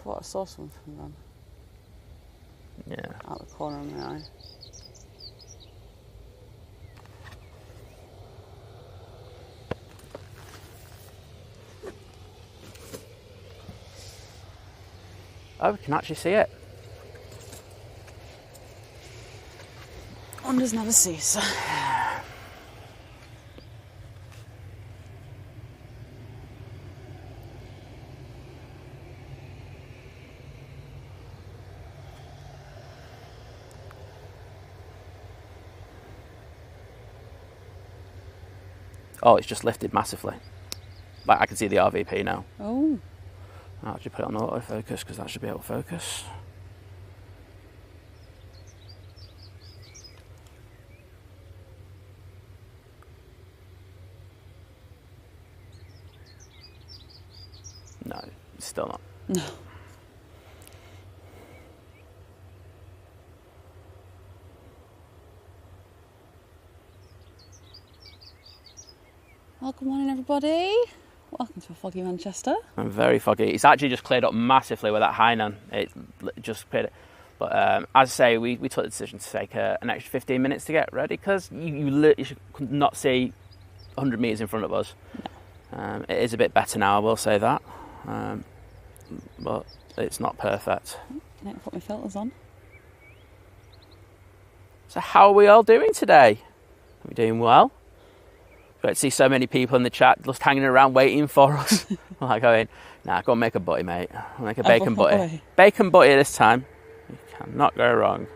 thought I saw something then. Yeah. Out the corner of my eye. Oh, we can actually see it. Wonders never cease. Oh, it's just lifted massively. Like, I can see the RVP now. Oh. I'll actually put it on autofocus because that should be able to focus. No, it's still not. No. Well, good morning, everybody. Welcome to a foggy Manchester. I'm very foggy. It's actually just cleared up massively with that Hainan. It just cleared it. But as I say, we took the decision to take an extra 15 minutes to get ready because you could not see 100 metres in front of us. No. It is a bit better now, I will say that. But it's not perfect. I need to put my filters on. So how are we all doing today? Are we doing well? Great to see so many people in the chat just hanging around waiting for us. I'm like going, nah, go and make a butty, mate. I'll make a bacon butty. Bacon butty this time. You cannot go wrong.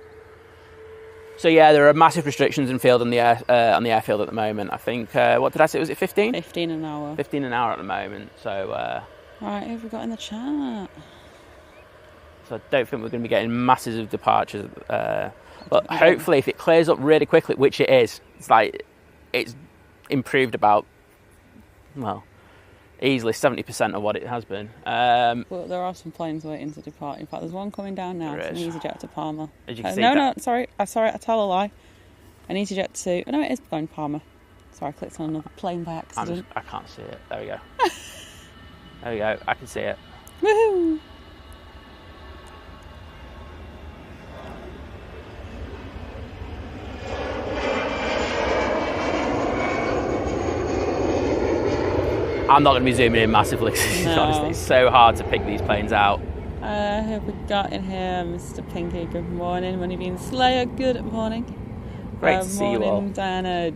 So yeah, there are massive restrictions in field on the airfield at the moment. I think, what did I say, was it 15? 15 an hour. 15 an hour at the moment, so... Right, who have we got in the chat? So I don't think we're going to be getting masses of departures. But hopefully if it clears up really quickly, which it is, it's improved about, well, easily 70% of what it has been. Well, there are some planes waiting to depart. In fact, there's one coming down now. It's an EasyJet to Palma. As you can see, no, sorry, I tell a lie. An EasyJet to... Oh, no, it is going Palma. Sorry, I clicked on another plane by accident. I can't see it. There we go. There we go. I can see it. Woohoo! I'm not going to be zooming in massively. No. Honestly, it's so hard to pick these planes out. Who have we got in here? Mr. Pinky, good morning. Money Bean Slayer, good morning. Great to see you all. Morning, Diana,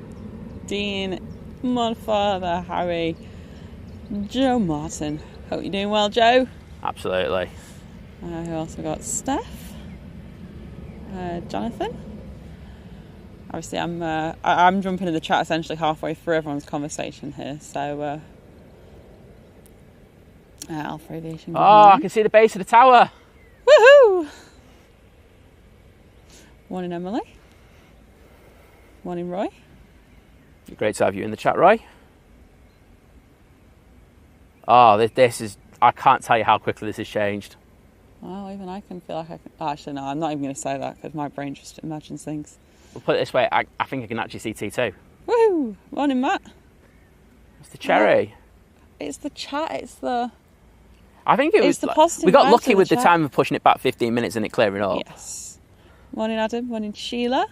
Dean, Modfather, Harry, Joe Martin. Hope you're doing well, Joe. Absolutely. Who else we got? Steph, Jonathan. Obviously, I'm jumping in the chat essentially halfway through everyone's conversation here, so. Alpha Aviation. I can see the base of the tower. Woohoo! Morning, Emily. Morning, Roy. Great to have you in the chat, Roy. Oh, this is... I can't tell you how quickly this has changed. Well, even I can feel like I can... Actually, no, I'm not even going to say that because my brain just imagines things. We'll put it this way, I think I can actually see T2. Woohoo! Morning, Matt. It's the cherry. Yeah. It's the chat, it's the... I think it was... the positive we got vibes lucky in with the chat. time of pushing it back 15 minutes and it clearing up. Yes. Morning, Adam. Morning, Sheila.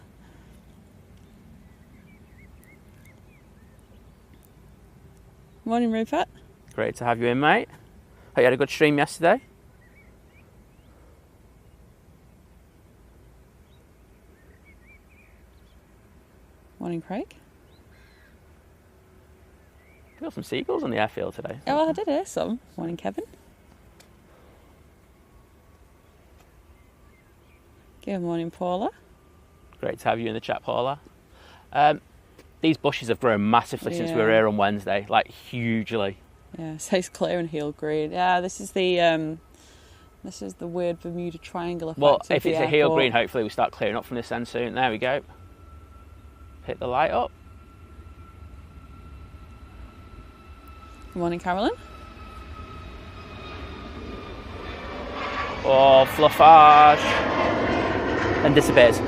Morning, Rupert. Great to have you in, mate. Hope you had a good stream yesterday. Morning, Craig. We got some seagulls on the airfield today. Oh, well, I did hear some. Morning, Kevin. Good morning, Paula. Great to have you in the chat, Paula. These bushes have grown massively since we were here on Wednesday, like hugely. Yeah, it says clear and heel green. Yeah, this is the weird Bermuda Triangle effect. Well, if it's a heel green, hopefully we start clearing up from this end soon. There we go. Hit the light up. Good morning, Carolyn. Oh, fluffage. And disappears.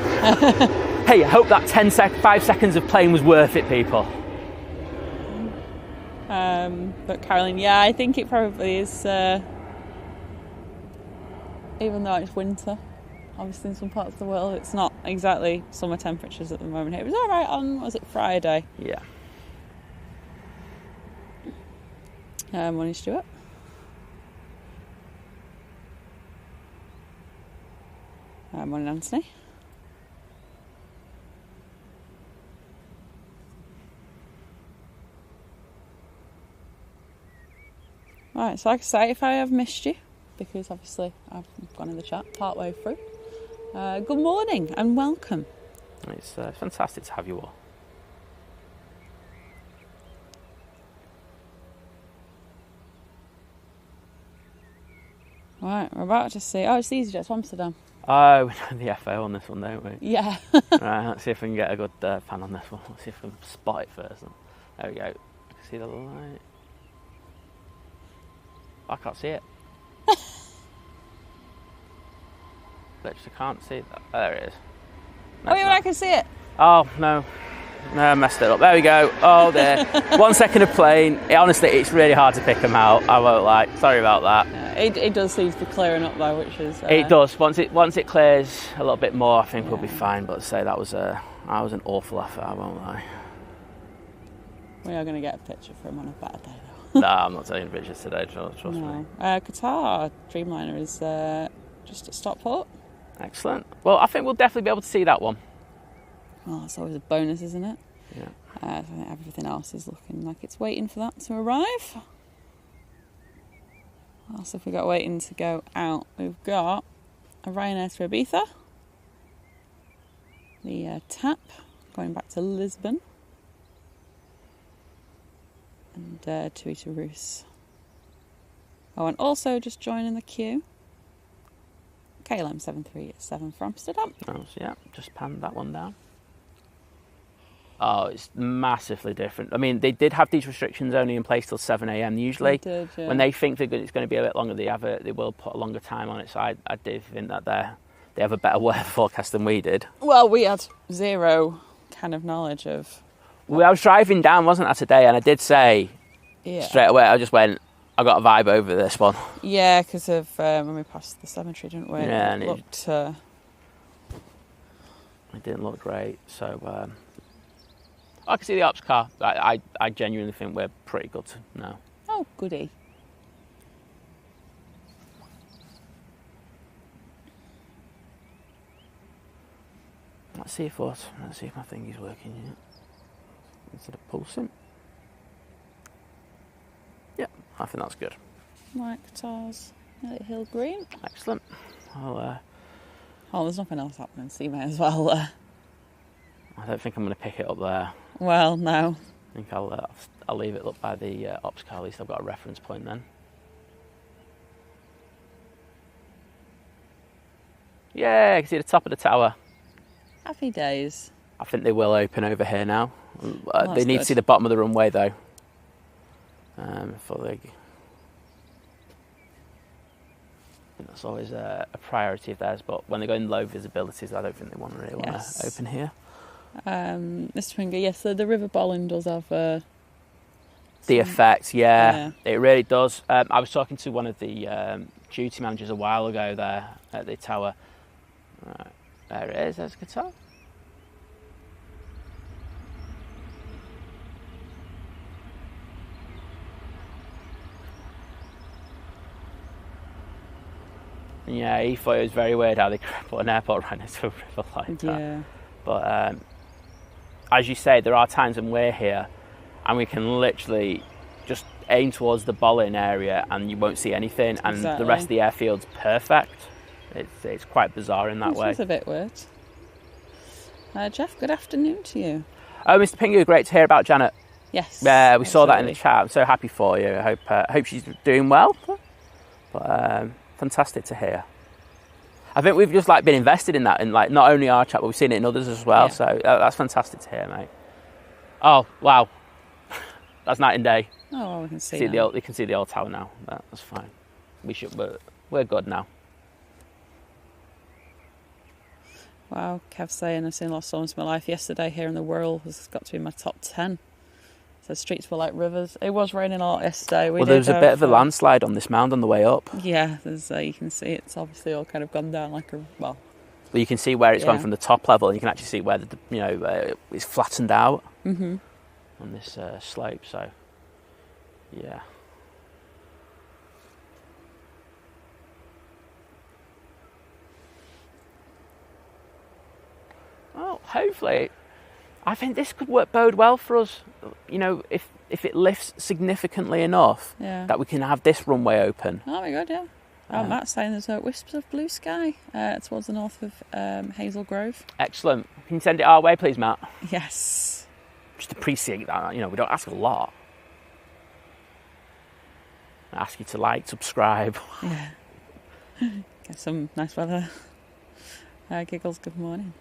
Hey, I hope that 5 seconds of plane was worth it, people. But Carolyn, yeah, I think it probably is. even though it's winter. Obviously in some parts of the world it's not exactly summer temperatures at the moment. It was alright on, was it Friday? Yeah. Morning, Stuart. Morning, Anthony. Right, so like I say, if I have missed you, because obviously I've gone in the chat part way through, good morning and welcome. It's fantastic to have you all. Right, we're about to see. Oh, it's the EasyJet to Amsterdam. Oh, we know the FO on this one, don't we? Yeah. Right, let's see if we can get a good pan on this one. Let's see if we can spot it first. There we go. I can see the light. I can't see it. Literally can't see that. There it is. No, oh, yeah, I can see it. Oh, no. No, I messed it up. There we go. Oh, there. 1 second of plane. Honestly, it's really hard to pick them out. I won't lie. Sorry about that. Yeah, it does seem to be clearing up though, which is... It does. Once it clears a little bit more, I think we'll be fine. But say that was an awful effort, I won't lie. We are going to get a picture for him on a better day though. No, I'm not taking pictures today, trust me. Qatar Dreamliner is just at Stockport. Excellent. Well, I think we'll definitely be able to see that one. Oh, that's always a bonus, isn't it? Yeah. I think everything else is looking like it's waiting for that to arrive. What else have we got waiting to go out? We've got a Ryanair to Ibiza. The TAP going back to Lisbon. And TUI to Roos. Oh, and also just joining the queue, KLM 737 from Amsterdam. Oh, so yeah, just panned that one down. Oh, it's massively different. I mean, they did have these restrictions only in place till 7 a.m. usually. They did, yeah. When they think it's going to be a bit longer, they will put a longer time on it. So I do think that they have a better weather forecast than we did. Well, we had zero kind of knowledge of... Well, I was driving down, wasn't I, today? And I did say straight away, I just went, I got a vibe over this one. Yeah, because of when we passed the cemetery, didn't we? Yeah, it looked... It didn't look great, so... I can see the ops car. I genuinely think we're pretty good now. Oh, goody. Let's see if my thing is working yet. Instead of pulsing. Yeah, I think that's good. Right, Qatar's Hill Green. Excellent. Oh, there's nothing else happening, so you may as well... I don't think I'm going to pick it up there. Well, no. I think I'll leave it up by the ops car. At least I've got a reference point then. Yeah, I can see the top of the tower. Happy days. I think they will open over here now. Well, they need to see the bottom of the runway though. For the... I think that's always a priority of theirs, but when they go in low visibilities, I don't think they want to open here. Mr. Finger, yes, the River Bolling does have the effect, yeah, it really does. I was talking to one of the duty managers a while ago there at the tower. Right, there it is, there's Qatar. Yeah, he thought it was very weird how they put an airport right into a river like that. Yeah. But as you say, there are times when we're here and we can literally just aim towards the Bolling area and you won't see anything, and the rest of the airfield's perfect. It's quite bizarre in that way. It's a bit weird. Jeff, good afternoon to you. Oh, Mr. Pingu, great to hear about Janet. Yes. Yeah, we saw that in the chat. I'm so happy for you. I hope she's doing well. But fantastic to hear. I think we've just been invested in that, in not only our chat, but we've seen it in others as well. Yeah. So that's fantastic to hear, mate. Oh wow, that's night and day. Oh, well, we can see. You can see the old tower now. That's fine. We're good now. Wow, Kev saying I've seen a lot of songs in my life. Yesterday, Here in the World has got to be my top 10. So streets were like rivers. It was raining a lot yesterday. Well, there was a bit of a landslide on this mound on the way up. Yeah, there's you can see it's obviously all kind of gone down like a well. Well, you can see where it's gone from the top level, and you can actually see where it's flattened out on this slope. So, yeah. Well, hopefully, I think this could bode well for us. You know, if it lifts significantly enough, that we can have this runway open. Oh my god, yeah. Matt's saying there's wisps of blue sky towards the north of Hazel Grove. Excellent. Can you send it our way, please, Matt? Yes. Just appreciate that. You know, we don't ask a lot. I ask you to like, subscribe. Yeah. Get some nice weather. Giggles, good morning.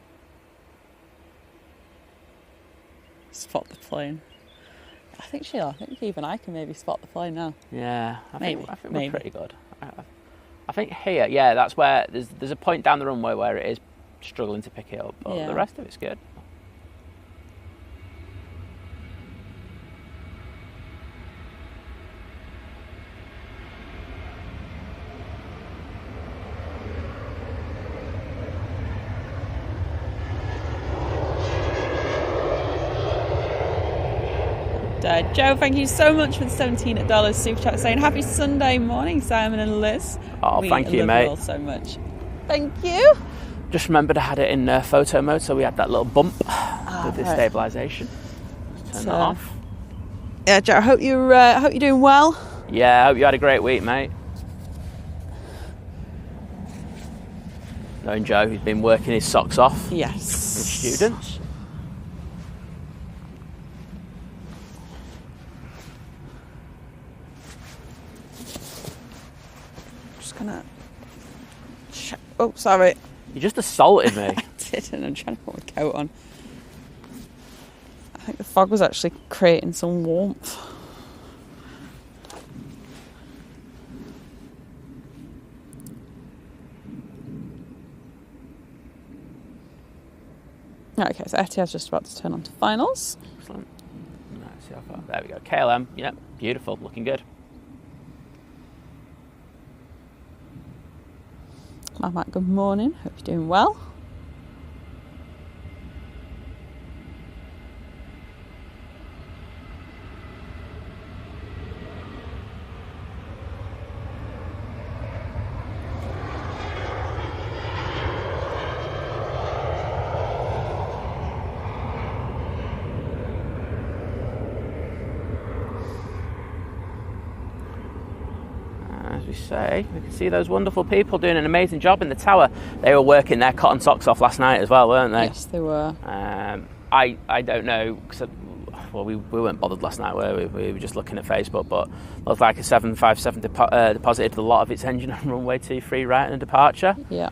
Spot the plane. I think even I can maybe spot the plane now. Yeah, I think maybe. We're pretty good. I think here, that's where there's a point down the runway where it is struggling to pick it up, but the rest of it's good. Joe, thank you so much for the $17 super chat saying happy Sunday morning, Simon and Lizz. Thank you, mate. We love you all so much. Thank you. Just remembered I had it in photo mode, so we had that little bump with the stabilisation. Turn that off. Yeah, Joe, I hope you're doing well. Yeah, I hope you had a great week, mate. Knowing Joe, who's been working his socks off. Yes. With students. Oh, sorry. You just assaulted me. I didn't. I'm trying to put my coat on. I think the fog was actually creating some warmth. Okay, so FTR's just about to turn on to finals. Excellent. Let's see how far. There we go. KLM. Yep, beautiful. Looking good. Matt, good morning. Hope you're doing well. Say, we can see those wonderful people doing an amazing job in the tower. They were working their cotton socks off last night as well, weren't they? Yes, they were. I don't know, well, we weren't bothered last night, were we? We were just looking at Facebook, but it looked like a 757 deposited a lot of its engine on runway 23 right in a departure. Yeah.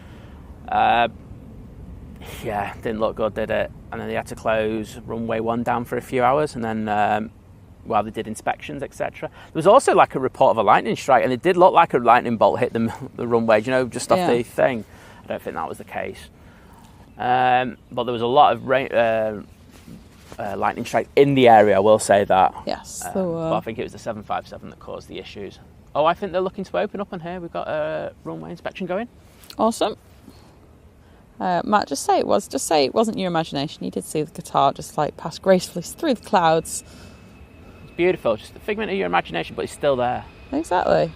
Yeah, didn't look good, did it? And then they had to close runway 1 down for a few hours, and then while they did inspections, etc. There was also like a report of a lightning strike, and it did look like a lightning bolt hit the runway, just off the thing. I don't think that was the case. But there was a lot of lightning strikes in the area, I will say that. Yes, there were. But I think it was the 757 that caused the issues. Oh, I think they're looking to open up on here. We've got a runway inspection going. Awesome. Matt, just say it wasn't your imagination. You did see the Qatar just like pass gracefully through the clouds. Beautiful, just a figment of your imagination, but it's still there. Exactly.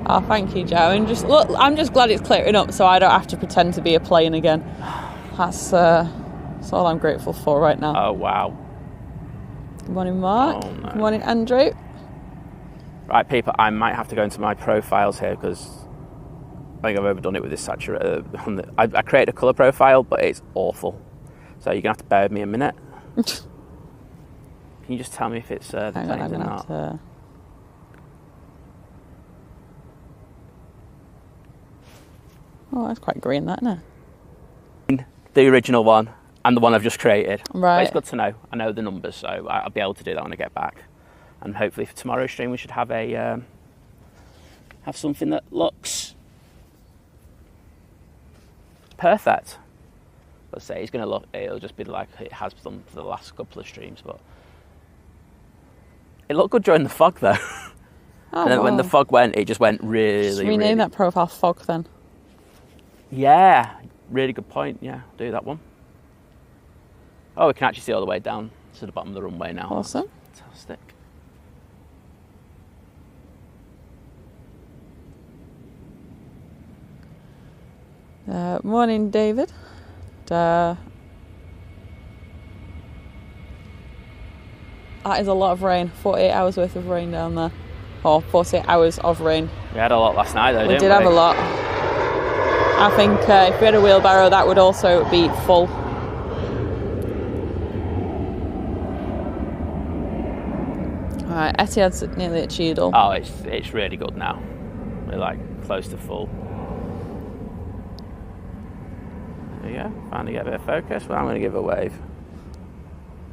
Oh, thank you, Joe. And I'm just glad it's clearing up, so I don't have to pretend to be a plane again. That's all I'm grateful for right now. Oh wow. Good morning, Mark. Oh, no. Good morning, Andrew. Right, people, I might have to go into my profiles here because I think I've overdone it with this saturated. I created a colour profile, but it's awful. So you're going to have to bear with me a minute. Can you just tell me if it's the planes or not? Oh, that's quite green, that, isn't it? The original one and the one I've just created. Right. But it's good to know. I know the numbers, so I'll be able to do that when I get back. And hopefully for tomorrow's stream we should have a have something that looks perfect. Let's say it's going to look, it'll just be like it has done for the last couple of streams, but it looked good during the fog though. Oh, and then when the fog went, it just went really, just rename that profile Fog then. Yeah, really good point. Yeah, do that one. Oh, we can actually see all the way down to the bottom of the runway now. Awesome. That's fantastic. Morning, David. That is a lot of rain. 48 hours worth of rain down there. Or 48 hours of rain. We had a lot last night though, didn't we? We did have a lot. I think if we had a wheelbarrow, that would also be full. Alright, Etihad's nearly at Cheadle. Oh, it's really good now. We're like close to full. There you go. Finally get a bit of focus. Well, I'm going to give a wave.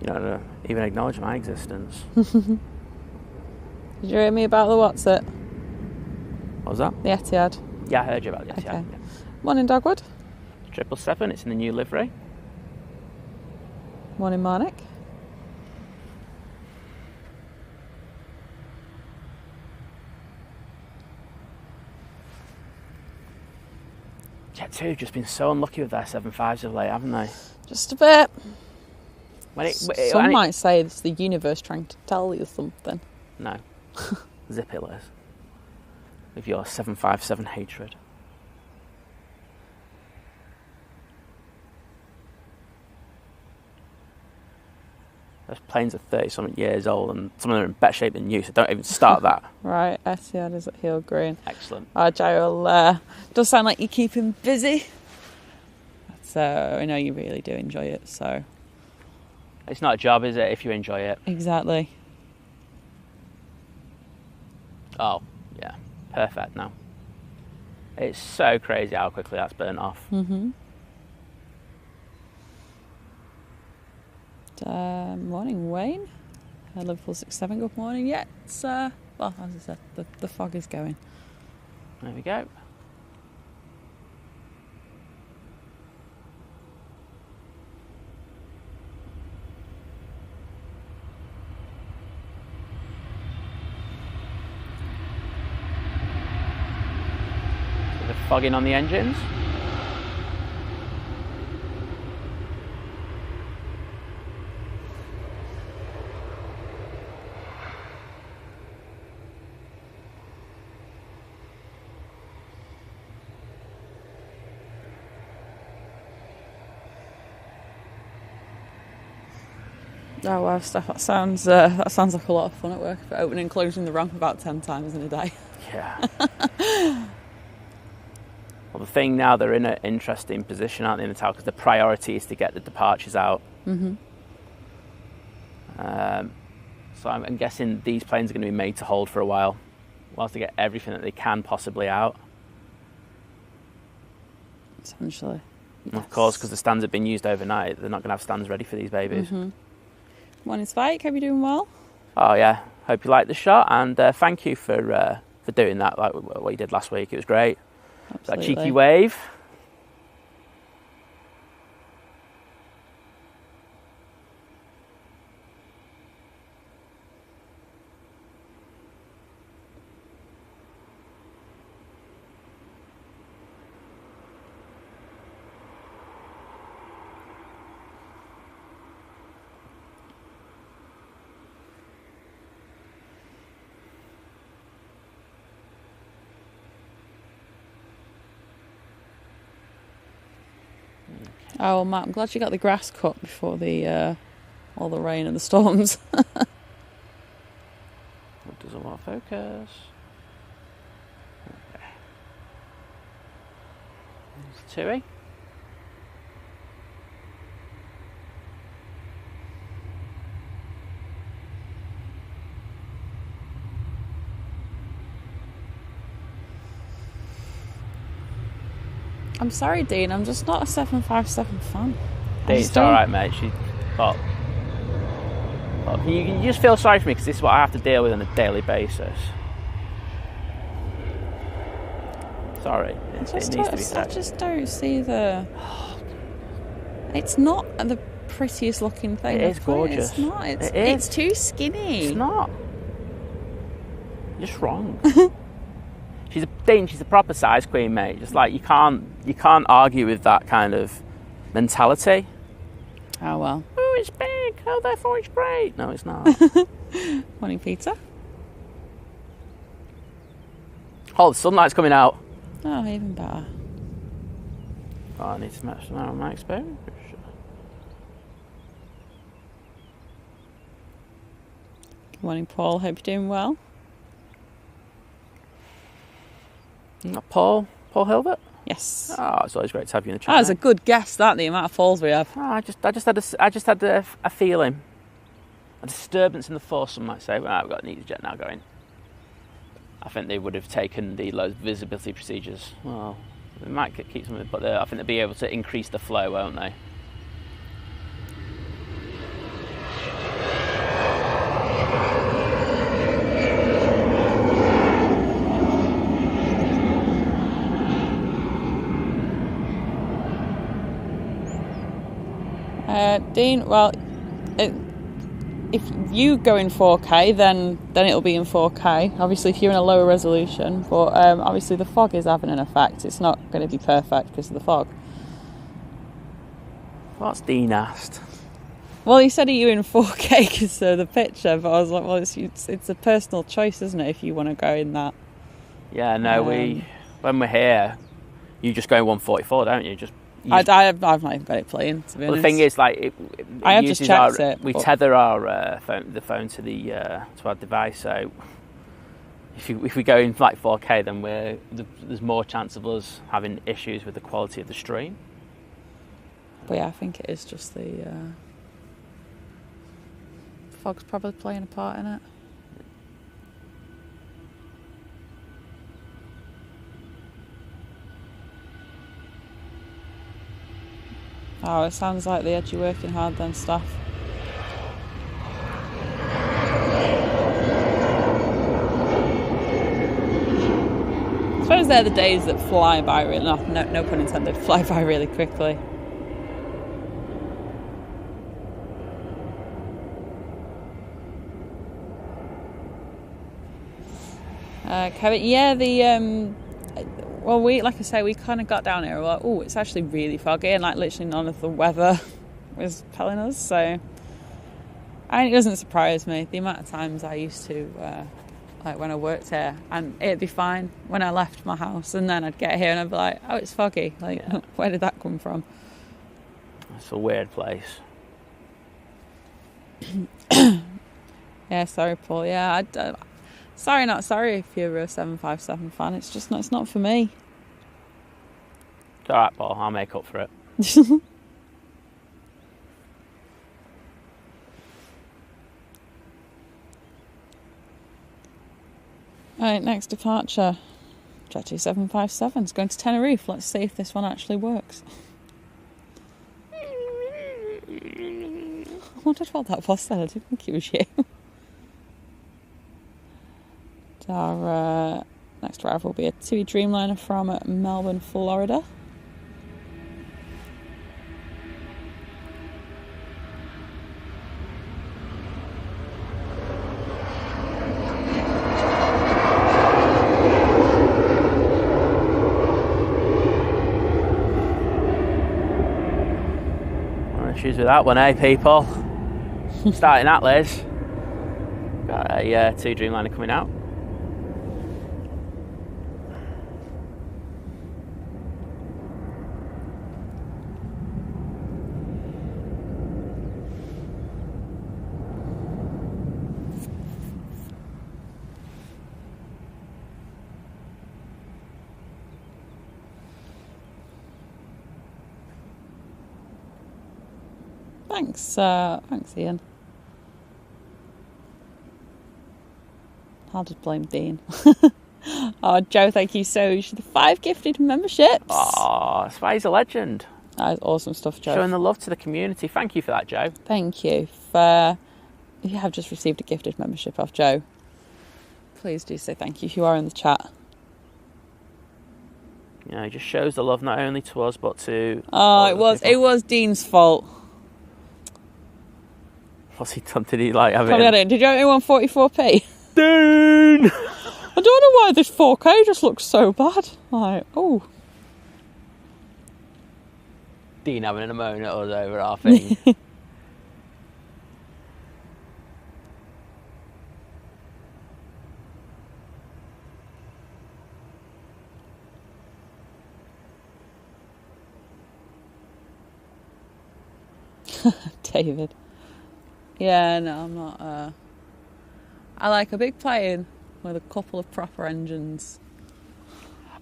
You don't even acknowledge my existence. Did you hear me about the what's it? What was that? The Etihad. Yeah, I heard you about the Etihad. Okay. Yeah. Morning, Dogwood. 777, it's in the new livery. Morning, Marnik. Jet2 have just been so unlucky with their 75s of late, haven't they? Just a bit. Some might say it's the universe trying to tell you something. No. Zip it, Liz. With your 757 hatred. Those planes are 30-something years old and some of them are in better shape than you, so don't even start that. Right, Etihad is at Heel Green. Excellent. Giles, does sound like you keep him busy. So I know you really do enjoy it, so... It's not a job, is it, if you enjoy it? Exactly. Oh, yeah. Perfect now. It's so crazy how quickly that's burnt off. Mm-hmm. Morning, Wayne. Liverpool 6-7, good morning. Yeah, it's, well, as I said, the fog is going. There we go. The fogging on the engines. Oh wow, Steph, that sounds like a lot of fun at work. But opening and closing the ramp about 10 times in a day. Yeah. Well, the thing now, they're in an interesting position, aren't they, in the tower, because the priority is to get the departures out. Mm-hmm. So I'm guessing these planes are going to be made to hold for a while, whilst they get everything that they can possibly out. Essentially. Yes. Of course, because the stands have been used overnight, they're not going to have stands ready for these babies. Mm-hmm. Morning, Spike. Hope you're doing well. Oh yeah, hope you liked the shot, and thank you for doing that, like what you did last week. It was great. Absolutely. That cheeky wave. Oh, well, Matt, I'm glad you got the grass cut before the all the rain and the storms. It doesn't want to focus. Okay. There's Tui. I'm sorry, Dean, I'm just not a 757 fan. It's alright, mate. But you just feel sorry for me because this is what I have to deal with on a daily basis. Sorry, it needs to be said. I just don't see the... It's not the prettiest looking thing. It is gorgeous. It's not. It's too skinny. It's not. You're just wrong. She's a proper size queen, mate. Just like you can't argue with that kind of mentality. Oh well. Oh, it's big. Oh, therefore it's great. No, it's not. Morning, Peter. Oh, the sunlight's coming out. Oh, even better. Oh, I need to match that on my experience. Good morning, Paul. Hope you're doing well. Paul Hilbert? Yes. Oh, it's always great to have you in the chat. That was a good guess, the amount of falls we have. Oh, I just had a feeling. A disturbance in the force, some might say. Well, we've got an EasyJet now going. I think they would have taken the low visibility procedures. Well, they might keep some of it, but I think they'll be able to increase the flow, won't they? Dean, well, if you go in 4K, then it'll be in 4K. Obviously, if you're in a lower resolution, but obviously the fog is having an effect. It's not going to be perfect because of the fog. What's Dean asked? Well, he said, are you in 4K because of the picture? But I was like, well, it's a personal choice, isn't it, if you want to go in that? Yeah, no, when we're here, you just go in 144, don't you? I've not even got it playing, to be honest. The thing is, like, I have just checked it. We tether our phone to our device, so if we go in like 4K, then there's more chance of us having issues with the quality of the stream. But yeah, I think it is just the fog's probably playing a part in it. Oh, it sounds like the edge you're working hard then, stuff. I suppose they're the days that fly by really, no pun intended, fly by really quickly. Kevin, yeah, well, we kind of got down here. We're like, oh, it's actually really foggy, and like literally none of the weather was telling us. So, I mean, it doesn't surprise me the amount of times I used to, like when I worked here, and it'd be fine when I left my house, and then I'd get here and I'd be like, oh, it's foggy. Like, yeah. Where did that come from? It's a weird place. Yeah, sorry, Paul. Yeah, sorry, not sorry if you're a 757 fan. It's just not. It's not for me. It's all right, Paul. I'll make up for it. Right, next departure. Jet 2757 is going to Tenerife. Let's see if this one actually works. I wondered what that was then. I didn't think it was you. Our next arrival will be a TUI Dreamliner from Melbourne, Florida. No issues with that one, eh, people? Starting that, Liz. Got a TUI Dreamliner coming out. Thanks, Ian. I'll just blame Dean. Oh, Joe, thank you so much for the 5 gifted memberships. Oh, that's why he's a legend. That is awesome stuff, Joe. Showing the love to the community. Thank you for that, Joe. Thank you. If you have just received a gifted membership off Joe, please do say thank you if you are in the chat. You know, he just shows the love not only to us but to. Oh, it was Dean's fault. What's he done? Did he like have Probably it? Did you only want 44p? Dean! I don't know why this 4K just looks so bad. Like, oh. Dean having a moan at us over our thing. David. Yeah, no, I'm not. I like a big plane with a couple of proper engines.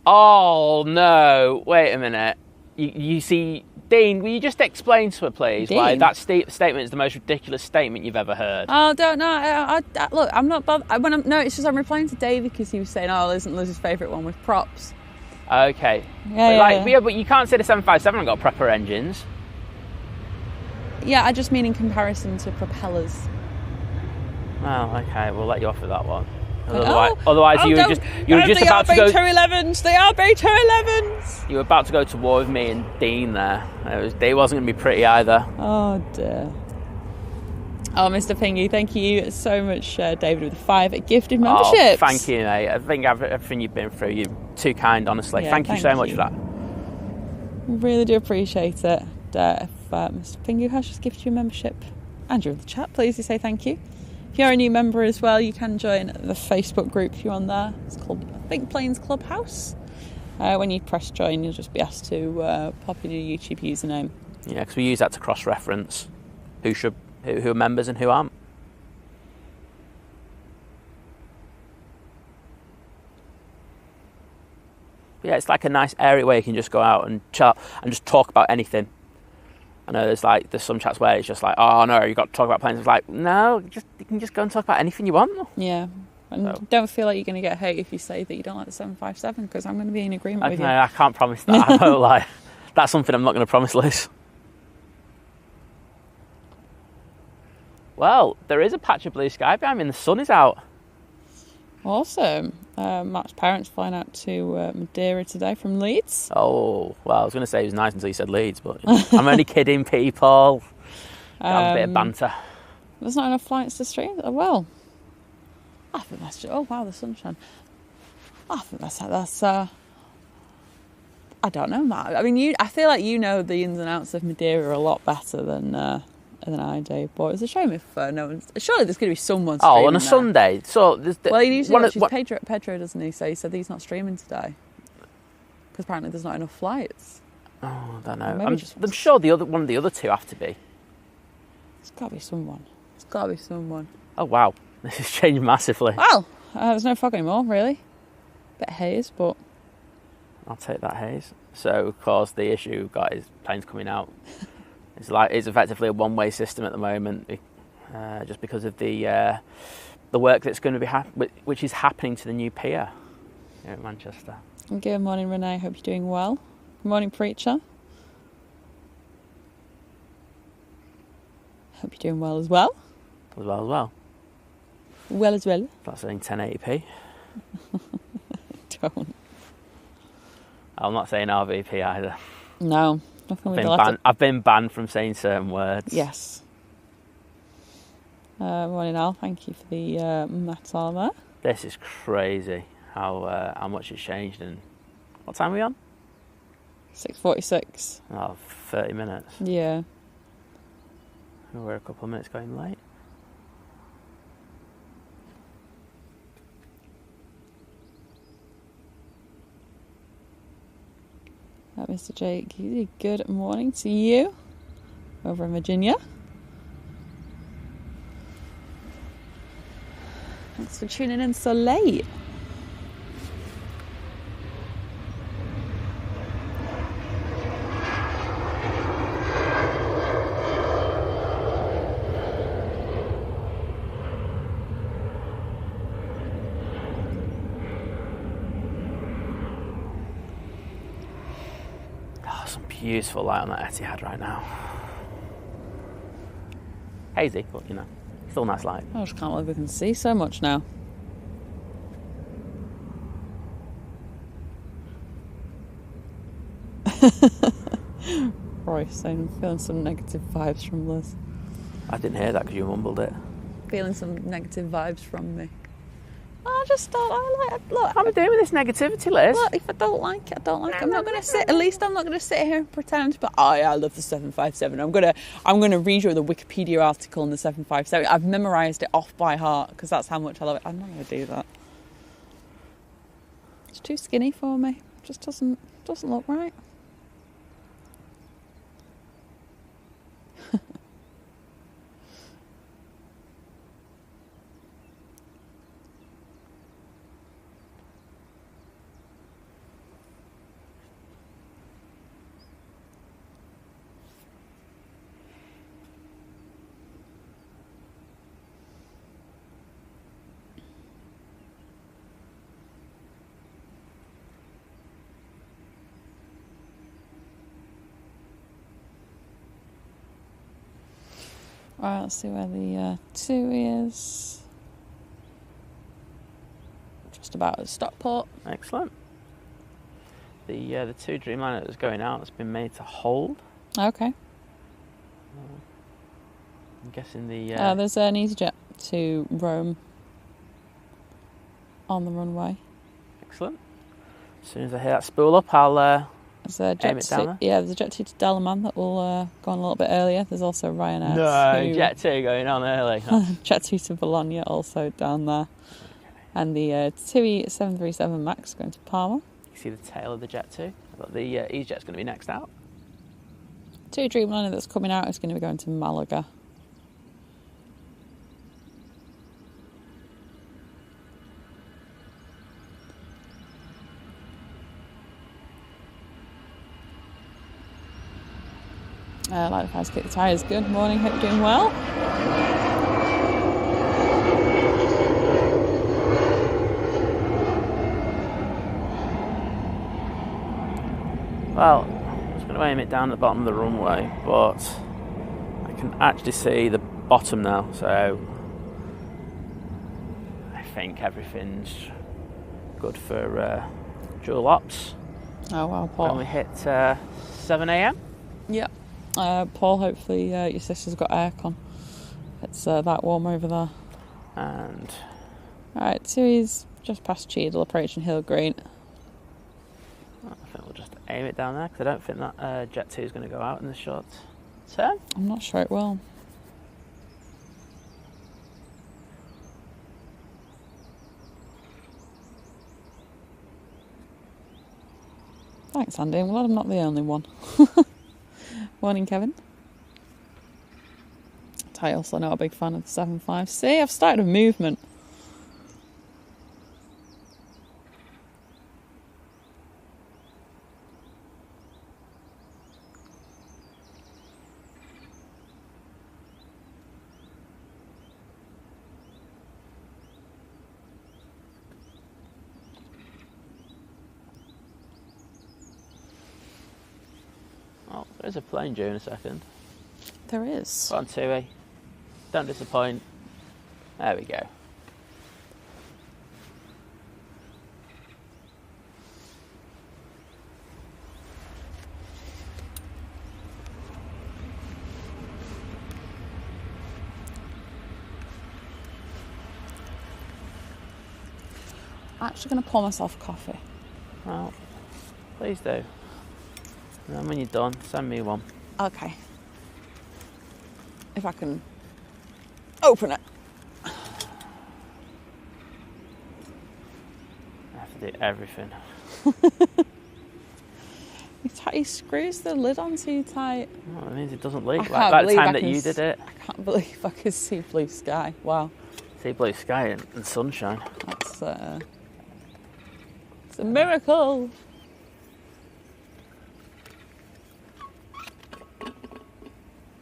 Oh, no. Wait a minute. You see, Dean, will you just explain to her, please, Dean? why that statement is the most ridiculous statement you've ever heard? Oh, don't know. I look, I'm not bothered. No, it's just I'm replying to David because he was saying, oh, isn't Liz's favourite one with props? Okay. Yeah, but you can't say the 757 haven't got proper engines. Yeah, I just mean in comparison to propellers. Well, okay, we'll let you off with that one. Otherwise, you were just about to go. They are Beta 11s. They are Beta 11s. You were about to go to war with me and Dean there. It wasn't going to be pretty either. Oh dear. Oh, Mr. Pingy, thank you so much, David, with the 5 gifted memberships. Oh, thank you, mate. I think everything you've been through, you're too kind, honestly. Yeah, thank you so much for that. Really do appreciate it. If Mr. Pingu has just gifted you a membership and you're in the chat, please do say thank you. If you're a new member as well, you can join the Facebook group if you're on there. It's called Think Planes Clubhouse. When you press join, you'll just be asked to pop in your YouTube username. Yeah, because we use that to cross-reference who are members and who aren't. But yeah, it's like a nice area where you can just go out and chat and just talk about anything. I know there's some chats where it's just like, oh no, you've got to talk about planes. It's like, no, you can just go and talk about anything you want. Yeah. And don't feel like you're going to get hate if you say that you don't like the 757, because I'm going to be in agreement with you. I can't promise that. I won't lie. That's something I'm not going to promise, Liz. Well, there is a patch of blue sky behind me and the sun is out. Awesome. Matt's parents flying out to Madeira today from Leeds. Oh, well, I was going to say it was nice until you said Leeds, but I'm only kidding, people. Have a bit of banter. There's not enough flights to stream? Oh, well, I think that's just... Oh, wow, the sunshine. I think that's I don't know, Matt. I mean, I feel like you know the ins and outs of Madeira a lot better than I do. But it's a shame if no one's... Surely there's going to be someone streaming. Oh, on a Sunday. So well, he usually watches Pedro, doesn't he? So he said he's not streaming today because apparently there's not enough flights. Oh, I don't know. I'm sure one of the other two have to be. It's got to be someone. Oh, wow. This has changed massively. Well, there's no fog anymore, really. Bit of haze, but... I'll take that haze. So, of course, the issue we've got is planes coming out. It's effectively a one-way system at the moment, just because of the work that's going to be which is happening to the new pier here at Manchester. Good morning, Renee. Hope you're doing well. Good morning, Preacher. Hope you're doing well as well. Well as well. That's saying 1080p. Don't. I'm not saying RVP either. No. I've been banned from saying certain words. Yes. Morning, Al. Thank you for the metal there. This is crazy how much it's changed. And what time are we on? 6:46. Oh, 30 minutes. Yeah. We're a couple of minutes going late. Mr. Jake, good morning to you over in Virginia. Thanks for tuning in so late. Beautiful light on that Etihad right now. Hazy, but still nice light. I just can't believe we can see so much now. Roy saying I'm feeling some negative vibes from Liz. I didn't hear that because you mumbled it. Feeling some negative vibes from me. I just don't. Look, What am I doing with this negativity, Liz? Look, if I don't like it, I don't like it. I'm not going to sit. At least I'm not going to sit here and pretend. But oh yeah, I love the 757. I'm gonna read you the Wikipedia article on the 757. I've memorised it off by heart because that's how much I love it. I'm not going to do that. It's too skinny for me. It just doesn't look right. Right, let's see where the 2 is. Just about at Stockport. Excellent. The 2 Dreamliner that was going out has been made to hold. Okay. I'm guessing the... there's an EasyJet to Rome on the runway. Excellent. As soon as I hear that spool up, I'll there's a aim it down there. Yeah, there's a Jet 2 to Dalaman that will go on a little bit earlier. There's also Ryanair. No, Jet 2 going on early. Jet 2 to Bologna also down there. Okay. And the TUI 737 MAX going to Palma. You see the tail of the Jet 2? I thought the EasyJet's going to be next out. 2 Dreamliner that's coming out is going to be going to Malaga. Like the fires kick the tyres. Good morning, hope you're doing well. Well, I'm just going to aim it down at the bottom of the runway, but I can actually see the bottom now, so I think everything's good for dual ops. Oh wow, Paul. When we hit 7 a.m. Yep. Paul, hopefully your sister's got aircon. It's that warm over there. And alright, TUI's just past Cheadle, approaching Hill Green. I think we'll just aim it down there because I don't think that Jet 2 is going to go out in the short term. I'm not sure it will. Thanks, Andy. I'm glad I'm not the only one. Morning, Kevin. I also not a big fan of the 7.5. See, I've started a movement. Oh, there's a plane due in a second. There is. Go on, TUI. Don't disappoint. There we go. I'm actually going to pour myself coffee. Well, please do. And then when you're done, send me one. Okay. If I can open it. I have to do everything. He screws the lid on too tight. Well, it means it doesn't leak. Like the time that you did it. I can't believe I can see blue sky. Wow. See blue sky and sunshine. That's it's a miracle.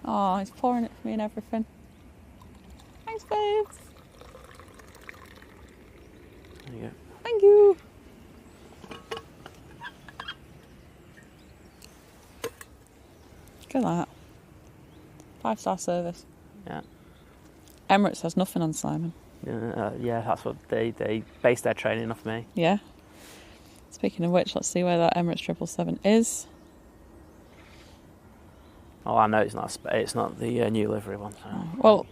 Oh, he's pouring it for me and everything. Thanks, babes. There you go. Thank you. Look at that. 5-star service. Yeah. Emirates has nothing on Simon. Yeah, that's what they base their training off me. Yeah. Speaking of which, let's see where that Emirates 777 is. Oh, I know it's not the new livery one. So. Well,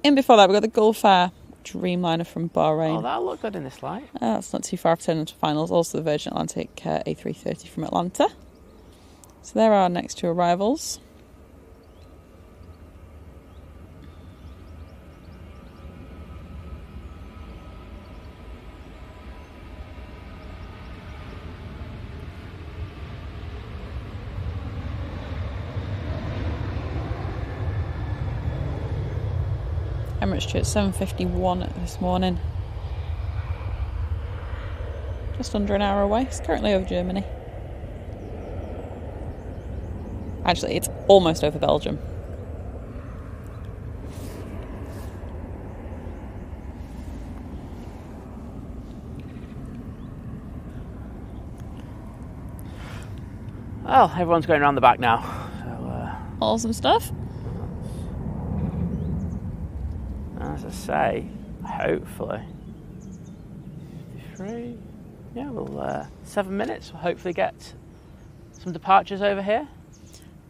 in before that, we've got the Gulf Air Dreamliner from Bahrain. Oh, that'll look good in this light. That's not too far off turning into finals. Also, the Virgin Atlantic A330 from Atlanta. So there are our next 2 arrivals. Emirates due at 7:51 this morning. Just under an hour away. It's currently over Germany. Actually, it's almost over Belgium. Well, everyone's going around the back now. So, awesome stuff. As I say, hopefully. 53. Yeah, we'll 7 minutes. We'll hopefully get some departures over here.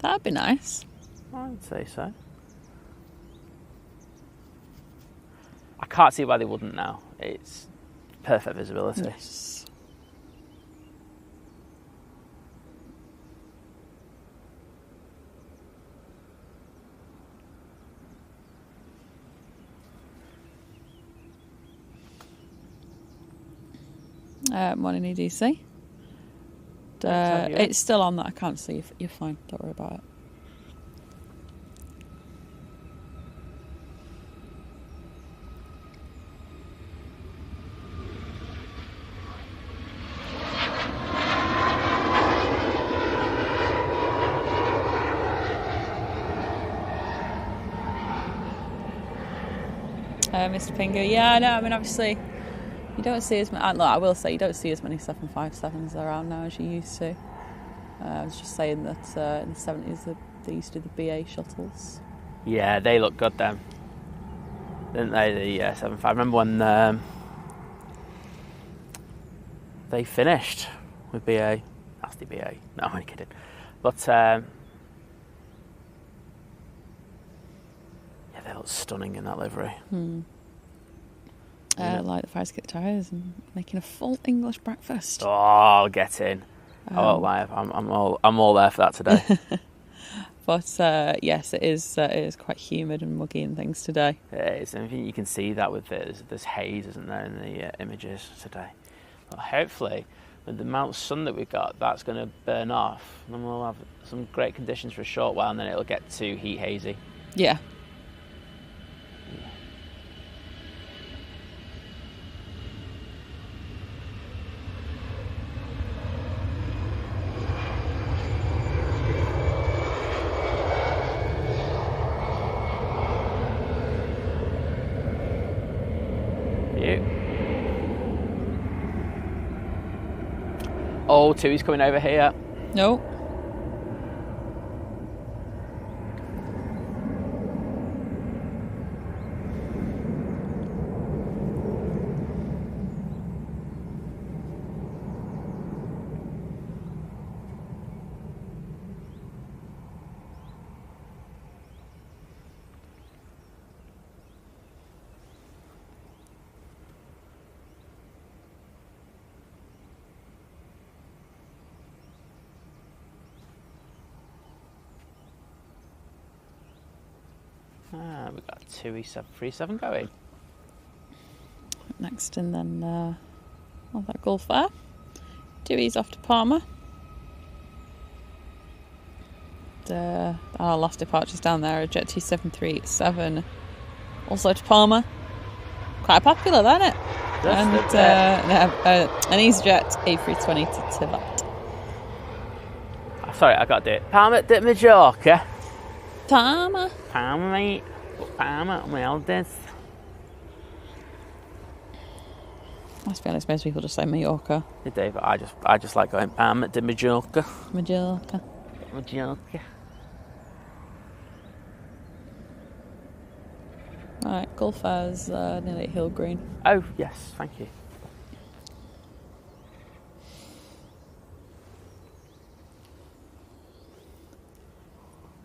That'd be nice. I'd say so. I can't see why they wouldn't now. It's perfect visibility. Yes. Morning EDC. It's still on that I can't see. You're fine. Don't worry about it. Mr. Pingu. Yeah, no, I mean, obviously, you don't see as many. I will say, you don't see as many 757s around now as you used to. I was just saying that in the 70s they used to do the BA shuttles. Yeah, they look good then, didn't they? The 75. I remember when they finished with BA. Nasty BA. No, I'm kidding. But yeah, they look stunning in that livery. Like the fire escape tyres and making a full English breakfast. Oh, I'll get in. I won't lie. I'm all there for that today. But yes, it is quite humid and muggy and things today. It is. I think you can see that with there's haze, isn't there, in the images today. But hopefully, with the amount of sun that we've got, that's going to burn off, and then we'll have some great conditions for a short while, and then it'll get too heat hazy. Yeah. Oh, Tui's coming over here. No. We've got 2E737 going. Next, and then that Gulf Air. 2E's off to Palma. Our last departure's down there, a Jet 737, also to Palma. Quite popular, isn't it? And an EasyJet A320 to Tivat. Sorry, I got to do it. Palma de Mallorca. Palma, mate. Palma, well, this. Let's be honest, most people just say Mallorca. They do, but I just like going Palma de Mallorca. Mallorca. Right, Gulf Air's nearly at Hill Green. Oh, yes, thank you.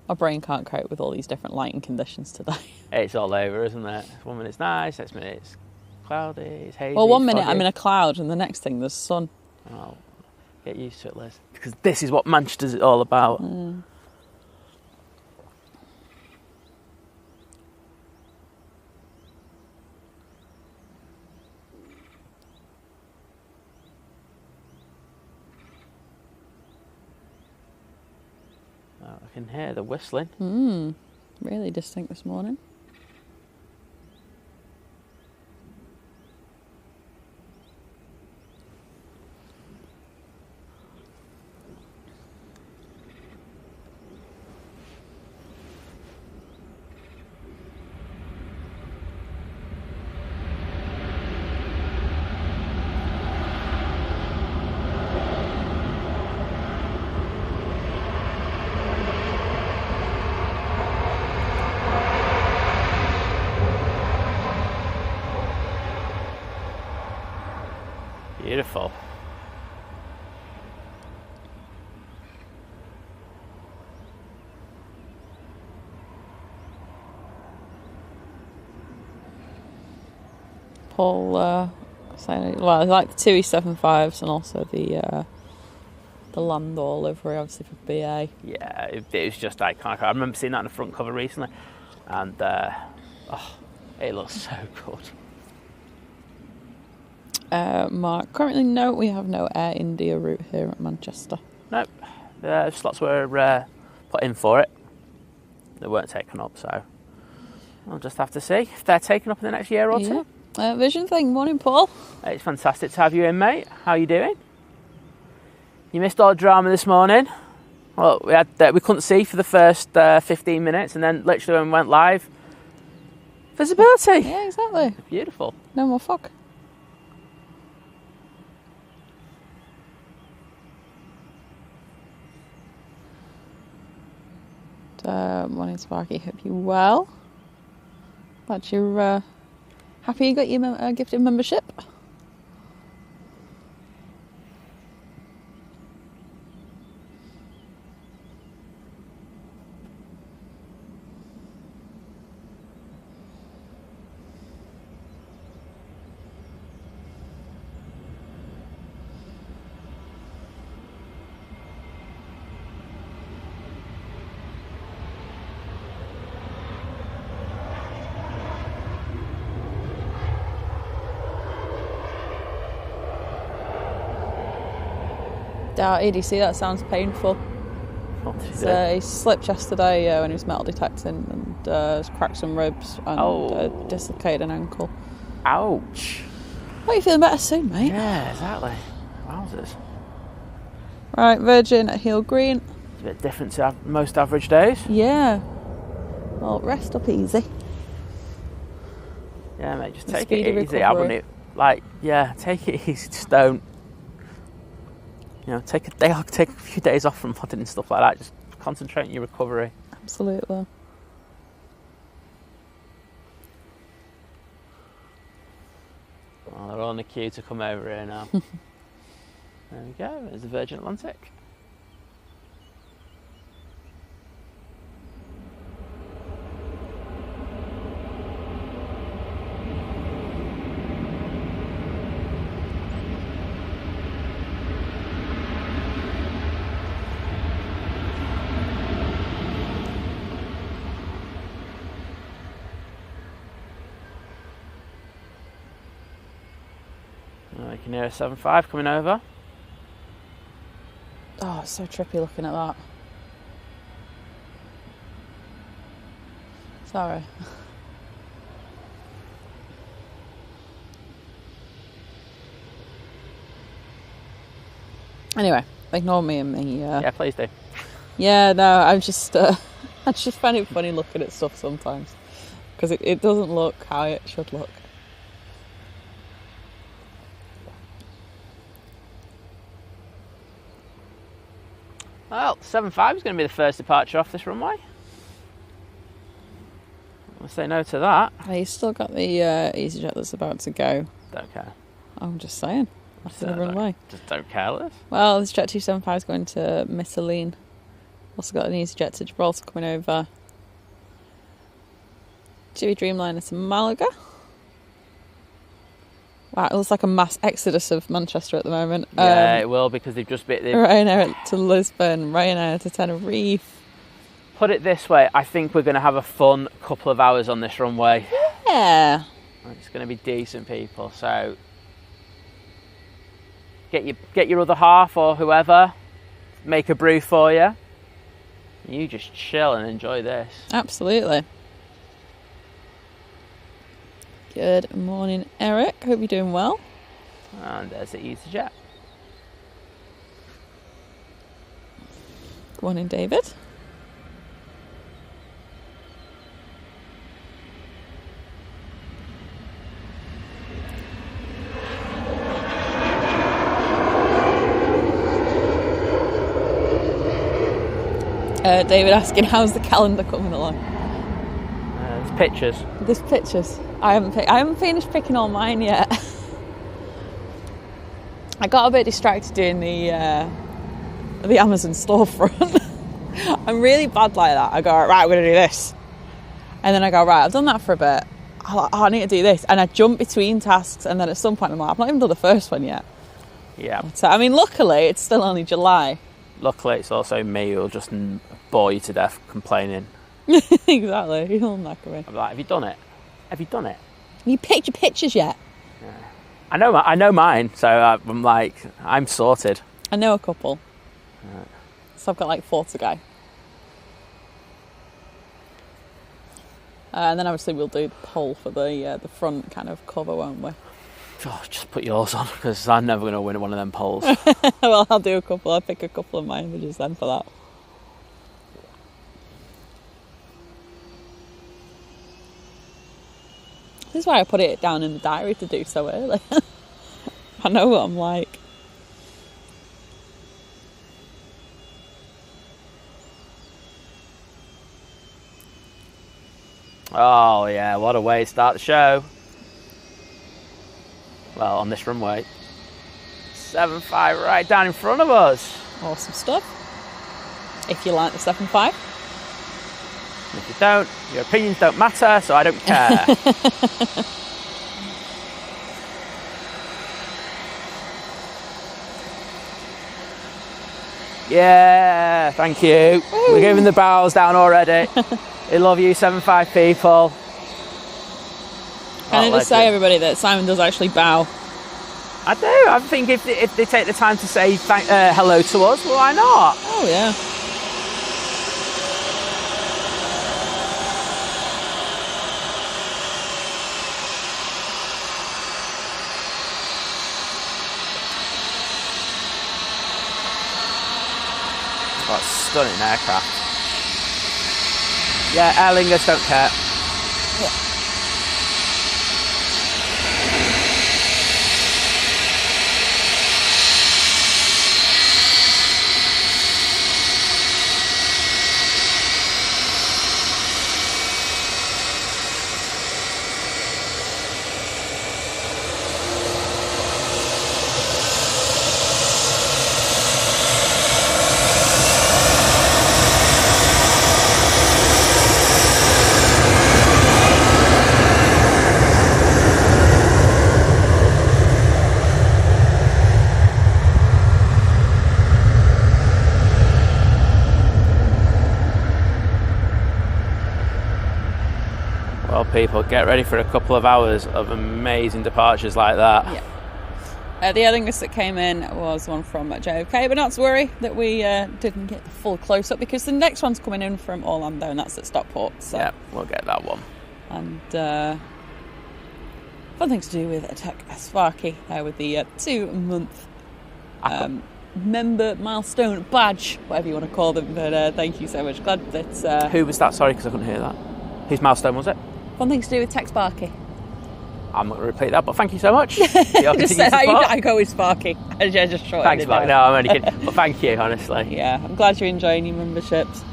My brain can't cope with all these different lighting conditions today. It's all over, isn't it? 1 minute it's nice, next minute it's cloudy, it's hazy. Well, 1 minute foggy. I'm in a cloud, and the next thing there's sun. Oh, get used to it, Liz. Because this is what Manchester's all about. I can hear the whistling. Really distinct this morning. Beautiful. Paul saying, well, I like the 2E75s and also the Landor livery, obviously for BA. Yeah, it was just iconic. I remember seeing that on the front cover recently, and it looks so good. Mark, currently no, we have no Air India route here at Manchester. Nope, the slots were put in for it. They weren't taken up, so we'll just have to see if they're taken up in the next year or two. Vision thing, morning Paul. It's fantastic to have you in, mate. How are you doing? You missed all the drama this morning. Well, we couldn't see for the first 15 minutes, and then literally when we went live, visibility. Yeah, exactly. Beautiful. No more fog. Morning Sparky, hope you're well. Glad you're happy you got your gifted membership. EDC, that sounds painful. He slipped yesterday when he was metal detecting and cracked some ribs and dislocated an ankle. Ouch. Well, you're feeling better soon, mate. Yeah, exactly. Wowzers. Right, Virgin at Heel Green. It's a bit different to most average days. Yeah. Well, rest up easy. Yeah, mate, just take it easy. I wouldn't, take it easy. Just don't. Take a few days off from modding and stuff like that. Just concentrate on your recovery. Absolutely. Well, they're all in the queue to come over here now. There we go. There's the Virgin Atlantic. You can hear a 7.5 coming over. Oh, it's so trippy looking at that. Sorry. Anyway, ignore me and me. Yeah, please do. Yeah, no, I just find it funny looking at stuff sometimes because it doesn't look how it should look. Well, 7.5 is going to be the first departure off this runway. I'll say no to that. Oh, you still got the EasyJet that's about to go. Don't care. I'm just saying. After the runway. Just don't care, Liz. Well, this Jet 275 is going to Mytilene Also got an EasyJet to Gibraltar coming over. TUI Dreamliner to Malaga. Wow, it looks like a mass exodus of Manchester at the moment. Yeah, it will, because they've just bit... Ryanair to Lisbon, Ryanair to Tenerife. Put it this way, I think we're going to have a fun couple of hours on this runway. Yeah. It's going to be decent, people. So get your other half or whoever, make a brew for you. You just chill and enjoy this. Absolutely. Good morning, Eric. Hope you're doing well. And there's the EasyJet. Good morning, David. David asking, how's the calendar coming along? There's pictures. There's pictures. I haven't finished picking all mine yet. I got a bit distracted doing the Amazon storefront. I'm really bad like that. I go, right, I'm going to do this. And then I go, right, I've done that for a bit. I need to do this. And I jump between tasks, and then at some point I'm like, I've not even done the first one yet. Yeah. So, I mean, luckily, it's still only July. Luckily, it's also me who'll just bore you to death complaining. Exactly. You'll knacker me. I'm like, have you done it? Have you done it? Have you picked your pictures yet? Yeah. I know mine, so I'm like, I'm sorted. I know a couple. Right. So I've got like 4 to go. And then obviously we'll do the poll for the front kind of cover, won't we? Oh, just put yours on, because I'm never going to win one of them polls. Well, I'll do a couple. I'll pick a couple of my images then for that. This is why I put it down in the diary to do so early. I know what I'm like. Oh, yeah, what a way to start the show. Well, on this runway. 7.5 right down in front of us. Awesome stuff. If you like the 7.5. If you don't, your opinions don't matter, so I don't care. Yeah, thank you. Woo. We're giving the bows down already. We love you, 7.5 people. Can I just say, everybody, that Simon does actually bow? I do. I think if they take the time to say hello to us, well, why not? Oh, yeah. What a stunning aircraft. Yeah, Aer Lingus don't care. Yeah. People, get ready for a couple of hours of amazing departures like that. Yeah. The Aer Lingus that came in was one from JFK, but not to worry that we didn't get the full close-up, because the next one's coming in from Orlando, and that's at Stockport. So. Yeah, we'll get that one. And fun thing to do with Tech Sparky with the 2-month member milestone badge, whatever you want to call them. But thank you so much. Glad that... Who was that? Sorry, because I couldn't hear that. Whose milestone was it? Fun thing to do with Tech Sparky. I'm not going to repeat that, but thank you so much. Just say I go with Sparky. I just shortened Thanks, it Sparky. down. No, I'm only kidding. But thank you, honestly. Yeah, I'm glad you're enjoying your memberships.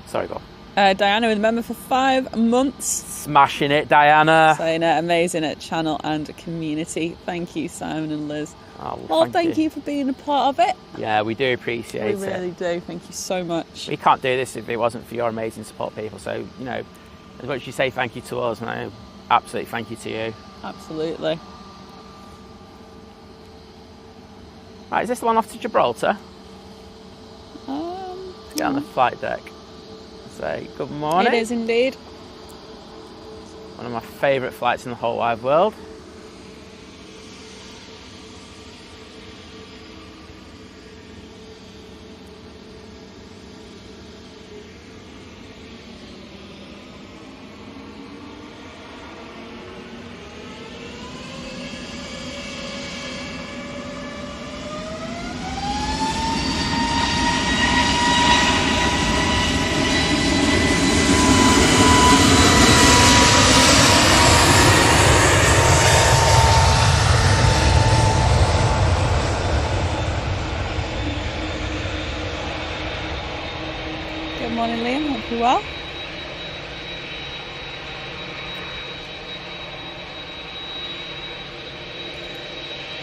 Sorry, go on. Diana with a member for 5 months. Smashing it, Diana. Saying amazing at channel and community. Thank you, Simon and Liz. Oh, well, thank you for being a part of it. Yeah, we do appreciate it. We really do. Thank you so much. We can't do this if it wasn't for your amazing support, people. So, you know, as much as you say thank you to us, no, absolutely thank you to you. Absolutely. Right, is this the one off to Gibraltar? Get on the flight deck. Say good morning. It is indeed. One of my favourite flights in the whole wide world. Good morning, Liam. Hope you're well.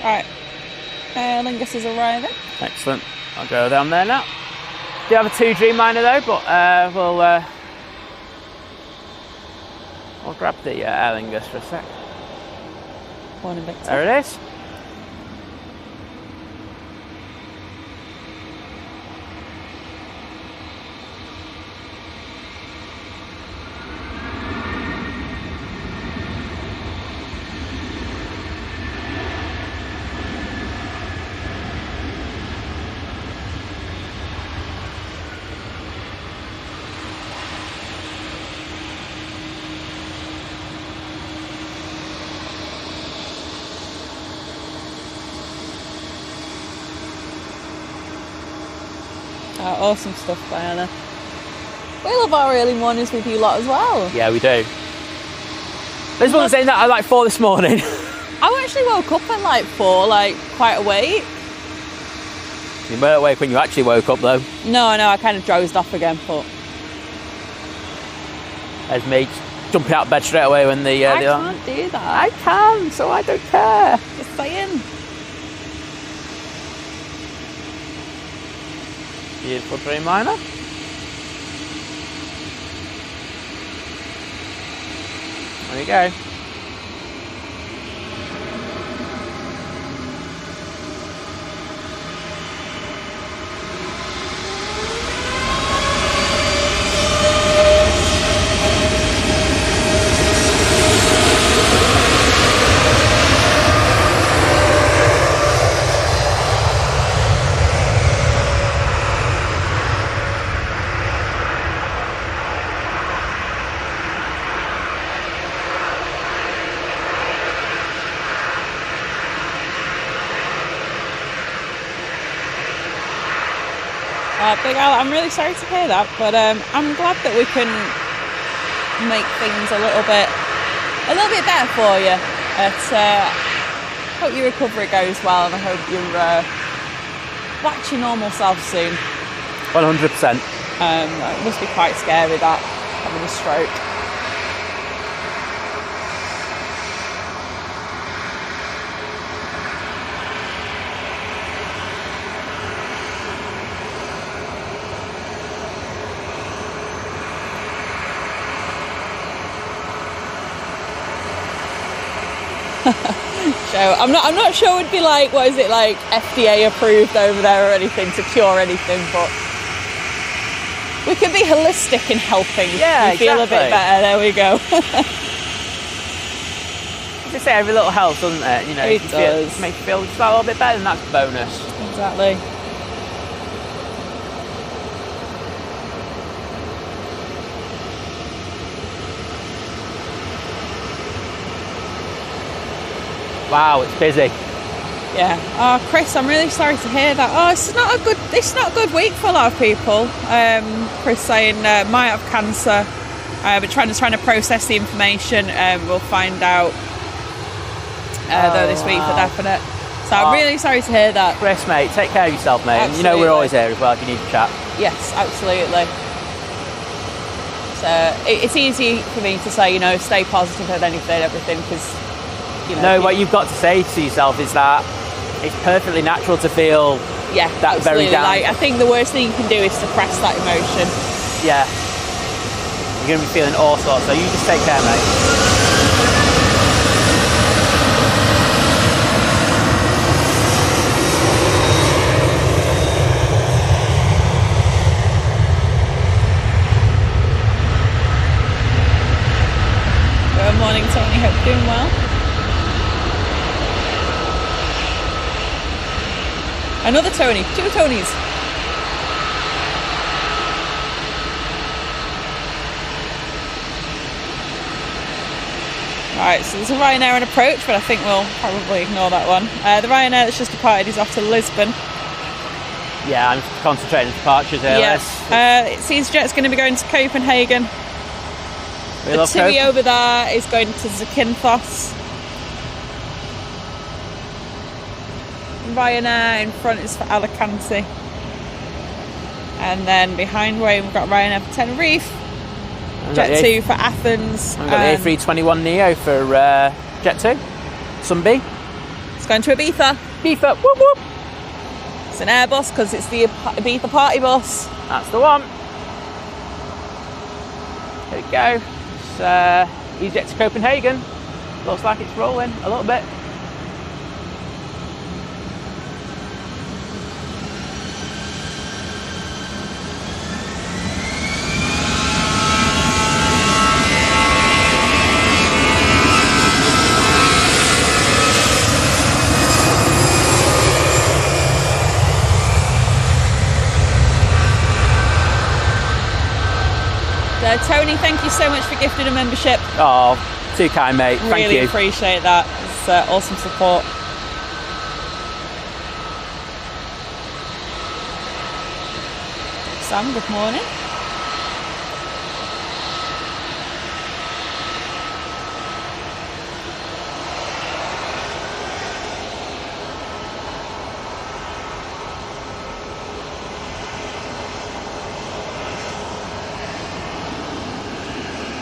Right. Lingus is arriving. Excellent. I'll go down there now. Do have a 2 Dreamliner though, but we'll grab the Aer Lingus for a sec. Morning, Victor. There it is. Awesome stuff, Diana. We love our early mornings with you lot as well. Yeah, we do. Liz wasn't saying that at like 4 this morning. I actually woke up at like 4, like quite awake. You weren't awake when you actually woke up though. No, I kind of dozed off again, but... There's me jumping out of bed straight away when the... I can't do that. I can, so I don't care. Just saying. Beautiful Dreamliner. There you go. Big Al, I'm really sorry to hear that, but I'm glad that we can make things a little bit better for you. Hope your recovery goes well, and I hope you're back to your normal self soon. 100%. It must be quite scary that having a stroke. So I'm not sure it'd be like, what is it, like FDA approved over there or anything to cure anything, but we can be holistic in helping you feel a bit better. There we go. They say every little helps, doesn't it? You know, it does. Make you feel just a little bit better, and that's a bonus. Exactly. Wow, it's busy. Yeah. Oh, Chris, I'm really sorry to hear that. Oh, it's not a good week for a lot of people. Chris saying might have cancer, but trying to process the information. We'll find out though this week for definite. So I'm really sorry to hear that. Chris, mate, take care of yourself, mate. Absolutely. You know we're always here as well if you need to chat. Yes, absolutely. it's easy for me to say, stay positive and everything, because, No, what you've got to say to yourself is that it's perfectly natural to feel that very down. Like, I think the worst thing you can do is suppress that emotion. Yeah. You're going to be feeling all sorts, so you just take care, mate. Good morning, Tony. Hope you're doing well. Another Tony. 2 Tonys. Right, so there's a Ryanair on approach, but I think we'll probably ignore that one. The Ryanair that's just departed is off to Lisbon. Yeah, I'm concentrating on departures here. Yeah. EasyJet's going to be going to Copenhagen. The TUI over there is going to Zakynthos. Ryanair in front is for Alicante. And then behind Wayne we've got Ryanair for Tenerife. Jet2 for Athens. I've got the A321neo for Jet2. Sunbee. It's going to Ibiza. Ibiza, whoop whoop. It's an Airbus because it's the Ibiza party bus. That's the one. Here we go. It's EasyJet to Copenhagen. Looks like it's rolling a little bit. Tony, thank you so much for gifting a membership. Oh, too kind, mate. Thank you. Really appreciate that. It's awesome support. Sam, good morning.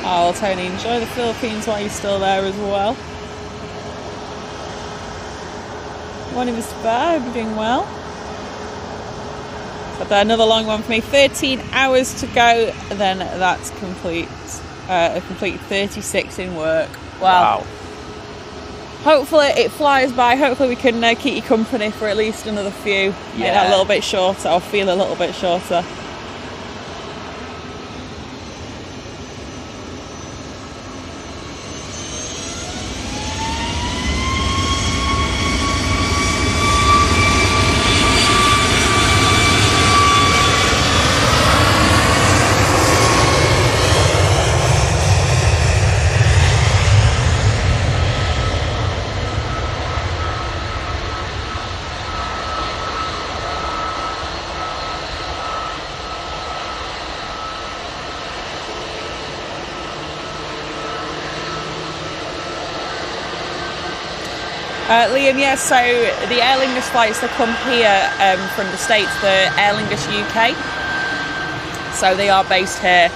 Oh, well, Tony, enjoy the Philippines while you're still there as well. Morning, Mr. Bear. Hope you're doing well. So another long one for me. 13 hours to go, then that's complete. A complete 36 in work. Wow. Hopefully it flies by. Hopefully we can keep you company for at least another few. Yeah. Get a little bit shorter, or feel a little bit shorter. Liam, yes, so the Aer Lingus flights that come here from the States, the Aer Lingus UK, so they are based here.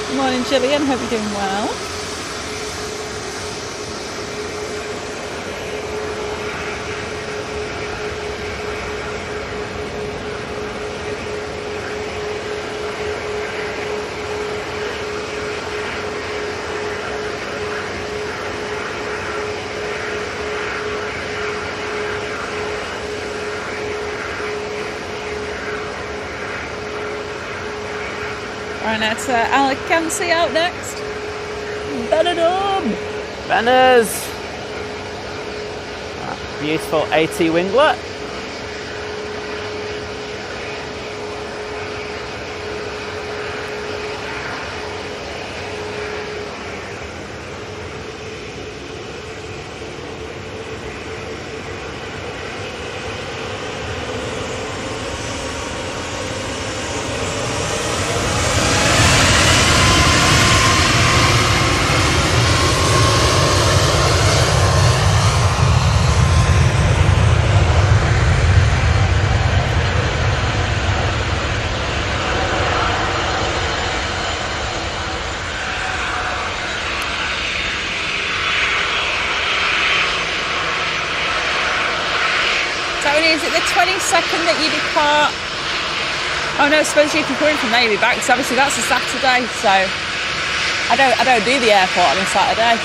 Good morning, Gillian, hope you're doing well. Right, that's Alicante out next. Benidorm. Banners. Beautiful AT winglet. is it the 22nd that you depart? Oh no, I suppose you can come in from there, you'll be back. So obviously that's a Saturday, so I don't do the airport on a Saturday.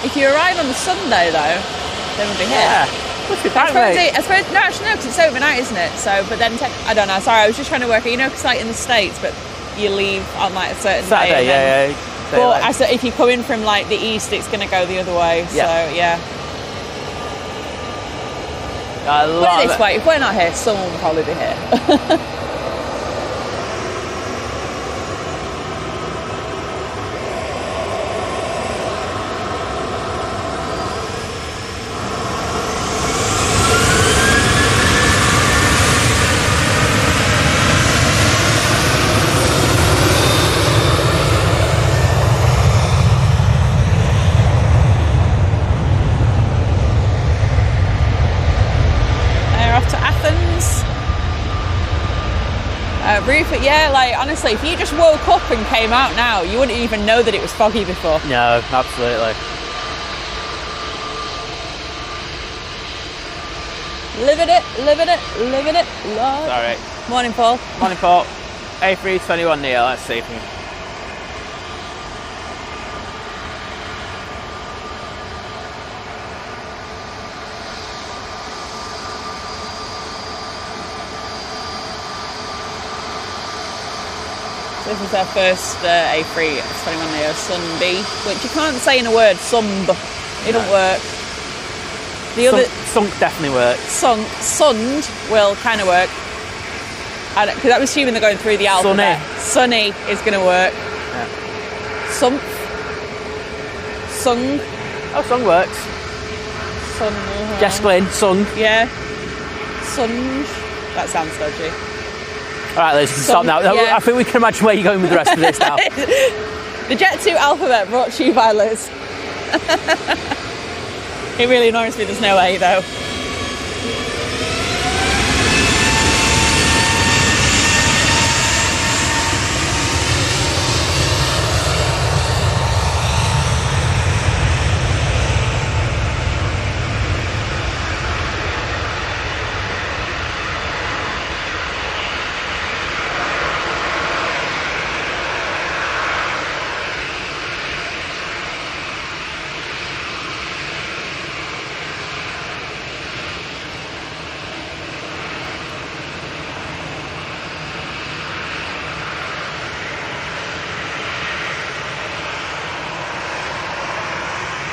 If you arrive on the Sunday though, then we'll be here. Yeah. What's your time, I suppose no, actually no, because it's overnight, isn't it? So, but then I don't know. Sorry, I was just trying to work it. You know, because like in the States, but you leave on like a certain Saturday, day. yeah. But I said if you come in from like the east, it's going to go the other way. Yeah. So yeah. I Put love it this it. way: if we're not here, someone will probably be here. Yeah, like honestly, if you just woke up and came out now, you wouldn't even know that it was foggy before. No, absolutely. Living it, Lord. Sorry. Morning, Paul. Morning, Paul. A321 Neo, let's see if we can... This is our first A321 Neo Sunby, which you can't say in a word, Sumb. It don't work. The other Sunk definitely works. Sund will kind of work. Because I'm assuming they're going through the alphabet. Sunny is going to work. Yeah. Sumph. Sung. Oh, sung works. Sun. Jess Glynn, sung. Yeah. Sunge. That sounds dodgy. All right, Liz, you can stop now. Yeah. I think we can imagine where you're going with the rest of this now. The Jet2 alphabet brought to you by Liz. It really annoys me, there's no A though.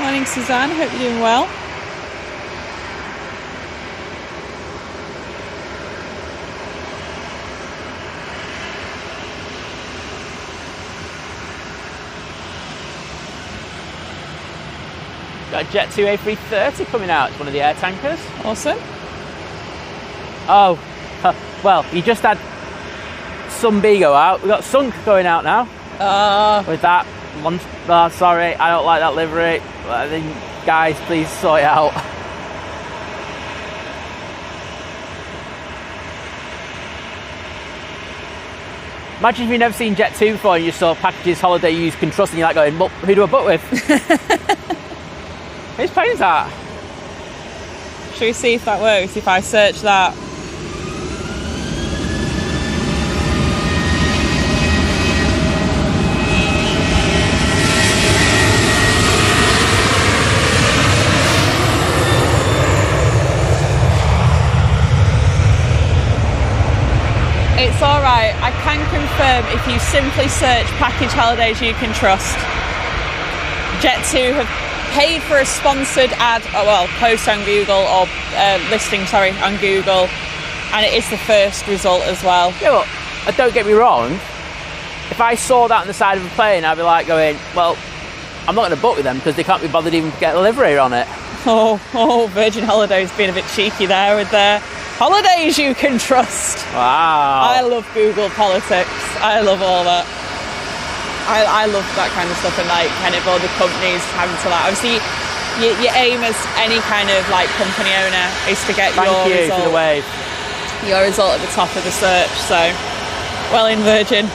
Morning, Suzanne. Hope you're doing well. Got a Jet2 A330 coming out. It's one of the air tankers. Awesome. Oh, well, you just had Sunby go out. We've got Sunk going out now. With that one. Oh, sorry, I don't like that livery. I think, guys, please sort it out. Imagine if you've never seen Jet2 before and you saw packages, holiday you can trust, and you're like going, well, who do I book with? Whose plane is that? Shall we see if that works, if I search that? It's alright, I can confirm if you simply search package holidays you can trust. Jet2 have paid for a sponsored ad, post on Google, or listing, on Google, and it is the first result as well. Yeah, but don't get me wrong, if I saw that on the side of a plane, I'd be like going, well, I'm not going to book with them because they can't be bothered even to get a livery on it. Oh, Virgin Holidays being a bit cheeky there with their holidays you can trust. Wow. I love Google politics. I love all that. I love that kind of stuff, and like kind of all the companies having to like, obviously your aim as any kind of like company owner is to get your result, for the wave. Your result at the top of the search. So well in Virgin.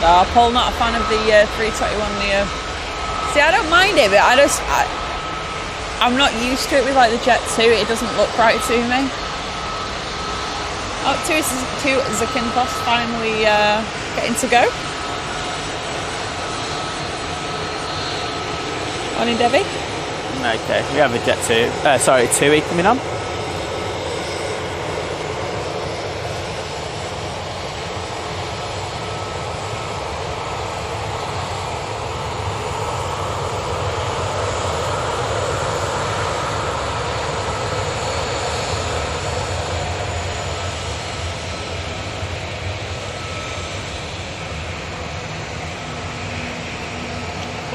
Oh, Paul, not a fan of the 321 Neo. See, I don't mind it, but I'm not used to it with like the Jet 2. It doesn't look right to me. Oh, 6h0min finally getting to go. Morning, Debbie. Okay, we have a Jet 2, 2E coming on.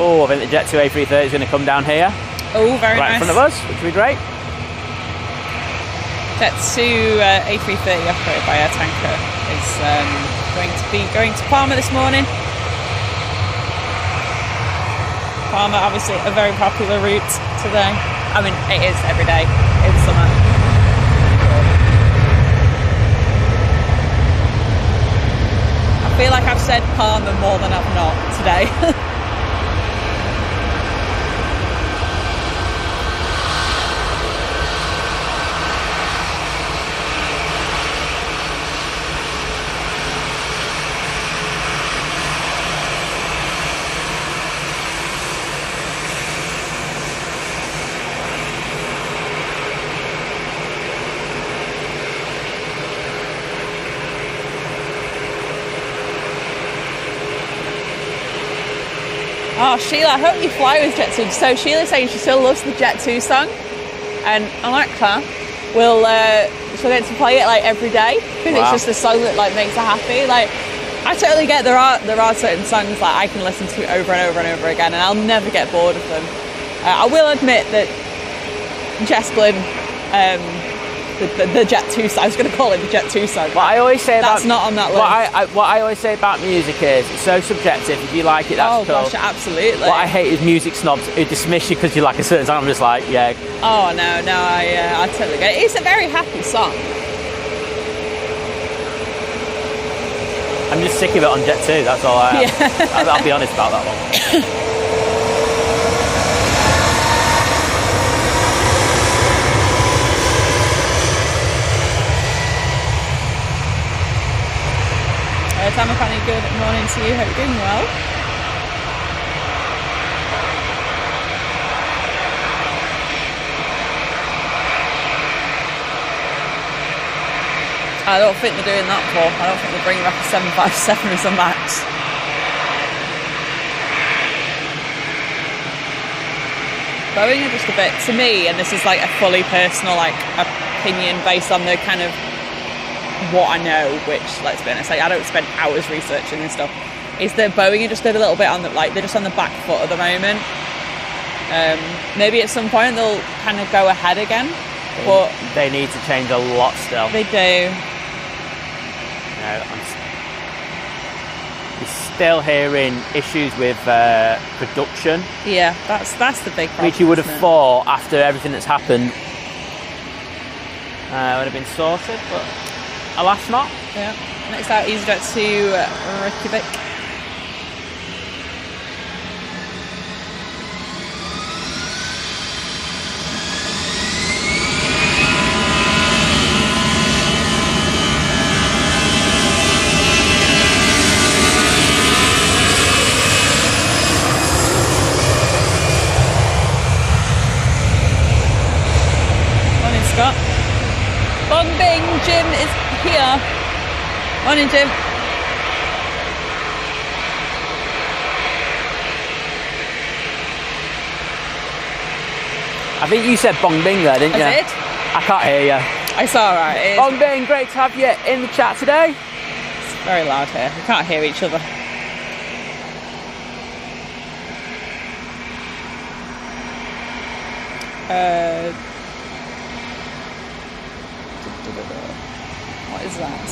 Oh, I think the Jet 2 A330 is going to come down here. Oh, very nice. Right in front of us, which will be great. Jet 2 A330 operated by Air Tanker is going to be going to Palma this morning. Palma, obviously a very popular route today. I mean, it is every day in summer. I feel like I've said Palma more than I've not today. Oh, Sheila, I hope you fly with Jet 2. So Sheila's saying she still loves the Jet 2 song, and Alexa she'll get to play it like every day because it's just a song that like makes her happy. Like, I totally get there are certain songs like I can listen to over and over and over again, and I'll never get bored of them. I will admit that Jess Glynn, the Jet 2 song, I was going to call it the Jet 2 song. What I always say that's not on that list. What I always say about music is it's so subjective. If you like it, that's cool. Oh gosh, absolutely. What I hate is music snobs who dismiss you because you like a certain song. I'm just like, yeah. Oh no, I totally get it. It's a very happy song. I'm just sick of it on Jet 2. That's all I am. Yeah. I'll be honest about that one. Tamapani, good morning to you. Hope you're doing well. I don't think they're doing that, Paul. I don't think they're bringing back a 757 as a max. Boeing are just a bit, to me, and this is like a fully personal like opinion based on the kind of what I know, which, let's be honest, like, I don't spend hours researching this stuff, is that Boeing are just a little bit on the, like, they're just on the back foot at the moment. Maybe at some point they'll kind of go ahead again, but they need to change a lot still. They do. You're still hearing issues with production. Yeah, that's the big problem. Which you would have thought after everything that's happened would have been sorted, but alas not. Yeah. Next out, EasyJet to Reykjavik. Morning, Scott. Bong Bing, Jim is here. Morning, Jim. I think you said Bong Bing there, didn't you? I did. I can't hear you. It's all right. Bong Bing, great to have you in the chat today. It's very loud here. We can't hear each other. What is that?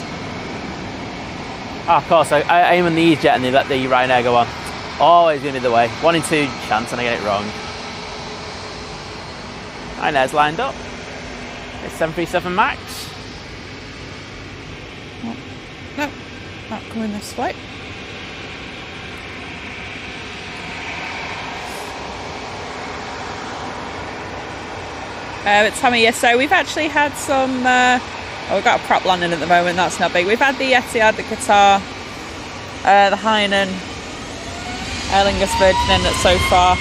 Oh, of course, I aim on the EasyJet and they let the Ryanair go on. Always going to be the way. 1 in 2 chance and I get it wrong. Ryanair's lined up. It's 737 MAX. No, not coming this way. Time of year. So we've actually had some. We've got a prop landing at the moment. That's not big. We've had the Etihad, the Qatar, the Hainan, Aer Lingus, Virgin in so far.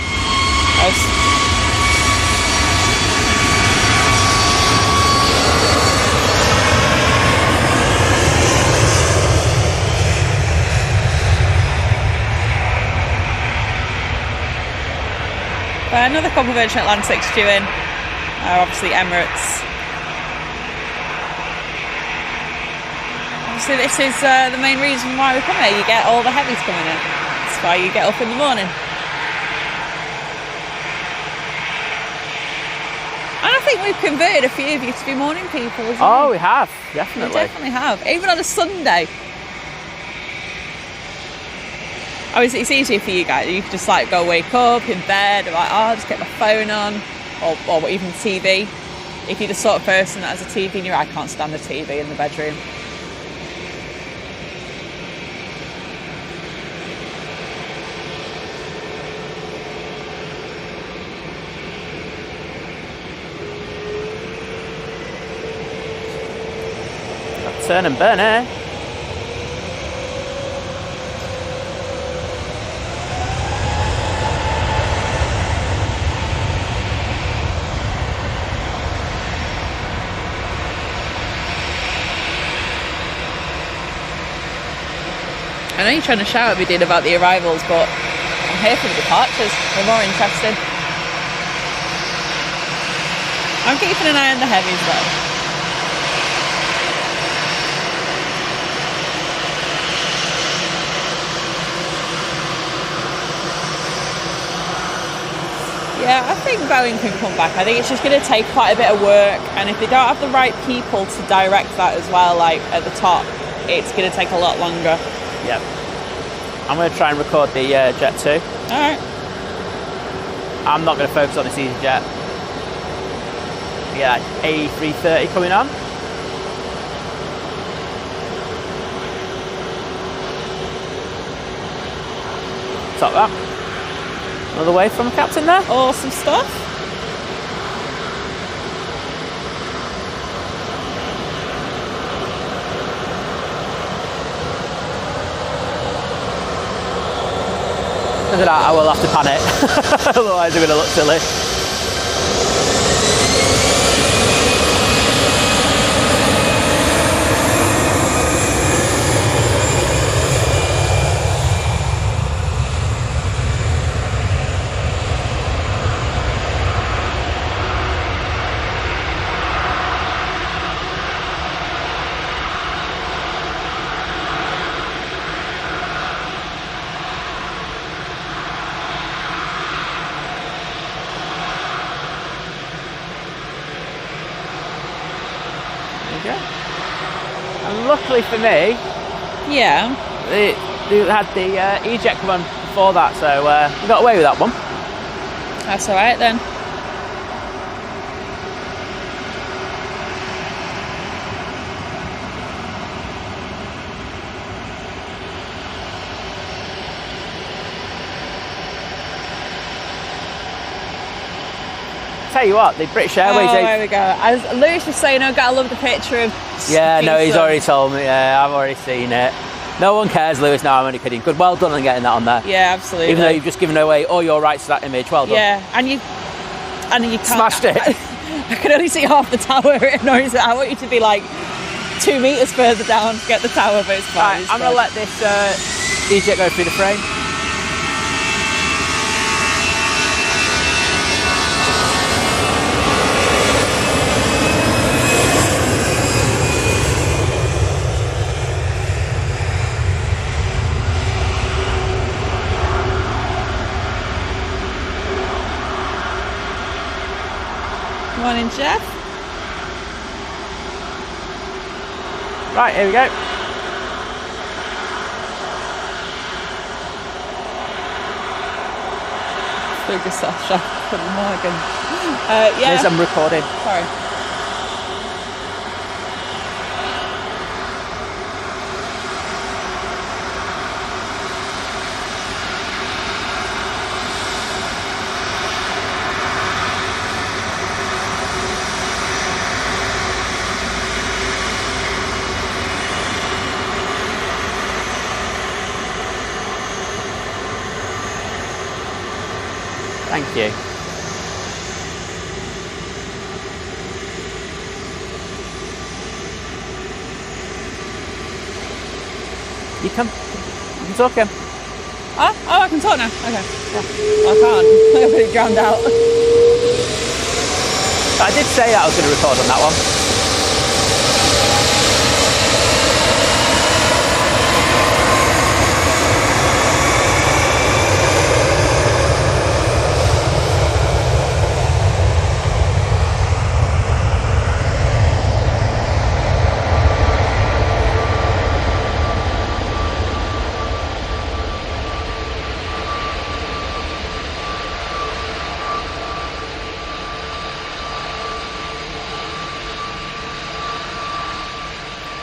Another couple of Virgin Atlantics due in. Obviously Emirates. Obviously this is the main reason why we come here. You get all the heavies coming in. That's why you get up in the morning. And I think we've converted a few of you to be morning people as well. Oh, we have, definitely. We definitely have. Even on a Sunday. Oh, it's easier for you guys. You can just like go wake up in bed, like, oh, I'll just get my phone on, or even TV. If you're the sort of person that has a TV in your eye, I can't stand the TV in the bedroom. Turn and burn, eh? I know you're trying to shout at me, Dean, about the arrivals, but I'm here for the departures. We're more interested. I'm keeping an eye on the heavies though. Yeah, I think Boeing can come back. I think it's just going to take quite a bit of work, and if they don't have the right people to direct that as well, like at the top, it's going to take a lot longer. Yep. I'm going to try and record the Jet 2. Alright. I'm not going to focus on this EasyJet. Yeah, A330 coming on. Top that. Another wave from the captain there. Awesome stuff. Look at that, I will have to panic. Otherwise I'm going to look silly. And luckily for me, yeah, they had the E-Jet come on before that, so we got away with that one. That's alright then. Tell you what, the British Airways. Oh, there we go. As Lewis was saying, I gotta love the picture of. Yeah, no, he's already told me. Yeah, I've already seen it. No one cares, Lewis. No, I'm only kidding. Good, well done on getting that on there. Yeah, absolutely. Even though you've just given away all your rights to that image, well done. Yeah, and you can't, smashed it. I can only see half the tower. I want you to be like 2 meters further down to get the tower, but it's fine. Right, I'm gonna let this E-Jet go through the frame. Morning, Jeff. Right, here we go. Focus off shot from Morgan. Yeah. Yes, I'm recording. Sorry. Thank you. You can talk again. Oh, I can talk now. Okay. Yeah. Well, I can't. I'm pretty drowned out. I did say that I was going to record on that one.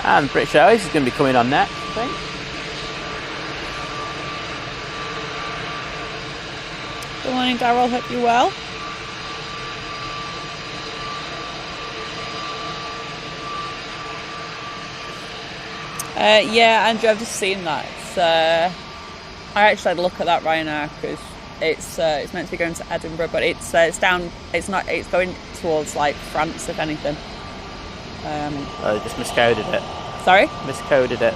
And British Airways is going to be coming on next, I think. Good morning, Darryl. Hope you're well. Yeah, Andrew, I've just seen that. I actually had a look at that right now because it's meant to be going to Edinburgh, but it's down. It's not. It's going towards like France, if anything. They just miscoded it. Sorry? Miscoded it.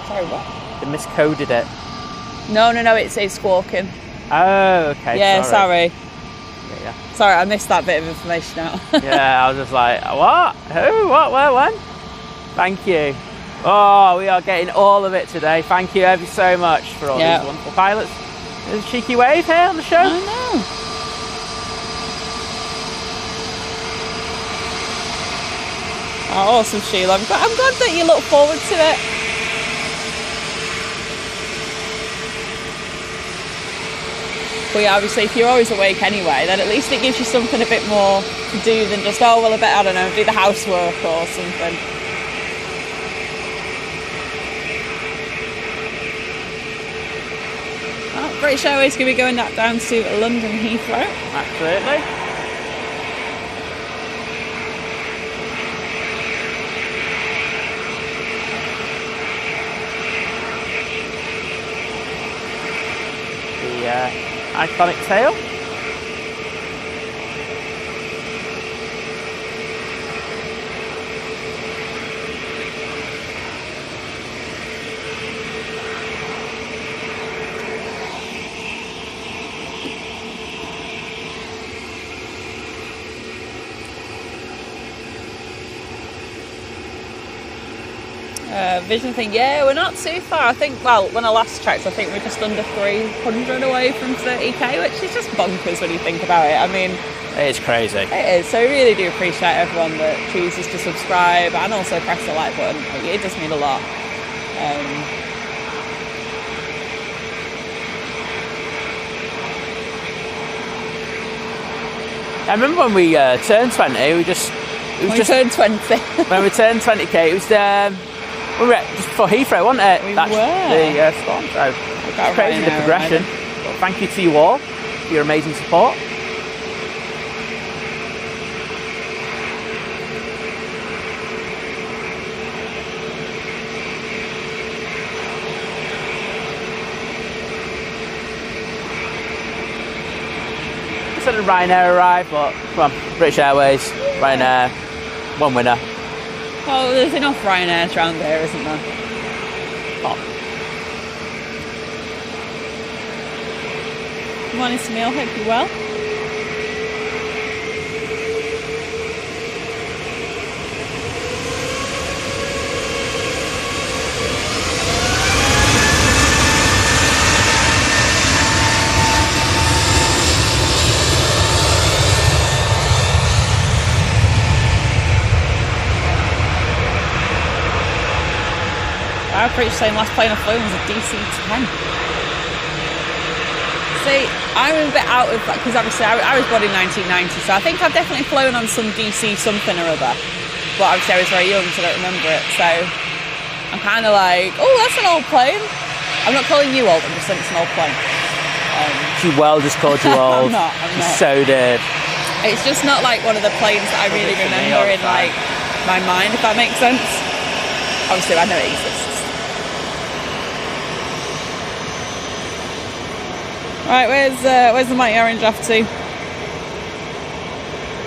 Sorry, what? They miscoded it. No, it's squawking. Oh, okay. Yeah, sorry. Yeah. Sorry, I missed that bit of information out. Yeah, I was just like, what? Who? What? Where? When? Thank you. Oh, we are getting all of it today. Thank you ever so much for all these wonderful pilots. There's a cheeky wave here on the show. I know. Oh, awesome, Sheila. I'm glad that you look forward to it. But yeah, obviously, if you're always awake anyway, then at least it gives you something a bit more to do than just, oh, well, I don't know, do the housework or something. Oh, British Airways going to be going down to London Heathrow. Absolutely. Iconic tail. Vision thing, yeah, we're not too far. I think, well, when I last checked, I think we're just under 300 away from 30k, which is just bonkers when you think about it. I mean, it is crazy. It is. So I really do appreciate everyone that chooses to subscribe and also press the like button. It does mean a lot. I remember when we turned 20, turned 20. When we turned 20k, it was we were just before Heathrow, wasn't it? We That's were. The storm. So it's crazy the progression. But thank you to you all for your amazing support. Instead of Ryanair arrived, but come on, British Airways, Ryanair, one winner. Oh, there's enough Ryanairs around there, isn't there? Oh. Good morning, Samil. Hope you're well. I'm pretty sure last plane I flew was a DC-10. See, I'm a bit out of that because obviously I was born in 1990, so I think I've definitely flown on some DC something or other. But obviously I was very young, so I don't remember it. So I'm kind of like, oh, that's an old plane. I'm not calling you old, I'm just saying it's an old plane. She well just called you old. I'm not. So did. It's just not like one of the planes that I really remember in like my mind, if that makes sense. Obviously I know it exists. Right, where's the mighty orange off to?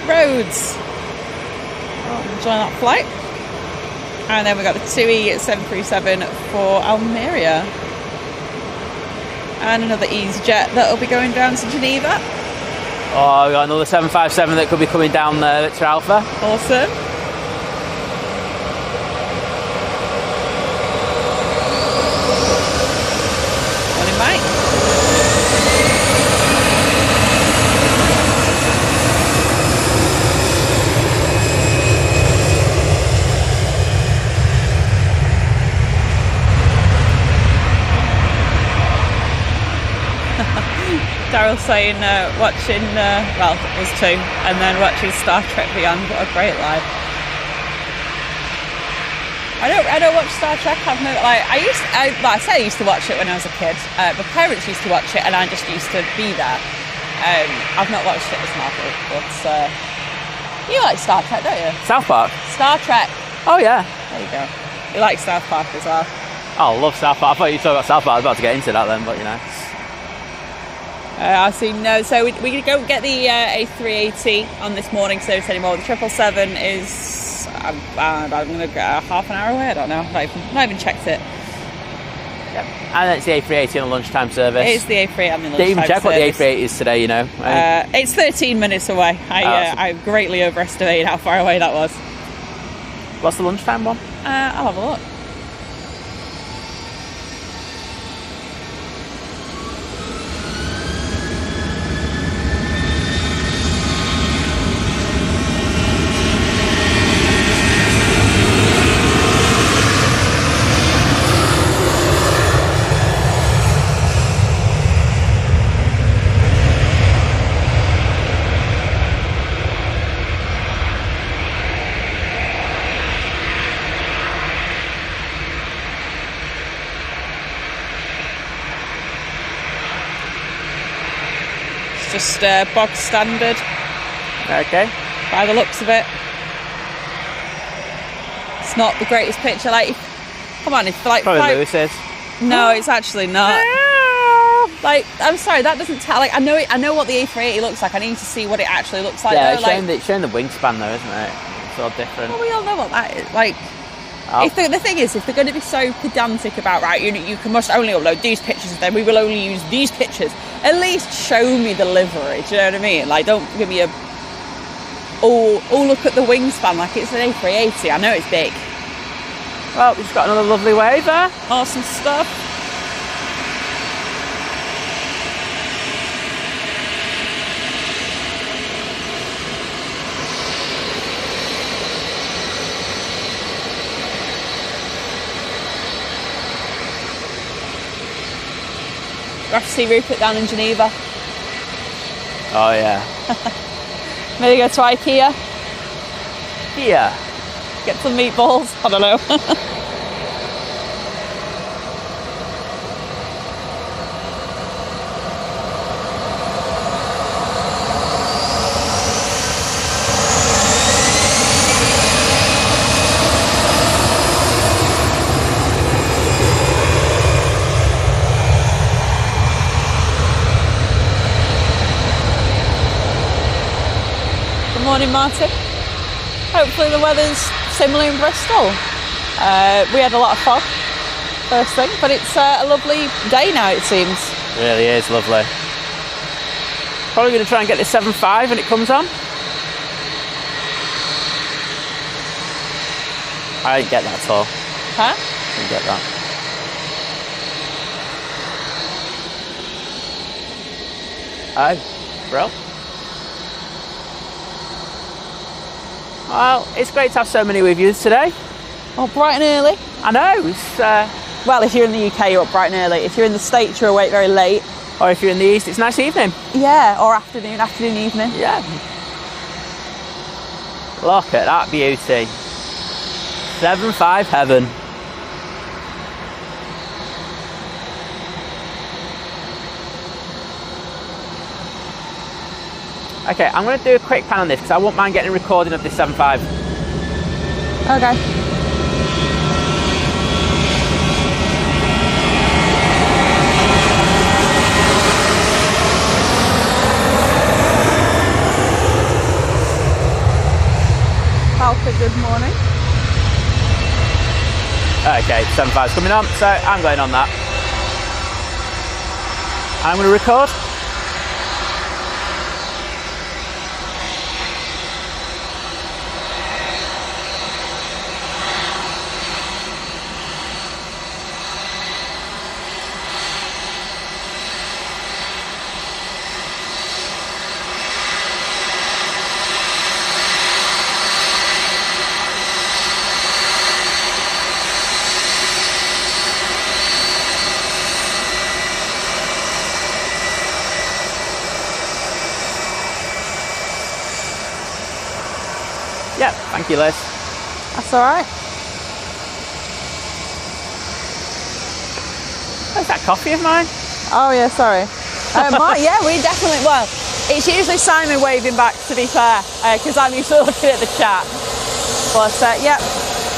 Rhodes. Oh, join that flight. And then we've got the 2E737 for Almeria. And another EasyJet that'll be going down to Geneva. Oh, we've got another 757 that could be coming down to Alpha. Awesome. Morning, mate. Daryl's saying watching, well, it was 2, and then watching Star Trek Beyond. What a great life. I don't watch Star Trek. I've no, like, I used to watch it when I was a kid. My parents used to watch it, and I just used to be there. I've not watched it as Marvel, but you like Star Trek, don't you? South Park? Star Trek. Oh, yeah. There you go. You like South Park as well. Oh, I love South Park. I thought you were talking about South Park. I was about to get into that then, but you know. I've seen no. So we don't get the A380 on this morning service anymore. The 777 is I'm going to go half an hour away. I don't know. Not even checked it. Yep. And it's the A380 on a lunchtime service. It is the A380 on the lunchtime service. Didn't even check what the A380 is today, you know. It's 13 minutes away. I greatly overestimated how far away that was. What's the lunchtime one? I'll have a look. Just bog standard. Okay. By the looks of it. It's not the greatest picture. Like, come on, if like probably Lewis is. No, it's actually not. Like, I'm sorry, that doesn't tell. Like, I know what the A380 looks like. I need to see what it actually looks like. Yeah, though. it's showing the wingspan though, isn't it? It's all different. Well, we all know what that is. Like, if the thing is, if they're going to be so pedantic about, right, you must only upload these pictures, then we will only use these pictures. At least show me the livery. Do you know what I mean? Like, don't give me a look at the wingspan like it's an A380. I know it's big. Well, we've just got another lovely wave there. Awesome stuff. We'll have to see Rupert down in Geneva. Oh, yeah. Maybe go to IKEA. Yeah. Get some meatballs. I don't know. Morning, Martin. Hopefully the weather's similar in Bristol. We had a lot of fog first thing, but it's a lovely day now, it seems. It really is lovely. Probably going to try and get this 7.5 when it comes on. I didn't get that at all. Huh? Didn't get that. Oh, bro. Well, it's great to have so many with you today. Oh, bright and early. I know. It's, well, if you're in the UK, you're up bright and early. If you're in the States, you're awake very late. Or if you're in the East, it's a nice evening. Yeah, or afternoon, evening. Yeah. Look at that beauty. 7.5 heaven. Okay, I'm going to do a quick pan on this because I won't mind getting a recording of this 7.5. Okay. Right, okay, 7.5's coming on, so I'm going on that. I'm going to record. Yeah, thank you, Liz. That's all right. Where's that coffee of mine? Oh yeah, sorry. Yeah, we definitely. Well, it's usually Simon waving back, to be fair, because I'm usually looking at the chat. But yeah,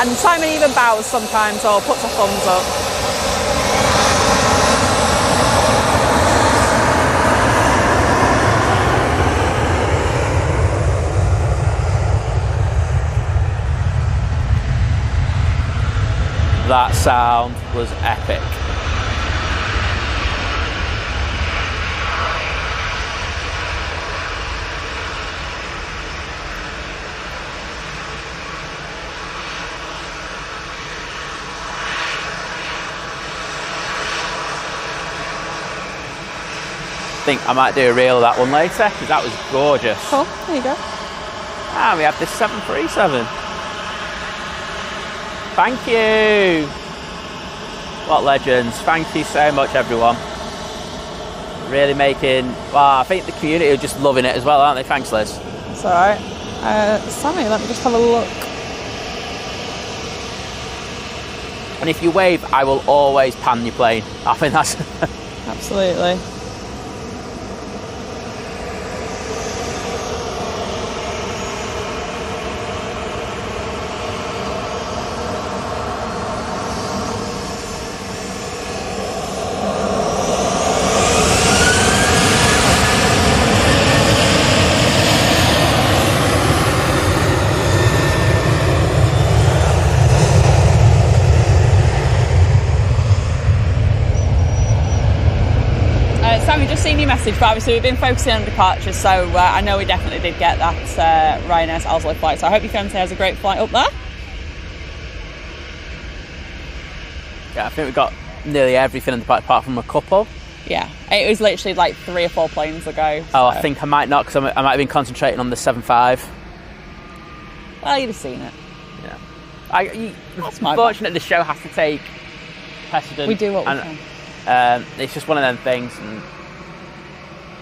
and Simon even bows sometimes or puts a thumbs up. That sound was epic. I think I might do a reel of that one later because that was gorgeous. Cool, there you go. And we have this 737. Thank you. What legends. Thank you so much, everyone. Really making... Well, I think the community are just loving it as well, aren't they? Thanks, Liz. It's all right. Sammy, let me just have a look. And if you wave, I will always pan your plane. I think that's... Absolutely. Sammy, just seen your message, but obviously we've been focusing on departures, so I know we definitely did get that Ryanair's Oslo flight, so I hope your fiance has a great flight up there. Yeah, I think we got nearly everything in the apart from a couple. Yeah, it was literally like 3 or 4 planes ago. So. Oh, I think I might not, because I might have been concentrating on the 7.5. Well, you'd have seen it. Yeah. Unfortunately, the show has to take precedent. We do what we can. It's just one of them things. And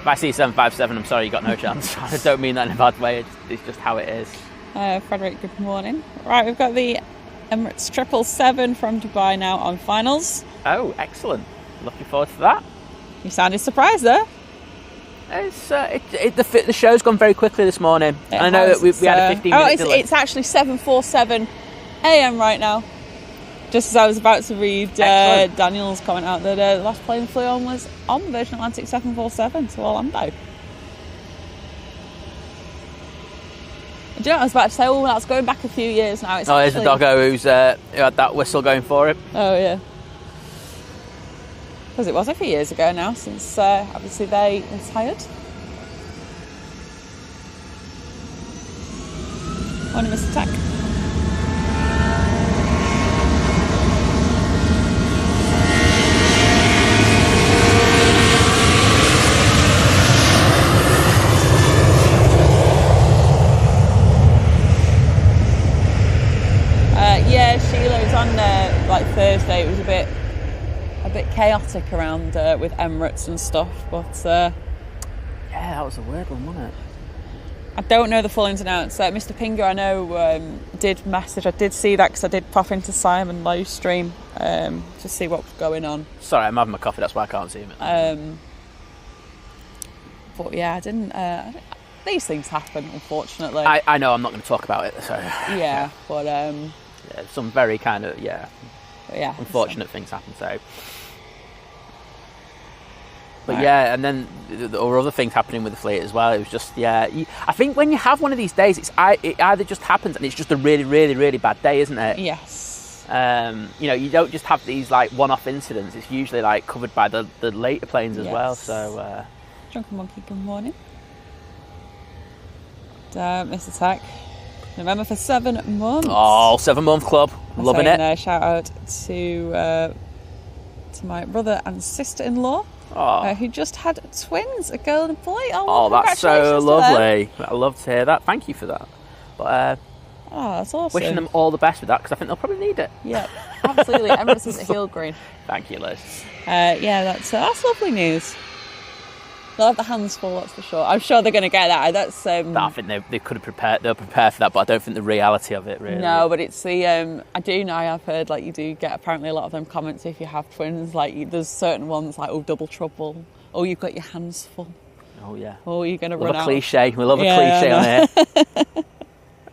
if I see 757, I'm sorry, you got no chance. I don't mean that in a bad way. It's just how it is. Frederick, good morning. Right, we've got the Emirates 777 from Dubai now on finals. Oh, excellent. Looking forward to that. You sounded surprised there. The show's gone very quickly this morning. And I know that we had a 15-minute delay. It's actually 7:47 a.m. right now. Just as I was about to read Daniel's comment out that the last plane flew on was on the Virgin Atlantic 747 to Orlando. Do you know what I was about to say? Oh, that's going back a few years now. There's the doggo who had that whistle going for him. Oh, yeah. Because it was a few years ago now, since obviously they retired. Morning, Mr. Tech. Yeah, Sheila was on like Thursday. It was a bit chaotic around with Emirates and stuff, but yeah, that was a weird one, wasn't it? I don't know the full ins and outs. Mr. Pinger, I know, did message. I did see that because I did pop into Simon and Lizz stream to see what was going on. Sorry, I'm having my coffee. That's why I can't see him. But yeah, I didn't. These things happen, unfortunately. I know. I'm not going to talk about it. So yeah, but yeah, some very kind of unfortunate things happen. So. But right. Yeah, and then there were other things happening with the fleet as well. It was just, I think when you have one of these days, it either just happens and it's just a really, really, really bad day, isn't it? Yes. You know, you don't just have these like one-off incidents. It's usually like covered by the later planes as well. So, Drunken Monkey, good morning. Mr. Tech, remember for 7 months. Oh, 7-month club, loving it. Shout out to my brother and sister-in-law. Who just had twins, a girl and a boy. Oh, that's so lovely. I love to hear that. Thank you for that. But that's awesome. Wishing them all the best with that, because I think they'll probably need it. Yeah, absolutely. Emirates is at Heel Green. Thank you, Liz. That's lovely news. They'll have the hands full, that's for sure. I'm sure they're going to get that. That's. I think they could have prepared. They'll prepare for that, but I don't think the reality of it really. No, but it's the. I do know. I've heard like you do get apparently a lot of them comments if you have twins. Like there's certain ones like double trouble. Oh, you've got your hands full. Oh yeah. Oh, you're going to run out. Cliche. We love a cliche on here.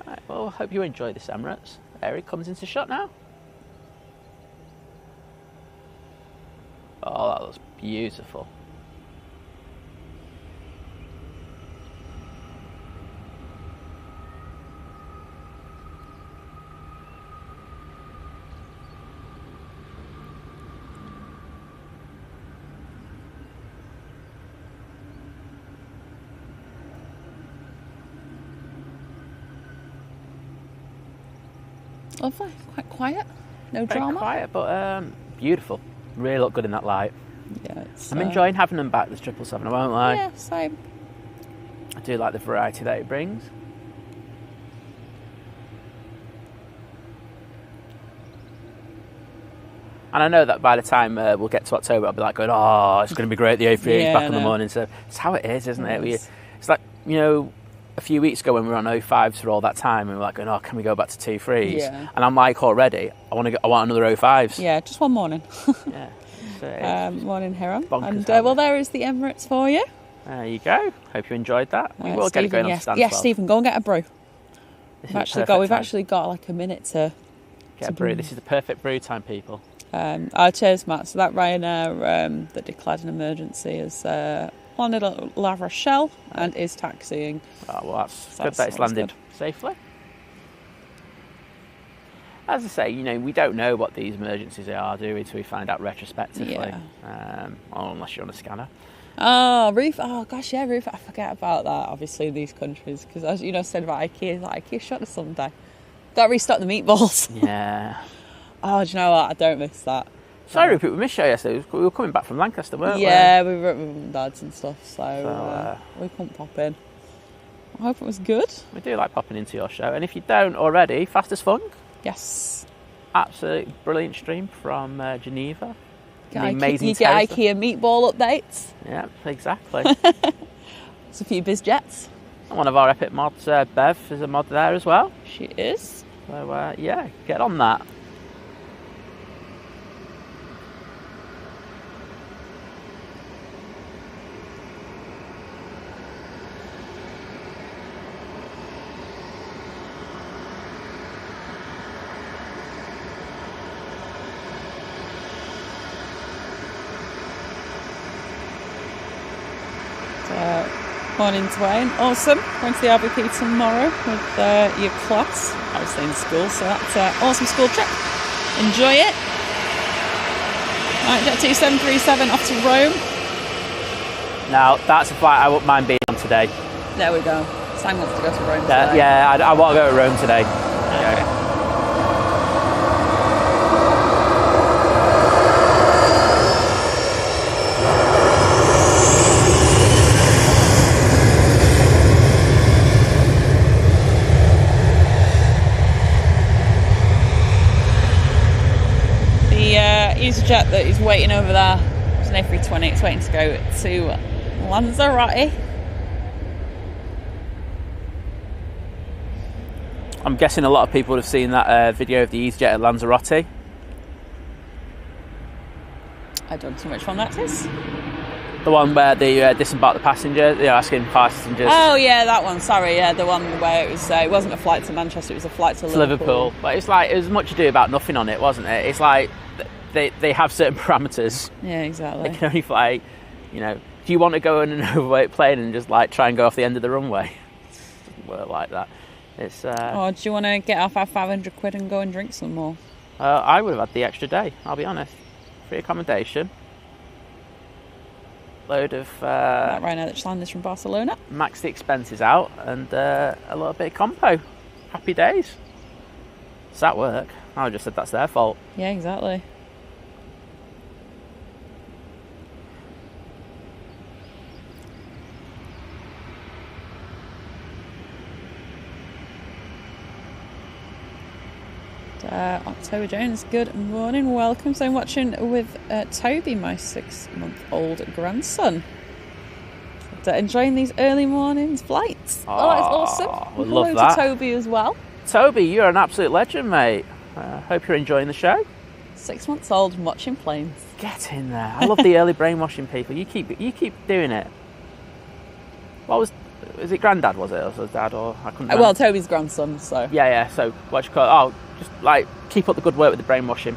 Right, well, hope you enjoy this Emirates. Area comes into shot now. Oh, that looks beautiful. Lovely, quite quiet, no Very drama. Quiet, but beautiful. Really look good in that light. Yeah, I'm enjoying having them back, this 777, I won't lie. Yeah, same. I do like the variety that it brings. And I know that by the time we'll get to October, I'll be like going, oh, it's going to be great, the A380 back in the morning. So it's how it is, isn't it? It's like, you know, a few weeks ago when we were on 05s for all that time, and we were like going, oh, can we go back to 2.3s? Yeah. And I'm like, already, I want another 05s. Yeah, just one morning. Yeah. So morning, Hiram. And there is the Emirates for you. There you go. Hope you enjoyed that. We will get it going on stand. Yes, Stephen, go and get a brew. We've actually got like a minute to get a brew. This is the perfect brew time, people. Cheers, Matt. So that Ryanair that declared an emergency is landed at La Rochelle and is taxiing. Oh, well, that's good that it's landed safely. As I say, you know, we don't know what these emergencies are, do we, until we find out retrospectively. Yeah. Unless you're on a scanner. Oh, roof. Oh, gosh, yeah, roof. I forget about that, obviously, in these countries. Because, as you know, said about IKEA, like, IKEA shut us Sunday. Got to restock the meatballs. Yeah. Oh, do you know what? I don't miss that. Sorry, Rupert, we missed you yesterday. We were coming back from Lancaster, weren't we? Yeah, we were at my mum and dad's and stuff, so we couldn't pop in. I hope it was good. We do like popping into your show. And if you don't already, Fast as Funk. Yes. Absolutely brilliant stream from Geneva. You get IKEA meatball updates. Yeah, exactly. There's a few biz jets. And one of our epic mods, Bev, is a mod there as well. She is. So, yeah, get on that. Morning, Dwayne. Awesome. Going to the RVP tomorrow with your class. Obviously in school, so that's an awesome school trip. Enjoy it. Right, Jet 2737 off to Rome. Now, that's a flight I wouldn't mind being on today. There we go. Sam wants to go to Rome today. Yeah, I want to go to Rome today. Okay. EasyJet that is waiting over there. It's an A320. It's waiting to go to Lanzarote. I'm guessing a lot of people would have seen that video of the EasyJet at Lanzarote. I don't know which one that is. The one where they disembark the passenger, they're asking passengers. Oh yeah, that one. Sorry, yeah, the one where it wasn't a flight to Manchester, it was a flight to Liverpool. But it's like, it was much ado about nothing on it, wasn't it? It's like they have certain parameters. Yeah, exactly. They can only fly, you know. Do you want to go in an overweight plane and just like try and go off the end of the runway? It doesn't work like that. It's. Or do you want to get off our £500 and go and drink some more? I would have had the extra day, I'll be honest. Free accommodation. Load of... That Ryanair that just landed from Barcelona. Max the expenses out and a little bit of compo. Happy days. Does that work? I just said that's their fault. Yeah, exactly. October Jones, good morning, welcome. So I'm watching with Toby, my 6-month-old grandson. Enjoying these early mornings flights. Oh, it's awesome. We'll Hello love that. to Toby as well. Toby, you're an absolute legend, mate. Hope you're enjoying the show. 6 months old and watching planes. Get in there. I love the early brainwashing people. You keep doing it. Was it Grandad, was it? Or was it Dad? Or I couldn't remember. Well, Toby's grandson, so. Yeah. So what you call it? Oh, just like keep up the good work with the brainwashing.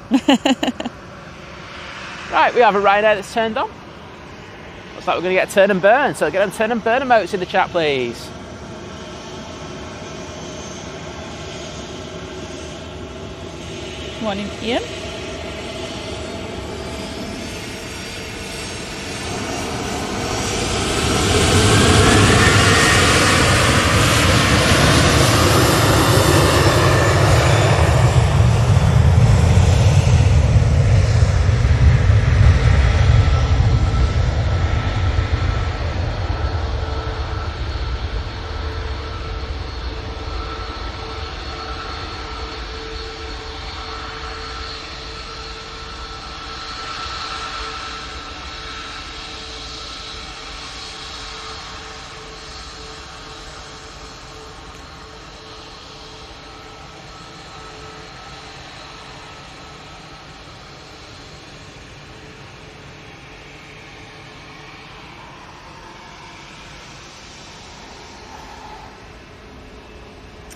Right, we have a Ryanair that's turned on. Looks like we're going to get turn and burn. So get them turn and burn emotes in the chat, please. Morning, Ian.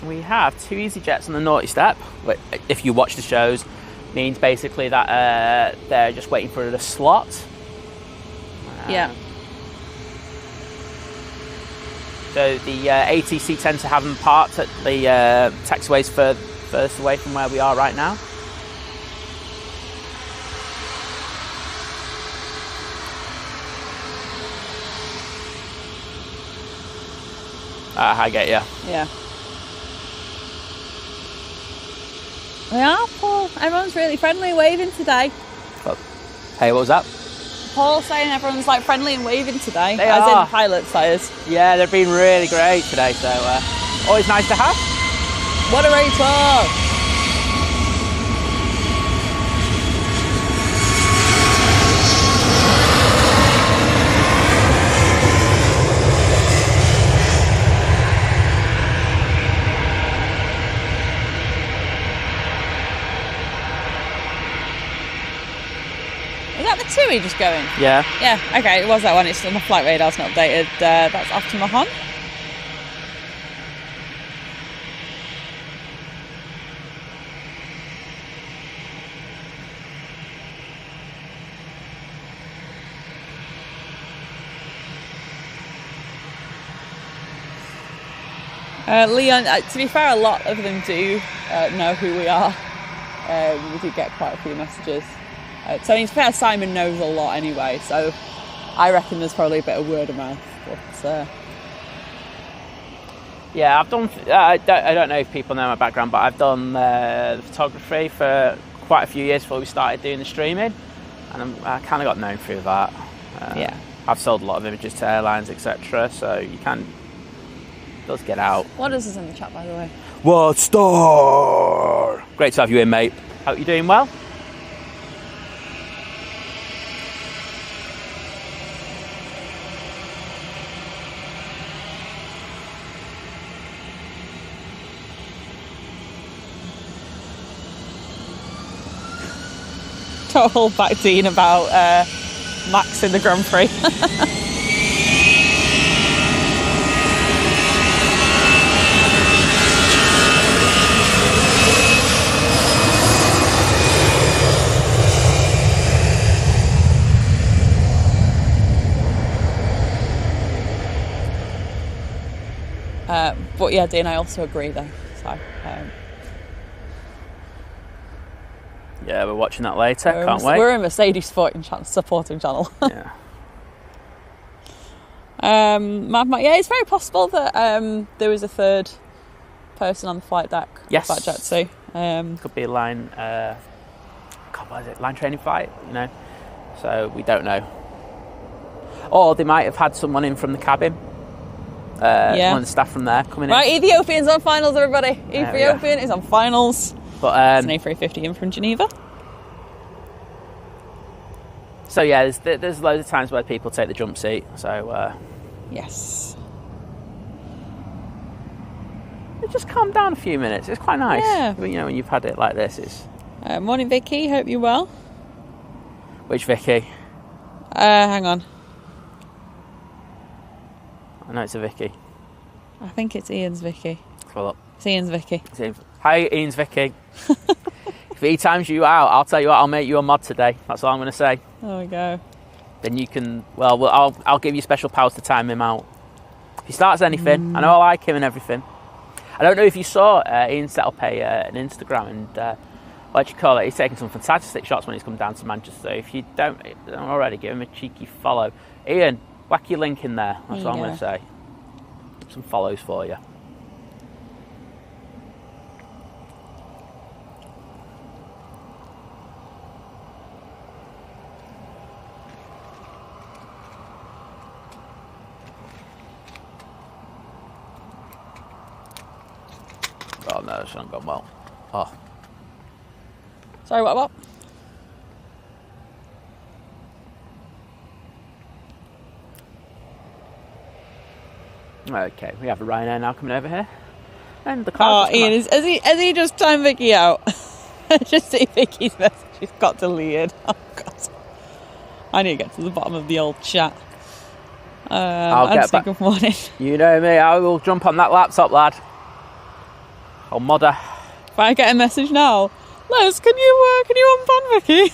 We have 2 EasyJets on the naughty step. If you watch the shows, means basically that they're just waiting for a slot. Yeah. So the ATC tend to have them parked at the taxiways furthest away from where we are right now. I get you. Yeah. We are, Paul. Everyone's really friendly, waving today. Oh. Hey, what was that? Paul saying everyone's like friendly and waving today. They as are. in pilots, that is. Yeah, they've been really great today, so always nice to have. Moderator! Is that the TUI just going? Yeah. Yeah, okay, it was that one. It's on the flight radar's not updated. That's after Mahon. Leon, to be fair, a lot of them do know who we are. We do get quite a few messages. So I mean, to be fair, Simon knows a lot anyway, so I reckon there's probably a bit of word of mouth. But, yeah, I've done. I don't know if people know my background, but I've done the photography for quite a few years before we started doing the streaming, and I kind of got known through that. Yeah, I've sold a lot of images to airlines, etc. So you can. It does get out. What else is in the chat, by the way? What star? Great to have you in, mate. Hope you're doing well. Don't hold back, Dean, about Max in the Grand Prix. But yeah, Dean, I also agree though. So, Yeah, we're watching that later. Can't wait. We're a Mercedes supporting channel. Yeah. Yeah, it's very possible that there was a third person on the flight deck. Yes. Of that jet too. Could be a line. What is it? Line training flight. You know. So we don't know. Or they might have had someone in from the cabin. One of the staff from there coming in. Right, Ethiopian's on finals, everybody. Ethiopian is on finals. But it's an A350 in from Geneva. So yeah, there's loads of times where people take the jump seat. So yes, just calm down a few minutes. It's quite nice. Yeah. But, you know, when you've had it like this, it's. Morning, Vicky. Hope you're well. Which Vicky? Hang on. I know it's a Vicky. I think it's Ian's Vicky. Well up. It's Ian's Vicky. Hi, Ian's Vicky. If he times you out, I'll tell you what, I'll make you a mod today. That's all I'm going to say. There we go. Then you can, I'll give you special powers to time him out. If he starts anything, I know I like him and everything. I don't know if you saw, Ian set up an Instagram and, what do you call it, he's taking some fantastic shots when he's come down to Manchester. If you don't already, give him a cheeky follow. Ian, whack your link in there. That's all I'm going to say. Some follows for you. Oh no, this hasn't gone well. Oh. Sorry, what? Okay, we have a Ryanair now coming over here. And the car. Oh, Ian, has he just timed Vicky out? Just see Vicky's message. She's got deleted. Oh, God. I need to get to the bottom of the old chat. I'll get back. Good morning. You know me, I will jump on that laptop, lad. I'll modder. If I get a message now, Liz, can you unban Vicky?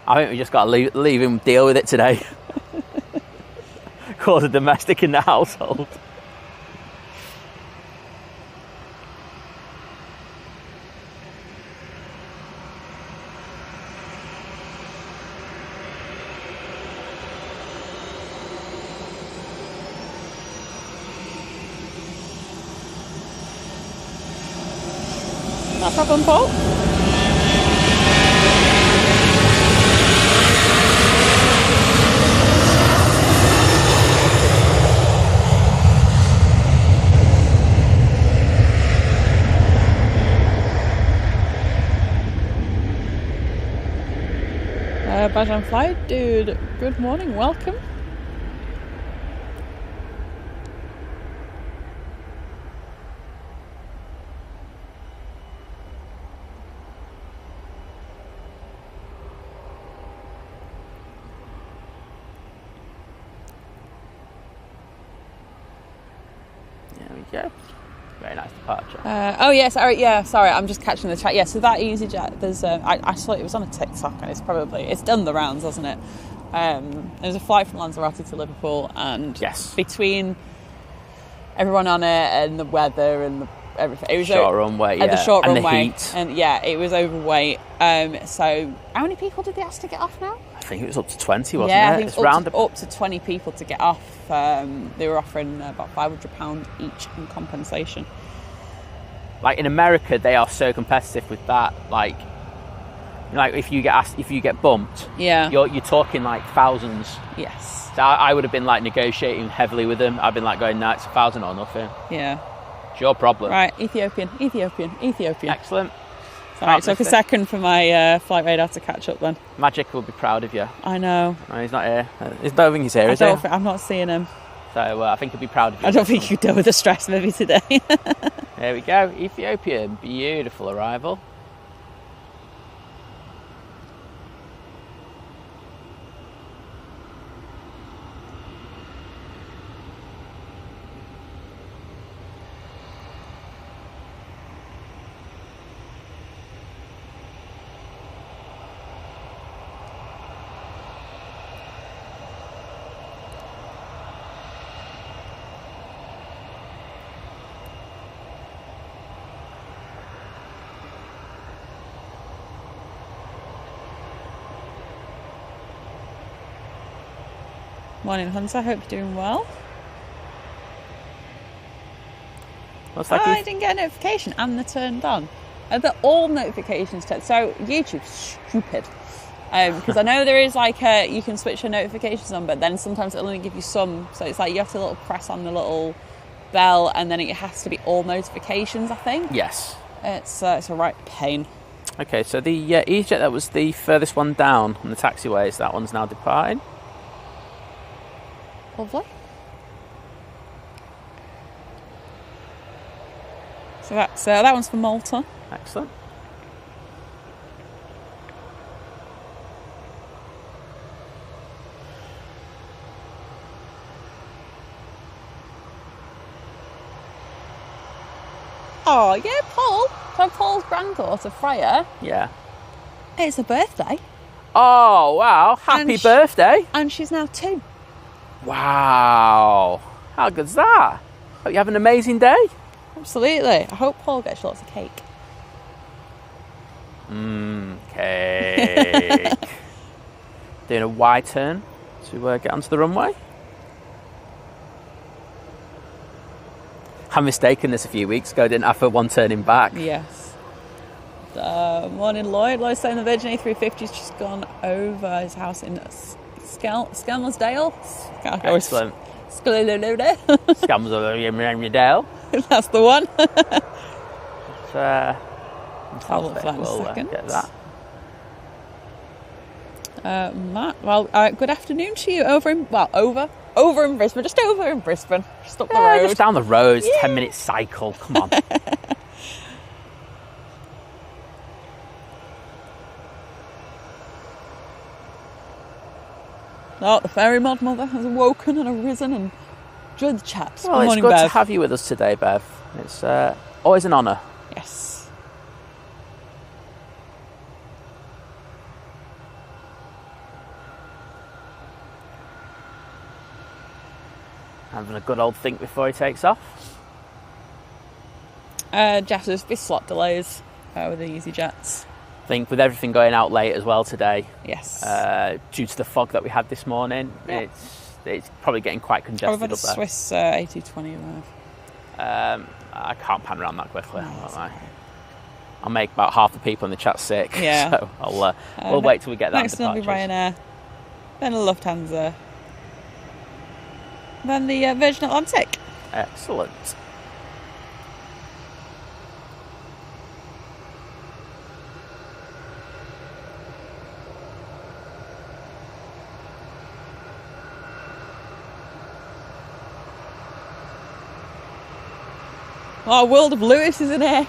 I think we just got to leave him deal with it today. Cause a domestic in the household. No problem, Paul. Bajan Flight, dude, good morning, welcome. There we go. Very nice departure. Sorry, I'm just catching the chat. Yeah, so that EasyJet, there's I saw it was on a TikTok and it's done the rounds, hasn't it? There was a flight from Lanzarote to Liverpool, and yes, between everyone on it and the weather and everything, it was short runway, the short and runway, the heat. and it was overweight. So how many people did they ask to get off now? I think it was up to 20, wasn't it? Yeah, I think it's up to 20 people to get off. They were offering about £500 each in compensation. Like in America, they are so competitive with that. Like if you get bumped, you're talking like thousands. Yes. So I would have been like negotiating heavily with them. I've been like going, no, it's 1,000 or nothing. Yeah. It's your problem. Right, Ethiopian. Excellent. Sorry, it took a second for my flight radar to catch up then. Magic will be proud of you. I know. No, he's not here. I don't think he's here, is he? I'm not seeing him. So I think he'll be proud of you. I don't think you could deal with the stress maybe today. There we go. Ethiopian. Beautiful arrival. Morning, Hunter. Hope you're doing well. What's that? I didn't get a notification, and they're turned on. They're all notifications turned. So YouTube's stupid. Because I know there is like you can switch your notifications on, but then sometimes it'll only give you some. So it's like you have to press on the little bell, and then it has to be all notifications, I think. Yes. It's a right pain. Okay, so the EasyJet that was the furthest one down on the taxiways, that one's now departing. Lovely. So that one's for Malta. Excellent. Oh, yeah, Paul. So Paul's granddaughter, Freya. Yeah. It's her birthday. Oh, wow. Happy birthday. And she's now 2. Wow. How good's that? Hope you have an amazing day. Absolutely. I hope Paul gets lots of cake. Cake. Doing a Y turn to get onto the runway. I mistaken this a few weeks ago, didn't I, for one turning back? Yes. Morning, Lloyd. Lloyd's saying the Virgin A350's just gone over his house in Skelmersdale. Excellent. Skelmersdale. That's the one. I'll look for we'll get that. Matt, well, good afternoon to you over in Brisbane, just over in Brisbane, just up the road. Just down the road, 10-minute cycle, come on. Oh, the fairy godmother has awoken and arisen and joined the chat. Well, it's good to have you with us today, Bev. It's always an honour. Yes. Having a good old think before he takes off. Jeff, there's been slot delays with the EasyJets. I think with everything going out late as well today. Yes. Due to the fog that we had this morning, it's probably getting quite congested Over the up there. Swiss A220 arrive. I can't pan around that quickly. No, won't I? I'll make about half the people in the chat sick. Yeah. So we'll wait till we get that. Next will be Ryanair, then Lufthansa, then the Virgin Atlantic. Excellent. Oh, World of Lewis is in here.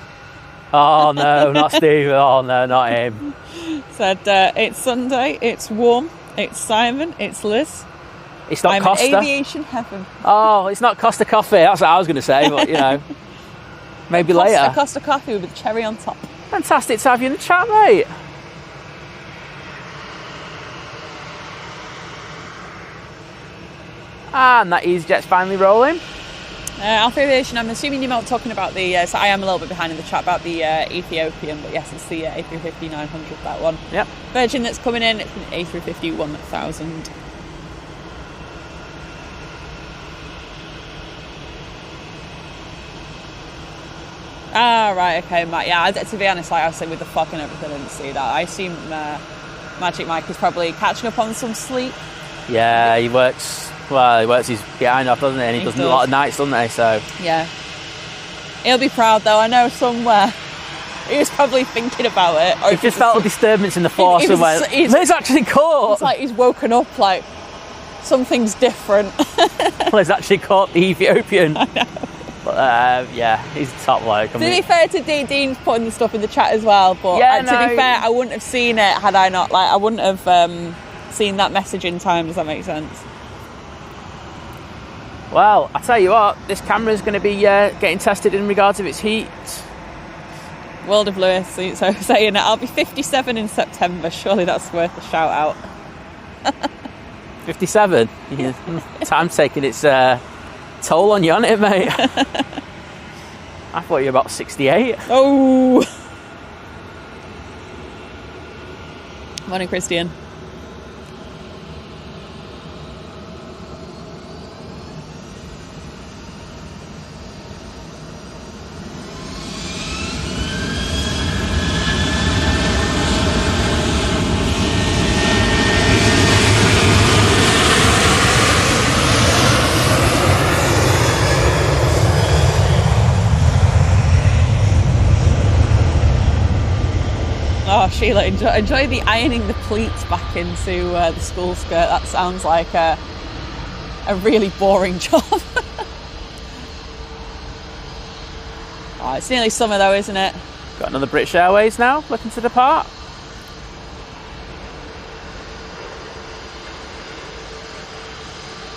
Oh no, not Steve. Oh no, not him. Said it's Sunday, it's warm, it's Simon, it's Liz. It's not I'm Costa. in aviation heaven. Oh, it's not Costa Coffee. That's what I was going to say, but maybe later. Costa Coffee with a cherry on top. Fantastic to have you in the chat, mate. And that EasyJet's finally rolling. Alpha Aviation, I'm assuming you're not talking about the... so I am a little bit behind in the chat about the Ethiopian, but yes, it's the A350 900, that one. Yep. Virgin that's coming in, it's an A350 1000. Ah, right, okay, Matt. Yeah, to be honest, like I was saying, with the fog and everything, I didn't see that. I assume Magic Mike is probably catching up on some sleep. Yeah, he works his behind off, doesn't he? And he does a lot of nights, doesn't he? So yeah. He'll be proud, though. I know somewhere he was probably thinking about it. Or he just felt a disturbance in the force and went, Liz actually caught. It's like he's woken up like something's different. Liz actually caught the Ethiopian. I know. But yeah, he's a top bloke. To be fair to Dean's putting the stuff in the chat as well, but yeah, to be fair, I wouldn't have seen it had I not. Like, I wouldn't have seen that message in time. Does that make sense? Well, I tell you what, this camera is going to be getting tested in regards of its heat. World of Lewis, so saying I'll be 57 in September. Surely that's worth a shout out. 57? Yeah. Time's taking its toll on you, hasn't it, mate? I thought you were about 68. Oh! Morning, Christian. Sheila, enjoy the ironing the pleats back into the school skirt. That sounds like a really boring job. Oh, it's nearly summer though, isn't it? Got another British Airways now, looking to depart.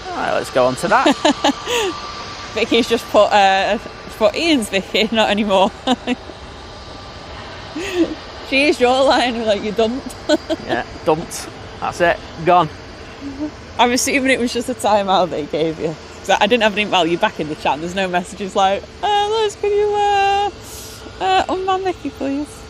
Alright, let's go on to that. Vicky's just put Ian's Vicky, not anymore. She is your line, like you dumped. Yeah, dumped. That's it, gone. I'm assuming it was just a timeout they gave you. So I didn't have an email you back in the chat. There's no messages like, Liz, can you unman Vicky, please?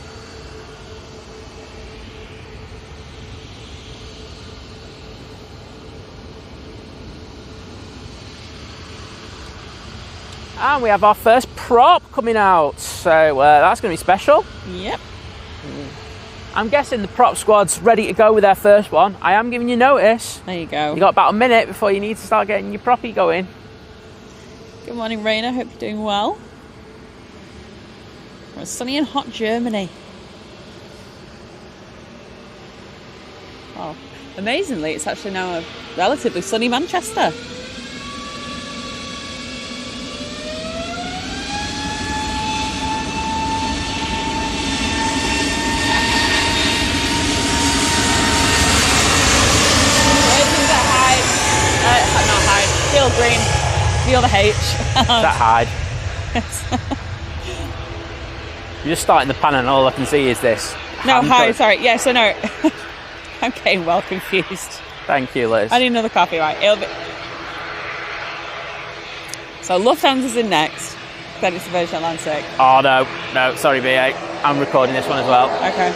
And we have our first prop coming out, so that's going to be special. Yep. I'm guessing the prop squad's ready to go with their first one. I am giving you notice. There you go. You got about a minute before you need to start getting your proppy going. Good morning, Raina. Hope you're doing well. From sunny and hot Germany. Oh, amazingly, it's actually now a relatively sunny Manchester. Feel green, feel the H. That hide. You're just starting the pan and all I can see is this. No, hi, sorry. Yeah, so no. I'm getting well confused. Thank you, Liz. I need another coffee, right? So Lufthansa's in next, then it's the Virgin Atlantic. Oh, no, sorry, BA. I'm recording this one as well. Okay.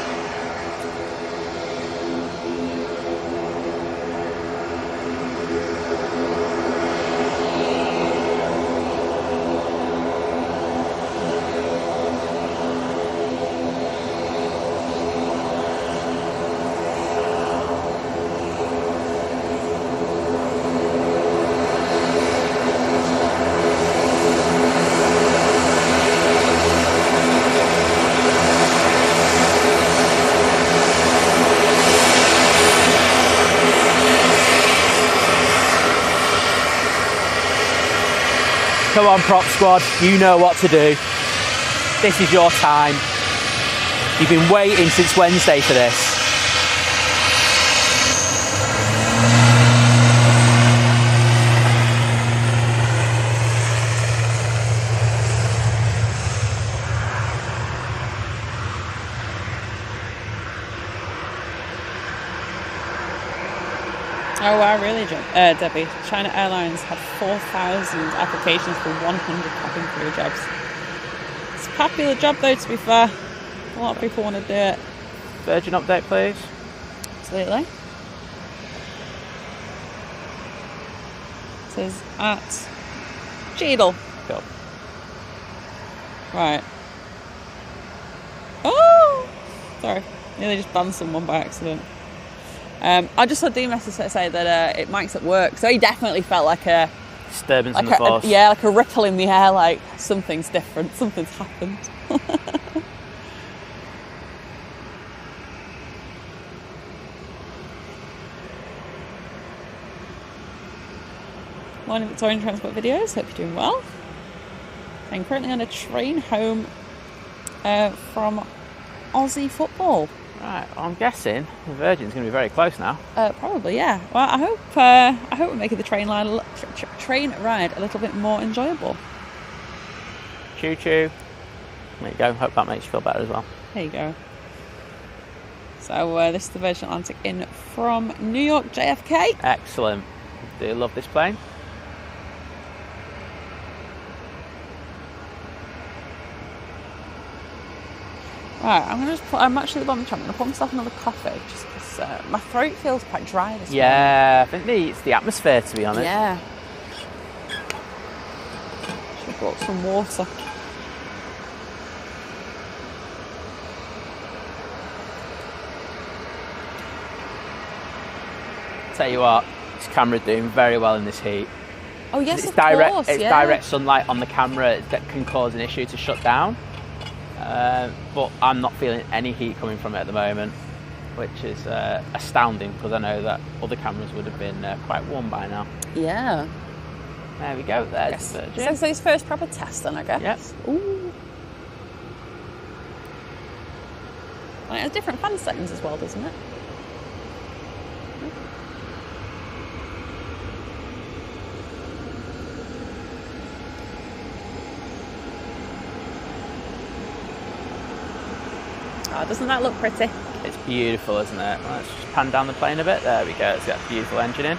Come on, prop squad, you know what to do. This is your time. You've been waiting since Wednesday for this. Oh wow, really, Debbie? China Airlines had 4,000 applications for 100 cabin crew jobs. It's a popular job though, to be fair. A lot of people want to do it. Virgin update, please. Absolutely. It says at Cheadle. Cool. Right. Oh! Sorry. Nearly just banned someone by accident. I just saw Dean message to say that Mike's at work, so he definitely felt like a disturbance in the force. Yeah, like a ripple in the air, like something's different, something's happened. Morning, Victorian Transport Videos. Hope you're doing well. I'm currently on a train home from Aussie football. Right, I'm guessing the Virgin's going to be very close now. Probably, yeah. Well, I hope we're making the train ride a little bit more enjoyable. Choo choo. There you go. Hope that makes you feel better as well. There you go. So this is the Virgin Atlantic in from New York JFK. Excellent. Do you love this plane? Right, I'm actually the bottom. I'm going to pour myself another coffee just because my throat feels quite dry this morning. Yeah, I think it's the atmosphere, to be honest. Yeah. Should have brought some water. Tell you what, this camera's doing very well in this heat. Oh yes, it's of direct, course. It's yeah. direct sunlight on the camera that can cause an issue to shut down. but I'm not feeling any heat coming from it at the moment, which is astounding because I know that other cameras would have been quite warm by now. Yeah. There we go. There's the Virgin. So it's his first proper test then, I guess. Yep. Ooh. Well, it has different fan settings as well, doesn't it? Oh, doesn't that look pretty? It's beautiful, isn't it? Let's just pan down the plane a bit. There we go. It's got a beautiful engine in.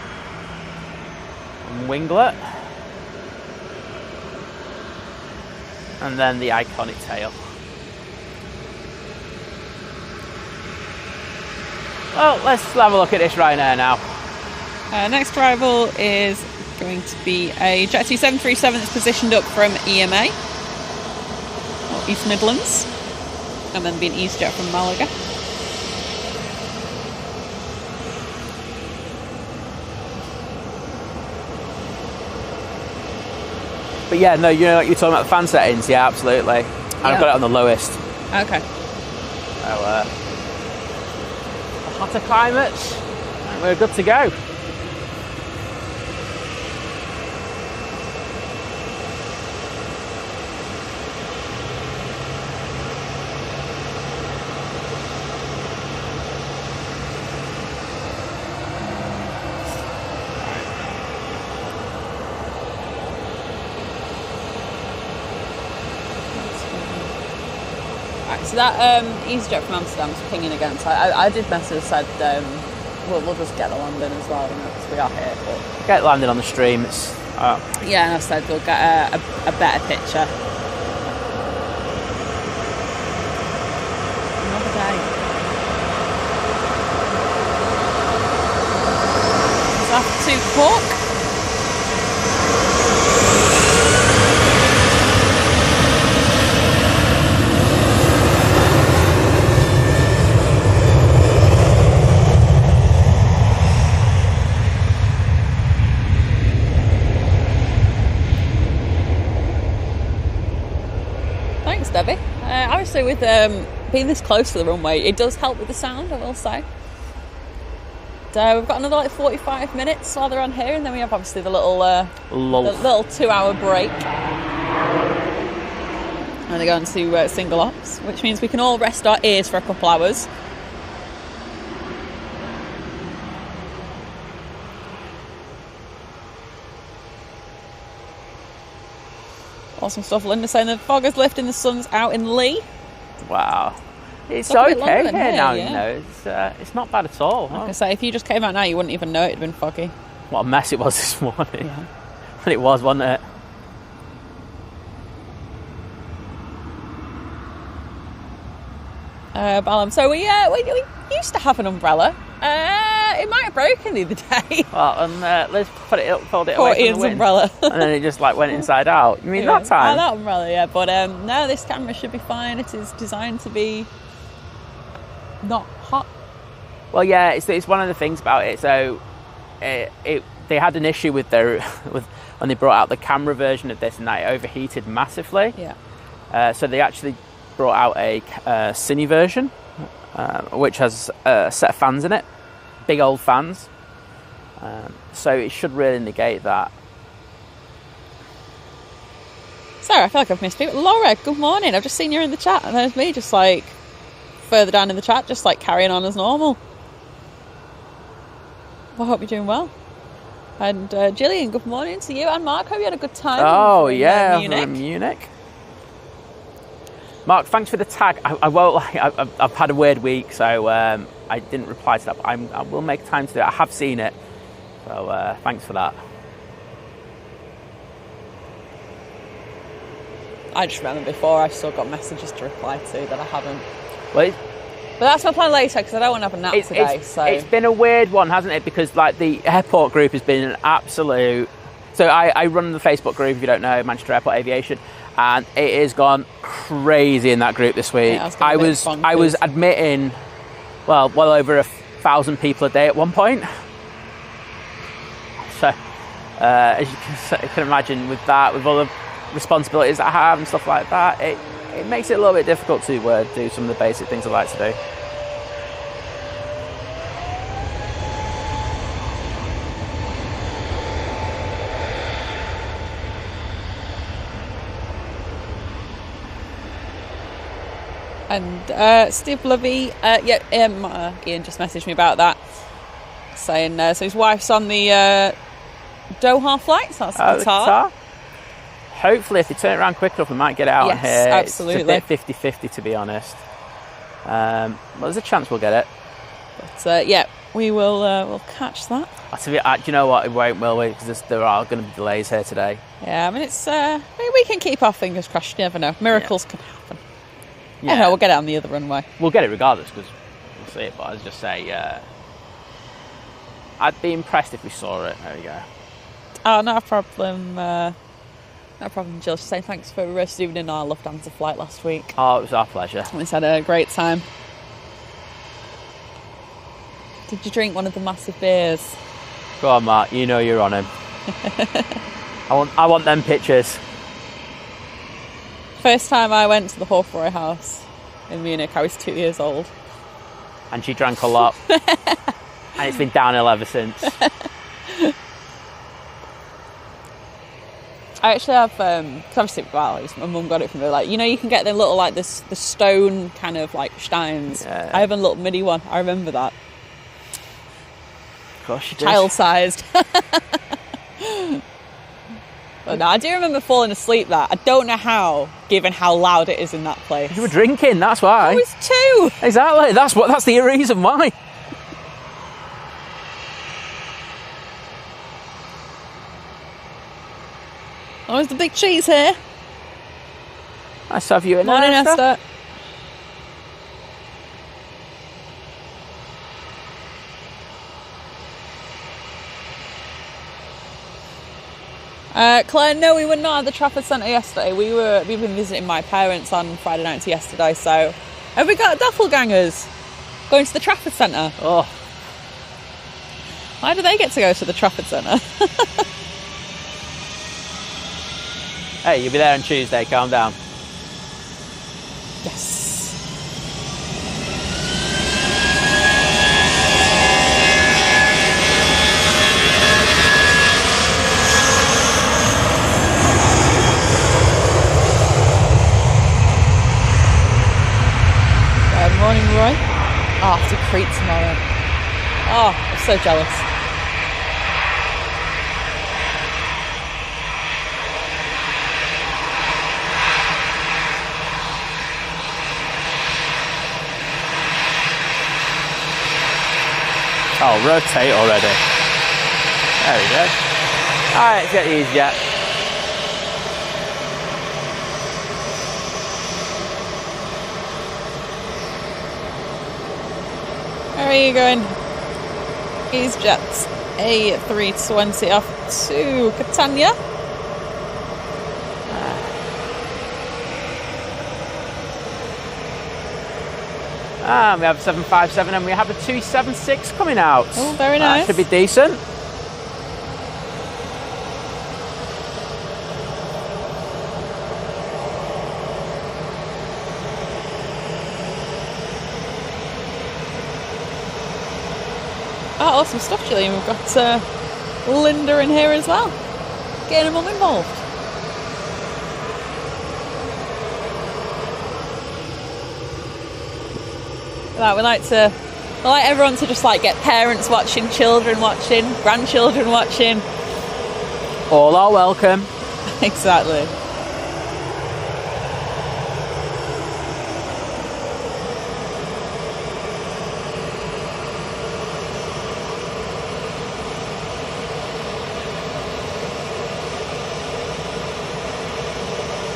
And winglet. And then the iconic tail. Well, let's have a look at this Ryanair now. Next arrival is going to be a Jet 737 that's positioned up from EMA, or East Midlands, and then being EasyJet from Malaga. But yeah, no, you know, like you're talking about the fan settings. Yeah, absolutely. And I've got it on the lowest. Okay. So, hotter climates, and we're good to go. So that EasyJet from Amsterdam's pinging again. So I did message said we'll just get to London as well, because we are here. But Get landed on the stream. It's yeah, and I said we'll get a better picture. Another day. It's off to Cork. Debbie. Obviously with being this close to the runway, it does help with the sound, I will say. We've got another like 45 minutes while they're on here, and then we have obviously the little 2-hour break. And they go on to single ops, which means we can all rest our ears for a couple hours. Awesome stuff. Linda saying the fog is lifting, the sun's out in Lee. wow. It's a bit okay longer than here here, now. yeah. You know, it's not bad at all. Like I say, if you just came out now, you wouldn't even know it had been foggy. What a mess it was this morning. Yeah. And it was, wasn't it? Balam. So we used to have an umbrella. It might have broken the other day. Well, and let's put it up, fold it Poor away from Ian's the wind. umbrella. And then it just like went inside out. You mean that time? That umbrella, yeah. But no, this camera should be fine. It is designed to be not hot. Well, yeah, it's one of the things about it. So they had an issue with when they brought out the camera version of this, and that it overheated massively. Yeah. So they actually brought out a cine version, which has a set of fans in it, big old fans. So it should really negate that. Sarah, I feel like I've missed people. Laura, good morning. I've just seen you in the chat, and there's me just like further down in the chat, just like carrying on as normal. Well, I hope you're doing well. And Gillian, good morning to you. And Mark, hope you had a good time. Oh, yeah, Munich. Munich. Mark, thanks for the tag. I won't lie, I've had a weird week, so I didn't reply to that, but I will make time to do it. I have seen it, so thanks for that. I just remember before I still got messages to reply to that I haven't. Well, But that's my plan later, because I don't want to have a nap today. It's been a weird one, hasn't it? Because like the airport group has been an absolute. So I run the Facebook group, if you don't know, Manchester Airport Aviation, and it has gone crazy in that group this week. Yeah, I was admitting, well over 1,000 people a day at one point. So as you can imagine, with that, with all the responsibilities that I have and stuff like that, it makes it a little bit difficult to do some of the basic things I like to do. And Steve Lovey, Ian just messaged me about that, saying so his wife's on the Doha flight, so that's Qatar. Hopefully, if they turn it around quick enough, we might get it out on here. Absolutely. It's a bit 50-50, to be honest. Well, there's a chance we'll get it. But we will we'll catch that. Do you know what? It won't, will we? Because there are going to be delays here today. Yeah, I mean, it's we can keep our fingers crossed. You never know. Miracles can happen. Yeah, no, we'll get it on the other runway. We'll get it regardless, because we'll see it. But I'd just say, I'd be impressed if we saw it. There we go. Oh, not a problem. No problem, Jill. Just say thanks for zooming in our Lufthansa flight last week. Oh, it was our pleasure. We had a great time. Did you drink one of the massive beers? Go on, Mark. You know you're on him. I want them pictures. First time I went to the Hofbräu house in Munich, I was 2 years old. And she drank a lot. And it's been downhill ever since. I actually have, cause obviously, my mum got it from me. Like, you know, you can get the little, like, the stone kind of, like, steins. Yeah. I have a little mini one. I remember that. Of course you did. Child-sized. But no, I do remember falling asleep there. I don't know how, given how loud it is in that place. You were drinking, that's why. I was 2. Exactly, that's the reason why. Oh, there's the big cheese here. Nice to have you in Morning, there, Esther. Claire, no, we were not at the Trafford Centre yesterday. We've been visiting my parents on Friday night to yesterday. So, have we got doppelgangers going to the Trafford Centre? Oh, why do they get to go to the Trafford Centre? hey, you'll be there on Tuesday. Calm down. Yes. Morning, Roy. Oh, I have to Crete tomorrow. Oh, I'm so jealous. Oh, rotate already. There we go. Alright, let's get these yet. Where are you going? EasyJet's A320 off to Catania. We have a 757 and we have a 276 coming out. Oh, very nice. That should be decent. Oh, awesome stuff, Gillian. We've got Linda in here as well. Getting her mum involved. We like everyone to just like get parents watching, children watching, grandchildren watching. All are welcome. Exactly.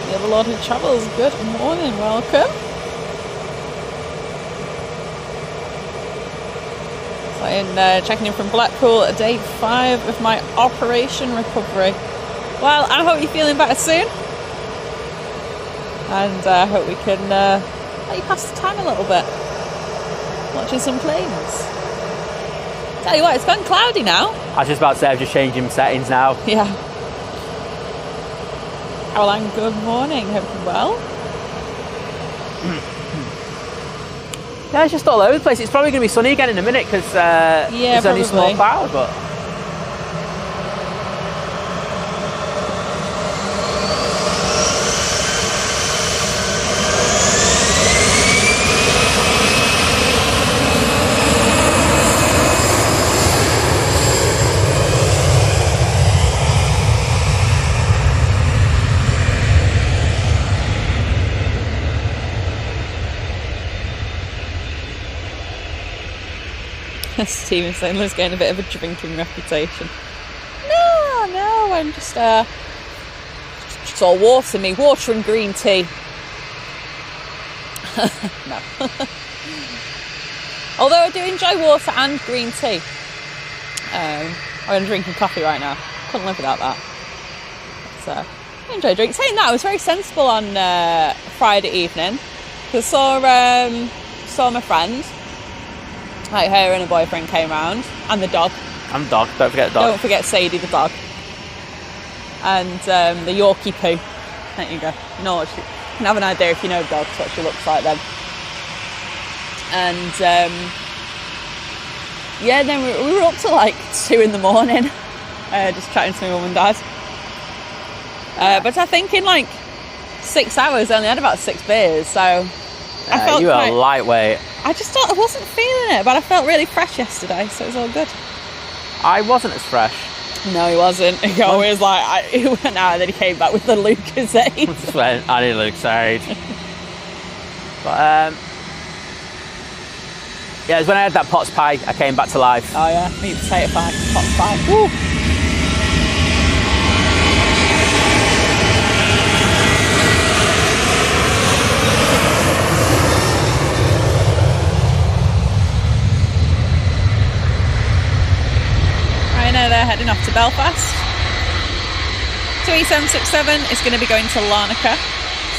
The other Lord who travels. Good morning, welcome. So checking in from Blackpool, day 5 of my operation recovery. Well, I hope you're feeling better soon. And I hope we can let you pass the time a little bit. Watching some planes. Tell you what, it's gone cloudy now. I was just about to say, I'm just changing settings now. Yeah. Caroline, good morning. Hope you're well. Yeah, it's just all over the place. It's probably going to be sunny again in a minute because there's only a small cloud, but... Stephen saying Liz getting a bit of a drinking reputation. No, I'm just all water me, water and green tea. No. Although I do enjoy water and green tea. I'm drinking coffee right now. Couldn't live without that. So I enjoy drinks. Saying that, I was very sensible on Friday evening because I saw my friend. Like her and her boyfriend came round, and the dog. And the dog, don't forget the dog. Don't forget Sadie the dog. And the Yorkie poo. There you go. You know what you can have an idea if you know dogs, what she looks like then. And then we were up till like 2 in the morning, just chatting to my mum and dad. But I think in like 6 hours I only had about 6 beers, so I felt you are lightweight. I just thought I wasn't feeling it, but I felt really fresh yesterday, so it was all good. I wasn't as fresh. No, he wasn't. He always he went out and then he came back with the Lucozade. I need Lucozade. But yeah, it was when I had that pot's pie, I came back to life. Oh yeah, meat potato pie, pot's pie. Woo. They're heading off to Belfast. 767 is going to be going to Larnaca.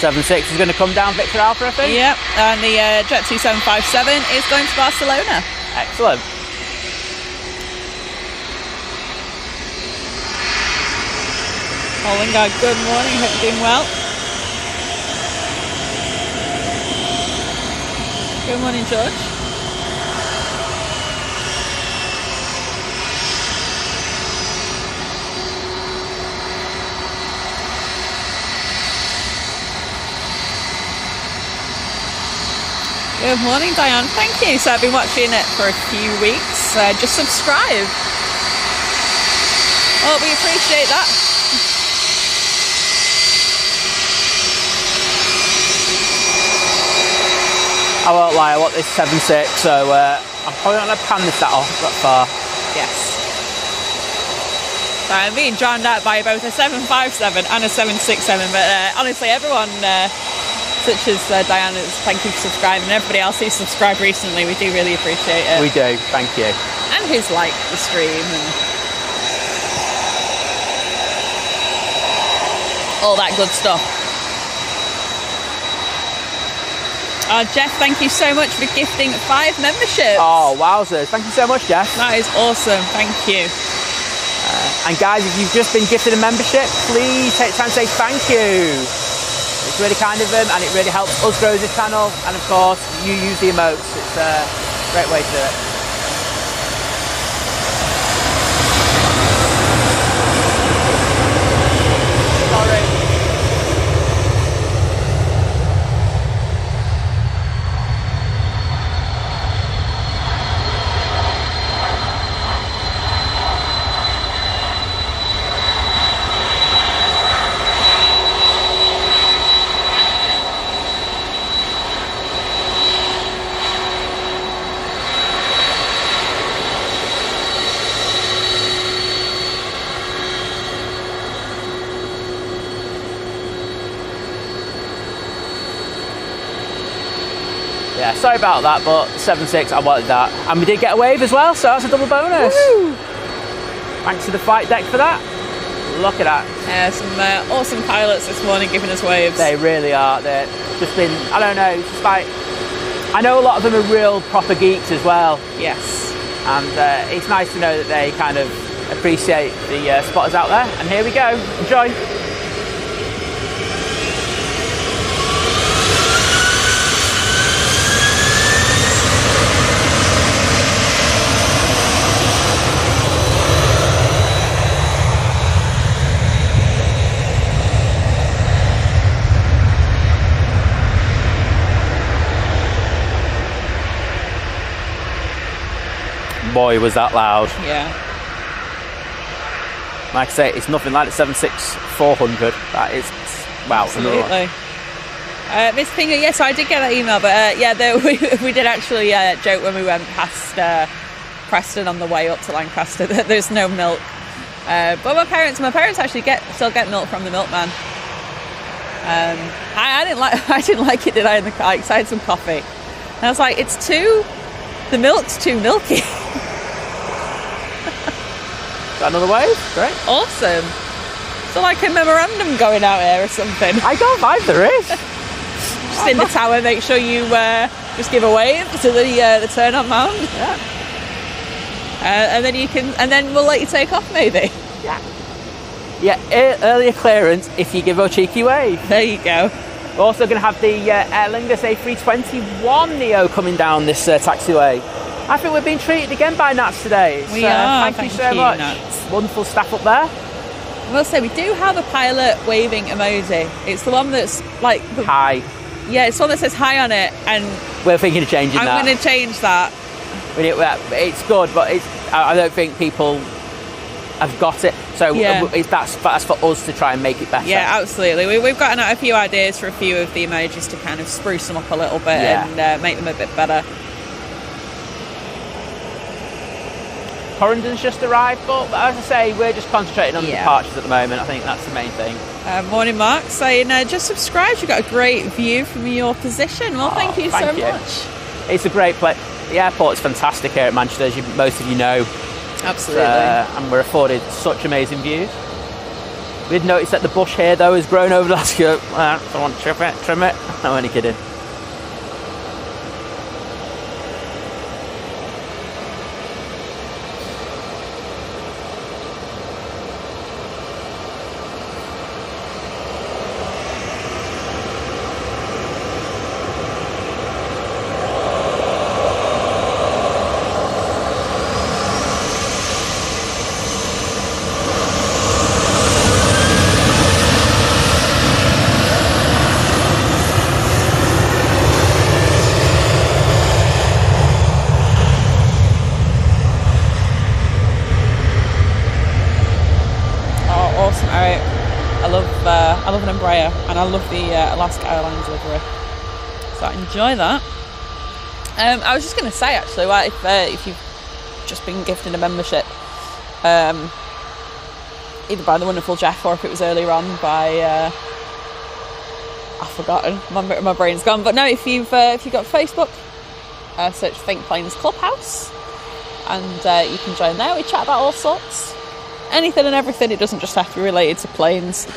76 is going to come down Victor Alpha, I think. Yep, and the Jet 2757 is going to Barcelona. Excellent. Oh, Lingard, good morning. Hope you're doing well. Good morning, George. Good morning, Diane. Thank you. So I've been watching it for a few weeks. Just subscribe. Oh, we appreciate that. I won't lie, I want this 7.6, so I'm probably not going to pan this that off that far. Yes. So I'm being drowned out by both a 757 and a 767, but honestly, everyone... such as Diana, thank you for subscribing, and everybody else who's subscribed recently, we do really appreciate it. We do, thank you. And who's liked the stream and all that good stuff. Jeff, thank you so much for gifting 5 memberships. Oh, wowzers. Thank you so much, Jeff. That is awesome, thank you. And guys, if you've just been gifted a membership, please take time to say thank you. It's really kind of them, and it really helps us grow the channel, and of course you use the emotes. It's a great way to do it. Sorry. Yeah, sorry about that, but 7.6, I wanted that. And we did get a wave as well, so that's a double bonus. Woo! Thanks to the flight deck for that. Look at that. Yeah, some awesome pilots this morning giving us waves. They really are. They're just been, I don't know, it's just like, I know a lot of them are real proper geeks as well. Yes. And it's nice to know that they kind of appreciate the spotters out there. And here we go. Enjoy. boy, was that loud. Yeah. Like I say, it's nothing like the 767-400. That is, wow. Absolutely. Miss Pinger, yes, I did get that email, but we did actually joke when we went past Preston on the way up to Lancaster that there's no milk. But my parents actually still get milk from the milkman. I didn't like it, did I, in the car? Because I had some coffee. And I was like, the milk's too milky. Got another wave? Great. Awesome. So like a memorandum going out here or something. I got a vibe there is. Just in the tower, make sure you just give a wave to the turn-on mount. Yeah. And then we'll let you take off, maybe. Yeah, earlier clearance if you give a cheeky wave. There you go. We're also going to have the Aer Lingus A321 Neo coming down this taxiway. I think we're being treated again by Nats today. We are. Thank you so much. Nats. Wonderful staff up there. I will say, we do have a pilot waving emoji. It's the one that's like... Hi. Yeah, it's the one that says hi on it, and... We're thinking of changing that. I'm going to change that. It's good, but I don't think people have got it. So that's for us to try and make it better. Yeah, absolutely. We've gotten out a few ideas for a few of the emojis to kind of spruce them up a little bit and make them a bit better. Correndon's just arrived, but as I say, we're just concentrating on the departures at the moment. I think that's the main thing. Morning, Mark, saying just subscribe. You've got a great view from your position. Well, thank you so much. It's a great place. The airport is fantastic here at Manchester, as most of you know. Absolutely. And we're afforded such amazing views. We did notice that the bush here, though, has grown over the last year. I don't want to trim it. I'm only kidding. I love an Embraer, and I love the Alaska Airlines livery, so I enjoy that. I was just going to say, actually, if you've just been gifted a membership, either by the wonderful Jeff or if it was earlier on by I've forgotten, my brain's gone, but no, if you've got Facebook, search Think Planes Clubhouse, and you can join there. We chat about all sorts, anything and everything. It doesn't just have to be related to planes.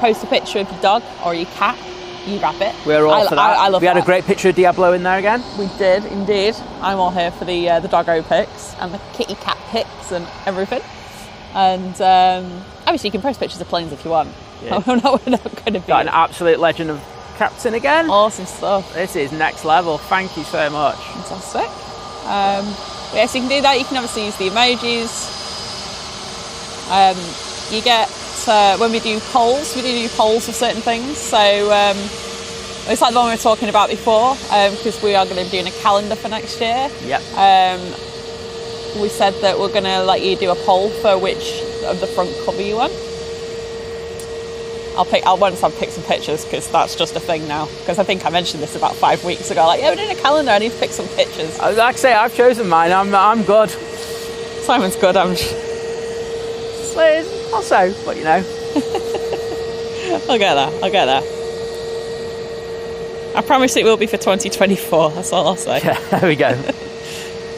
Post a picture of your dog or your cat, your rabbit. We're all for that. I love. We had a great picture of Diablo in there again. We did indeed. I'm all here for the doggo pics and the kitty cat pics and everything. And obviously you can post pictures of planes if you want. Yeah. We're not going to be. Got an absolute legend of captain again. Awesome stuff. This is next level. Thank you so much. Fantastic. So you can do that. You can obviously use the emojis. You get when we do polls of certain things. So it's like the one we were talking about before, because we are going to be doing a calendar for next year. Yep. We said that we're going to let you do a poll for which of the front cover you want. Once I've picked some pictures, because that's just a thing now. Because I think I mentioned this about 5 weeks ago. Like, we're doing a calendar. I need to pick some pictures. Like I say, I've chosen mine. I'm good. Simon's good. Also, but you know. I'll get there. I promise it will be for 2024. That's all I'll say. Yeah, there we go.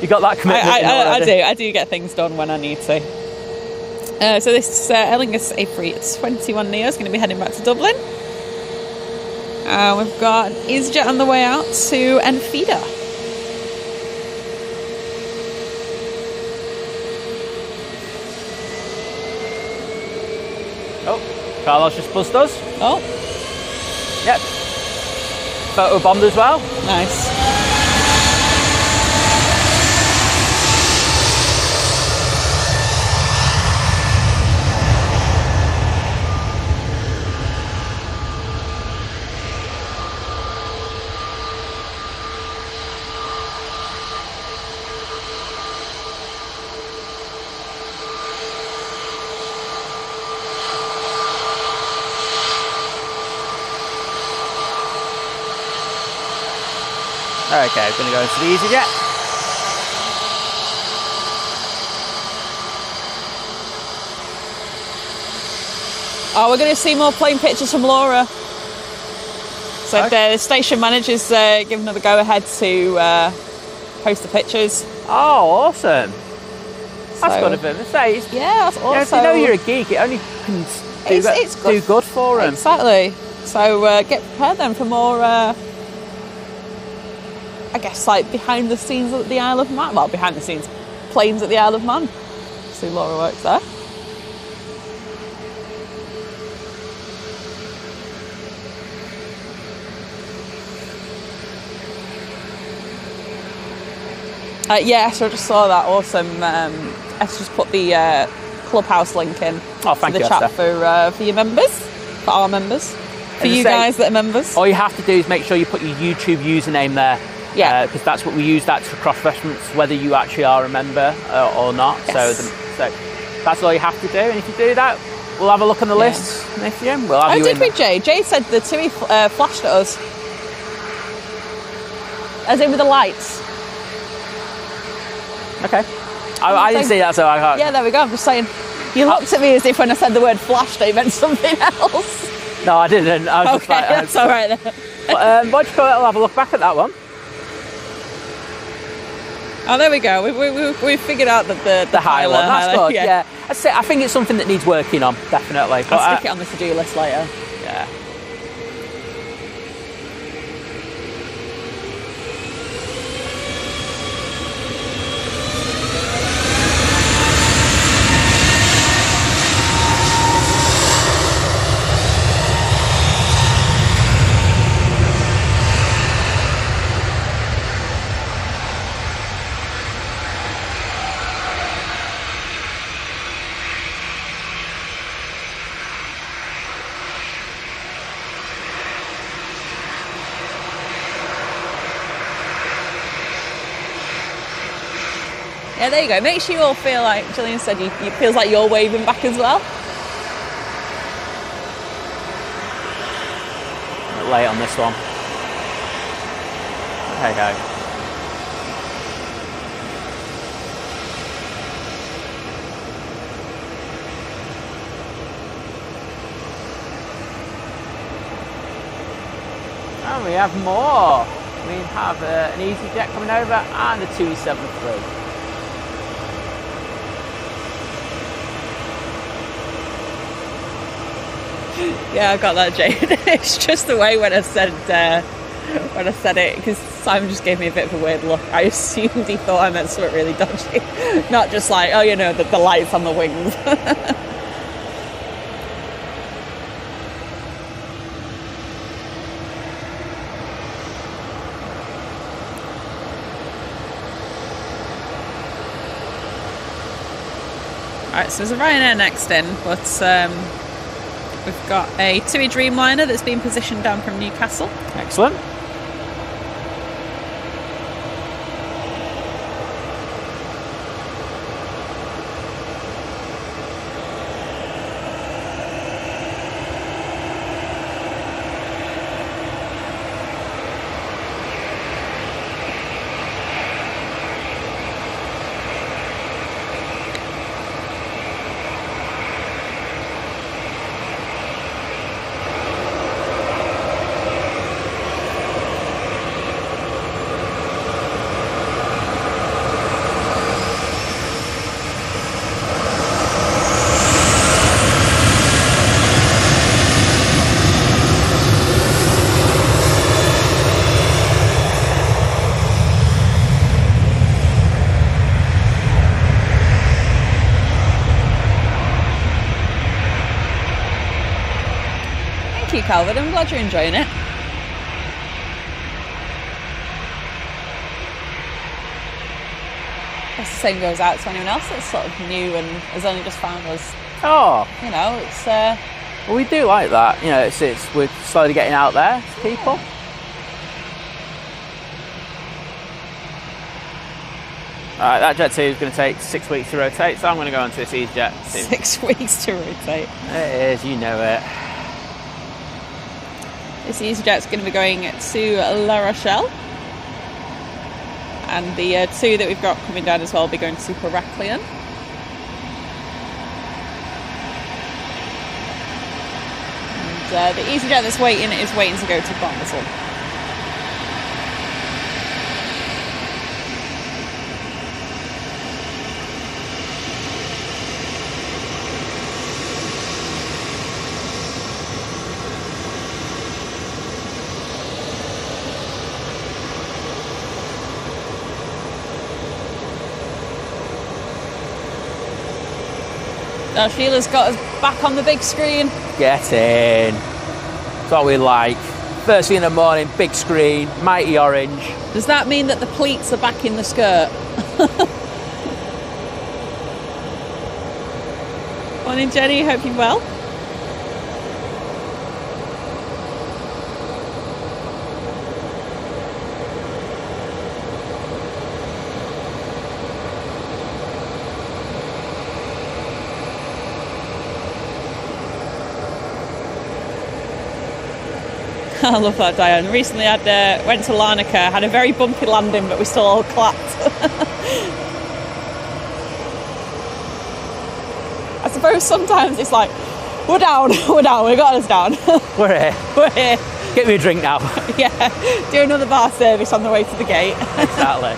You got that commitment? I do get things done when I need to. So this Aer Lingus A321 Neo is going to be heading back to Dublin. We've got an EasyJet on the way out to Enfida. Oh, Carlos just buzzed us. Oh. Yep. Photo bombed as well. Nice. Okay, we're going to go into the EasyJet. Oh, we're going to see more plane pictures from Laura. So the station manager's given her the go-ahead to post the pictures. Oh, awesome. That's good of him. Yeah, that's awesome. If you know you're a geek, it only can do good for him. Exactly. So get prepared then for more, I guess, like behind the scenes at the Isle of Man. Well, behind the scenes, planes at the Isle of Man. See, Laura works there. So I just saw that. Awesome. Let's just put the Clubhouse link in to the chat for your members, for our members, for you guys that are members. All you have to do is make sure you put your YouTube username there. Yeah. Because that's what we use that to cross-reference whether you actually are a member or not. Yes. So that's all you have to do. And if you do that, we'll have a look on the list. And we'll have you in. Did we, Jay? Jay said the TUI flashed at us. As in with the lights. Okay. I didn't see that, so I can't. Yeah, there we go. I'm just saying. You looked at me as if when I said the word flash, they meant something else. No, I didn't. I was just like, that's all right then. But, what do you call it? I'll have a look back at that one. Oh, there we go. We figured out that the high one. That's good. Yeah. I think it's something that needs working on, definitely. But I'll stick it on the to-do list later. Yeah. Yeah, there you go. Makes you all feel like, Gillian said, it feels like you're waving back as well. A bit late on this one. There you go. And we have more. We have an EasyJet coming over and a 273. Yeah, I got that, Jane. It's just the way when I said it, because Simon just gave me a bit of a weird look. I assumed he thought I meant something really dodgy, not just like, oh, you know, the lights on the wings. Alright, so there's a Ryanair next in, but we've got a TUI Dreamliner that's been positioned down from Newcastle. Excellent. Thank you, Calvin. I'm glad you're enjoying it. I guess the same goes out to anyone else that's sort of new and has only just found us. Oh, you know, it's. Well, we do like that. You know, it's we're slowly getting out there to people. Alright, that Jet 2 is going to take 6 weeks to rotate, so I'm going to go on to this EasyJet 2. 6 weeks to rotate. It is, you know it. This EasyJet's going to be going to La Rochelle. and the 2 that we've got coming down as well will be going to Heraklion. And the EasyJet that's waiting is waiting to go to Barnsley. Now Sheila's got us back on the big screen. Get in. That's what we like. First thing in the morning, big screen, mighty orange. Does that mean that the pleats are back in the skirt? Morning, Jenny. Hope you're well. I love that, Diane. Recently went to Larnaca, had a very bumpy landing, but we still all clapped. I suppose sometimes it's like, we're down, we got us down. We're here. We're here. Get me a drink now. Yeah, do another bar service on the way to the gate. Exactly.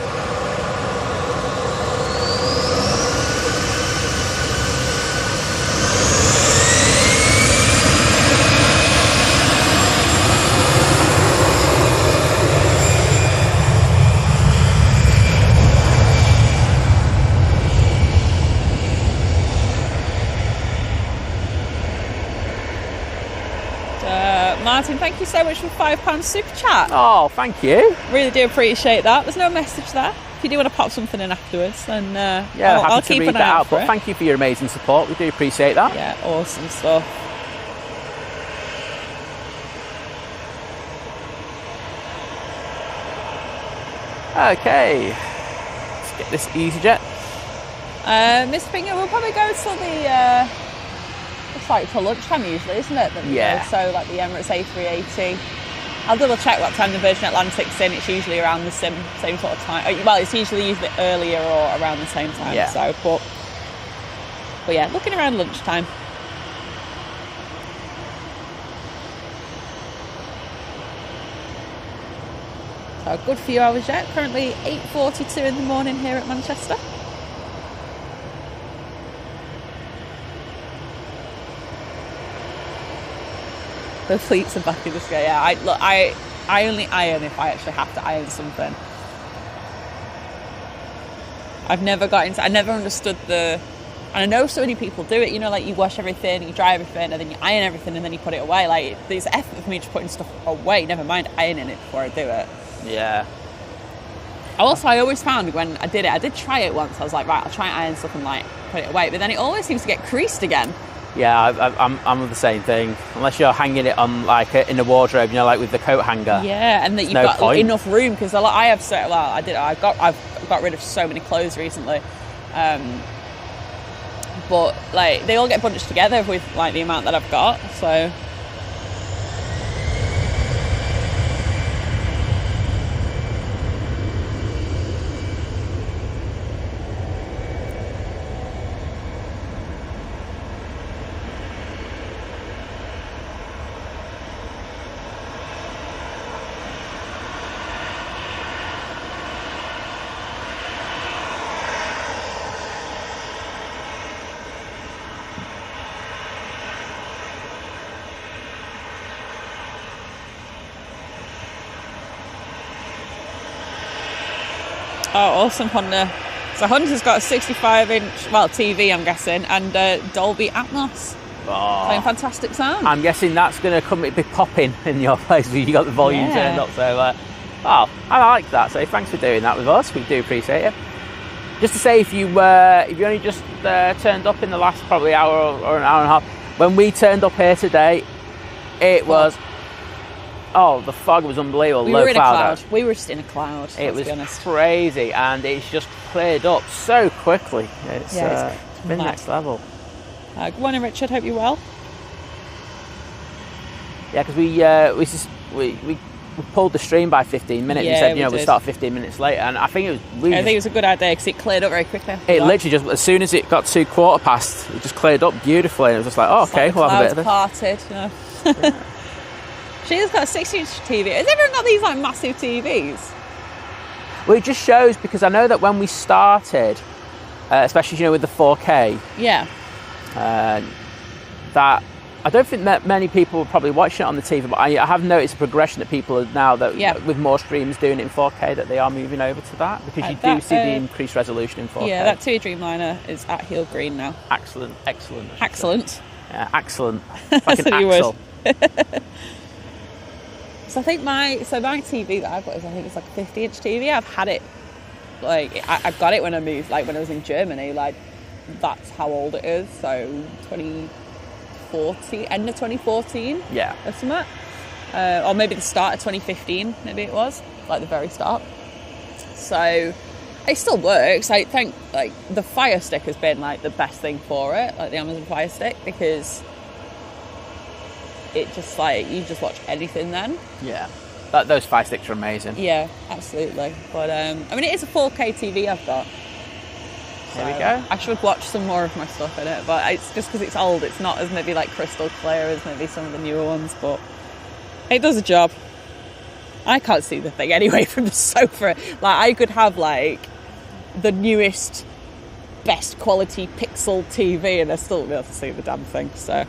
Martin, thank you so much for £5 super chat. Oh, thank you. Really do appreciate that. There's no message there. If you do want to pop something in afterwards, then I'll keep read an that eye out out. for But it. thank you for your amazing support. We do appreciate that. Yeah, awesome stuff. Okay, let's get this EasyJet. Mr. Finger, we'll probably go to the it's like till lunchtime usually, isn't it? That we Yeah. go? So like the Emirates A380. I'll double check what time the Virgin Atlantic's in. It's usually around the same sort of time. Well, it's usually earlier or around the same time. Yeah. So, but yeah, looking around lunchtime. So a good few hours yet. Currently 8:42 in the morning here at Manchester. The fleets are back in the sky. Yeah, I only iron if I actually have to iron something. I never understood and I know so many people do it, you know, like you wash everything, you dry everything, and then you iron everything, and then you put it away. Like, there's effort for me just putting stuff away, never mind ironing it before I do it. Yeah. I always found when I did try it once, I was like, right, I'll try and iron stuff and like put it away, but then it always seems to get creased again. Yeah, I'm with the same thing. Unless you're hanging it on like in a wardrobe, you know, like with the coat hanger. Yeah, and that you've got enough room, because I've got rid of so many clothes recently, but like they all get bunched together with like the amount that I've got. So. Oh, awesome, Honda. So Honda's got a 65-inch, TV, I'm guessing, and Dolby Atmos. Oh. Playing fantastic sound. I'm guessing that's going to be popping in your place where you got the volume turned up. So, I like that. So thanks for doing that with us. We do appreciate it. Just to say, if you only just turned up in the last probably hour or an hour and a half, when we turned up here today, it was... Oh, the fog was unbelievable. We were in a cloud. We were just in a cloud. It was crazy, and it's just cleared up so quickly. It's been next level. Good morning, Richard. Hope you're well. Yeah, because we pulled the stream by 15 minutes. Yeah, we said, we we'll did. start 15 minutes later. And I think it was really... I think it was a good idea because it cleared up very quickly. It literally just, as soon as it got to 1:15, it just cleared up beautifully. And it was just like, oh, okay, like we'll have a bit of it. Parted, Yeah. She's got a 60-inch TV. Has everyone got these like massive TVs? Well, it just shows, because I know that when we started, especially, with the 4K, Yeah. that I don't think that many people were probably watching it on the TV, but I have noticed a progression that people are now, that with more streams doing it in 4K, that they are moving over to that, because you do see the increased resolution in 4K. Yeah, that TUI Dreamliner is at heel green now. Excellent. Excellent. Yeah, excellent. Like That's an what you axle. So I think my TV that I've got is, I think it's like a 50-inch TV. I've had it, like, I got it when I moved, like when I was in Germany, like that's how old it is. So 2014, end of 2014. Yeah. Or something. Or maybe the start of 2015, maybe it was, like the very start. So it still works. I think like the Fire Stick has been like the best thing for it, like the Amazon Fire Stick, because it just like, you just watch anything then. Yeah. Those Fire Sticks are amazing. Yeah, absolutely. But I mean, it is a 4K TV I've got. There we go. I should watch some more of my stuff in it, but it's just because it's old. It's not as maybe like crystal clear as maybe some of the newer ones, but it does a job. I can't see the thing anyway from the sofa. Like, I could have like the newest, best quality pixel TV and I still won't be able to see the damn thing. So.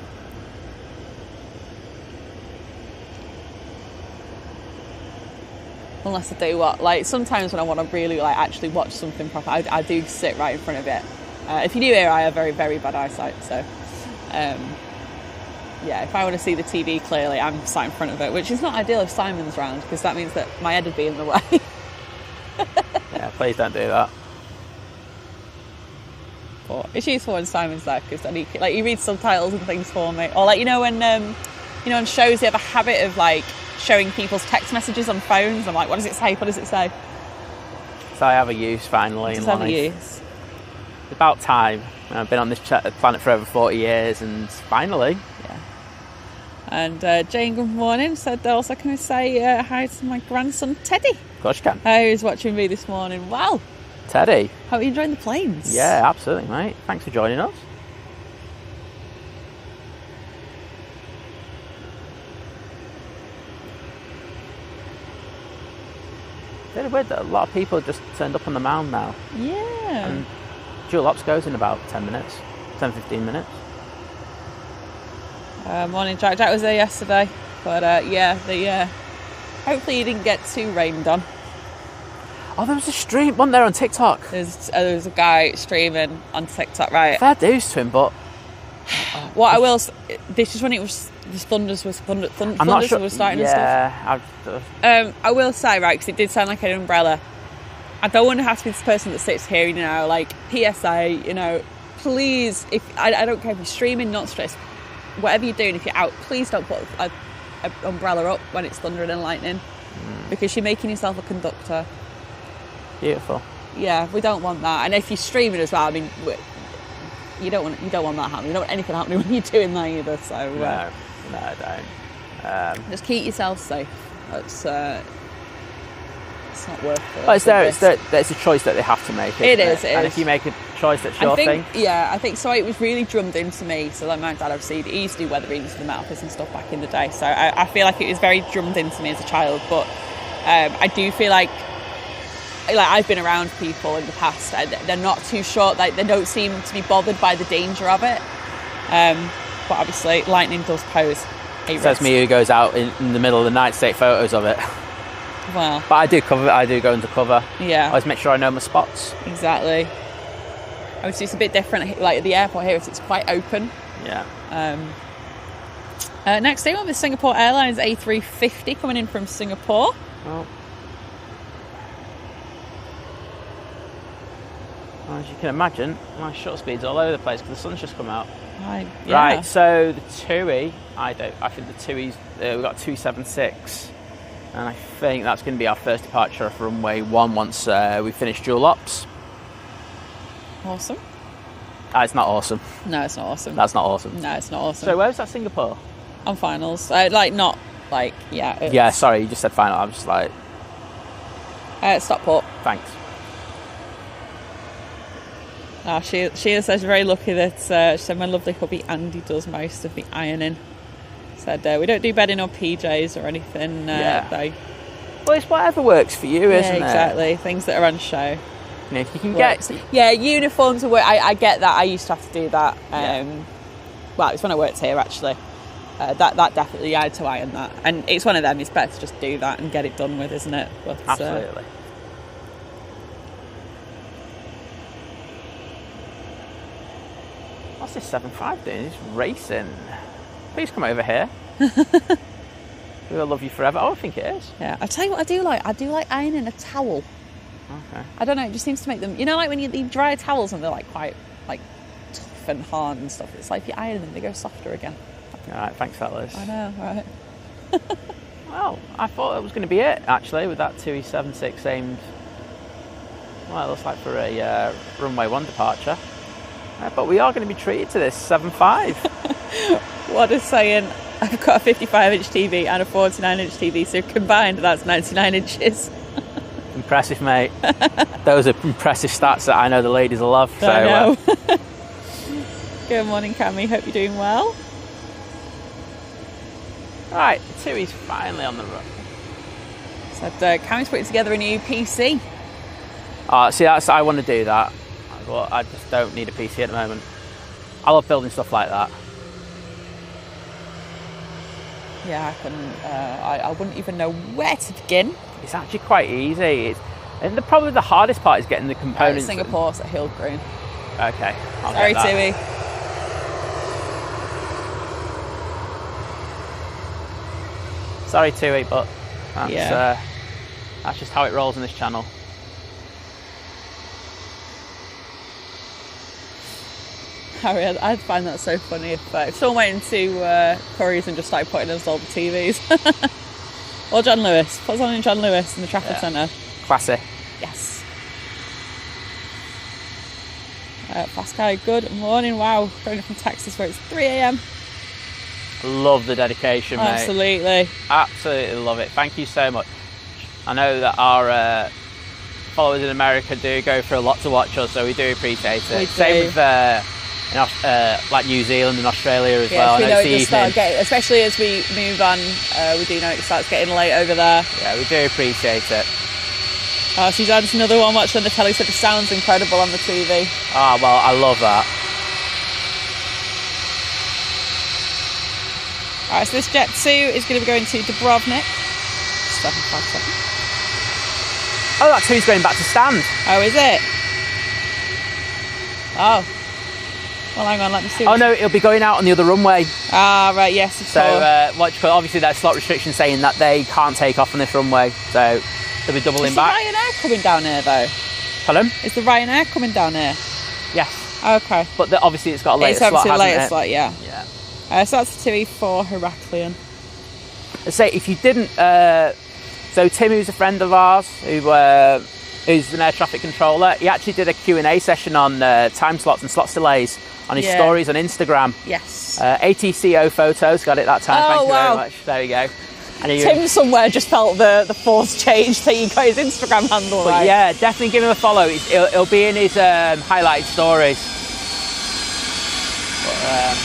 Unless I do what, like sometimes when I want to really like actually watch something proper, I do sit right in front of it. If you do hear, I have very, very bad eyesight, so yeah, if I want to see the TV clearly, I'm sat in front of it, which is not ideal if Simon's round, because that means that my head would be in the way. Yeah, please don't do that. But it's useful when Simon's there, because then he reads subtitles and things for me, or like when on shows they have a habit of like showing people's text messages on phones. I'm like, what does it say? What does it say? So I have a use finally in life. Have a use. It's about time. I've been on this planet for over 40 years, and finally. Yeah. And Jane, good morning. Said also, can I say hi to my grandson Teddy? Of course you can. He was watching me this morning. Wow. Teddy. How are you enjoying the planes? Yeah, absolutely, mate. Thanks for joining us. It's weird that a lot of people just turned up on the mound now. Yeah. And dual ops goes in about 10 minutes, 10-15 minutes. Morning, Jack. Jack was there yesterday, but hopefully you didn't get too rained on. Oh, there was a stream, wasn't there, on TikTok? There was a guy streaming on TikTok, right? Fair dues to him, but what I will, this is when it was the thunders was thunders were starting and stuff. I will say, right, because it did sound like an umbrella. I don't want to have to be this person that sits here, like PSA, please, if I don't care if you're streaming, not stressed, whatever you're doing, if you're out, please don't put an umbrella up when it's thundering and lightning, because you're making yourself a conductor. Beautiful. Yeah, we don't want that. And if you're streaming as well, I mean, you don't want that happening. You don't want anything happening when you're doing that either. So no, I don't. Just keep yourself safe. It's not worth it. Well, it's a choice that they have to make. It is. It and is. if you make a choice that's your thing. Yeah, I think so. It was really drummed into me. So like my dad, obviously, he used to do weather readings for the Met Office and stuff back in the day. So I feel like it was very drummed into me as a child. But I do feel like I've been around people in the past, and they're not too sure. Like, they don't seem to be bothered by the danger of it. But obviously, lightning does pose a risk. Says me who goes out in the middle of the night to take photos of it. Well, but I do cover it. I do go into cover. Yeah. I always make sure I know my spots. Exactly. Obviously, it's a bit different. Like at the airport here, it's quite open. Yeah. Next thing on the Singapore Airlines A350 coming in from Singapore. Well, as you can imagine, my shutter speed's all over the place because the sun's just come out. Yeah. Right, so the TUI, I think the TUI's, we've got 276, and I think that's going to be our first departure for Runway 1 once we finish dual ops. Awesome. It's not awesome. No, it's not awesome. That's not awesome. No, it's not awesome. So where's that Singapore? On finals. Not Yeah. Yeah, sorry, you just said final. I'm just like... Stockport. Thanks. Sheila says very lucky that she said my lovely hubby Andy does most of the ironing. Said we don't do bedding or PJs or anything. Though. Well, it's whatever works for you, isn't it? Yeah, exactly. Things that are on show. And if you can get... Yeah, uniforms are work. I get that. I used to have to do that. Well, it's when I worked here, actually. That definitely, I had to iron that. And it's one of them. It's better to just do that and get it done with, isn't it? But, absolutely. What's this 7.5 doing? It's racing. Please come over here. We'll love you forever. Oh, I think it is. Yeah, I'll tell you what I do like. I do like ironing a towel. Okay. I don't know, it just seems to make them... You know, like when you dry towels and they're like quite like tough and hard and stuff. It's like if you iron them, they go softer again. All right, thanks, fellas. I know, right? Well, I thought it was going to be it, actually, with that 2E76 aimed... Well, it looks like for a runway 1 departure. But we are going to be treated to this 7.5. What is saying... I've got a 55-inch TV and a 49-inch TV, so combined that's 99 inches. Impressive, mate. Those are impressive stats that I know the ladies will love. So, I know. Good morning, Cammy. Hope you're doing well. Right, 2E's finally on the run. So Cammy's putting together a new PC. See, I want to do that. But I just don't need a PC at the moment. I love building stuff like that. Yeah, I wouldn't even know where to begin. It's actually quite easy. And probably the hardest part is getting the components. Singapore's at Hill Green. Okay. Sorry, Tui. Sorry, Tui, but that's just how it rolls in this channel. Harry, I'd find that so funny if someone went into Curry's and just started putting us all the TVs. Or John Lewis. Put us on in John Lewis in the Trafford Centre. Classy. Yes. Pascal, good morning. Wow, going from Texas where it's 3 a.m. Love the dedication, mate. Absolutely. Absolutely love it. Thank you so much. I know that our followers in America do go for a lot to watch us, so we do appreciate it. Same with like New Zealand and Australia as well. We know it just started getting, especially as we move on, we do know it starts getting late over there. Yeah, we do appreciate it. Oh, she's had another one watching on the telly, said it sounds incredible on the TV. Ah, well, I love that. Alright, so this Jet 2 is going to be going to Dubrovnik. 757. Oh, that 2's going back to stand. Oh, is it? Oh. Well, hang on, let me see. Oh, no, it'll be going out on the other runway. Ah, right, yes, of course. So, obviously there's slot restrictions saying that they can't take off on this runway, so they'll be doubling back. Is the Ryanair coming down here, though? Pardon? Is the Ryanair coming down here? Yes. Okay. But obviously it's got a later slot, hasn't it? It's obviously a later slot, yeah. Yeah. So that's 2E4 Heraklion. I say, if you didn't... so Tim, who's a friend of ours, who's an air traffic controller, he actually did a Q&A session on time slots and slots delays on his stories on Instagram. Yes. ATCO photos, got it that time. Oh, Thank you wow. very much. There you go. And Tim somewhere just felt the force change that he got his Instagram handle right. Yeah, definitely give him a follow. It'll be in his highlighted stories. But,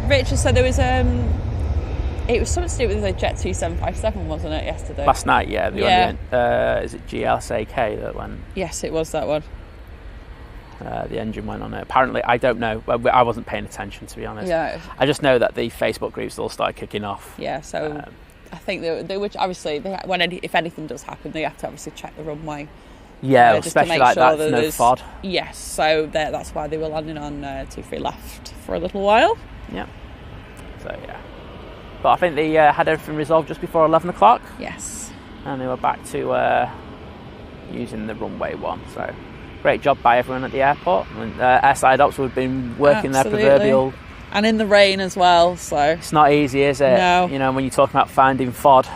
Richard said there was it was something to do with the Jet 2757, wasn't it, yesterday? Last night, yeah. Is it GLSAK that went? Yes, it was that one. The engine went on it. Apparently, I don't know. I wasn't paying attention, to be honest. Yeah. I just know that the Facebook groups all started kicking off. Yeah, so I think they would obviously, if anything does happen, they have to obviously check the runway. Yeah, especially like sure that, no FOD. Yes, so that's why they were landing on 23 left for a little while. Yeah. So, yeah. But I think they had everything resolved just before 11 o'clock. Yes. And they were back to using the runway 1. So, great job by everyone at the airport. And Airside Ops have been working their proverbial And in the rain as well, so... It's not easy, is it? No. You know, when you're talking about finding FOD.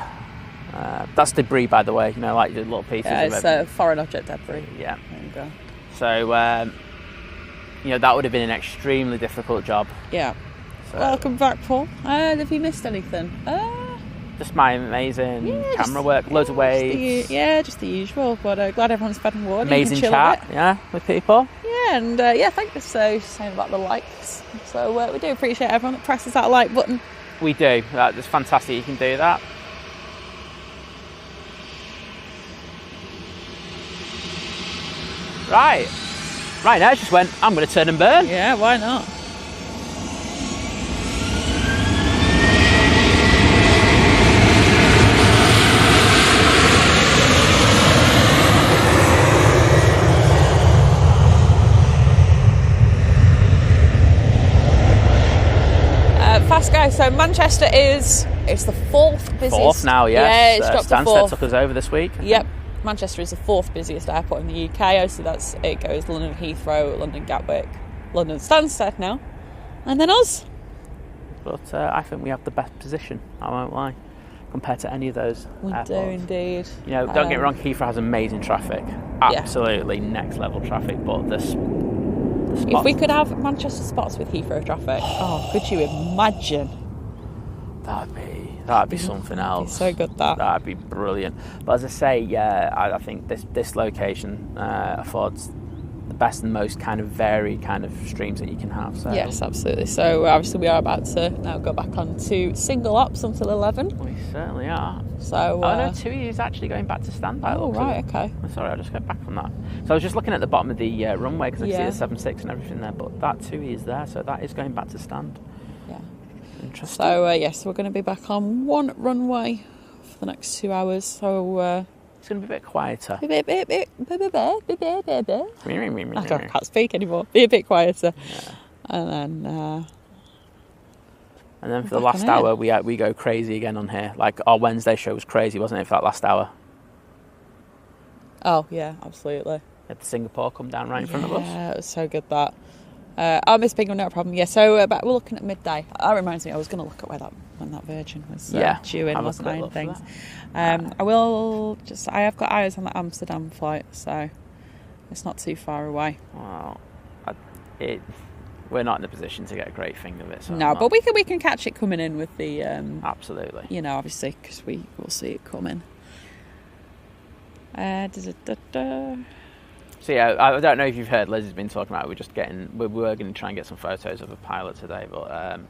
That's debris, by the way, you know, like the little pieces of it. Yeah, it's foreign object debris. Yeah. There you go. So, you know, that would have been an extremely difficult job. Yeah. So, Welcome back, Paul. Have you missed anything? just my amazing camera work, loads of waves. Just the usual. But glad everyone's fed and warm. Amazing chat, with people. Yeah, and thank you so saying about the likes. So we do appreciate everyone that presses that like button. We do. That's fantastic. You can do that. Right now, I just went, I'm going to turn and burn. Yeah, why not? Fast go. So Manchester it's the fourth busiest. Fourth now, yes. Yeah, it's dropped to fourth. Stansted took us over this week. Yep. Manchester is the fourth busiest airport in the UK. Obviously, it goes London Heathrow, London Gatwick, London Stansted now, and then us. But I think we have the best position, I won't lie, compared to any of those airports. We do indeed. You know, don't get me wrong, Heathrow has amazing traffic. Absolutely next level traffic, but the spots... If we could have Manchester spots with Heathrow traffic, could you imagine? That'd be something else. Be so good, that'd be brilliant. But as I say, I think this location affords the best and most kind of varied kind of streams that you can have. So. Yes, absolutely. So obviously we are about to now go back on to single ops until 11. We certainly are. So no, 2E is actually going back to standby. Oh right, okay. Sorry, I just got back from that. So I was just looking at the bottom of the runway because I can see the 7.6 and everything there, but that 2E is there, so that is going back to stand. Yeah. Interesting. So yes, we're going to be back on one runway for the next 2 hours. So it's going to be a bit quieter. I can't speak anymore. Be a bit quieter. Yeah. And then for the last hour, we go crazy again on here. Like our Wednesday show was crazy, wasn't it, for that last hour? Oh yeah, absolutely. Had the Singapore come down right in front of us. Yeah, it was so good that. I miss being no problem. Yeah, so we're looking at midday. That reminds me, I was going to look at when that Virgin was due in, wasn't I, and things. I will just. I have got eyes on the Amsterdam flight, so it's not too far away. Well, we're not in a position to get a great thing of it. So no, but we can catch it coming in with the. Absolutely. You know, obviously, because we will see it coming. So yeah, I don't know if you've heard, Liz has been talking about it. We were going to try and get some photos of a pilot today, but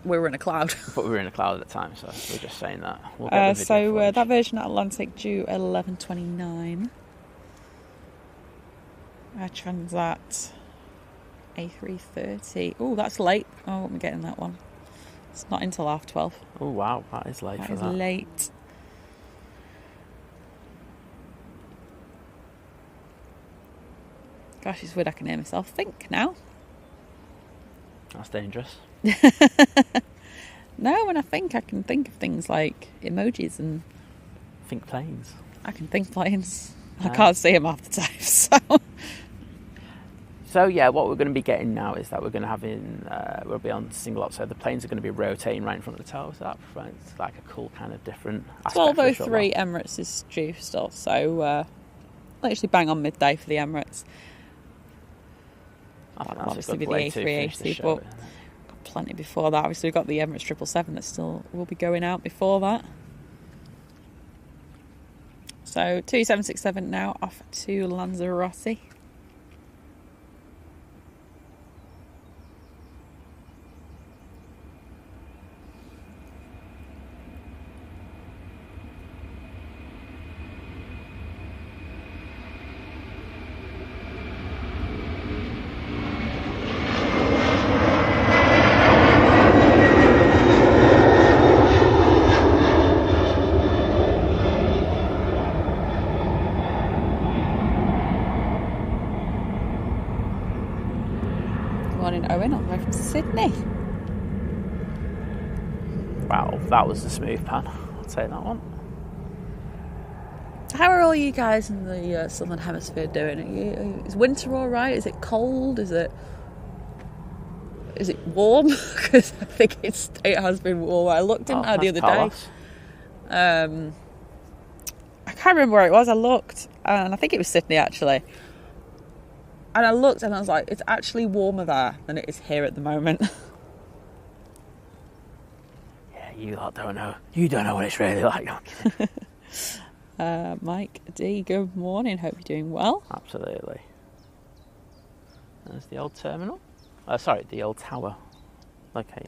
we were in a cloud. But we were in a cloud at the time, so we're just saying that. We'll get the video that Virgin Atlantic due 11:29. Transat A330. Oh, that's late. Oh, what am I getting that one? It's not until 12:30. Oh wow, that is late. That is late. Gosh, it's weird I can hear myself think now. That's dangerous. No, when I can think of things like emojis and... Think planes. I can think planes. I can't see them half the time, so... So, yeah, what we're going to be getting now is that we're going to have we'll be on single ops, so the planes are going to be rotating right in front of the tower, so that provides like a cool kind of different aspect. 12:03 Emirates is due still, so literally bang on midday for the Emirates. Obviously be the A380, but got plenty before that. Obviously we've got the Emirates 777 that still will be going out before that. So 2767 now off to Lanzarote. Owen, all the way from Sydney. Wow, that was a smooth pan. I'll take that one. How are all you guys in the Southern Hemisphere doing? Is winter all right? Is it cold? Is it is it warm? Because I think it has been warm. I looked in the other day. I can't remember where it was. I looked, and I think it was Sydney actually. And I looked, and I was like, it's actually warmer there than it is here at the moment. Yeah, you lot don't know. You don't know what it's really like. Mike D, good morning. Hope you're doing well. Absolutely. There's the old terminal. The old tower. Okay.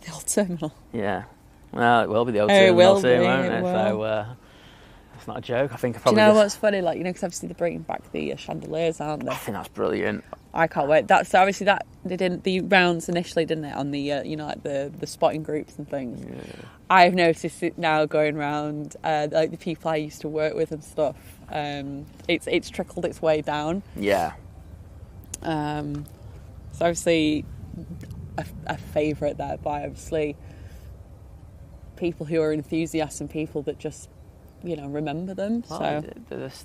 The old terminal. Yeah. Well, it will be the old terminal soon, won't it? So it's not a joke. I think I probably. Do you know what's funny? Like, you know, because obviously they're bringing back the chandeliers, aren't they? I think that's brilliant. I can't wait. So obviously that they did the rounds initially, didn't it? On the like the spotting groups and things. Yeah. I've noticed it now going round, like the people I used to work with and stuff. It's trickled its way down. Yeah. So obviously a favourite there by obviously people who are enthusiasts and people that just remember them. Well,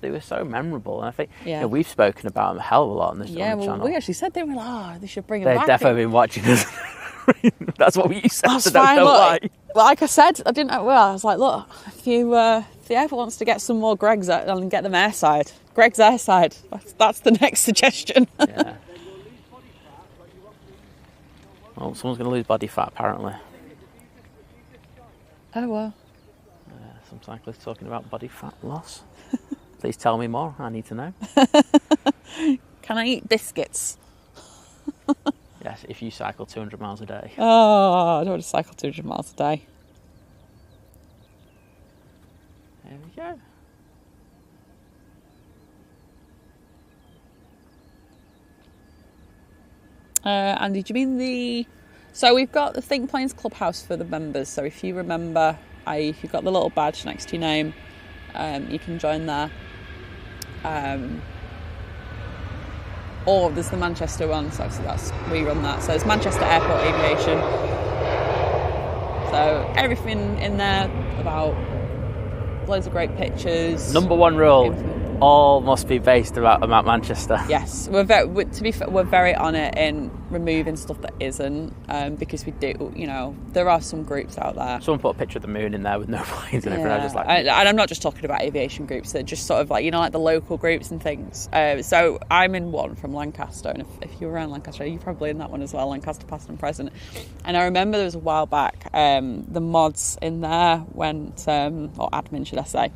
they were so memorable, and I think we've spoken about them a hell of a lot on this channel. We actually said they were like, they should bring them back. They've definitely been watching us. That's what we said. That's fine. Like I said, I didn't know. Well, I was like, look, if the ever wants to get some more Greg's out and get them airside, Greg's airside. That's the next suggestion. Yeah. Well, someone's going to lose body fat apparently. Oh well. Some cyclists talking about body fat loss. Please tell me more. I need to know. Can I eat biscuits? Yes, if you cycle 200 miles a day. Oh, I don't want to cycle 200 miles a day. There we go. Andy, do you mean So we've got the Think Planes Clubhouse for the members. So if you remember, if you've got the little badge next to your name, you can join there. Or there's the Manchester one, so we run that. So it's Manchester Airport Aviation. So everything in there about loads of great pictures. Number one rule. All must be based about Manchester. Yes, we're very on it in removing stuff that isn't, because we do, there are some groups out there. Someone put a picture of the moon in there with no planes and everything. I was just like, and I'm not just talking about aviation groups. They're just sort of like like the local groups and things. So I'm in one from Lancaster, and if you're around Lancaster, you're probably in that one as well. Lancaster past and present. And I remember there was a while back, the mods in there went, or admin should I say.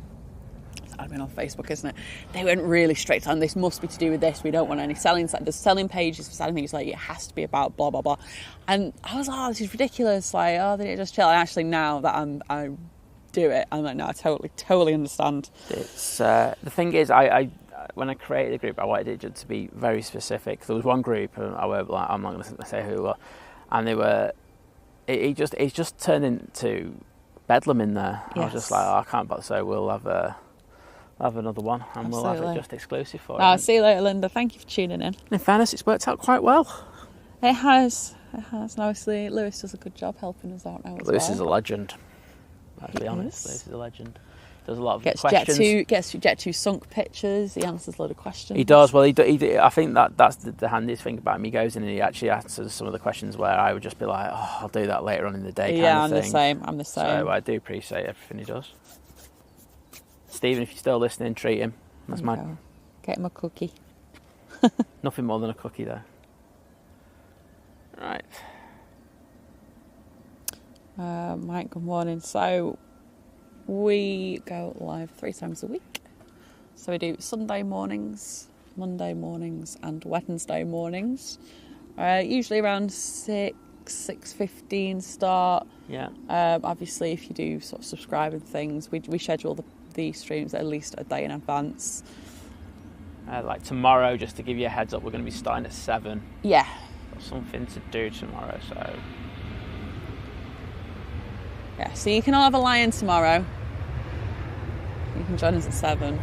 Admin on Facebook, isn't it? They went really strict on this. Must be to do with this. We don't want any selling. There's selling pages for selling things. Like it has to be about blah blah blah. And I was like, this is ridiculous. Like, they need to just chill. And actually, now that I do it, I'm like, no, I totally understand. It's the thing is, I when I created the group, I wanted it to be very specific. There was one group, and I'm not going to say who it was, and they were. It just turned into bedlam in there. Yes. I was just like, I can't. But so we'll have another one, and Absolutely. We'll have it just exclusive for you. I'll see you later, Linda. Thank you for tuning in. In fairness, it's worked out quite well. It has. And obviously, Lewis does a good job helping us out now. Lewis is a legend. Let's be honest. Lewis is a legend. Does a lot of questions. Gets Jet2 sunk pictures. He answers a lot of questions. He does. Well, I think that's the handiest thing about him. He goes in and he actually answers some of the questions where I would just be like, I'll do that later on in the day. Yeah, I'm the same. So I do appreciate everything he does. Stephen, if you're still listening, treat him. That's mine. Get him a cookie. Nothing more than a cookie, though. Right. Mike, good morning. So we go live 3 times a week. So we do Sunday mornings, Monday mornings, and Wednesday mornings. Usually around 6:15 start. Yeah. Obviously, if you do sort of subscribe and things, we schedule the streams at least a day in advance. Like tomorrow, just to give you a heads up, we're going to be starting at 7. Yeah. Got something to do tomorrow, so. Yeah, so you can all have a lie-in tomorrow. You can join us at 7.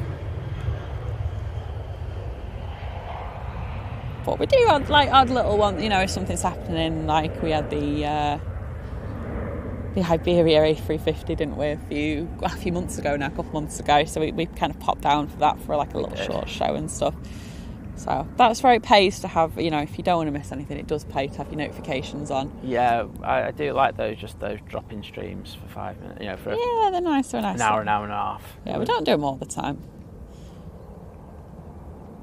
But we do odd little one, if something's happening, like we had the Iberia A350, didn't we, a few months ago now, a couple months ago. So we kind of popped down for that for like a little short show and stuff. So that's where it pays to have, if you don't want to miss anything, it does pay to have your notifications on. Yeah, I do like those drop-in streams for 5 minutes, for they're nice, they're nice. an hour and a half. Yeah, we don't do them all the time.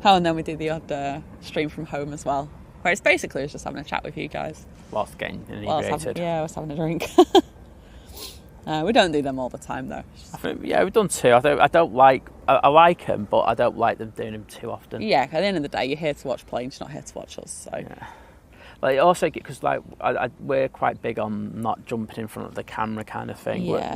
Oh, and then we do the odd stream from home as well, where it's basically just having a chat with you guys. Whilst getting inebriated. Whilst having a drink. We don't do them all the time, though. I think, we've done 2. I like them, but I don't like them doing them too often. Yeah, at the end of the day, you're here to watch planes, you're not here to watch us. So. Yeah. But also, because we're quite big on not jumping in front of the camera kind of thing. Yeah,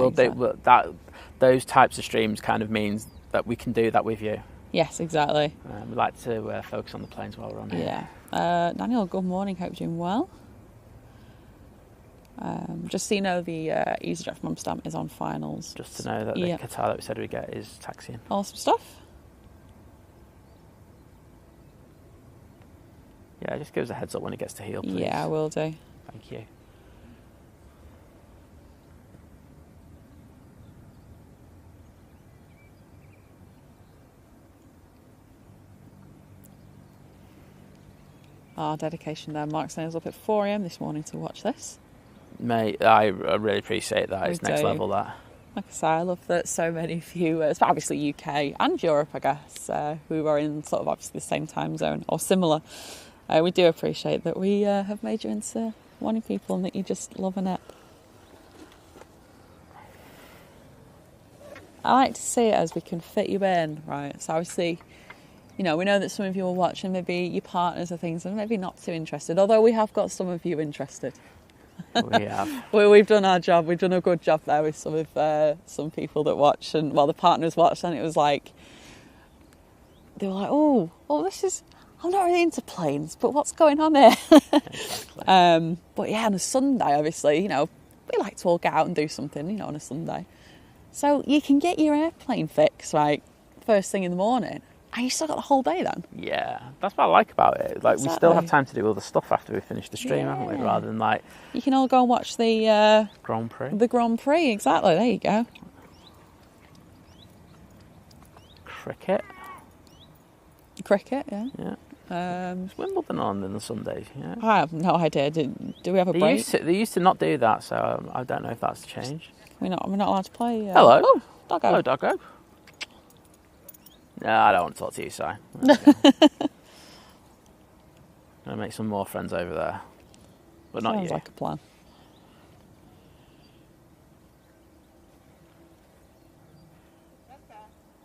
those types of streams kind of means that we can do that with you. Yes, exactly. We like to focus on the planes while we're on here. Yeah. Daniel, good morning. Hope you're doing well. Just so you know, the EasyJet from Amsterdam is on finals. Just to know that the Qatar that we said we get is taxiing. Awesome stuff. Yeah, just give us a heads up when it gets to heel, please. Yeah, I will do. Thank you. Our dedication there. Mark saying was up at 4 a.m. this morning to watch this. Mate, I really appreciate that. It's next level, that. Like I say, I love that so many viewers, but obviously UK and Europe, I guess, who are in sort of obviously the same time zone or similar. We do appreciate that we have made you into wanting people and that you're just loving it. I like to see it as we can fit you in, right? So obviously, we know that some of you are watching, maybe your partners or things, and maybe not too interested, although we have got some of you interested. We have. We've done our job. We've done a good job there with some people that watch, and the partners watched, and it was like they were like, "Oh, this is. I'm not really into planes, but what's going on here?" Exactly. But yeah, on a Sunday, obviously, we like to all get out and do something, on a Sunday. So you can get your airplane fix right first thing in the morning. And you still got the whole day then. Yeah, that's what I like about it. Exactly. We still have time to do other stuff after we finish the stream, haven't we? Rather than you can all go and watch the Grand Prix. The Grand Prix, exactly. There you go. Cricket, yeah. Yeah. Is Wimbledon on the Sundays? Yeah. I have no idea. Do we have a break? They used to not do that, so I don't know if that's changed. We're not allowed to play. Hello. Oh, doggo. Hello, doggo. No, I don't want to talk to you, Si. I'll make some more friends over there. But not you. Sounds like a plan.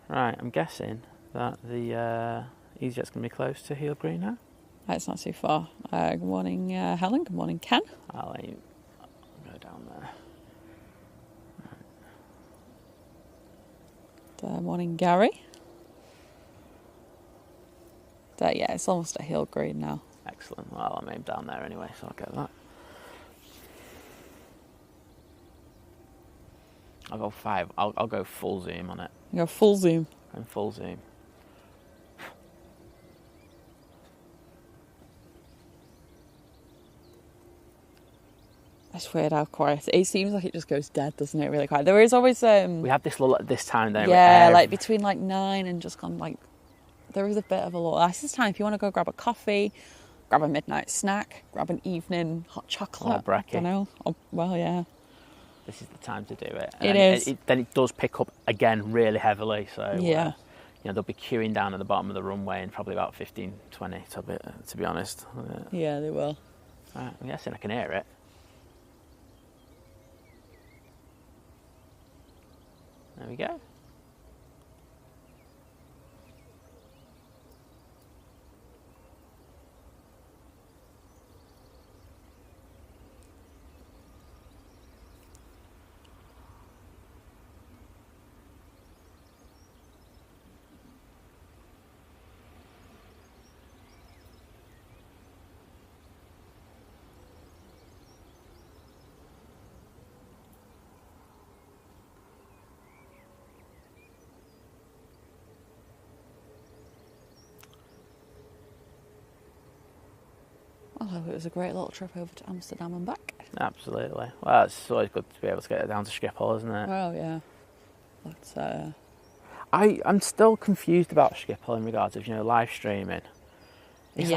Right, I'm guessing that the EasyJet's going to be close to Heel Green now. It's not too far. Good morning, Helen. Good morning, Ken. I'll go down there. Good morning, Gary. Yeah, it's almost at Heel Green now. Excellent. Well, I'm aimed down there anyway, so I'll get that. I'll go 5. I'll go full zoom on it. You go full zoom. And full zoom. It's weird how quiet. It seems like it just goes dead, doesn't it? Really quiet. There is always we have this lull at this time, don't we? Yeah, like between 9 and just gone there is a bit of a lull. This is time if you want to go grab a coffee, grab a midnight snack, grab an evening hot chocolate. Or brekkie. I don't know. Well, yeah. This is the time to do it. It is. Then it does pick up again really heavily. So yeah. They'll be queuing down at the bottom of the runway in probably about 15, 20, to be honest. Yeah, they will. Right, I'm guessing I can hear it. There we go. I hope it was a great little trip over to Amsterdam and back. Absolutely. Well, it's always good to be able to get it down to Schiphol, isn't it? Well, yeah. But I'm still confused about Schiphol in regards of live streaming. It's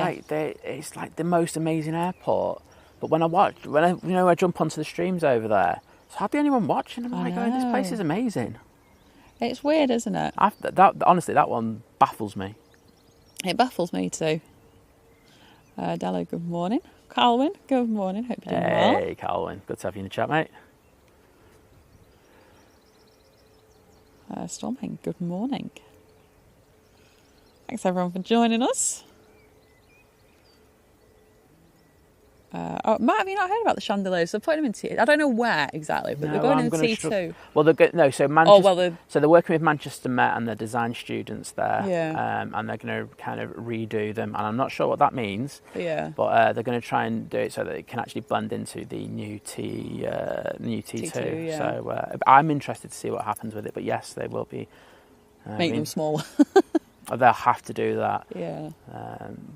it's like the most amazing airport. But when I jump onto the streams over there, it's hardly anyone watching. I'm like, going, this place is amazing. It's weird, isn't it? Honestly, that one baffles me. It baffles me too. Dello, good morning. Calvin, good morning. Hope you're doing well. Hey, Calvin. Good to have you in the chat, mate. Storming, good morning. Thanks everyone for joining us. Matt, have you not heard about the chandeliers? They're putting them in T. I don't know where exactly, but they're going in T2. Well, so Manchester. So they're working with Manchester Met and their design students there. Yeah. And they're going to kind of redo them, and I'm not sure what that means. Yeah. But they're going to try and do it so that it can actually blend into the new T2. T2, yeah. So I'm interested to see what happens with it. But yes, they will be. Make them smaller. They'll have to do that. Yeah.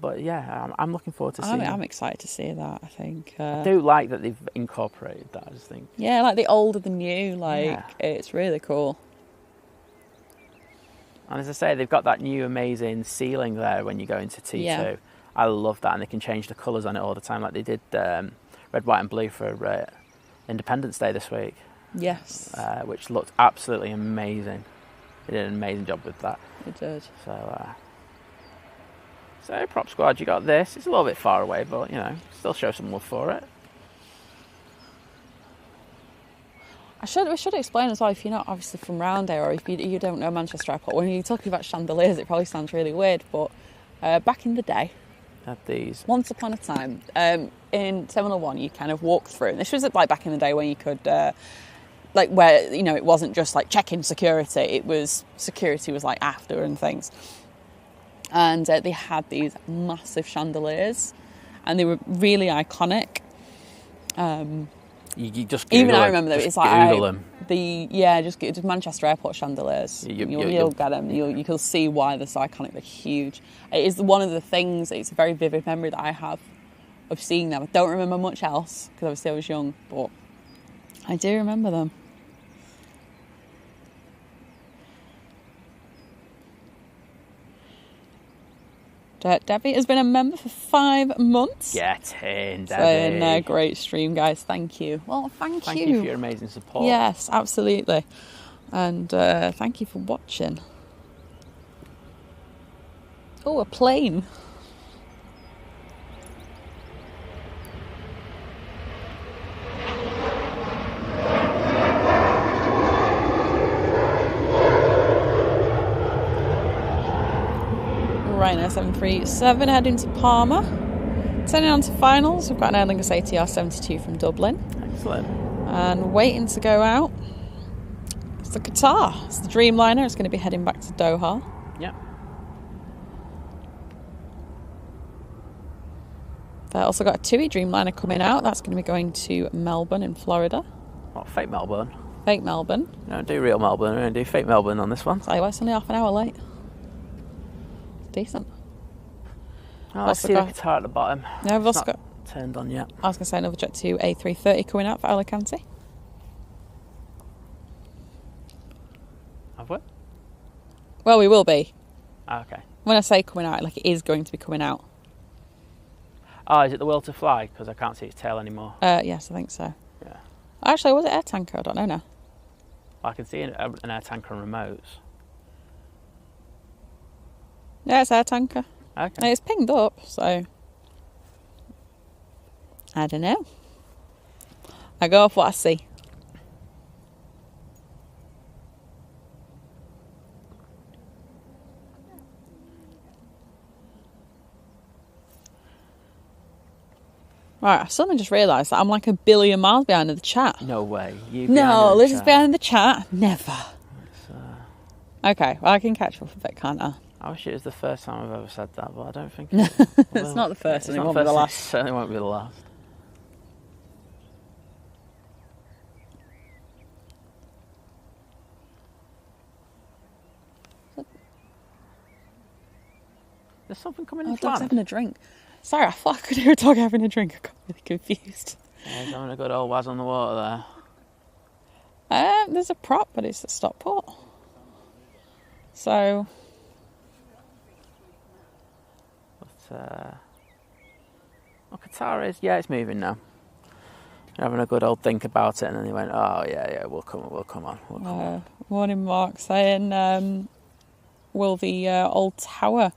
But yeah, I'm looking forward to seeing it. I'm excited to see that, I think. I do like that they've incorporated that, I just think. Yeah, like the old and the new, it's really cool. And as I say, they've got that new amazing ceiling there when you go into T2. Yeah. I love that, and they can change the colours on it all the time, like they did red, white and blue for Independence Day this week. Yes. Which looked absolutely amazing. They did an amazing job with that. It did. So prop squad, you got this. It's a little bit far away, but still show some love for it. We should explain as well, if you're not obviously from round here, or if you don't know Manchester Airport, when you're talking about chandeliers, it probably sounds really weird, but back in the day, had these. Once upon a time, in Terminal 1, you kind of walk through, and this was like back in the day when you could. Where, it wasn't just like check-in security, it was security was like after and things. And they had these massive chandeliers and they were really iconic. You just Google even them. I remember them. It's like Google them. Just Manchester Airport chandeliers. You'll get them. You can see why they're so iconic. They're huge. It is one of the things. It's a very vivid memory that I have of seeing them. I don't remember much else because obviously I was young, but I do remember them. Debbie has been a member for 5 months. Get in, Debbie. So, great stream, guys. Thank you. Well, thank you. Thank you for your amazing support. Yes, absolutely. And thank you for watching. Oh, a plane. Ryanair 737 heading to Palma. Turning on to finals, we've got an Aer Lingus ATR 72 from Dublin. Excellent. And waiting to go out, it's the Qatar. It's the Dreamliner. It's going to be heading back to Doha. Yeah. They've also got a TUI Dreamliner coming out. That's going to be going to Melbourne in Florida. What, fake Melbourne? Fake Melbourne. We don't do real Melbourne, we don't do fake Melbourne on this one. So it's only half an hour late. Decent. Oh, I see the Qatar at the bottom. Yeah, we've also got turned on yet. I was going to say another jet to A330 coming out for Alicante. Have we? Well, we will be. Oh, okay. When I say coming out, like it is going to be coming out. Oh, is it the Will to Fly? Because I can't see its tail anymore. Yes, I think so. Yeah. Actually, was it air tanker? I don't know now. I can see an air tanker on remotes. Yeah, it's air tanker. Okay. It's pinged up, so I don't know. I go off what I see. Right, I suddenly just realised that I'm like a billion miles behind in the chat. No way. No, Liz is behind the chat. Never. Okay, well I can catch up a bit, can't I? I wish it was the first time I've ever said that, but I don't think it's not the first and it won't be the It last. certainly won't be the last. There's something coming in. Dog's having a drink. Sorry, I thought I could hear a dog having a drink. I got really confused. Yeah, he's having a good old waz on the water there. There's a prop, but it's a stop port. So... Qatar is, yeah, it's moving now. They're having a good old think about it, and then they went, oh, yeah, we'll come on. Morning, Mark, saying, will the old tower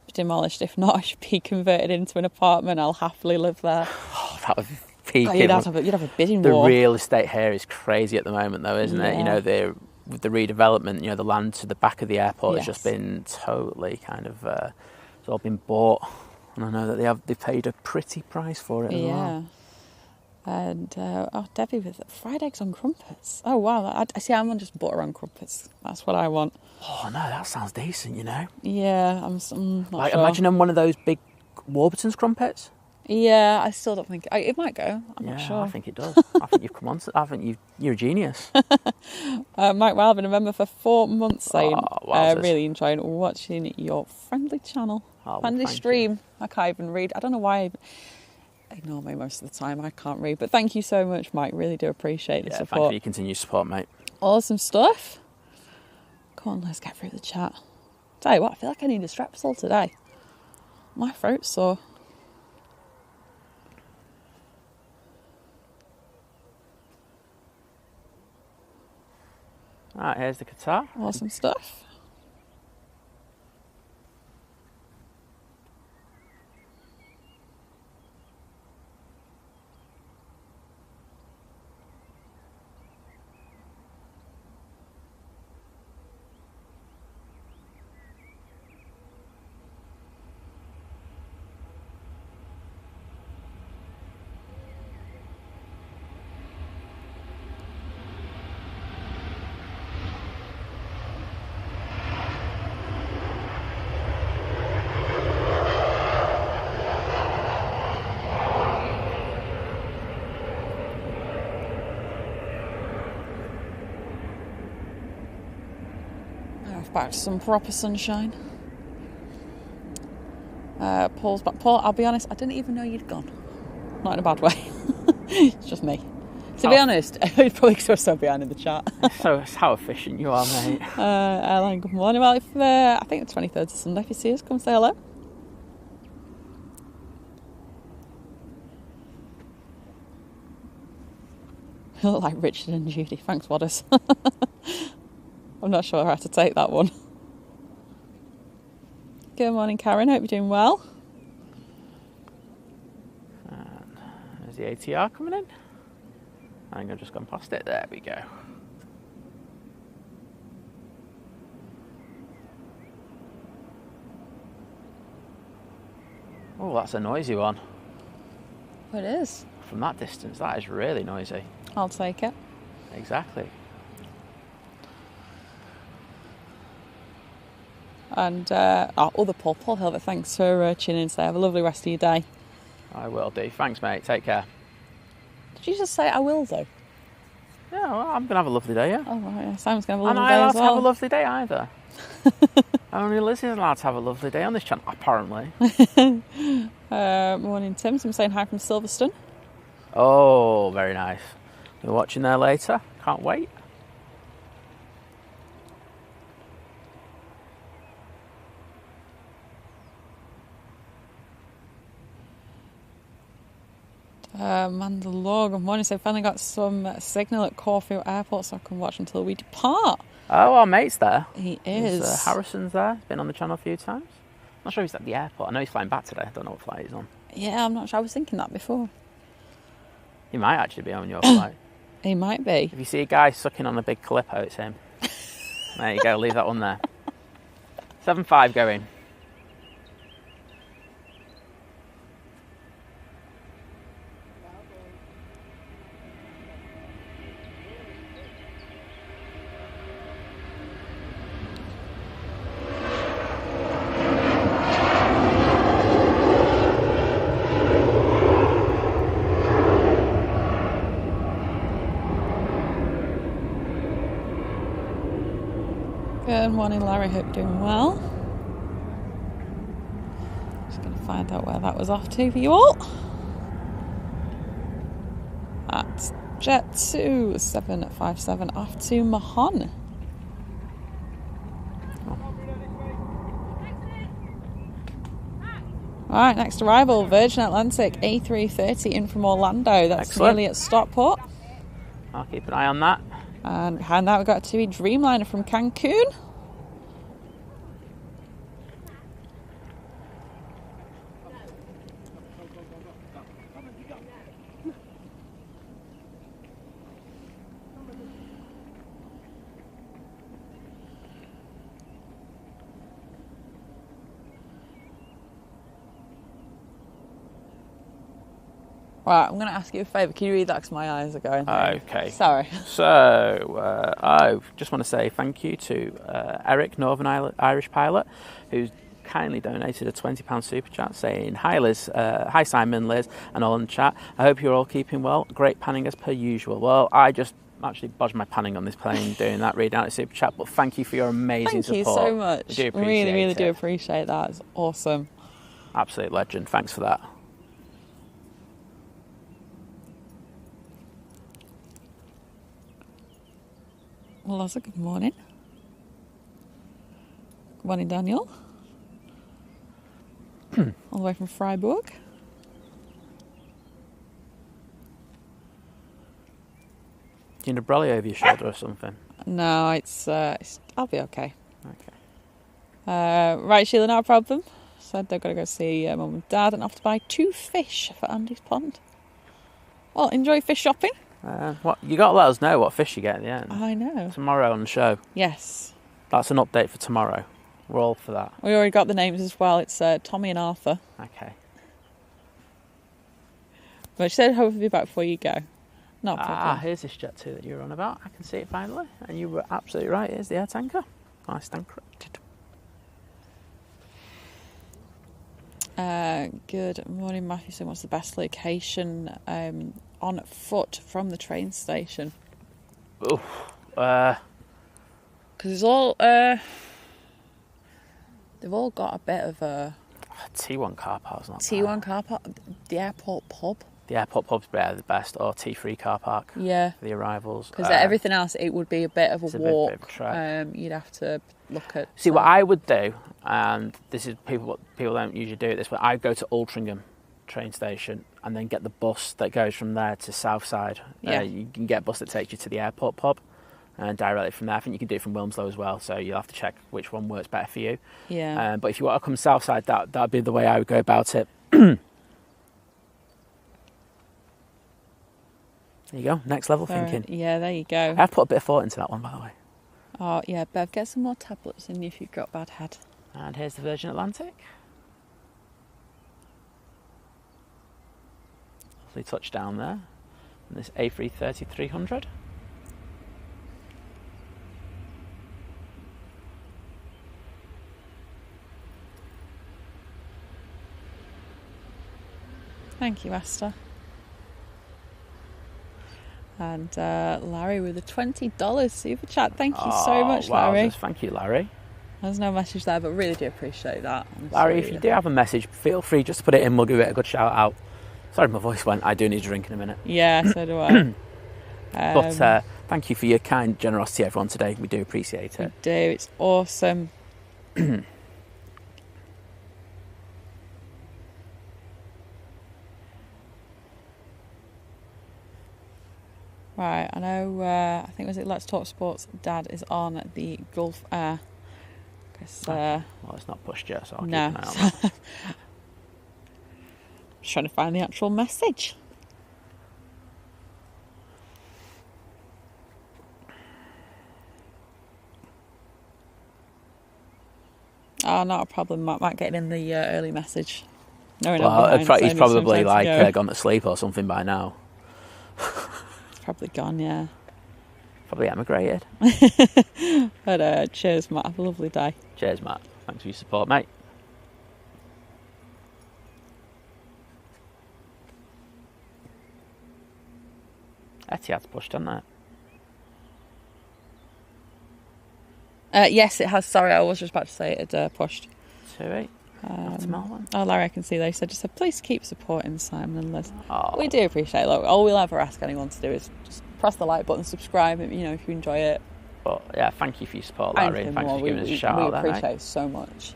be demolished? If not, I should be converted into an apartment. I'll happily live there. Oh, that would be peaking. You'd have a bidding war. The war. real estate here is crazy at the moment, though, isn't it? You know, with the redevelopment, you know, the land to the back of the airport has just been totally kind of, it's all been bought. And I know that they paid a pretty price for it as well. And, Debbie with fried eggs on crumpets. Oh, wow. I see, I'm on just butter on crumpets. That's what I want. Oh, no, that sounds decent, you know. Yeah, I'm not sure. Imagine on one of those big Warburton's crumpets. Yeah, I still don't think... it might go. I'm not sure. I think it does. I think you've come on to... I think you're a genius. Mike Wildman, a member for 4 months, saying, really enjoying watching your friendly channel. Oh, friendly stream. I can't even read. I don't know why... Ignore me most of the time. I can't read. But thank you so much, Mike. Really do appreciate the support. Thank you for your continued support, mate. Awesome stuff. Come on, let's get through the chat. Tell you what, I feel like I need a Strepsil today. My throat's sore. Right, here's the Qatar. Awesome stuff. Back to some proper sunshine. Paul's back. Paul, I'll be honest, I didn't even know you'd gone. Not in a bad way. It's just me. To be honest, you'd probably still so behind in the chat. So it's how efficient you are, mate. Airline, good morning. Well, if I think the 23rd is Sunday, if you see us, come say hello. You look like Richard and Judy. Thanks, Wadders. I'm not sure how to take that one. Good morning, Karen. Hope you're doing well. There's the ATR coming in. I think I've just gone past it. There we go. Oh, that's a noisy one. It is. From that distance, that is really noisy. I'll take it. Exactly. And other Paul Hilbert, thanks for tuning in today. Have a lovely rest of your day. I will do. Thanks, mate. Take care. Did you just say I will do? Yeah, well, I'm going to have a lovely day, yeah. Oh, right, yeah. Simon's going to have a lovely day as well. I'm not allowed to have a lovely day either. Only Liz is allowed to have a lovely day on this channel, apparently. Morning, Tim. I'm saying hi from Silverstone. Oh, very nice. We're watching there later. Can't wait. Mandalore, good morning. So finally got some signal at Caulfield Airport so I can watch until we depart. Oh, our mate's there. He is. Harrison's there. He's been on the channel a few times. I'm not sure he's at the airport. I know he's flying back today. I don't know what flight he's on. Yeah, I'm not sure. I was thinking that before. He might actually be on your flight. He might be. If you see a guy sucking on a big Calippo, it's him. There you go. Leave that one there. 7-5 going. Good morning, Larry. Hope you're doing well. Just going to find out where that was off to for you all. At Jet 2757 off to Mahon. Right, next arrival, Virgin Atlantic A330 in from Orlando. That's Excellent. nearly at Stockport. I'll keep an eye on that. And behind that, we've got a TUI Dreamliner from Cancun. Right, I'm going to ask you a favour. Can you read that because my eyes are going? Okay. Sorry. So, I just want to say thank you to Eric, Northern Irish pilot, who's kindly donated a £20 super chat saying, "Hi Liz, hi Simon, Liz, and all in the chat. I hope you're all keeping well. Great panning as per usual." Well, I just actually bodged my panning on this plane doing that, reading out a super chat, but thank you for your amazing support. Thank you so much. I do appreciate really it. do appreciate that. It's awesome. Absolute legend. Thanks for that. Well, Liza, good morning. Good morning, Daniel. All the way from Freiburg. Do you need a brolly over your shoulder or something? No, it's I'll be okay. Okay. Right, Sheila, not a problem. Said they've got to go see Mum and Dad and have to buy 2 fish for Andy's pond. Well, enjoy fish shopping. What you got to let us know what fish you get at the end. I know. Tomorrow on the show. Yes. That's an update for tomorrow. We're all for that. We already got the names as well. It's Tommy and Arthur. Okay. But she said hopefully be back before you go. Not a problem. Here's this jet 2 that you were on about. I can see it finally. And you were absolutely right. Here's the air tanker. I stand corrected. Good morning, Matthew. So what's the best location on foot from the train station? Oof. Because it's all... they've all got a bit of a... T1 car park's not T1 bad. car park. The airport pub. The airport pub's better, the best. Or T3 car park. Yeah. For the arrivals. Because everything else, it would be a bit of a walk. Bit of a trek. You'd have to look at... See, what I would do, and this is people don't usually do it this way, I'd go to Altrincham train station and then get the bus that goes from there to Southside. Yeah. You can get a bus that takes you to the airport pub and directly from there. I think you can do it from Wilmslow as well, so you'll have to check which one works better for you. Yeah. But if you want to come Southside, that'd be the way I would go about it. There you go, next level thinking. Yeah, there you go. I've put a bit of thought into that one, by the way. Oh, yeah, Bev, get some more tablets in you if you've got a bad head. And here's the Virgin Atlantic. Lovely touchdown there. And this A330-300. Thank you, Esther. And Larry with a $20 super chat. Thank you so much, Larry. Thank you, Larry. There's no message there, but really do appreciate that. Honestly. Larry, if you do have a message, feel free just to put it in. We'll give it a good shout out. Sorry, my voice went. I do need a drink in a minute. Yeah, so do I. But thank you for your kind generosity, everyone, today. We do appreciate it. We do. It's awesome. Right, I know, I think was it Let's Talk Sports, Dad is on the Gulf Air. Well, it's not pushed yet, so I'll keep no. an eye on that. Just trying to find the actual message. Oh, not a problem, Matt getting in the early message. Well, he's probably gone to sleep or something by now. Probably gone, yeah. Probably emigrated. But cheers, Matt. Have a lovely day. Cheers, Matt. Thanks for your support, mate. Etihad's pushed, hasn't it? Yes, it has. Sorry, I was just about to say it had pushed. 2-8. Oh, Larry, I can see they said, please keep supporting Simon and Liz. Oh. We do appreciate it. Look, all we'll ever ask anyone to do is just press the like button, subscribe, if you enjoy it. But yeah, thank you for your support, Larry, and thanks for giving us a shout out there. We appreciate it so much.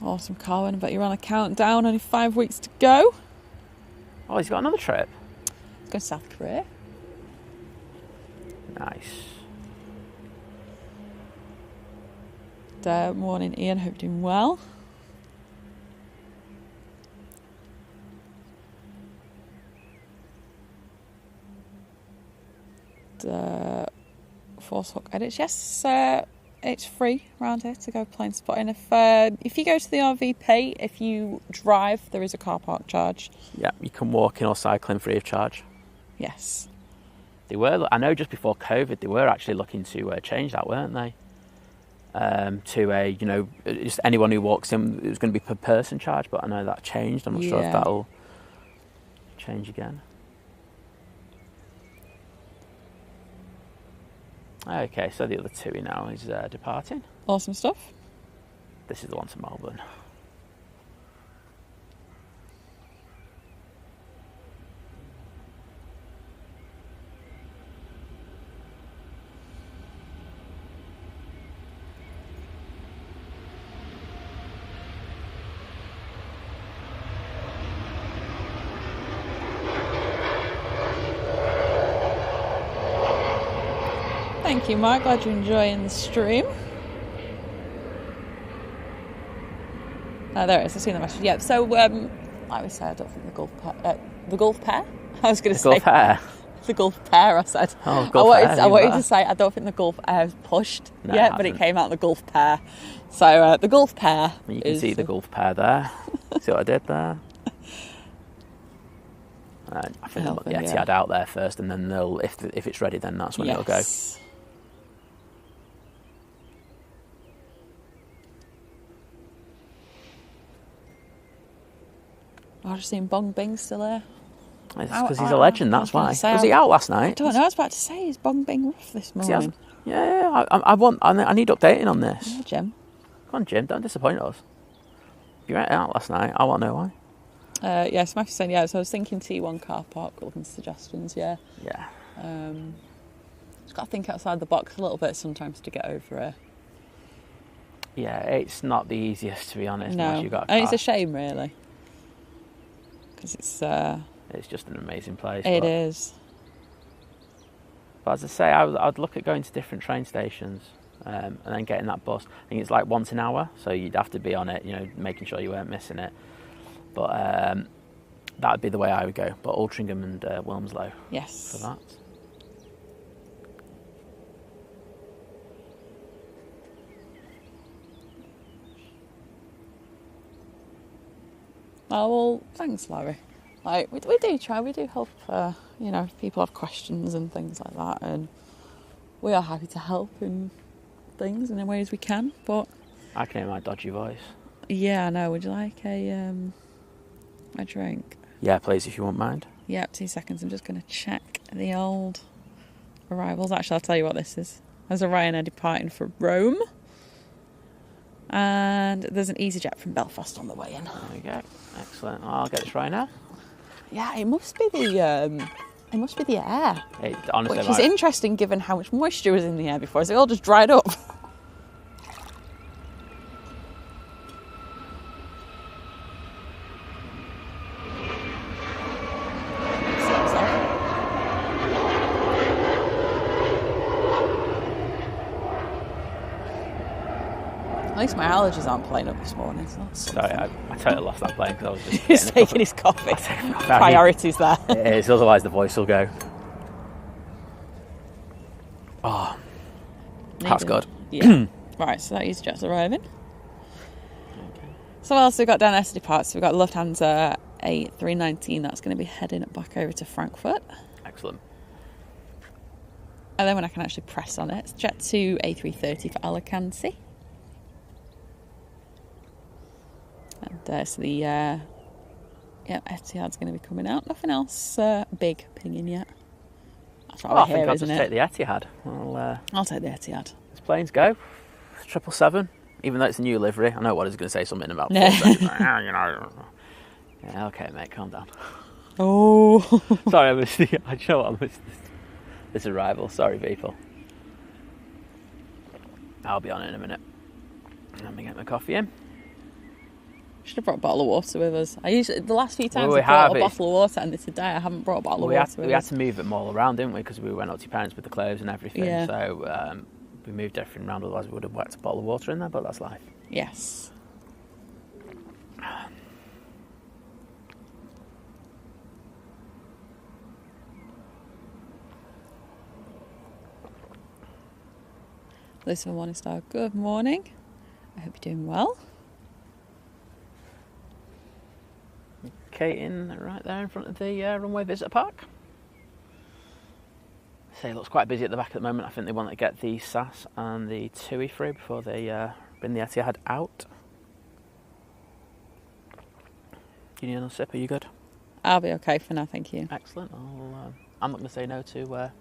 Awesome, Carwyn. I bet you're on a countdown. Only 5 weeks to go. Oh, he's got another trip. He's going to South Korea. Nice. Morning, Ian. Hope you're doing well. Force Hook edits. Yes, it's free around here to go plane spotting. If you go to the RVP, if you drive, there is a car park charge. Yeah, you can walk in or cycling free of charge. Yes. They were. I know just before COVID, they were actually looking to change that, weren't they? To a, just anyone who walks in, it was going to be per person charge, but I know that changed. I'm not sure if that'll change again. Okay, so the other two now is departing. Awesome stuff. This is the one to Melbourne. Thank you, Mark. Glad you're enjoying the stream. There it is. I've seen the message. Yeah. So, like we said, I don't think the Gulf pair. I was going to say Gulf Air. The Gulf pair. I said. Oh, Gulf Air. I wanted to say I don't think the Gulf Air is pushed yet, but it came out the Gulf pair. So the Gulf pair. You can see the Gulf pair there. See what I did there? I think they'll put the Etihad out there first, and then they'll, if it's ready, then that's when it'll go. Oh, I've just seen Bong Bing still there. It's because he's a legend, that's why. Was he out last night? I don't know, I was about to say, is Bong Bing rough this morning? I need updating on this. Yeah, Jim. Come on, Jim, don't disappoint us. You went out last night, I want to know why. Yes, Matthew's saying, so I was thinking T1 car park, looking for suggestions, Yeah. Just got to think outside the box a little bit sometimes to get over it. Yeah, it's not the easiest, to be honest. No, unless you've got a car. and it's a shame, really. Because it's just an amazing place. It is. But as I say, I'd look at going to different train stations and then getting that bus. I think it's like once an hour, so you'd have to be on it, making sure you weren't missing it. But that would be the way I would go. But Altrincham and Wilmslow. Yes. For that. Oh, well, thanks, Larry. Like, we do try, we do help, if people have questions and things like that, and we are happy to help in things in the ways we can, but... I can hear my dodgy voice. Yeah, I know. Would you like a drink? Yeah, please, if you won't mind. Yeah, 2 seconds. I'm just going to check the old arrivals. Actually, I'll tell you what this is. There's a Ryanair departing for Rome. And there's an EasyJet from Belfast on the way in. There we go. Excellent. I'll get this right now. Yeah, it must be the air. Honestly, which is interesting given how much moisture was in the air before. So it all just dried up. At least my allergies aren't playing up this morning. So sorry, I totally lost that plane because I was just... He's taking his coffee. Priorities there. It is, otherwise the voice will go. Oh, that's good. Yeah. Right, so that EasyJet's arriving. Okay. So what else have we got down there to depart? So we've got Lufthansa A319. That's going to be heading back over to Frankfurt. Excellent. And then when I can actually press on it, it's Jet2 A330 for Alicante. And so the Etihad's going to be coming out. Nothing else big pinging yet. That's what I think I'll just take the Etihad. I'll take the Etihad. As planes go, 777. Even though it's a new livery, I know what is going to say something about. Yeah, okay, mate, calm down. Oh, sorry, I missed this arrival. Sorry, people. I'll be on in a minute. Let me get my coffee in. Should have brought a bottle of water with us. The last few times we I brought a have. bottle of water, and today I haven't brought a bottle of water with us. We had to move them all around, didn't we? Because we went up to your parents with the clothes and everything. Yeah. So we moved everything around, otherwise we would have whacked a bottle of water in there, but that's life. Yes. Listen, Morning Star, good morning. I hope you're doing well. Kating right there in front of the Runway Visitor Park. It looks quite busy at the back at the moment. I think they want to get the SAS and the TUI through before they bring the Etihad out. You need another sip? Are you good? I'll be okay for now, thank you. Excellent. I'm not going to say no to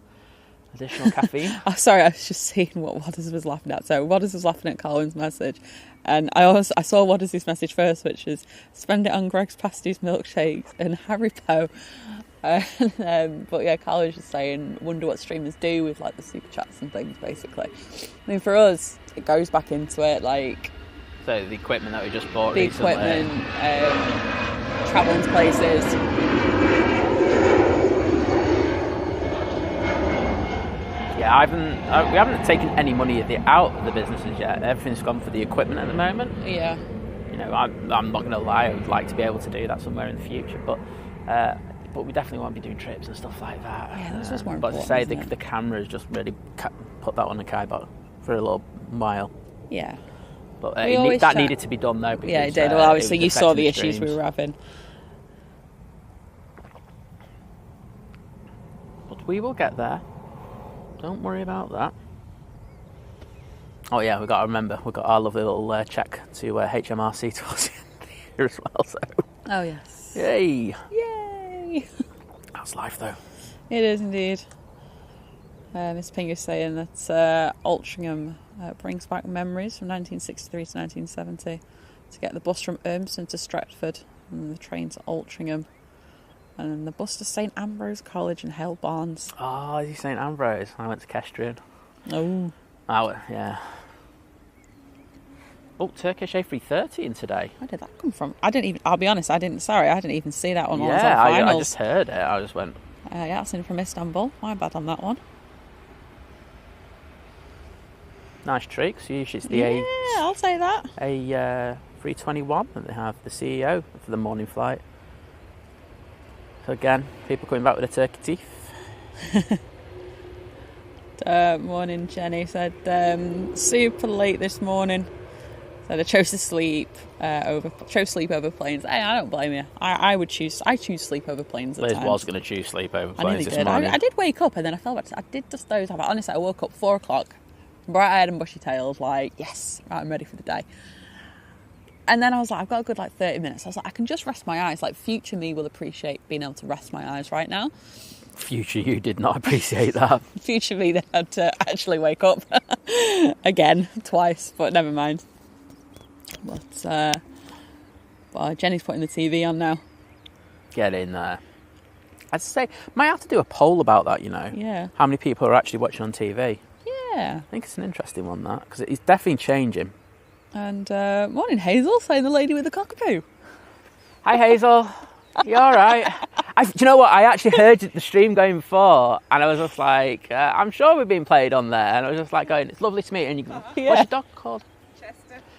additional caffeine. Oh, sorry, I was just seeing what Wadders was laughing at. So Wadders was laughing at Colin message, and I saw Wadders' message first, which is spend it on Greg's pasties, milkshakes, and Haribo. But yeah, Colin was just saying, wonder what streamers do with like the super chats and things. Basically, I mean, for us, it goes back into it, like so the equipment that we just bought. The recently. equipment, travelling to places. Yeah, we haven't taken any money out of the businesses yet. Everything's gone for the equipment at the moment. Yeah. You know, I'm not going to lie. I would like to be able to do that somewhere in the future, but we definitely won't be doing trips and stuff like that. Yeah, that's just more important. But to say the cameras just really put that on the keyboard for a little while. Yeah. But that needed to be done though. Because, yeah, it did. Well, obviously you saw the issues we were having. But we will get there. Don't worry about that. Oh yeah, we've got to remember, we've got our lovely little check to HMRC towards the end of the year as well. So. Oh yes. Yay! Yay! That's life though. It is indeed. Miss Ping is saying that Altrincham brings back memories from 1963 to 1970 to get the bus from Urmston to Stretford and the train to Altrincham. And then the bus to St Ambrose College in Hale Barnes. Oh, is he St Ambrose? I went to Kestrian. Oh. Yeah. Oh, Turkish A330 today. Where did that come from? I'll be honest, I didn't even see that one. Yeah, I just heard it. I just went. Yeah, that's in from Istanbul. My bad on that one. Nice treat, because usually it's I'll say that. A 321 that they have the CEO for the morning flight. So again, people coming back with their turkey teeth. Morning, Jenny said super late this morning. Said I chose sleep over planes. Hey, I don't blame you. I choose sleep over planes. Liz was going to choose sleep over planes this morning. I did wake up and then I fell back. I did just doze off. Honestly, I woke up 4 o'clock, bright-eyed and bushy-tailed, like yes, right, I'm ready for the day. And then I was like, I've got a good 30 minutes. I was like, I can just rest my eyes. Like, future me will appreciate being able to rest my eyes right now. Future you did not appreciate that. Future me then had to actually wake up again, twice, but never mind. But Jenny's putting the TV on now. Get in there. I'd say, might have to do a poll about that, you know. Yeah. How many people are actually watching on TV? Yeah. I think it's an interesting one, that, because it's definitely changing. And morning, Hazel, saying the lady with the cockapoo. Hi, Hazel. You all right? Do you know what? I actually heard the stream going before, and I was just like, I'm sure we've been played on there. And I was just like going, it's lovely to meet you. And you go, yeah. What's your dog called?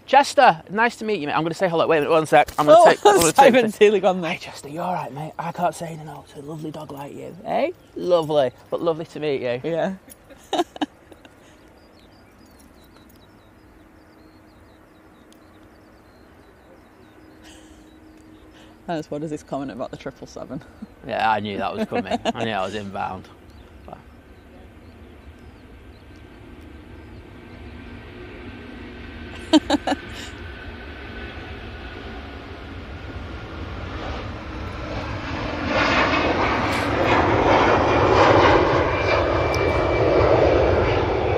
Chester. Nice to meet you, mate. I'm going to say hello. Wait a minute, one sec. Simon's nearly gone there. Hey, Chester, you all right, mate? I can't say no to a lovely dog like you. Hey? Lovely. But lovely to meet you. Yeah. That's what is this comment about the 777? Yeah, I knew that was coming. I knew I was inbound.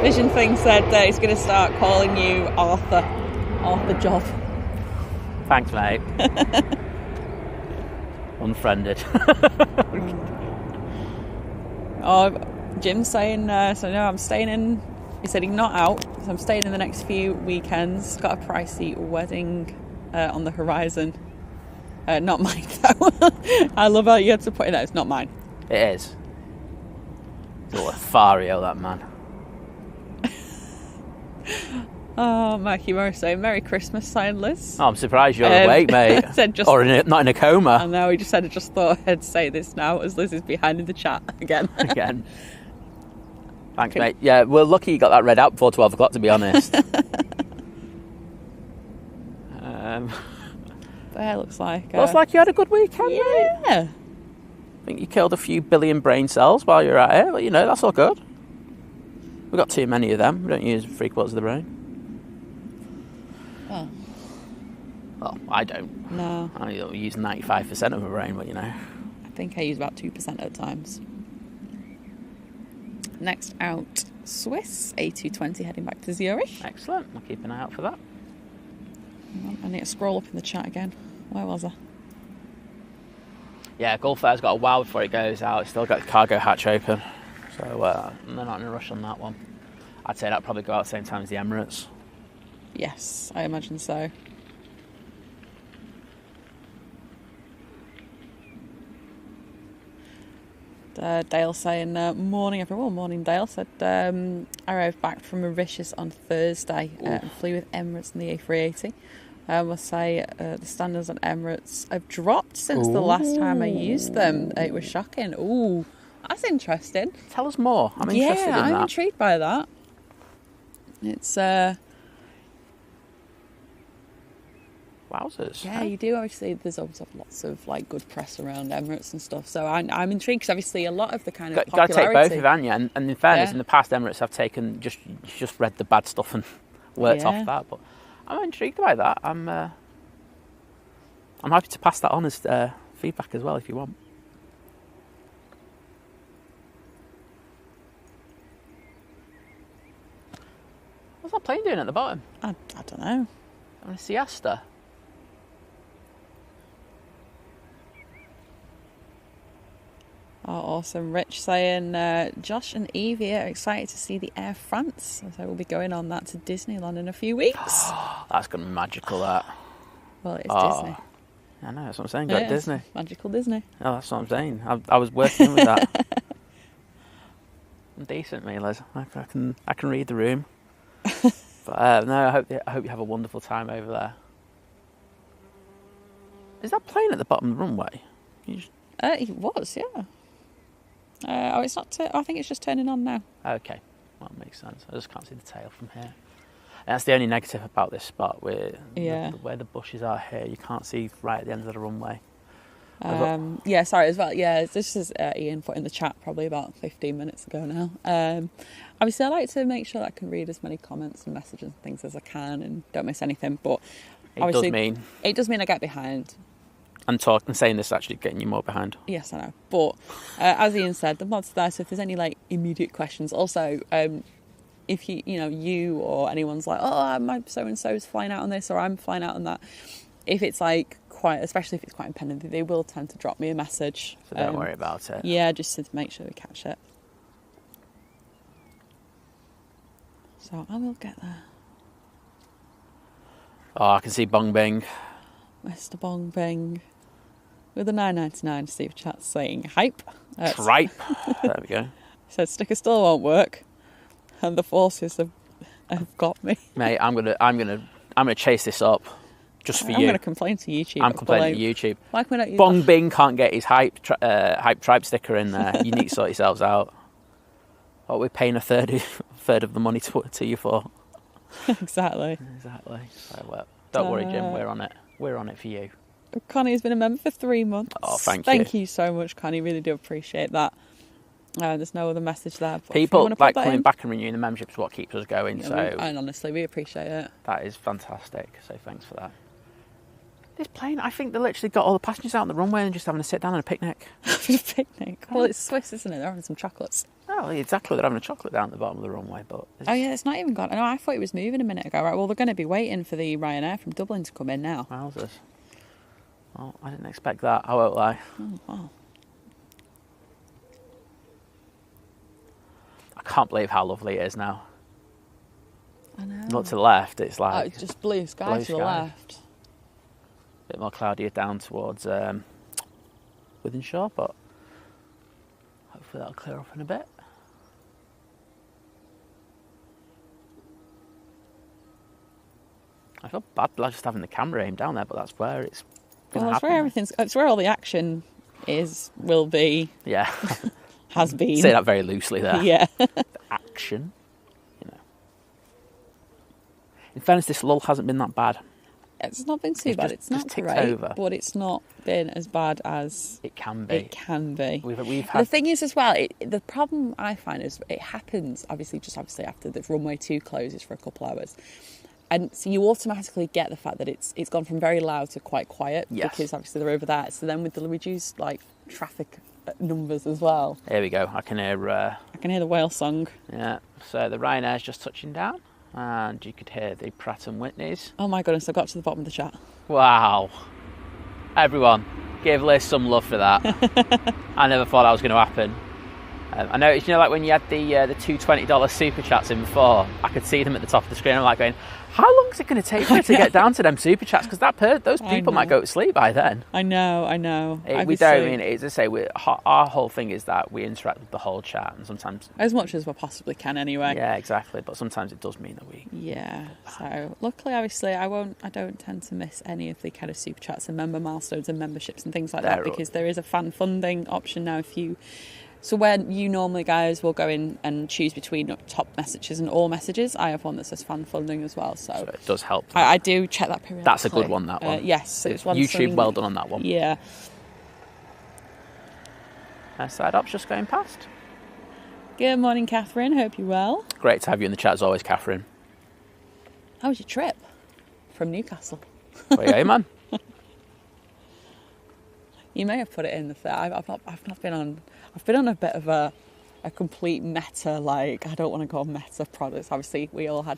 Vision Thing said that he's going to start calling you Arthur Job. Thanks, mate. Unfriended. Jim's saying, so no, I'm staying in. He said he's not out, so I'm staying in the next few weekends. Got a pricey wedding on the horizon. Not mine, though. I love how you had to put it out. It's not mine. It is. What a fario, that man. Oh, Mikey Morris saying Merry Christmas, Simon and Lizz. Oh, I'm surprised you're awake, mate. Said just, or not in a coma. I know, he just said, I just thought I'd say this now as Liz is behind in the chat again. Again. Thanks, mate. Yeah, we're lucky you got that read out before 12 o'clock, to be honest. But yeah, looks like you had a good weekend, mate. Yeah. I think you killed a few billion brain cells while you were at it, but that's all good. We've got too many of them. We don't use 3/4 of the brain. Well, I don't. No. I use 95% of my brain, but I think I use about 2% at times. Next out, Swiss A220 heading back to Zurich. Excellent. I'll keep an eye out for that. I need to scroll up in the chat again. Where was I? Yeah, Gulf Air's got a while before it goes out. It's still got the cargo hatch open. So they're not in a rush on that one. I'd say that'll probably go out at the same time as the Emirates. Yes, I imagine so. Dale saying, morning everyone. Morning, Dale. Said, I arrived back from Mauritius on Thursday and flew with Emirates in the A380. I must say the standards on Emirates have dropped since the last time I used them. It was shocking. Ooh, that's interesting. Tell us more. I'm interested in that. Yeah, I'm intrigued by that. It's wowzers. Yeah, you do. Obviously, there's obviously lots of good press around Emirates and stuff. So I'm intrigued because obviously a lot of the kind of got to take both of them, yeah. And in fairness, Yeah. in the past, Emirates have taken just read the bad stuff and worked off that. But I'm intrigued by that. I'm happy to pass that on as feedback as well if you want. What's that plane doing at the bottom? I don't know. On a siesta. Oh, awesome. Rich saying, Josh and Evie are excited to see the Air France. So we'll be going on that to Disneyland in a few weeks. That's going to be magical, that. Well, it's Disney. I know, that's what I'm saying. Go to Disney. Magical Disney. Oh, that's what I'm saying. I was working with that. I'm decent, me, Liz. I can read the room. But no, I hope you have a wonderful time over there. Is that plane at the bottom of the runway? It was, yeah. It's not. I think it's just turning on now. Okay, well, that makes sense. I just can't see the tail from here. And that's the only negative about this spot, where the bushes are here. You can't see right at the end of the runway. Yeah, sorry as well. Yeah, this is Ian put in the chat probably about 15 minutes ago now. Obviously, I like to make sure that I can read as many comments and messages and things as I can and don't miss anything. But it does mean I get behind. And saying this actually getting you more behind. Yes, I know. But as Ian said, the mod's there. So if there's any immediate questions, also if you or anyone's like, oh, my so and so's flying out on this or I'm flying out on that. If it's especially if it's quite impending, they will tend to drop me a message. So don't worry about it. Yeah, just to make sure we catch it. So I will get there. Oh, I can see Bong Bing. Mr. Bong Bing. With a 9.99 Steve Chat saying hype. Tripe. There we go. Said sticker still won't work. And the forces have got me. Mate, I'm gonna chase this up. Just for you. I'm going to complain to YouTube. I'm complaining to YouTube. Why can we not use Bong Bing can't get his hype tribe sticker in there. You need to sort yourselves out. What we're paying a third of the money to you for. Exactly. So, well, don't worry, Jim. We're on it. We're on it for you. Connie has been a member for 3 months. Oh, thank you. Thank you so much, Connie. Really do appreciate that. There's no other message there. But people like coming back and renewing the membership is what keeps us going. Yeah, and honestly, we appreciate it. That is fantastic. So thanks for that. This plane, I think they literally got all the passengers out on the runway and just having a sit down and a picnic. Having a picnic? Well, it's Swiss, isn't it? They're having some chocolates. Oh, exactly. They're having a chocolate down at the bottom of the runway. But oh, yeah, it's not even gone. No, I thought it was moving a minute ago. Right, well, they're going to be waiting for the Ryanair from Dublin to come in now. Wowzers. Well, I didn't expect that. I won't lie. Oh, wow. I can't believe how lovely it is now. I know. Look to the left, it's like... it's just blue sky to the left. bit more cloudier down towards Wythenshawe, but hopefully that'll clear up in a bit. I feel bad like just having the camera aimed down there, but that's where it's going to happen. It's where all the action will be. Yeah. Has been. Say that very loosely there. Yeah. The action, In fairness, this lull hasn't been that bad. It's not been too bad. It's not great, over. But it's not been as bad as it can be. We've had... The thing is as well, the problem I find is it happens obviously after the runway 2 closes for a couple hours. And so you automatically get the fact that it's gone from very loud to quite quiet, because obviously they're over that. So then with the reduced traffic numbers as well. Here we go. I can hear the whale song. Yeah. So the Ryanair's just touching down, and you could hear the Pratt and Whitneys. Oh my goodness! I got to the bottom of the chat. Wow. Everyone, give Liz some love for that. I never thought that was going to happen. I noticed, when you had the two $20 super chats in before, I could see them at the top of the screen. I'm like going, how long is it going to take me to get down to them super chats? Because those people might go to sleep by then. I know. As I say, our whole thing is that we interact with the whole chat, and sometimes as much as we possibly can, anyway. Yeah, exactly. But sometimes it does mean that we. Yeah. So luckily, obviously, I don't tend to miss any of the kind of super chats and member milestones and memberships and things like that, because there is a fan funding option now if you. So where you normally guys will go in and choose between top messages and all messages, I have one that says fan funding as well. So it does help. I do check that periodically. That's a good one, that one. Yes. It's YouTube, well done on that one. Yeah. Side up's just going past. Good morning, Catherine. Hope you're well. Great to have you in the chat as always, Catherine. How was your trip from Newcastle? Where you going, man? You may have put it in the thing. I've not been on. I've been on a bit of a complete meta, I don't want to go on meta products. Obviously, we all had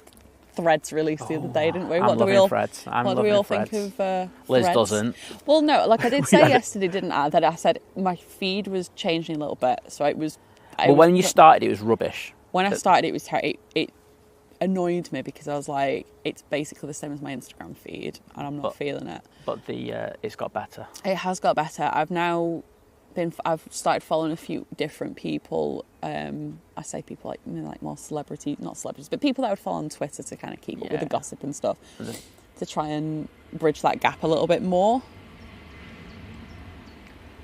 Threads released the other day, didn't we? What do we all think of Liz Threads? Doesn't. Well, no, I did say yesterday, didn't I, that I said my feed was changing a little bit. So it was... when you started, it was rubbish. When I started, it was it annoyed me because I was like, it's basically the same as my Instagram feed, and I'm not feeling it. But it's got better. It has got better. I've started following a few different people. I say people like more celebrities, not celebrities, but people that I would follow on Twitter to kind of keep up with the gossip and stuff, to try and bridge that gap a little bit more.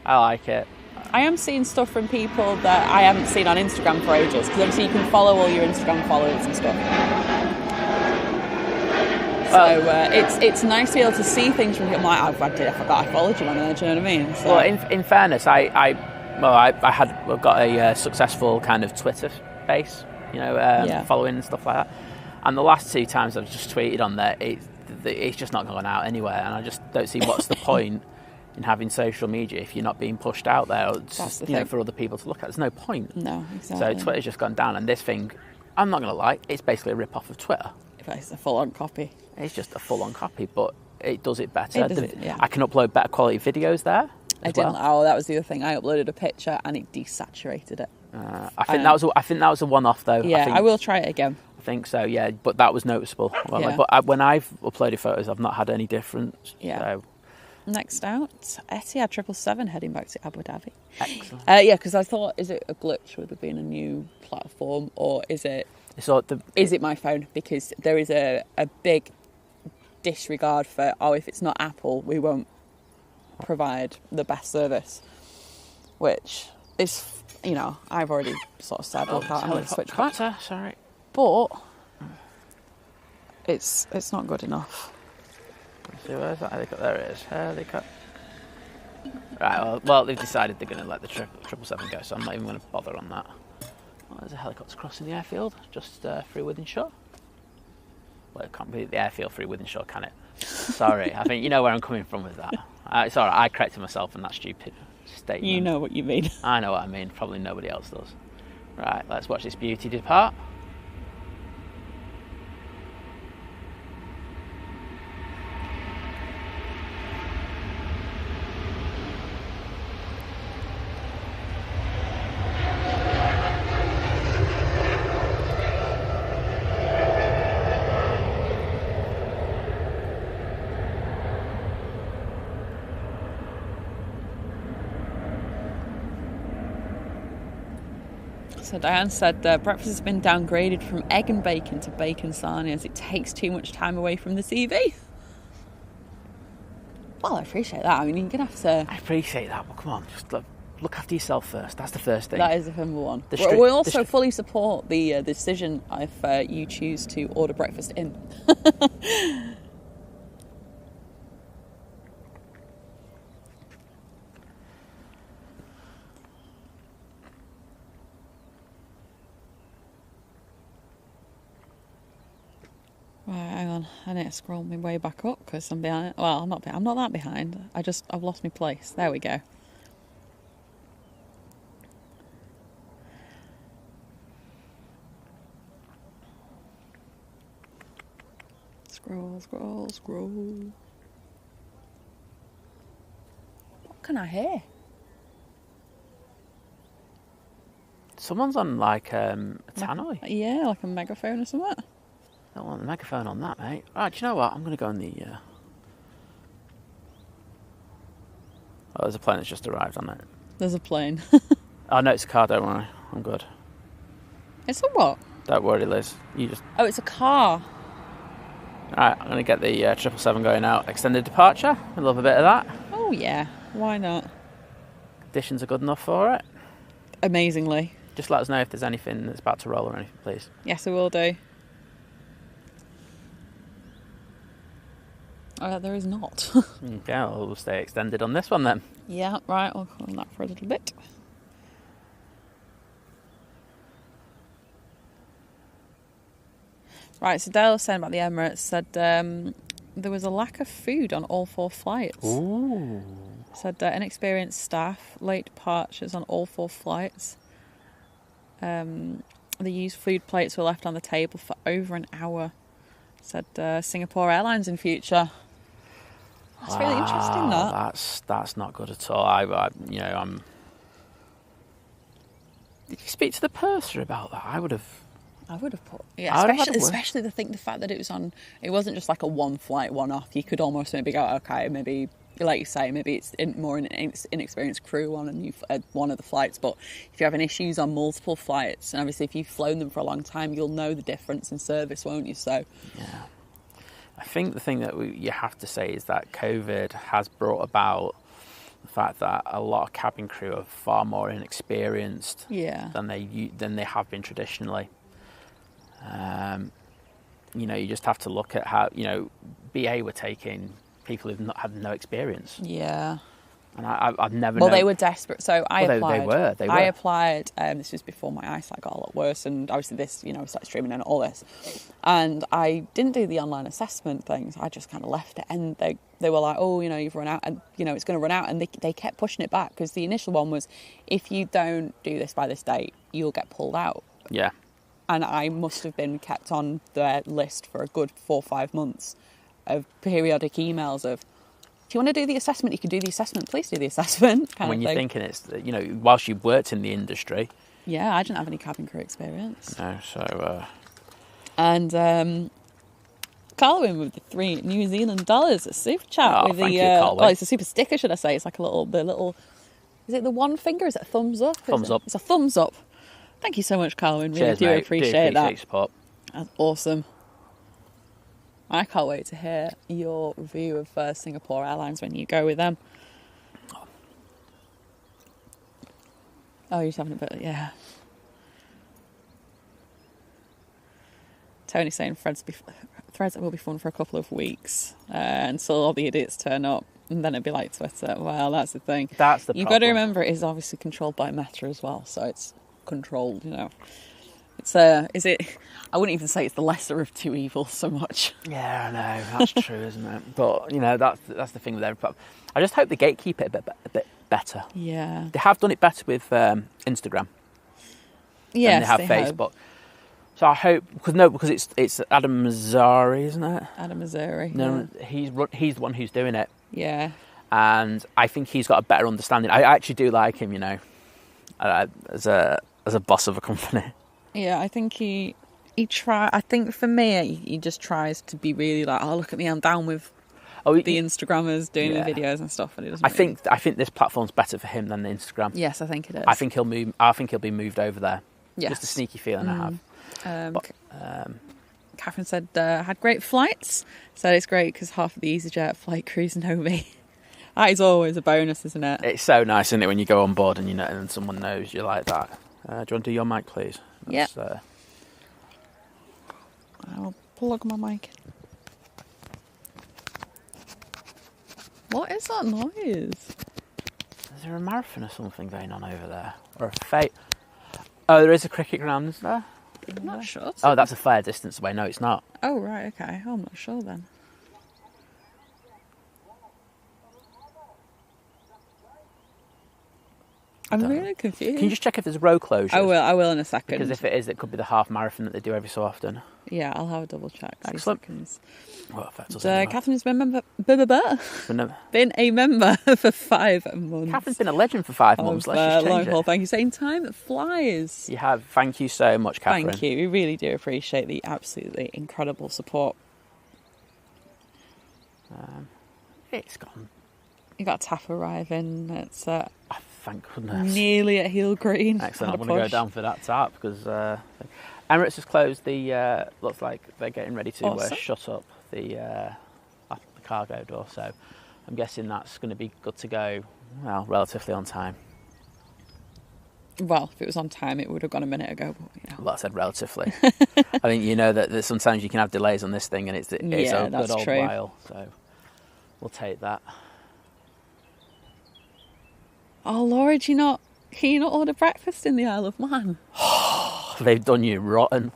I like it. I am seeing stuff from people that I haven't seen on Instagram for ages, because obviously you can follow all your Instagram followers and stuff. So it's nice to be able to see things from people. I'm like, I forgot I followed you on there. Do you know what I mean? So. Well, in fairness, I've got a successful kind of Twitter base, following and stuff like that. And the last 2 times I've just tweeted on there, it's just not going out anywhere, and I just don't see what's the point in having social media if you're not being pushed out there, or just, for other people to look at. There's no point. No, exactly. So Twitter's just gone down, and this thing, I'm not going to lie, it's basically a rip-off of Twitter. It's a full-on copy. It's just a full-on copy, but it does it better. I can upload better quality videos there. Oh, that was the other thing. I uploaded a picture and it desaturated it. I think that was a one-off though. Yeah, I will try it again. I think so. Yeah, but that was noticeable. When I've uploaded photos, I've not had any difference. Yeah. So. Next out, Etihad 777 heading back to Abu Dhabi. Excellent. Because I thought, is it a glitch with it being a new platform, or is it? Is it my phone? Because there is a big disregard for, if it's not Apple, we won't provide the best service, which is, I've already sort of said, I'm going to switch back. Sorry. But it's not good enough. Let's see, where's that helicopter? There it is. Helicopter. Right, well, they've decided they're going to let the 777 go, so I'm not even going to bother on that. There's a helicopter crossing the airfield, just through Wythenshawe. Well, it can't be the airfield through Wythenshawe, can it? Sorry, I think you know where I'm coming from with that. It's all right, I corrected myself on that stupid statement. You know what you mean. I know what I mean, probably nobody else does. Right, let's watch this beauty depart. So Diane said breakfast has been downgraded from egg and bacon to bacon sarnie as it takes too much time away from the TV. Well, I appreciate that. I mean, you're going to have to... I appreciate that, but come on, just look after yourself first. That's the first thing. That is the number one. We also fully support the decision if you choose to order breakfast in. Right, hang on. I need to scroll my way back up because I'm behind. Well, I'm not that behind. I've lost my place. There we go. Scroll. What can I hear? Someone's on like a tannoy. Yeah, like a megaphone or something. I don't want the megaphone on that, mate. Right, do you know what? I'm going to go on the... Oh, there's a plane that's just arrived on it. There's a plane. Oh, no, it's a car, don't worry. I'm good. It's a what? Don't worry, Liz. You just... Oh, it's a car. Right, I'm going to get the 777 going out. Extended departure. I love a bit of that. Oh, yeah. Why not? Conditions are good enough for it. Amazingly. Just let us know if there's anything that's about to roll or anything, please. Yes, I will do. There is not. Okay, we'll stay extended on this one then. Yeah, right. I'll go on that for a little bit. Right, so Dale was saying about the Emirates, said there was a lack of food on all 4 flights. Ooh. Said inexperienced staff, late departures on all 4 flights. The used food plates were left on the table for over an hour. Said Singapore Airlines in future. That's really interesting. That's not good at all. I'm. Did you speak to the purser about that? I would have put, especially the fact that it was on. It wasn't just like a one flight, one off. You could almost maybe go, okay, maybe like you say, maybe it's more an inexperienced crew on one of the flights. But if you're having issues on multiple flights, and obviously if you've flown them for a long time, you'll know the difference in service, won't you? So, yeah. I think the thing that you have to say is that COVID has brought about the fact that a lot of cabin crew are far more inexperienced than they have been traditionally. You just have to look at how, BA were taking people who've not had no experience. Yeah. And I've never known. They were desperate. So I applied. They were. I applied. This was before my eyesight got a lot worse, and obviously this, started streaming and all this. And I didn't do the online assessment things. I just kind of left it, and they were like, "Oh, you've run out, and it's going to run out." And they kept pushing it back because the initial one was, if you don't do this by this date, you'll get pulled out. Yeah. And I must have been kept on their list for a good 4 or 5 months of periodic emails of, if you want to do the assessment, you can do the assessment. Please do the assessment. When you're thinking it's, whilst you've worked in the industry. Yeah, I didn't have any cabin crew experience. No, so... And Carlwyn with the $3 a super chat. With thank you, Carlwyn. Well, it's a super sticker, should I say. It's like the little... Is it the one finger? Is it a thumbs up? Thumbs up. It's a thumbs up. Thank you so much, Carlwyn. Really Cheers, do mate. appreciate that. Your support. That's awesome. I can't wait to hear your review of Singapore Airlines when you go with them. Oh, you're just having a bit, yeah. Tony's saying threads will be fun for a couple of weeks until all the idiots turn up, and then it'd be like Twitter. Well, that's the thing. That's the problem. You've got to remember it is obviously controlled by Meta as well, so it's controlled, It's is it? I wouldn't even say it's the lesser of two evils so much. Yeah, I know, that's true, isn't it? But that's the thing with every platform. I just hope they gatekeep it a bit better. Yeah, they have done it better with Instagram. Yes, than they have Facebook. So I hope because it's Adam Mazzari, isn't it? Adam Mazzari. No, yeah. He's the one who's doing it. Yeah, and I think he's got a better understanding. I actually do like him, as a boss of a company. Yeah, I think he I think for me, he just tries to be really like, oh, look at me, I'm down with the Instagrammers doing the videos and stuff, and he doesn't. I think this platform's better for him than the Instagram. Yes, I think it is. I think he'll be moved over there. Yes. Just a sneaky feeling I have. Catherine said had great flights. Said it's great because half of the EasyJet flight crew's know me. That is always a bonus, isn't it? It's so nice, isn't it, when you go on board and you know, and someone knows you like that. Do you want to do your mic, please? Yeah. I'll plug my mic. What is that noise? Is there a marathon or something going on over there? Or a fete? Oh, there is a cricket ground, isn't there? I'm not sure. Oh, that's a fair distance away. No, it's not. Oh, right, okay. Oh, I'm not sure then. I'm really confused. Can you just check if there's a road closure? I will in a second. Because if it is, it could be the half marathon that they do every so often. Yeah, I'll have a double check. Excellent. Well, Catherine's been a member for 5 months. Catherine's been a legend for 5 months. Let's just change it. Thank you. Same time, it flies. You have. Thank you so much, Catherine. Thank you. We really do appreciate the absolutely incredible support. It's gone. You got TAP arriving. It's thank goodness. Nearly at Heel Green. Excellent. I'm going to go down for that TAP because Emirates has closed the. Looks like they're getting ready to shut up the cargo door. So I'm guessing that's going to be good to go. Well, relatively on time. Well, if it was on time, it would have gone a minute ago. But, you know. Well, I said relatively. I think you know that sometimes you can have delays on this thing, and it's a good old while. So we'll take that. Oh, Laura, can you not order breakfast in the Isle of Man? They've done you rotten.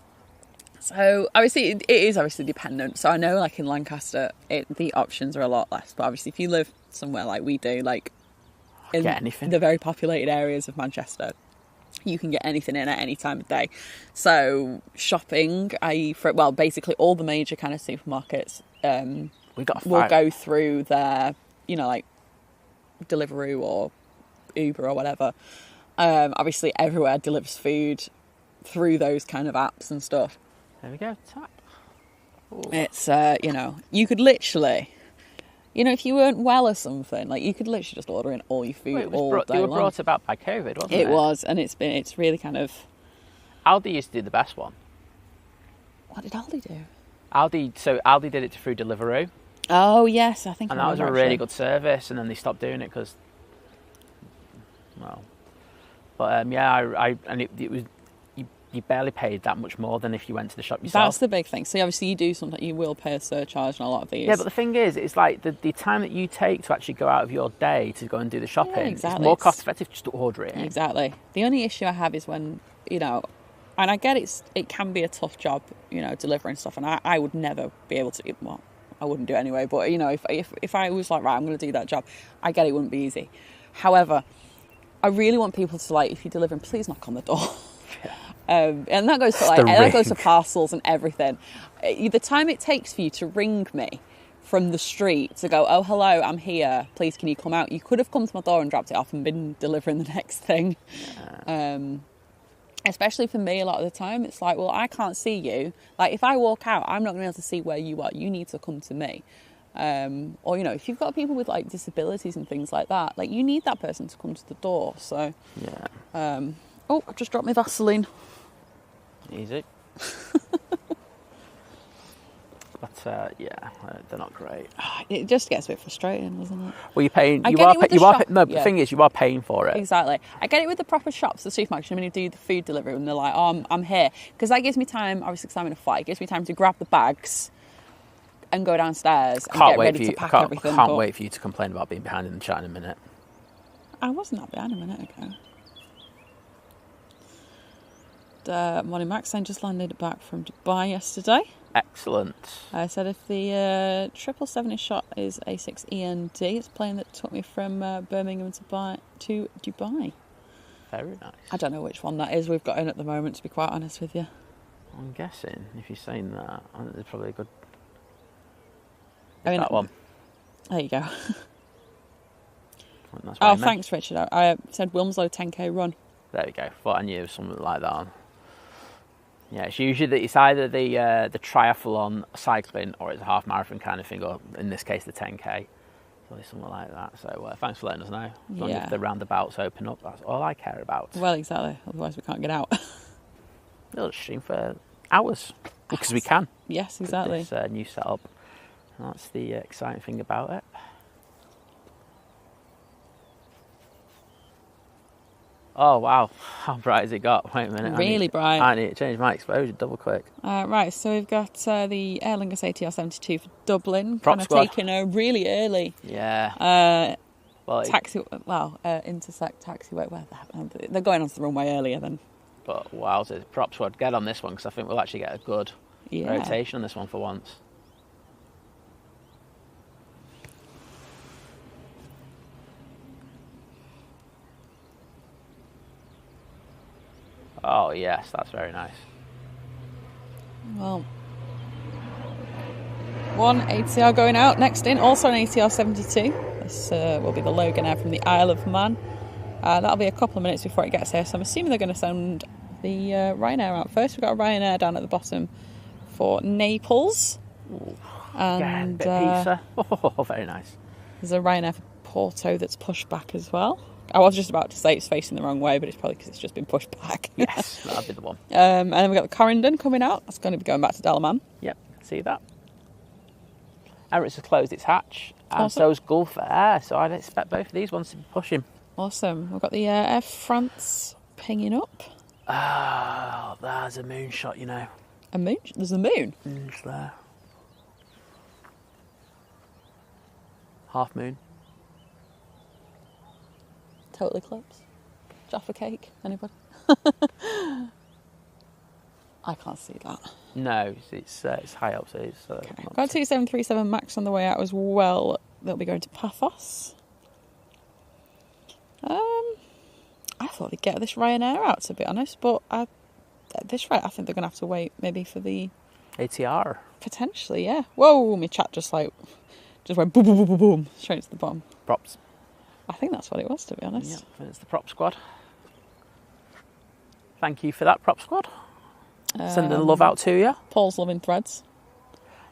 So obviously it is obviously dependent. So I know like in Lancaster the options are a lot less. But obviously if you live somewhere like we do, like in the very populated areas of Manchester, you can get anything in at any time of day. So shopping, basically all the major kind of supermarkets will go through their, like Deliveroo or Uber or whatever. Obviously everywhere delivers food through those kind of apps and stuff. There we go, TAP. Ooh. It's you could literally, if you weren't well or something, like you could literally just order in all your food all day long. They were brought about by COVID, wasn't it? It was, and it's really kind of. Aldi used to do the best one. What did Aldi do? Aldi did it through Deliveroo. Oh yes, I think. And that was a really good service, and then they stopped doing it because. Well, but it was. You barely paid that much more than if you went to the shop yourself. That's the big thing. So obviously you do something, you will pay a surcharge on a lot of these. Yeah, but the thing is, it's like the time that you take to actually go out of your day to go and do the shopping. Yeah, exactly. It's more cost effective just to order it. Exactly. The only issue I have is when, and I get it can be a tough job, delivering stuff, and I would never be able to, well, I wouldn't do it anyway, but if I was like, right, I'm going to do that job, I get it wouldn't be easy. However, I really want people to, like, if you're delivering, please knock on the door. Yeah. And that goes for parcels and everything. The time it takes for you to ring me from the street to go, oh hello, I'm here, please can you come out? You could have come to my door and dropped it off and been delivering the next thing. Yeah. Especially for me, a lot of the time, it's like, well, I can't see you. Like if I walk out, I'm not going to be able to see where you are. You need to come to me. Or if you've got people with like disabilities and things like that, like you need that person to come to the door. So yeah. I've just dropped my Vaseline. Easy. But they're not great. It just gets a bit frustrating, doesn't it? Well, you're paying. The thing is, you are paying for it. Exactly. I get it with the proper shops, the supermarkets. When you do the food delivery, and they're like, "Oh, I'm here," because that gives me time. Obviously, because I'm in a flight, it gives me time to grab the bags and go downstairs and get ready to pack everything. I can't wait for you to complain about being behind in the chat in a minute. I wasn't that behind a minute ago. Morning, Max. I just landed back from Dubai yesterday. Excellent. I said if the 777 is shot is A6END, it's a plane that took me from Birmingham to Dubai. Very nice. I don't know which one that is we've got in at the moment, to be quite honest with you. I'm guessing, if you're saying that, I think there's probably a good... that one. There you go. Thanks, Richard. I said Wilmslow 10k run. There we go. Thought I knew something like that on. Yeah, it's usually it's either the triathlon cycling or it's a half marathon kind of thing, or in this case the 10k. So it's something like that. So thanks for letting us know. As long as the roundabouts open up, that's all I care about. Well, exactly. Otherwise we can't get out. We'll just stream for hours because we can. Yes, exactly. With this new setup. That's the exciting thing about it. Oh wow, how bright has it got? Wait a minute. Really bright. I need to change my exposure double quick. Right, so we've got the Aer Lingus ATR 72 for Dublin. Prop kind of squad. taking a really early Yeah. intersect taxiway. They're going onto the runway earlier than. But wow, the prop squad, get on this one because I think we'll actually get a good rotation on this one for once. Oh yes, that's very nice. Well, one ATR going out. Next in, also an ATR 72. This will be the Logan Air from the Isle of Man. That'll be a couple of minutes before it gets here, so I'm assuming they're going to send the Ryanair out first. We've got a Ryanair down at the bottom for Naples. Ooh, and a bit of pizza. Oh, very nice. There's a Ryanair for Porto that's pushed back as well. I was just about to say it's facing the wrong way, but it's probably because it's just been pushed back. Yes, that'd be the one. And then we've got the Corendon coming out. That's going to be going back to Dalaman. Yep, see that. Emirates has closed its hatch, and Awesome. so's Gulf Air, so I'd expect both of these ones to be pushing. Awesome. We've got the Air France pinging up. Oh, there's a moonshot, you know. A moon? There's a moon. It's there. Half moon. Total eclipse. Jaffa cake. Anybody? I can't see that. No, it's high up, so it's... Okay. not Got a 2737 MAX on the way out as well. They'll be going to Paphos. I thought they'd get this Ryanair out, to be honest, but at this rate, I think they're going to have to wait maybe for the... ATR. Potentially, yeah. Whoa, my chat just went boom, boom, boom, boom, boom, straight to the bottom. Props. I think that's what it was, to be honest. Yeah, I think it's the prop squad. Thank you for that, prop squad. Sending the love out to you. Paul's loving threads.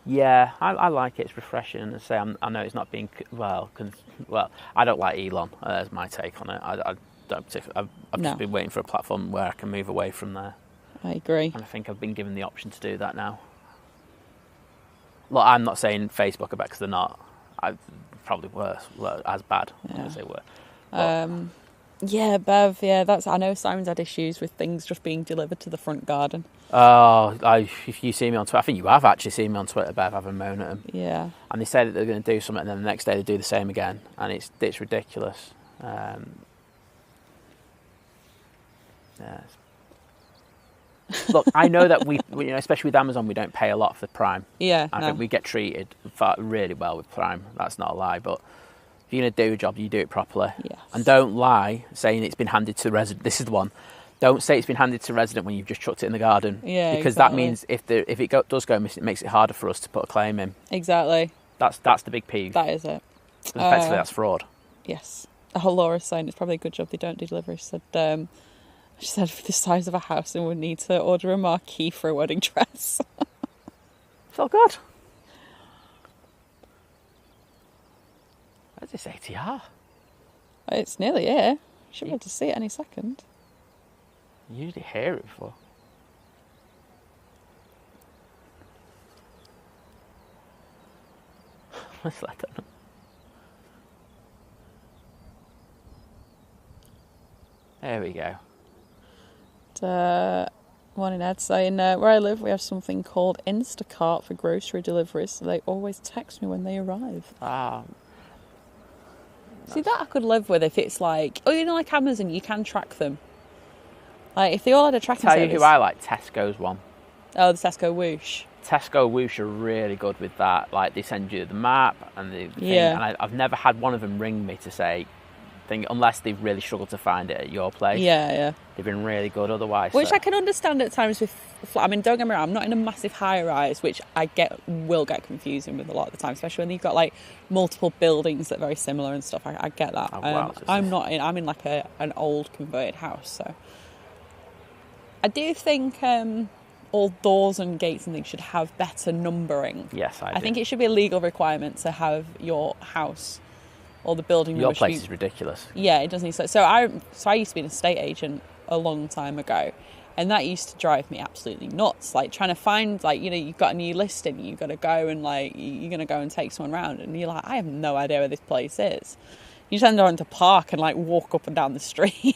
Yeah, I like it. It's refreshing. And I say I know it's not being well. I don't like Elon. That's my take on it. I don't particularly. I've just been waiting for a platform where I can move away from there. I agree. And I think I've been given the option to do that now. Look, I'm not saying Facebook about because they're not. I probably worse, as bad as they were. But, yeah, Bev. Yeah, I know Simon's had issues with things just being delivered to the front garden. Oh, if you see me on Twitter, I think you have actually seen me on Twitter, Bev, having a moan at them. Yeah. And they say that they're going to do something, and then the next day they do the same again, and it's ridiculous. Look, I know that we especially with Amazon, we don't pay a lot for Prime. Yeah, I think we get treated really well with Prime. That's not a lie, but if you're going to do a job, you do it properly. Yes. And don't lie saying it's been handed to resident. This is the one. Don't say it's been handed to resident when you've just chucked it in the garden. Yeah, because that means if it does go missing, it makes it harder for us to put a claim in. Exactly. That's the big peeve. That is it. Effectively, that's fraud. Yes. Laura's saying it's probably a good job they don't do delivery. She said for the size of a house, and would need to order a marquee for a wedding dress. It's all good. Where's this ATR? It's nearly here. Should be able to see it any second. You usually hear it before. What's that? There we go. Morning, Ed, saying where I live we have something called Instacart for grocery deliveries, so they always text me when they arrive. See, that I could live with if it's like, like Amazon, you can track them. Like if they all had a tracking service. Tell you who I like, Tesco's one. Oh, the Tesco Whoosh. Tesco Whoosh are really good with that. Like they send you the map and the thing, and I've never had one of them ring me to say. Unless they've really struggled to find it at your place. Yeah. They've been really good otherwise. Which I can understand at times with... I mean, don't get me wrong, I'm not in a massive high-rise, which will get confusing with a lot of the time, especially when you've got, like, multiple buildings that are very similar and stuff. I get that. I'm in, like, an old converted house, so... I do think all doors and gates and things should have better numbering. Yes, I do. I think it should be a legal requirement to have your house... or the building. Your place is ridiculous. Yeah, it doesn't need so. So I used to be an estate agent a long time ago, And that used to drive me absolutely nuts. Like trying to find, like, you know, you've got a new listing, you've got to go and like, you're going to go and take someone around, and you're like, I have no idea where this place is. You just end up to park and like walk up and down the street.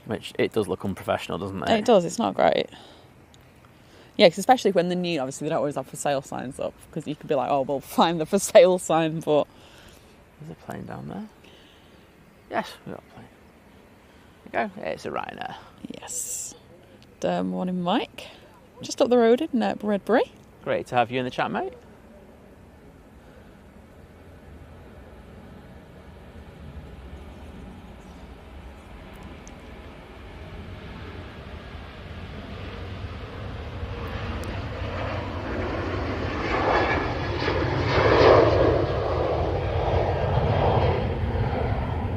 Which it does look unprofessional, doesn't it? It does. It's not great. Yeah, because especially when they're new, obviously they don't always have for sale signs up, because you could be like, oh, we'll find the for sale sign, but... There's a plane down there. Yes, we've got a plane. There you go. It's a Ryanair. Yes. Morning, Mike. Just up the road in Redbury. Great to have you in the chat, mate.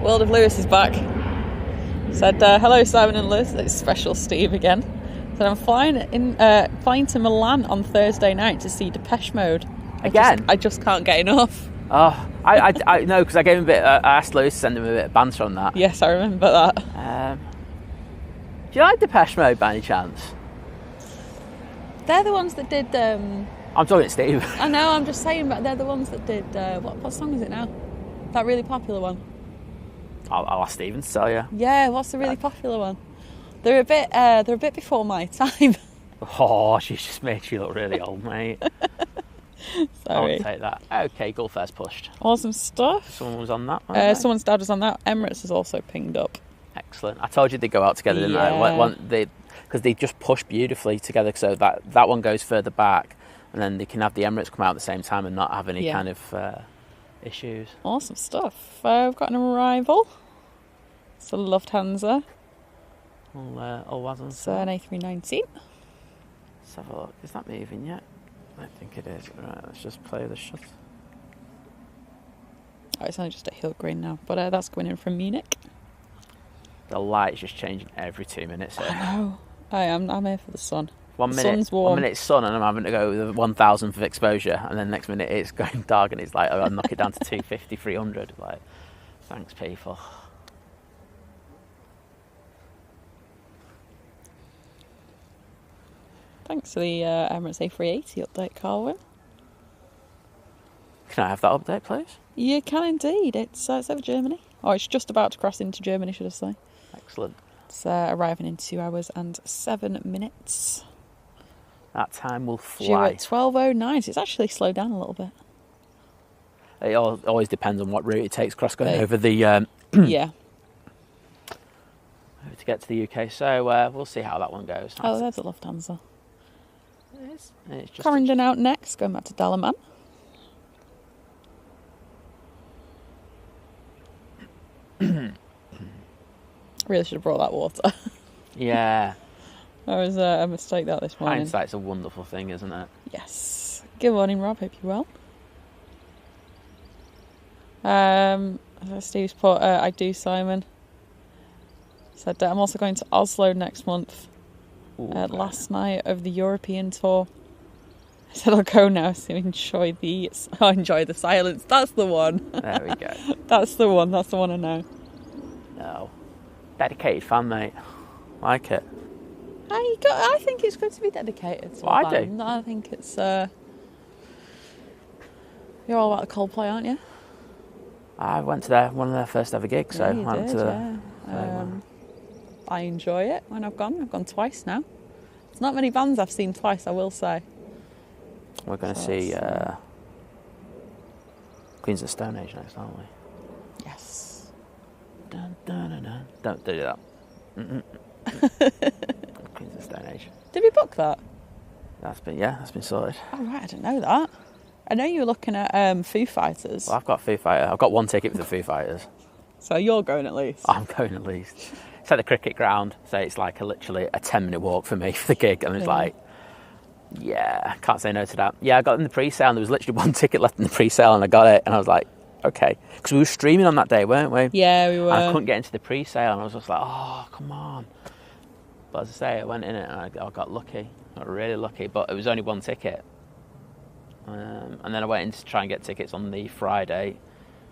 World of Lewis is back. Said, hello Simon and Lizz, it's Special Steve again. Said, I'm flying to Milan on Thursday night to see Depeche Mode. I just can't get enough. Oh, I know, because I gave him a bit. I asked Lewis to send him a bit of banter on that. Yes, I remember that. Do you like Depeche Mode by any chance? They're the ones that did. I'm talking to Steve. I know. I'm just saying, but they're the ones that did. What song is it now? That really popular one. I'll ask Stephen to tell you. Yeah, what's the really popular one? They're a bit before my time. Oh, she's just made you look really old, mate. Sorry. I'll take that. Okay, Gulf Air's pushed. Awesome stuff. Someone was on that. Someone's dad was on that. Emirates is also pinged up. Excellent. I told you they'd go out together, didn't I? Because they just push beautifully together, so that one goes further back, and then they can have the Emirates come out at the same time and not have any kind of issues. Awesome stuff. We've got an arrival. It's a Lufthansa. All was on. It's an A319. Let's have a look. Is that moving yet? I think it is. Right, let's just play the shot. Oh, it's only just at Hill Green now, but that's going in from Munich. The light's just changing every 2 minutes here. I know. I'm here for the sun. 1 minute, sun's warm. 1 minute it's sun, and I'm having to go with 1,000 of exposure, and then next minute it's going dark, and it's like I'll knock it down to 250, 300. Like, thanks, people. Thanks for the Emirates A380 update, Carwin. Can I have that update, please? You can indeed. It's over Germany. Or it's just about to cross into Germany, should I say. Excellent. It's arriving in 2 hours and 7 minutes. That time will fly. Due at 12:09, so it's actually slowed down a little bit. It always depends on what route it takes across going over the... yeah. To get to the UK, so we'll see how that one goes. Oh, there's a Lufthansa. It is. It's just Clarendon out next, going back to Dalaman. Really should have brought that water. Yeah. That was a mistake this morning. Hindsight's a wonderful thing, isn't it? Yes. Good morning, Rob. Hope you're well. Steve's put, I do, Simon. Said, I'm also going to Oslo next month. Last night of the European tour. I said, I'll go now, so enjoy the silence. That's the one. There we go. That's the one I know. No. Dedicated fan, mate. Like it. I think it's good to be dedicated to I do. I think it's... You're all about the Coldplay, aren't you? I went to one of their first ever gigs, so I went to I enjoy it when I've gone. I've gone twice now. It's not many bands I've seen twice, I will say. We're going to see Queens of the Stone Age next, aren't we? Yes. Dun, dun, dun, dun. Don't do that. Queens of the Stone Age. Did we book that? That's been sorted. Oh right, I didn't know that. I know you were looking at Foo Fighters. Well, I've got Foo Fighters. I've got one ticket for the Foo Fighters. So you're going at least? I'm going at least. It's at the cricket ground, so it's like literally a 10-minute walk for me for the gig, and it's like, yeah, can't say no to that. Yeah, I got in the pre-sale, and there was literally one ticket left in the pre-sale, and I got it, and I was like, okay, because we were streaming on that day, weren't we? Yeah, we were. And I couldn't get into the pre-sale, and I was just like, oh, come on. But as I say, I went in it, and I got lucky. I got really lucky, but it was only one ticket. And then I went in to try and get tickets on the Friday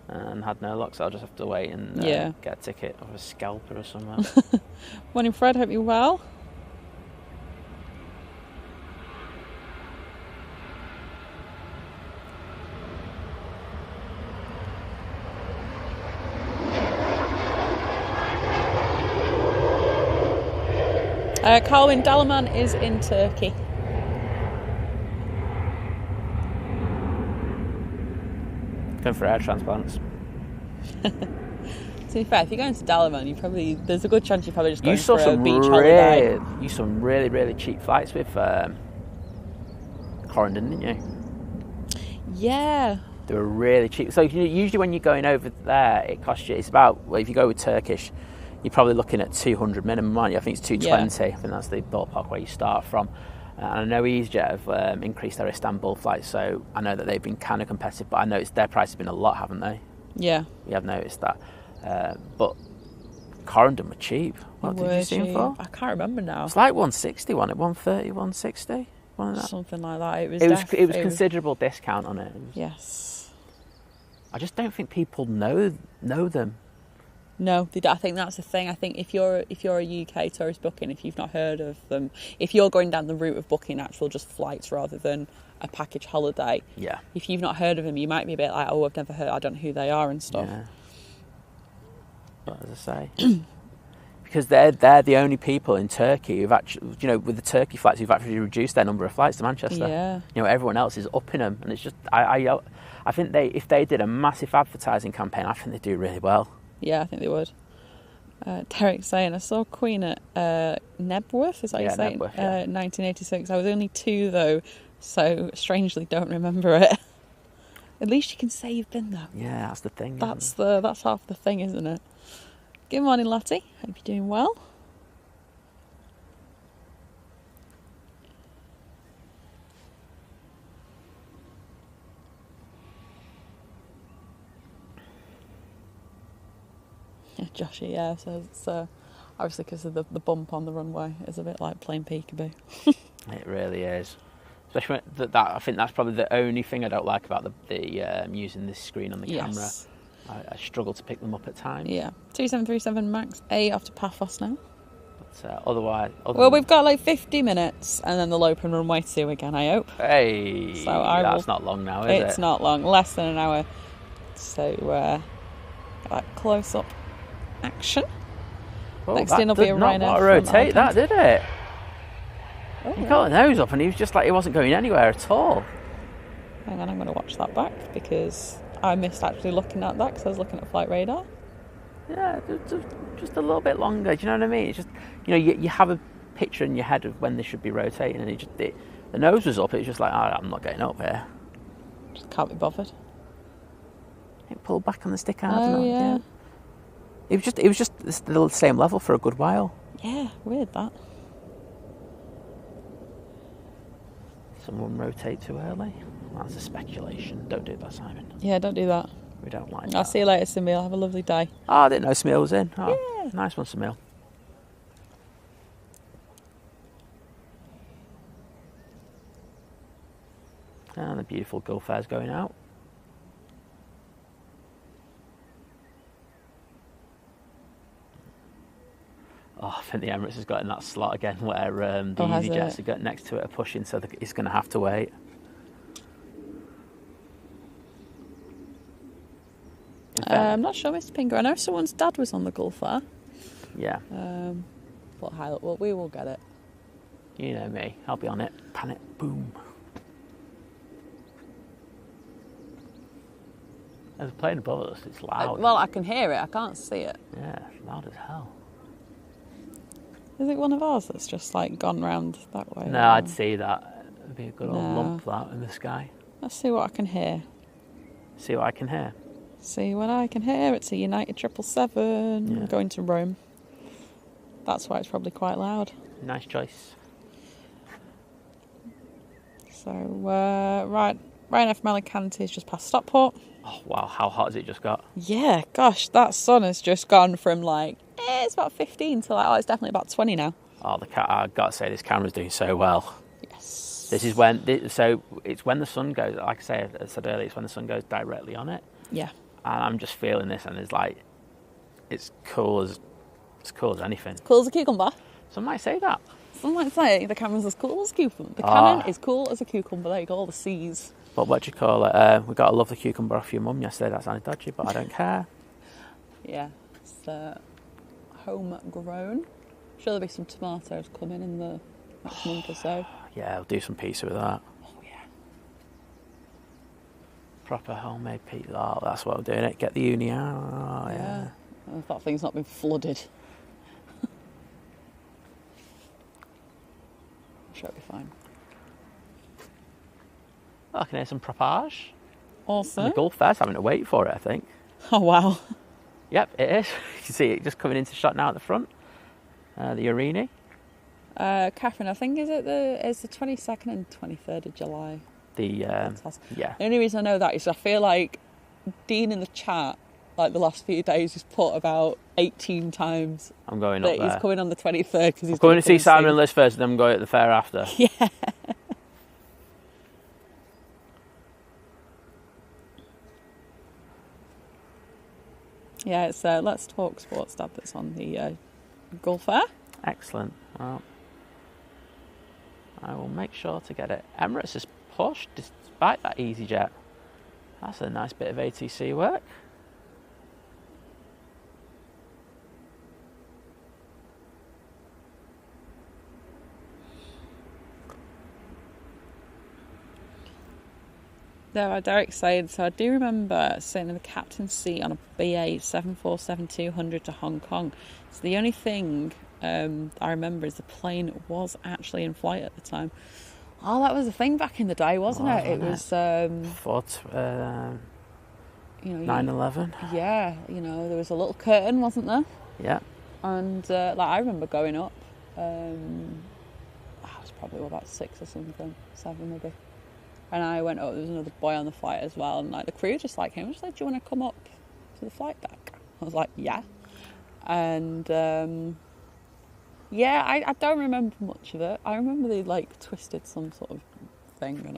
and had no luck, so I'll just have to wait and get a ticket of a scalper or something. Morning, Fred. Hope you're well. Carwin Dalaman is in Turkey. Going for air transplants. To be fair, if you're going to Dalaman, there's a good chance you're probably just going You saw for a beach holiday. You saw some really, really cheap flights with Corendon, didn't you? Yeah. They were really cheap. So usually when you're going over there, it costs you, it's about, well, if you go with Turkish, you're probably looking at 200 minimum, aren't you? I think it's 220. Yeah. I think that's the ballpark where you start from. And I know EasyJet have increased their Istanbul flights, so I know that they've been kind of competitive, but I noticed their price has been a lot, haven't they? Yeah. We have noticed that. But Corendon were cheap. What did you see them for? I can't remember now. It's like 160, wasn't it? 130, 160? Something like that. It was considerable discount on it. Yes. I just don't think people know them. No, I think that's the thing. I think if you're a UK tourist booking, if you've not heard of them, if you're going down the route of booking actual just flights rather than a package holiday, yeah. If you've not heard of them, you might be a bit like, oh, I've never heard, I don't know who they are and stuff. Yeah. But as I say, because they're the only people in Turkey who've actually, with the Turkey flights, who've actually reduced their number of flights to Manchester. Yeah. Everyone else is upping them, and it's just I think if they did a massive advertising campaign, I think they'd do really well. Yeah, I think they would. Derek's saying, I saw Queen at Nebworth, is that you say? Nebworth, yeah. 1986. I was only 2 though, so strangely don't remember it. At least you can say you've been there. Yeah, that's the thing. That's half the thing, isn't it? Good morning, Lottie. Hope you're doing well. Yeah, Joshy, yeah. So it's obviously because of the bump on the runway, it's a bit like playing peekaboo. It really is. Especially when I think that's probably the only thing I don't like about the using this screen on the camera. I struggle to pick them up at times. Yeah. 2737 Max A after Paphos now. But otherwise... we've got like 50 minutes and then they'll open runway 2 again, I hope. Hey, so that's not long now, is it? It's not long, less than an hour. So, like close-up action. Next in will be a Ryanair. That did not rotate that, did it? Oh, you got the nose up and he was just like, he wasn't going anywhere at all. Hang on, I'm going to watch that back because I missed actually looking at that because I was looking at flight radar. Yeah, just a little bit longer. Do you know what I mean? It's just, you have a picture in your head of when they should be rotating, and the nose was up. It was just like, I'm not getting up here. Just can't be bothered. It pulled back on the stick out. Oh yeah. It was just the same level for a good while. Yeah, weird that. Someone rotate too early. That's a speculation. Don't do that, Simon. Yeah, don't do that. We don't like that. I'll see you later, Samil. Have a lovely day. Oh, I didn't know Samil was in. Oh, yeah. Nice one, Samil. And the beautiful Gulf Air's going out. Oh, I think the Emirates has got in that slot again where the EasyJets have got next to it are pushing, so it's going to have to wait. I'm not sure, Mr. Pinker. I know someone's dad was on the Gulf Air. Yeah. But well, we will get it. You know me. I'll be on it. Pan it. Boom. There's a plane above us. It's loud. Well, I can hear it. I can't see it. Yeah, it's loud as hell. Is it one of ours that's just like gone round that way? No, I'd see that. It'd be a good old lump that in the sky. Let's see what I can hear. See what I can hear. See what I can hear. It's a United 777 going to Rome. That's why it's probably quite loud. Nice choice. So, right, Ryanair from Alicante is just past Stockport. Oh, wow, how hot has it just got? Yeah, gosh, that sun has just gone from like, it's about 15 to like, it's definitely about 20 now. Oh, I've got to say, this camera's doing so well. Yes. This is when, it's when the sun goes, like I said earlier, it's when the sun goes directly on it. Yeah. And I'm just feeling this, and it's like, it's cool as anything. Cool as a cucumber. Some might say that. Some might say the camera's as cool as a cucumber. The Canon is cool as a cucumber. There you go, all the C's. But what do you call it? We got a lovely cucumber off your mum yesterday. That sounded dodgy, but I don't care. Yeah, it's homegrown. Sure, there'll be some tomatoes coming in the next month or so. Yeah, I'll do some pizza with that. Oh yeah. Proper homemade pizza. Oh, that's what I'm doing. It. Get the uni out. Oh, yeah. If that thing's not been flooded. I'm sure it'll be fine. Oh, I can hear some propage. Awesome. And the Gulf Fair's having to wait for it, I think. Oh wow. Yep, it is. You can see it just coming into shot now at the front. The Arini. Catherine, I think it's the 22nd and 23rd of July. Yeah. The only reason I know that is I feel like Dean in the chat, like the last few days, has put about 18 times. I'm going up there. He's coming on the 23rd because he's going to see Simon and Lizz first, and then I'm going at the fair after. Yeah. Yeah, it's Let's Talk Sports Dad that's on the Gulf Fair. Excellent. Well, I will make sure to get it. Emirates is pushed despite that EasyJet. That's a nice bit of ATC work. There are Derek saying, so I do remember sitting in the captain's seat on a BA 747-200 to Hong Kong. So the only thing I remember is the plane was actually in flight at the time. Oh, that was a thing back in the day, wasn't it? It was... 9/11. Yeah, there was a little curtain, wasn't there? Yeah. And I remember going up. I was probably about 6 or something, 7 maybe. And I went up, there was another boy on the flight as well, and the crew just came and said, do you want to come up to the flight deck? I was like, yeah. And I don't remember much of it. I remember they twisted some sort of thing, and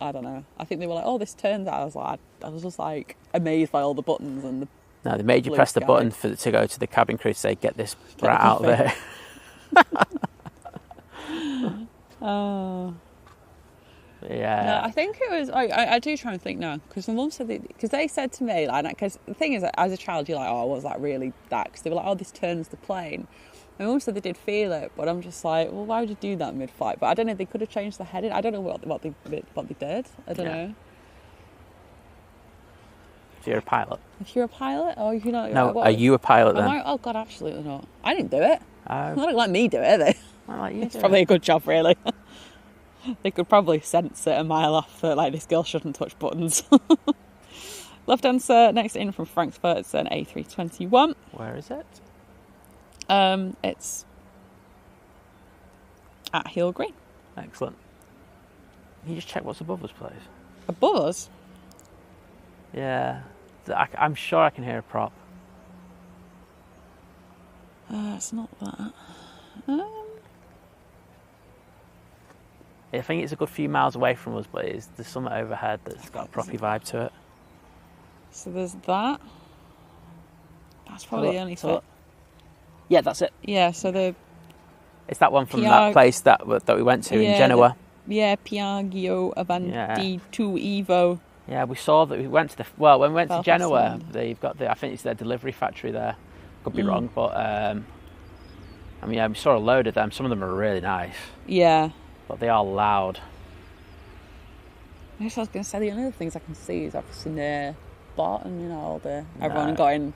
I don't know. I think they were like, oh, this turns out. I was just amazed by all the buttons and the. No, they made you press the button to go to the cabin crew to say, get this brat out of there. Oh. Yeah. No, I think it was. I do try and think now because my mum said because they said to me because the thing is as a child you're like, oh, was that really that? Because they were like, oh, this turns the plane. My mum said they did feel it, but I'm just like, well, why would you do that mid-flight? But I don't know. They could have changed the heading. I don't know what they did. I don't know. If you're a pilot. If you're a pilot, or if you're not. No, are you a pilot then? Oh God, absolutely not. I didn't do it. Oh. They don't let me do it. They. I like you. It's probably a good job, really. They could probably sense it a mile off that this girl shouldn't touch buttons. Lufthansa next in from Frankfurt, it's an A321. Where is it? It's at Heel Green. Excellent. Can you just check what's above us, please? Above us? Yeah. I'm sure I can hear a prop. It's not that. I think it's a good few miles away from us, but there's something overhead that's got a proppy vibe to it. So there's that. That's probably the only thing. Yeah, that's it. Yeah, so it's that one from that place that we went to in Genoa. Piaggio Avanti 2 Evo. Yeah, we saw that we went to when we went to Genoa, they've got I think it's their delivery factory there. Could be wrong, but we saw a load of them. Some of them are really nice. Yeah. But they are loud. I was going to say, the only other things I can see is obviously near Barton, everyone going,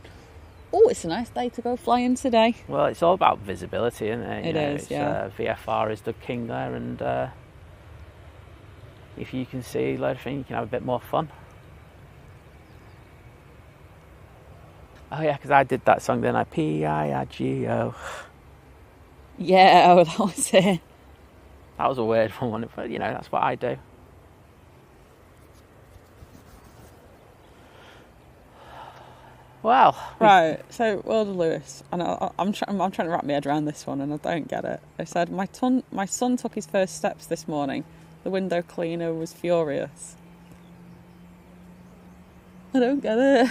oh, it's a nice day to go flying today. Well, it's all about visibility, isn't it? It is. VFR is the king there, and if you can see a load of things, you can have a bit more fun. Oh, yeah, because I did that song, didn't I? Piaggio. Yeah, that was it. That was a weird one, but that's what I do. Well, right. So Wilder Lewis, and I'm trying to wrap my head around this one, and I don't get it. They said my son took his first steps this morning. The window cleaner was furious. I don't get it.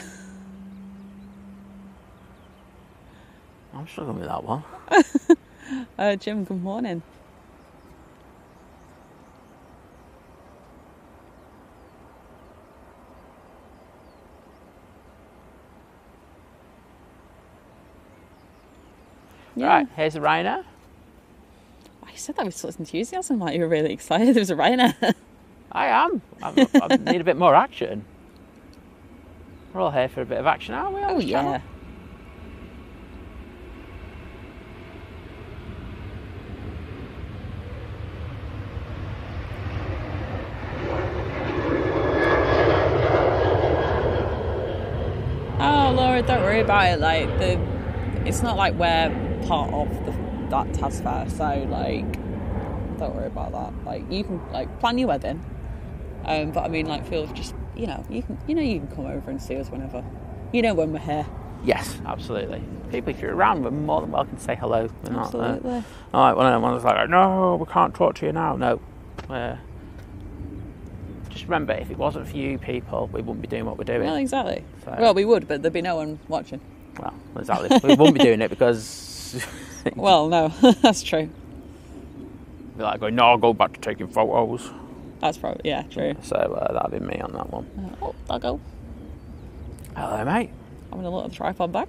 I'm struggling with that one. Jim, good morning. Yeah. Right, here's the Ryanair. I said that with such enthusiasm, like you were really excited. There was a Ryanair. I am. I need a bit more action. We're all here for a bit of action, aren't we? Oh, yeah. Channel? Oh, Laura, don't worry about it. Like, it's not like we're part of that task force, so like, don't worry about that. Like, you can like plan your wedding, but I mean, like, feel just you can come over and see us whenever, when we're here. Yes, absolutely. People, if you're around, we're more than welcome to say hello. We're Absolutely. Not, all right, one was like, no, we can't talk to you now. No. Just remember, if it wasn't for you people, we wouldn't be doing what we're doing. Well, exactly. So, well, we would, but there'd be no one watching. Well, exactly. We wouldn't be doing it because... Well, no, that's true. Be like going, no, I'll go back to taking photos. That's probably, yeah, true. So that'd be me on that one. Doggo. Hello, mate. Having a look at the tripod bag.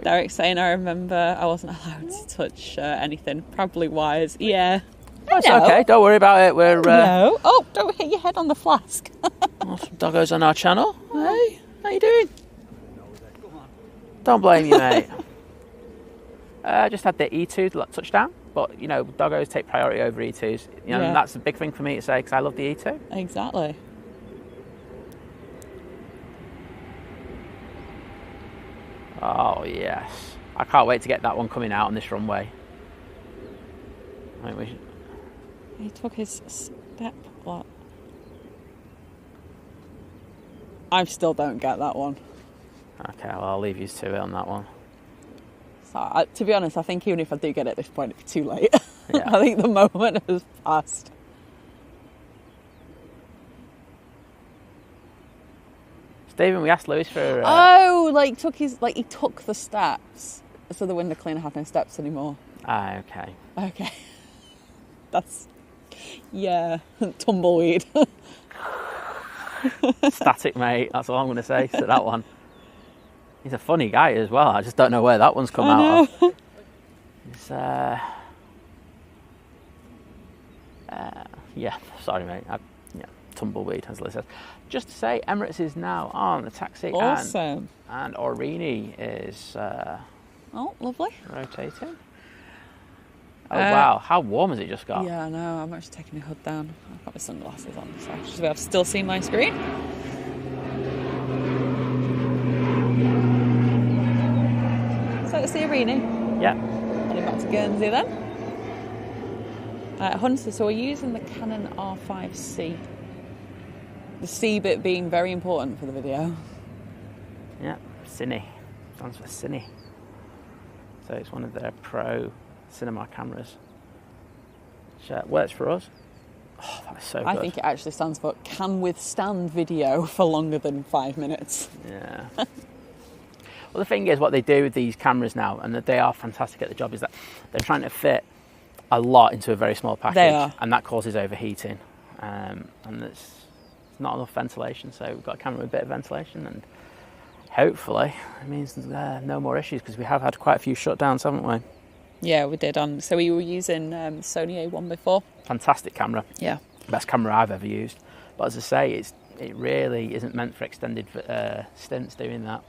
Derek's saying, I remember I wasn't allowed to touch anything. Probably wise. Yeah. That's okay. Don't worry about it. We're no. Oh, don't hit your head on the flask. Some doggos on our channel. Hey, how you doing? Don't blame you, mate. Just had the E2 touchdown, but doggos take priority over E2s. And that's a big thing for me to say because I love the E2. Exactly. Oh yes, I can't wait to get that one coming out on this runway. I think we should... He took his step. What? I still don't get that one. Okay, well I'll leave you to it on that one. So, to be honest, I think even if I do get it at this point, it'd be too late. Yeah. I think the moment has passed. Stephen, we asked Lewis for... he took the steps, so the window cleaner had no steps anymore. Ah, okay. Okay. That's... Yeah, tumbleweed. Static, mate. That's all I'm going to say to that one. He's a funny guy as well. I just don't know where that one's come out of. It's, yeah, sorry, mate. Tumbleweed, as Liz says. Just to say, Emirates is now on the taxi. Awesome. And Aurigny is... lovely. Rotating. Oh, wow. How warm has it just got? Yeah, I know. I'm actually taking my hood down. I've got my sunglasses on, so I should be able to still see my screen. So it's the Aurigny. Yeah. Heading back to Guernsey then. Hunter, so we're using the Canon R5C. The C bit being very important for the video. Yeah, Cine. Stands for Cine. So it's one of their pro cinema cameras. Which works for us. Oh, that is so good. I think it actually stands for can withstand video for longer than 5 minutes. Yeah. Well, the thing is, what they do with these cameras now, and that they are fantastic at the job, is that they're trying to fit a lot into a very small package. They are. And that causes overheating. And it's not enough ventilation, so we've got a camera with a bit of ventilation, and hopefully it means there's no more issues, because we have had quite a few shutdowns, haven't we? Yeah, we did. So we were using Sony A1 before. Fantastic camera. Yeah. Best camera I've ever used. But as I say, it really isn't meant for extended stints doing that.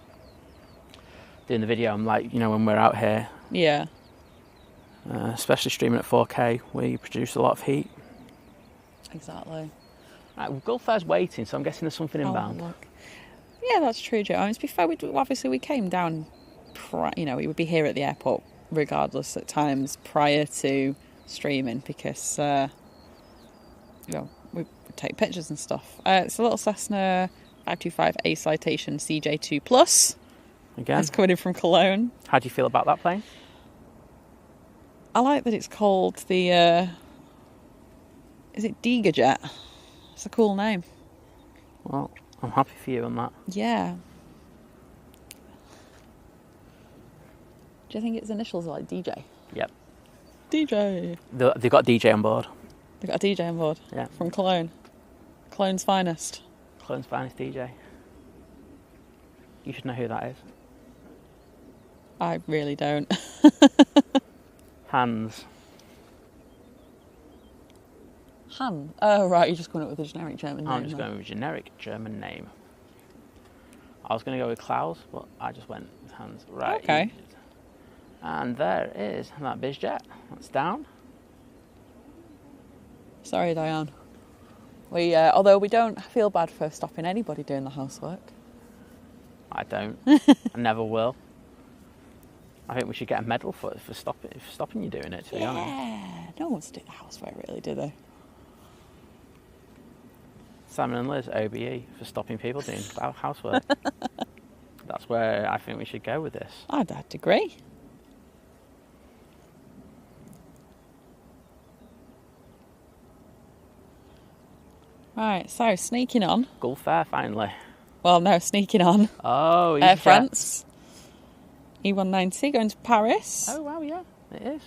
Doing the video, I'm like, when we're out here. Yeah. Especially streaming at 4K, where you produce a lot of heat. Exactly. Right, well, Gulfair's waiting, so I'm guessing there's something inbound. Look. Yeah, that's true, Joe. I mean, to be fair, obviously we came down, we would be here at the airport regardless at times prior to streaming, because we would take pictures and stuff. It's a little Cessna 525A Citation CJ2 Plus. Again, it's coming in from Cologne. How do you feel about that plane? I like that it's called the is it Digajet? It's a cool name. Well, I'm happy for you on that. Yeah. Do you think its initials are like DJ? Yep. DJ. They've got DJ on board. They've got a DJ on board? Yeah. From Cologne. Cologne's finest. Cologne's finest DJ. You should know who that is. I really don't. Hans. Han. Oh, right, you're just going up with a generic German name. I'm just going with a generic German name. I was going to go with Klaus, but I just went with Hans. Right. Okay. And there is that biz jet. That's down. Sorry, Diane. Although we don't feel bad for stopping anybody doing the housework. I don't. I never will. I think we should get a medal for stopping you doing it, to be honest. Yeah, no one wants to do the housework, really, do they? Simon and Lizz, OBE, for stopping people doing housework. That's where I think we should go with this. I'd agree. Right, so sneaking on. Gulf Air, finally. Well, no, sneaking on. Oh, Air France. E190 going to Paris. Oh, wow, yeah, it is.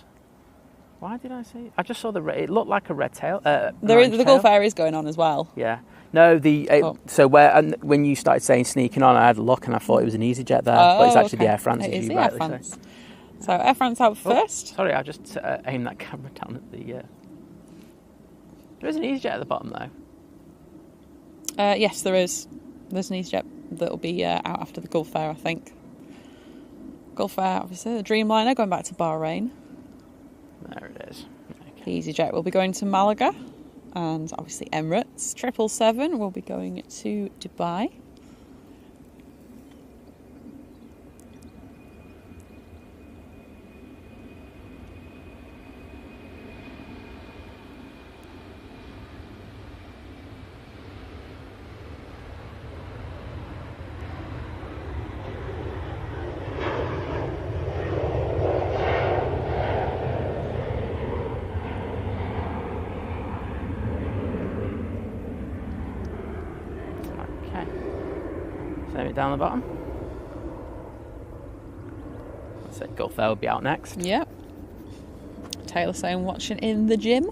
Why did I say? I just saw it looked like a red tail. The Gulf Air is going on as well. Yeah. No, so when you started saying sneaking on, I had a look and I thought it was an EasyJet there, but it's actually the Air France. It is the Air France. So Air France out first. Sorry, I just aimed that camera down at the. There is an EasyJet at the bottom though. Yes, there is. There's an EasyJet that will be out after the Gulf Air, I think. Gulf Air, obviously, the Dreamliner going back to Bahrain. There it is. Okay. The EasyJet will be going to Malaga, and obviously Emirates. 777 will be going to Dubai. Same it down the bottom. I said Gulf Air will be out next. Yep. Taylor saying watching in the gym.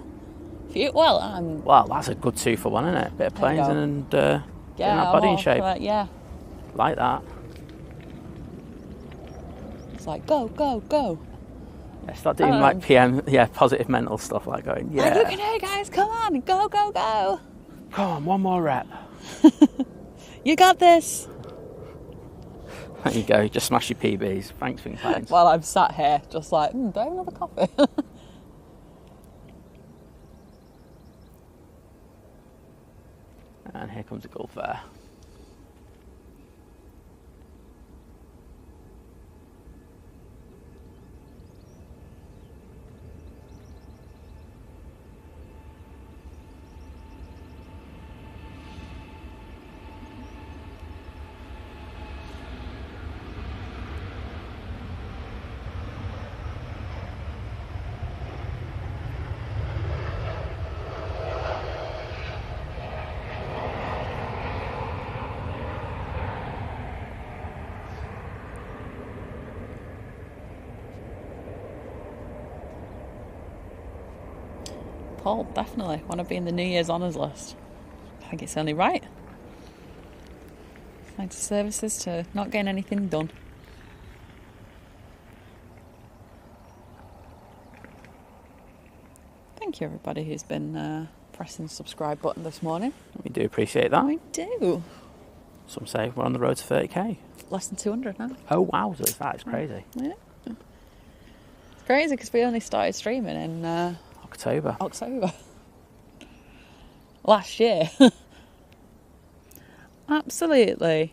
Well, that's a good 2 for 1, isn't it? Bit of planes and getting that body in shape. Yeah. Like that. It's like go, go, go. Yeah, start doing like PM, positive mental stuff like going, yeah. Like, you can hear, guys, come on, go, go, go. Come on, one more rep. You got this. There you go, just smash your PBs. Thanks for your While I'm sat here, just like, do I have another coffee? And here comes the Gulf Air. Paul, definitely want to be in the New Year's honours list. I think it's only right. Thanks to services to not getting anything done. Thank you, everybody who's been pressing the subscribe button this morning. We do appreciate that. We do. Some say we're on the road to 30k. Less than 200 now. Oh, wowzers, that is crazy. Yeah. It's crazy because we only started streaming in October. Last year. Absolutely.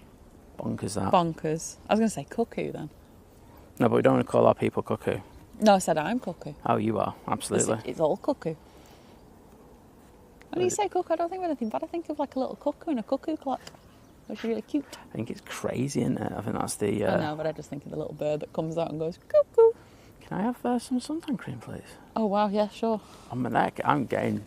Bonkers that. Bonkers. I was going to say cuckoo then. No, but we don't want to call our people cuckoo. No, I said I'm cuckoo. Oh, you are, absolutely. It's all cuckoo. When you say cuckoo, I don't think of anything bad. I think of like a little cuckoo and a cuckoo clock, which is really cute. I think it's crazy, isn't it? I think that's the... I know, but I just think of the little bird that comes out and goes cuckoo. Can I have some suntan cream, please? Oh, wow, yeah, sure. On my neck, I'm getting...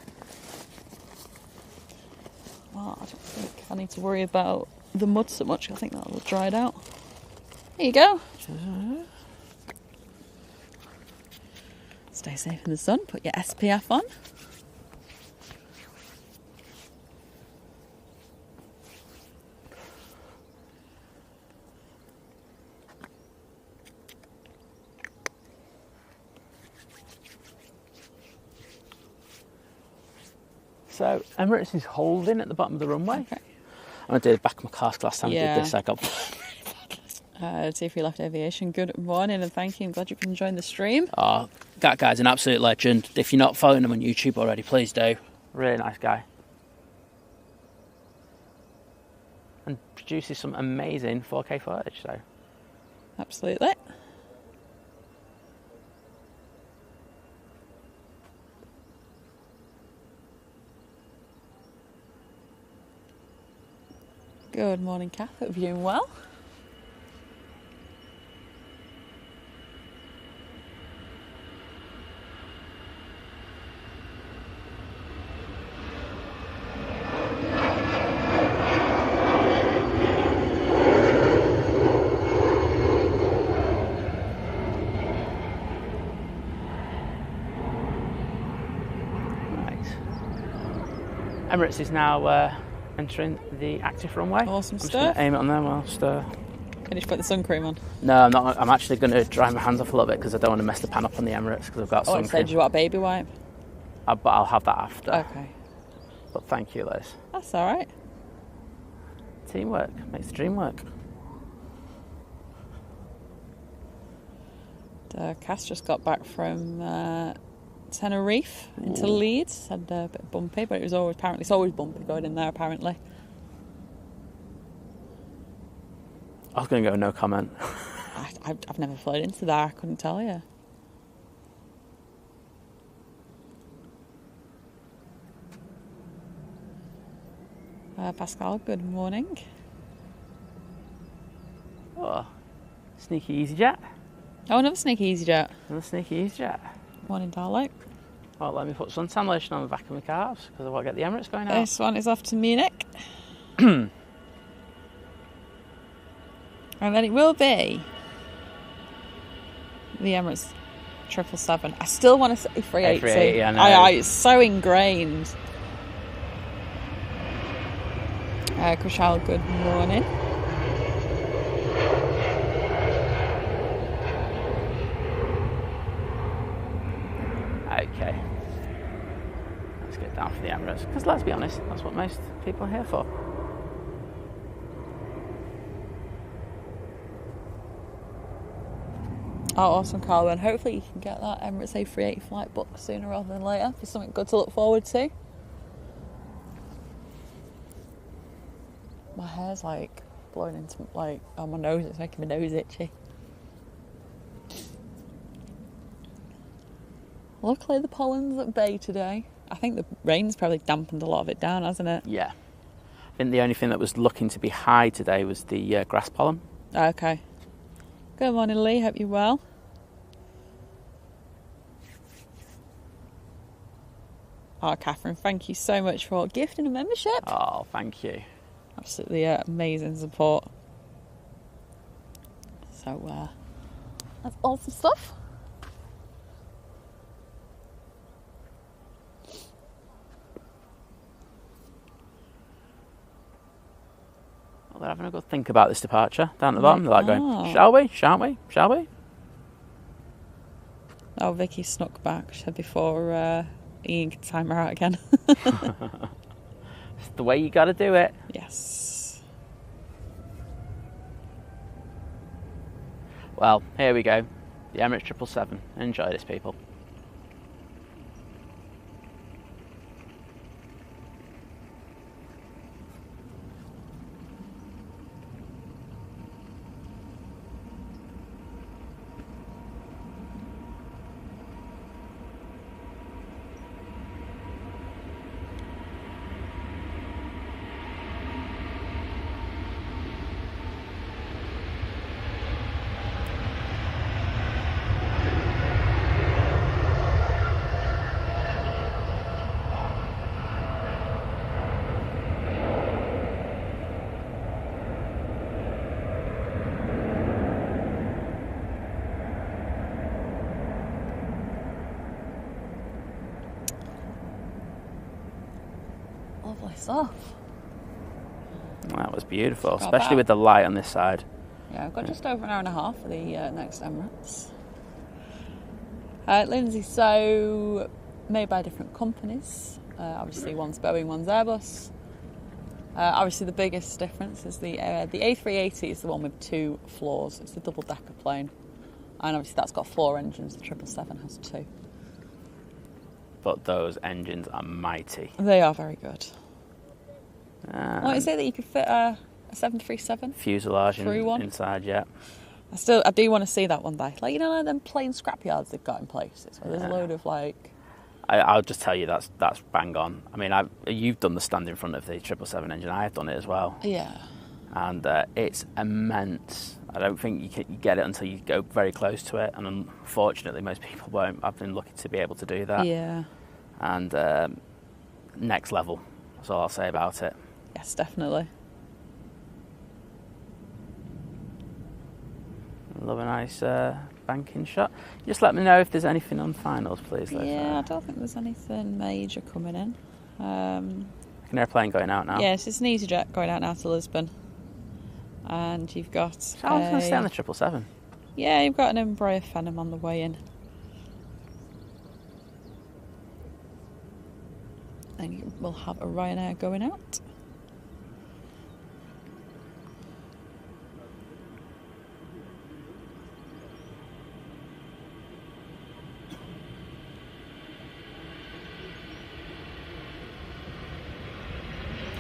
Well, I don't think I need to worry about the mud so much. I think that'll have dried out. There you go. Stay safe in the sun. Put your SPF on. So Emirates is holding at the bottom of the runway. Okay. I'm going to do the back of my car, 'cause last time I did this I got... See if you left aviation. Good morning and thank you. I'm glad you've been enjoying the stream. Oh, that guy's an absolute legend. If you're not following him on YouTube already, please do. Really nice guy. And produces some amazing 4K footage, so... Absolutely. Good morning, Kath. Hope you're doing well. Emirates is now entering the active runway. Awesome I'm stuff. just going to aim it on them whilst... Finish put the sun cream on. No, I'm not. I'm actually going to dry my hands off a little bit because I don't want to mess the pan up on the Emirates because I've got sun cream. Did you want a baby wipe? But I'll have that after. Okay. But thank you, Liz. That's all right. Teamwork makes the dream work. Cass just got back from Tenerife into Leeds. Had a bit bumpy, but it's always bumpy going in there apparently. I was going to go no comment. I've never flown into there. I couldn't tell you. Pascal, good morning. Oh, sneaky EasyJet. Oh, another sneaky EasyJet. Another sneaky EasyJet. Morning, darling. Well, let me put suntan lotion on the back of my calves because I want to get the Emirates going out. This one is off to Munich. And then it will be the Emirates 777. I still want to say 380. I know. It's so ingrained. Kushal, good morning. Okay. Let's get down for the Emirates. Because let's be honest, that's what most people are here for. Oh, awesome, Carl. And hopefully you can get that Emirates A380 flight booked sooner rather than later for something good to look forward to. My hair's like blowing into my nose. It's making my nose itchy. Luckily the pollen's at bay today. I think the rain's probably dampened a lot of it down, hasn't it? Yeah. I think the only thing that was looking to be high today was the grass pollen. Okay. Good morning, Lee. Hope you're well. Oh, Catherine, thank you so much for gifting a membership. Oh, thank you. Absolutely amazing support. So, that's awesome stuff. Well, they're having a good think about this departure down at the bottom. They're like going, shall we? Shan't we? Shall we? Oh, Vicky snuck back. She said before Ian could time her out again. It's the way you got to do it. Yes. Well, here we go. The Emirates 777. Enjoy this, people. Lovely stuff. That was beautiful, especially with the light on this side. Yeah, I've got just over an hour and a half for the next Emirates. Lindsay, so made by different companies. Obviously, one's Boeing, one's Airbus. Obviously, the biggest difference is the A380 is the one with 2 floors. It's a double-decker plane. And obviously that's got 4 engines. The 777 has 2. But those engines are mighty. They are very good. What is it that you could fit a 737? Fuselage through one? Inside, yeah. I do want to see that one day. Like, you know, like them plane scrapyards they've got in places where there's a load of like... I'll just tell you that's bang on. I mean, you've done the stand in front of the 777 engine. I have done it as well. Yeah. And it's immense. I don't think you get it until you go very close to it, and unfortunately most people won't. I've been lucky to be able to do that. Yeah. And next level, that's all I'll say about it. Yes, definitely. Love a nice banking shot. Just let me know if there's anything on finals, please. Yeah, I don't think there's anything major coming in. An airplane going out now. Yes, it's an EasyJet going out now to Lisbon. And you've got... So I was going to stay on the 777. Yeah, you've got an Embraer Phenom on the way in. And we'll have a Ryanair going out.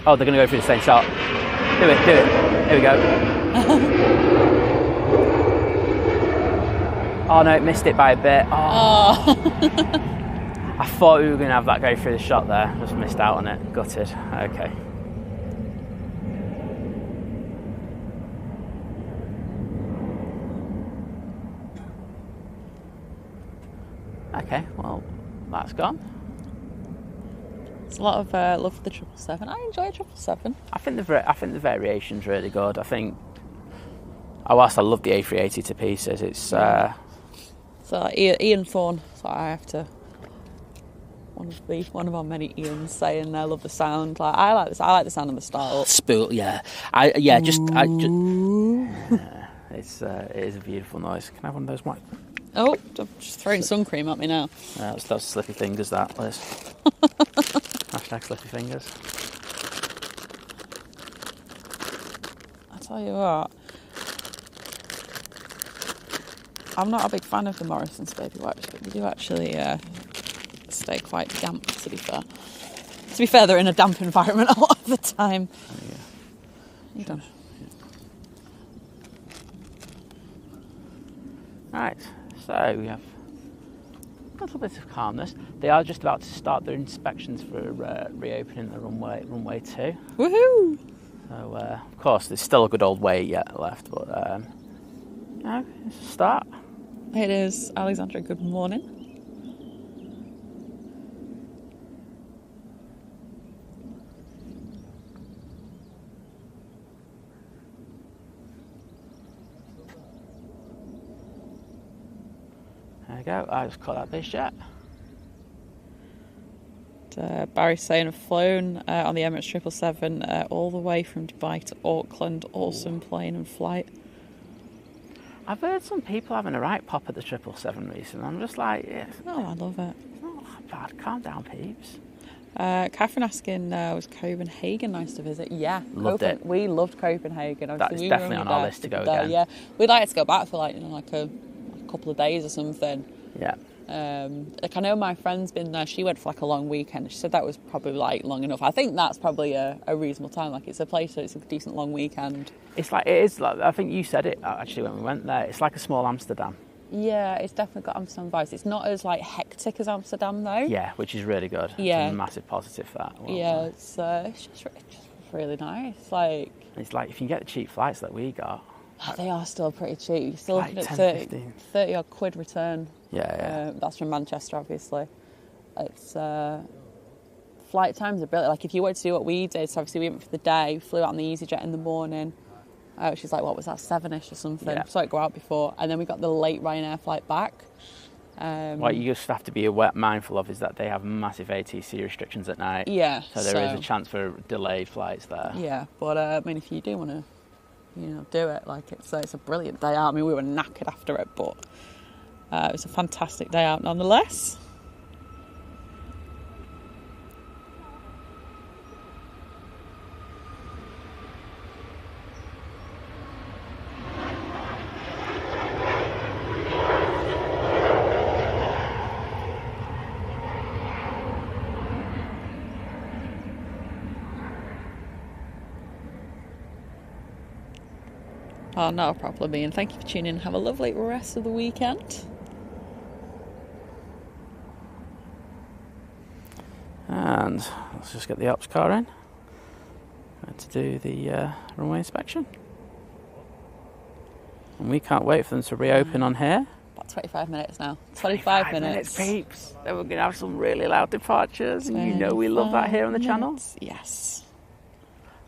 Oh, they're going to go through the same shot. Do it. Here we go. Oh no, it missed it by a bit. Oh. I thought we were going to have that go through the shot there. Just missed out on it. Gutted. Okay. Okay, well, that's gone. It's a lot of love for the 777. I enjoy 777. I think the variation's really good. I think, whilst I love the A380 to pieces, it's so like Ian Thorne. So I have to one of our many Ians saying I love the sound. Like I like the sound of the start. Spool, yeah. It is a beautiful noise. Can I have one of those mics? Oh, I'm just throwing sun cream at me now. That's slippy fingers, that, Liz. Hashtag slippy fingers. I tell you what, I'm not a big fan of the Morrison's baby wipes, but they do actually stay quite damp, to be fair. To be fair, they're in a damp environment a lot of the time. Oh, yeah. You done? Right, so we have a little bit of calmness. They are just about to start their inspections for reopening the runway 2. Woohoo! So, of course, there's still a good old way yet left, but it's a start. It is. Alexandra, good morning. There we go. I just caught that biz jet. Barry's saying I've flown on the Emirates 777 all the way from Dubai to Auckland. Awesome plane and flight. I've heard some people having a right pop at the 777 recently. I'm just like, Oh, I love it. It's not that bad. Calm down, peeps. Catherine asking, was Copenhagen nice to visit? Yeah, loved it. We loved Copenhagen. That's definitely on our list to go again. Yeah, we'd like to go back for like a couple of days or something. Yeah. I know my friend's been there. She went for like a long weekend. She said that was probably like long enough. I think that's probably a reasonable time. Like it's a place that it's a decent long weekend. It is like, I think you said it actually when we went there. It's like a small Amsterdam. Yeah, it's definitely got Amsterdam vibes. It's not as like hectic as Amsterdam though. Yeah, which is really good. Yeah, it's a massive positive for that. Yeah, it's just really nice. Like it's like if you can get the cheap flights that we got. They are still pretty cheap. You're still like looking 10, at 30 odd quid return. Yeah. That's from Manchester, obviously. It's flight times are brilliant. Like if you were to do what we did, so obviously we went for the day, flew out on the EasyJet in the morning, which is like, what was that, 7ish or something? Yeah. So I'd go out before, and then we got the late Ryanair flight back. What you just have to be mindful of is that they have massive ATC restrictions at night. Yeah. So there is a chance for delayed flights there. Yeah, but I mean, if you do want to, do it, like it's a brilliant day out. I mean, we were knackered after it, but it was a fantastic day out nonetheless. Oh, not a problem, Ian. Thank you for tuning in. Have a lovely rest of the weekend. And let's just get the ops car in to do the runway inspection. And we can't wait for them to reopen on here. About 25 minutes now. 25 minutes, peeps. Then we're going to have some really loud departures. And you know we love that here on the channel. Yes.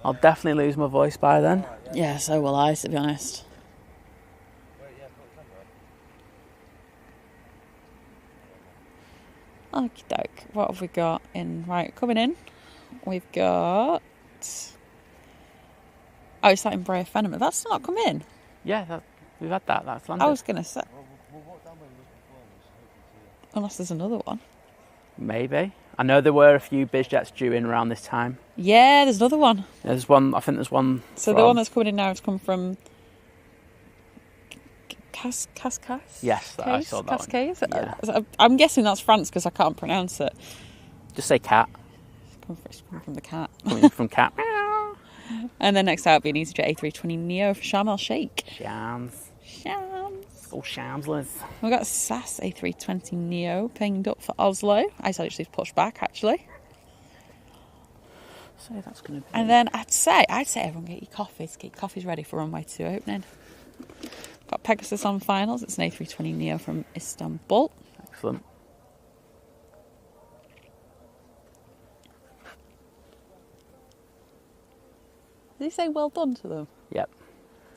I'll definitely lose my voice by then. Yeah, so will I, to be honest. Okie doke. What have we got in? Right, coming in. We've got... Oh, it's that Embraer Phenom. That's not come in. Yeah, we've had that. That's landed. I was going to say... Unless there's another one. Maybe. I know there were a few biz jets due in around this time. Yeah, there's another one. There's one. I think there's one. So the one that's coming in now has come from Cascais? Yes, I saw that Cascais? one. Yeah. I'm guessing that's France because I can't pronounce it. Just say cat. It's coming from the cat. Coming from cat. And then next out will be an EasyJet A320 Neo for Sharm el Sheikh. Shams. Oh, Shamslers. We've got SAS A320 Neo pinged up for Oslo. I said it's pushed back, actually. So that's going to be... And then I'd say everyone get your coffees. Get your coffees ready for Runway 2 opening. Got Pegasus on finals. It's an A320 Neo from Istanbul. Excellent. Did he say well done to them? Yep.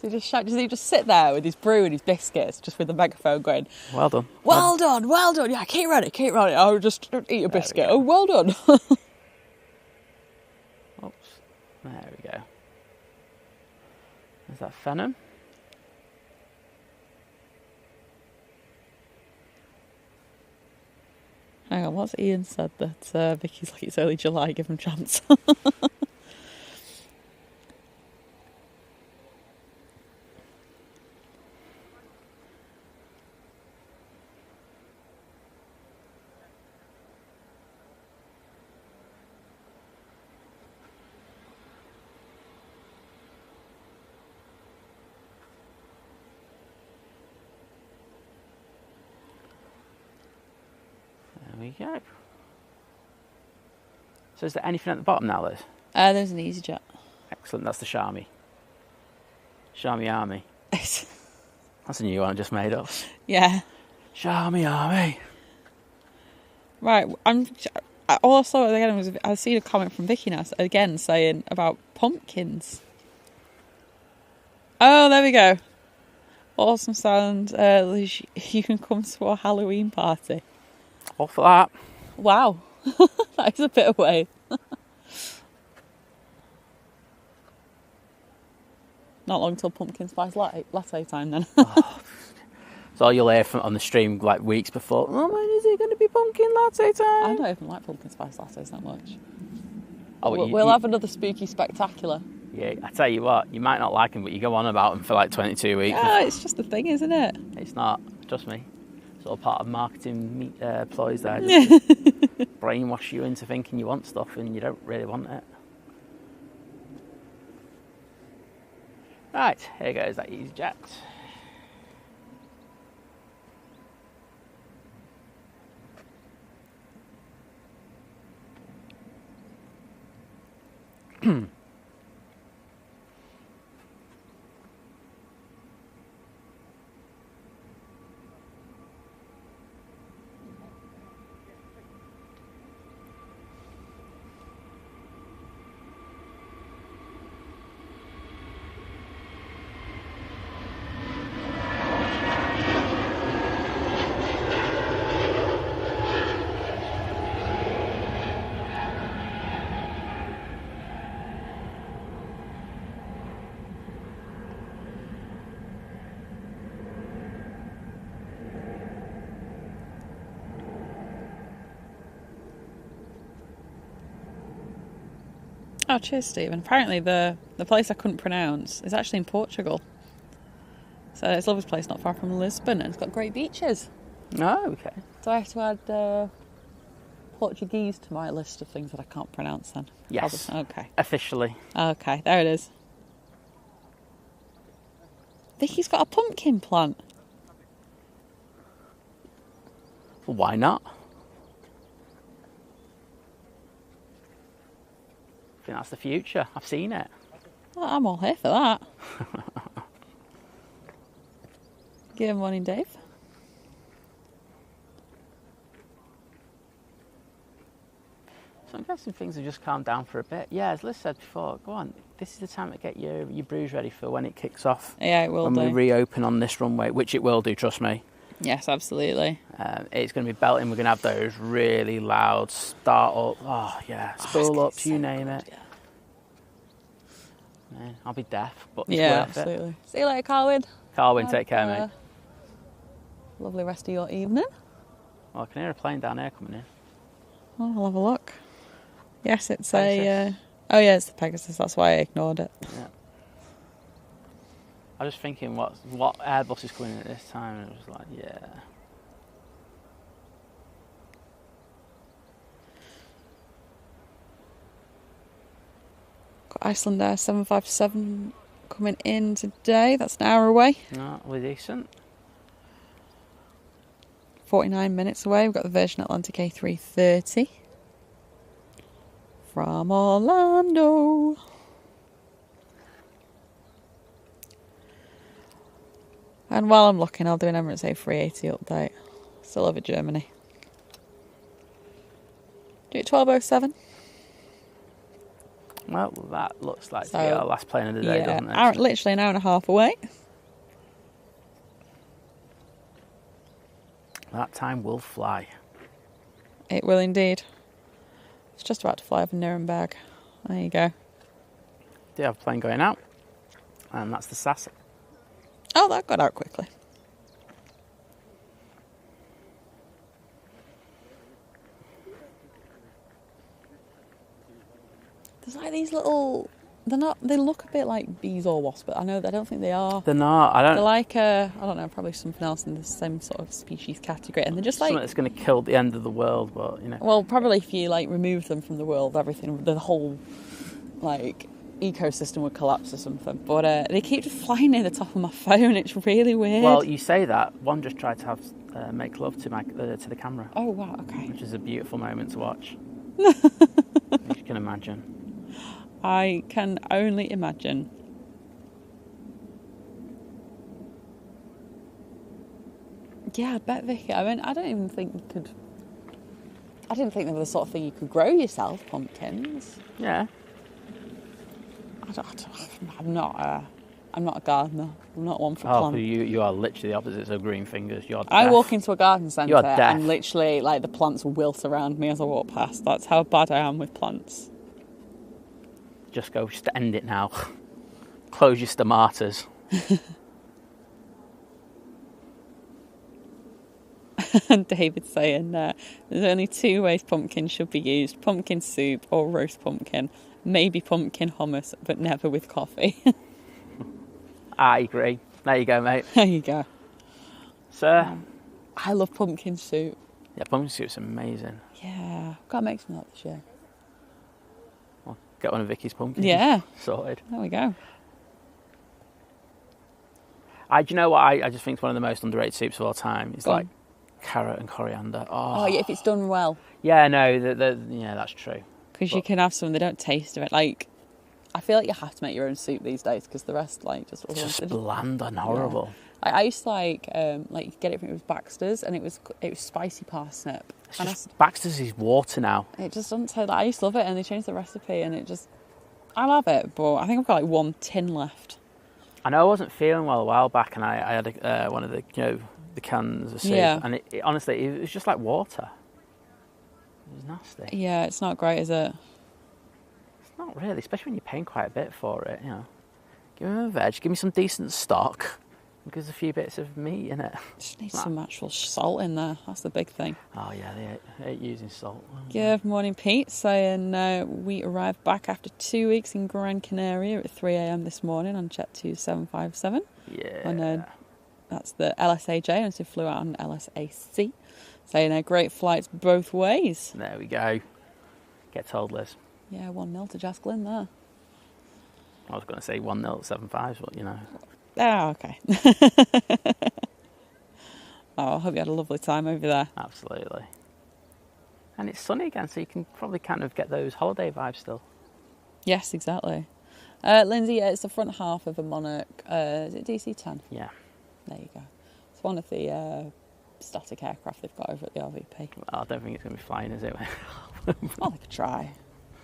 So he just shout, does he just sit there with his brew and his biscuits, just with the megaphone going, well done. Well done, well done. Yeah, keep running. I'll just eat a biscuit. Oh, well done. Oops. There we go. Is that Phenom? Hang on, what's Ian said that Vicky's like it's early July, give him a chance. There we go. So is there anything at the bottom now, Liz? There's an EasyJet. Excellent, that's the Sharmy Army. That's a new one I just made up. Yeah. Sharmy Army. Right, also, again, I see a comment from Vicky now, again, saying about pumpkins. Oh, there we go. Awesome sound. Liz, you can come to our Halloween party. All for that. Wow. That is a bit away. Not long till pumpkin spice latte time then. So all you'll hear on the stream like weeks before, oh, when is it going to be pumpkin latte time? I don't even like pumpkin spice lattes that much. Oh, we'll have another spooky spectacular. Yeah, I tell you what, you might not like them, but you go on about them for like 22 weeks. Yeah, it's just a thing, isn't it? It's not, trust me. It's all part of marketing ploys there. Just brainwash you into thinking you want stuff and you don't really want it. Right, here goes that EasyJet. Oh, cheers, Stephen. Apparently the place I couldn't pronounce is actually in Portugal. So it's a lovely place not far from Lisbon and it's got great beaches. Oh, okay. So I have to add Portuguese to my list of things that I can't pronounce then? Yes. Okay. Officially. Okay, there it is. Vicky's got a pumpkin plant. Well, why not? I think that's the future. I've seen it. Well, I'm all here for that. Good morning, Dave. So I'm guessing things have just calmed down for a bit. Yeah, as Liz said before, go on. This is the time to get your brews ready for when it kicks off. Yeah, it will when do. we reopen on this runway, which it will do, trust me. Yes, absolutely. It's going to be belting. We're going to have those really loud start up. Oh, yeah. Spool ups, you name it. Yeah. Man, I'll be deaf, but it's Yeah, worth absolutely. it. See you later, Carwyn. Carwyn, take care, mate. Lovely rest of your evening. Well, I can hear a plane down here coming in. Oh, I'll have a look. Yes, it's Pegasus. oh yeah, it's the Pegasus. That's why I ignored it. Yeah. I was just thinking, what Airbus is coming in at this time, and it was like, yeah. Got Iceland Air 757 coming in today. That's an hour away. No, we're decent. 49 minutes away. We've got the Virgin Atlantic A330 from Orlando. And while I'm looking, I'll do an Emirates A380 update. Still over Germany. Do it 12:07. Well, that looks like to be our last plane of the day, doesn't it? Literally an hour and a half away. That time will fly. It will indeed. It's just about to fly over Nuremberg. There you go. Do you have a plane going out? And that's the SAS. Oh, that got out quickly. There's like these little... They look a bit like bees or wasps, but I don't think they are. They're not. They're like, I don't know, probably something else in the same sort of species category. And they're just like... something that's going to kill the end of the world, but, you know. Well, probably if you, like, remove them from the world, everything, the whole, like, ecosystem would collapse or something. But they keep just flying near the top of my phone. It's really weird. Well, you say that. One just tried to have make love to the camera. Oh, wow, okay. Which is a beautiful moment to watch. As you can imagine. I can only imagine. Yeah, I bet, Vicky. I mean, I don't even think you could... I didn't think they were the sort of thing you could grow yourself, pumpkins. Yeah. I'm not a gardener. I'm not one for plants. Oh, you are literally the opposite of green fingers. You're deaf. I walk into a garden centre You're deaf. and literally, like, the plants wilt around me as I walk past. That's how bad I am with plants. Just end it now. Close your stomatas. And David's saying there's only two ways pumpkin should be used: pumpkin soup or roast pumpkin. Maybe pumpkin hummus, but never with coffee. I agree. There you go, mate. There you go. Sir? I love pumpkin soup. Yeah, pumpkin soup's amazing. Yeah, gotta make some of that this year. I'll get one of Vicky's pumpkins. Yeah. Sorted. There we go. Do you know what I just think is one of the most underrated soups of all time? It's Go like on. carrot and coriander. Oh, yeah, if it's done well. Yeah, no, yeah, that's true. Because you can have some, they don't taste of it. Like, I feel like you have to make your own soup these days because the rest, like, just... It's just bland and horrible. Yeah. I used to, like get it from it was Baxter's, and it was spicy parsnip. Baxter's is water now. It just doesn't taste like... I used to love it, and they changed the recipe, and it just... I love it, but I think I've got, like, one tin left. I know I wasn't feeling well a while back, and I had one of the, the cans of soup, and it honestly, it was just like water. It was nasty. Yeah, it's not great, is it? It's not really, especially when you're paying quite a bit for it, Give me a veg, give me some decent stock, because a few bits of meat in it. Just need some actual salt in there. That's the big thing. Oh yeah, they hate using salt. Good morning, Pete. Saying we arrived back after 2 weeks in Gran Canaria at 3 a.m. this morning on Jet 2757. Yeah. And that's the LSAJ, and so flew out on LSAC. Saying great flights both ways. There we go. Get told, Liz. Yeah, 1-0 to Jazz Glynn there. I was going to say 1-0 at 7-5, but Oh, okay. Oh, I hope you had a lovely time over there. Absolutely. And it's sunny again, so you can probably kind of get those holiday vibes still. Yes, exactly. Lindsay, yeah, it's the front half of a Monarch. Is it DC-10? Yeah. There you go. It's one of the static aircraft they've got over at the RVP. Well, I don't think it's going to be flying, is it? Well, they could try.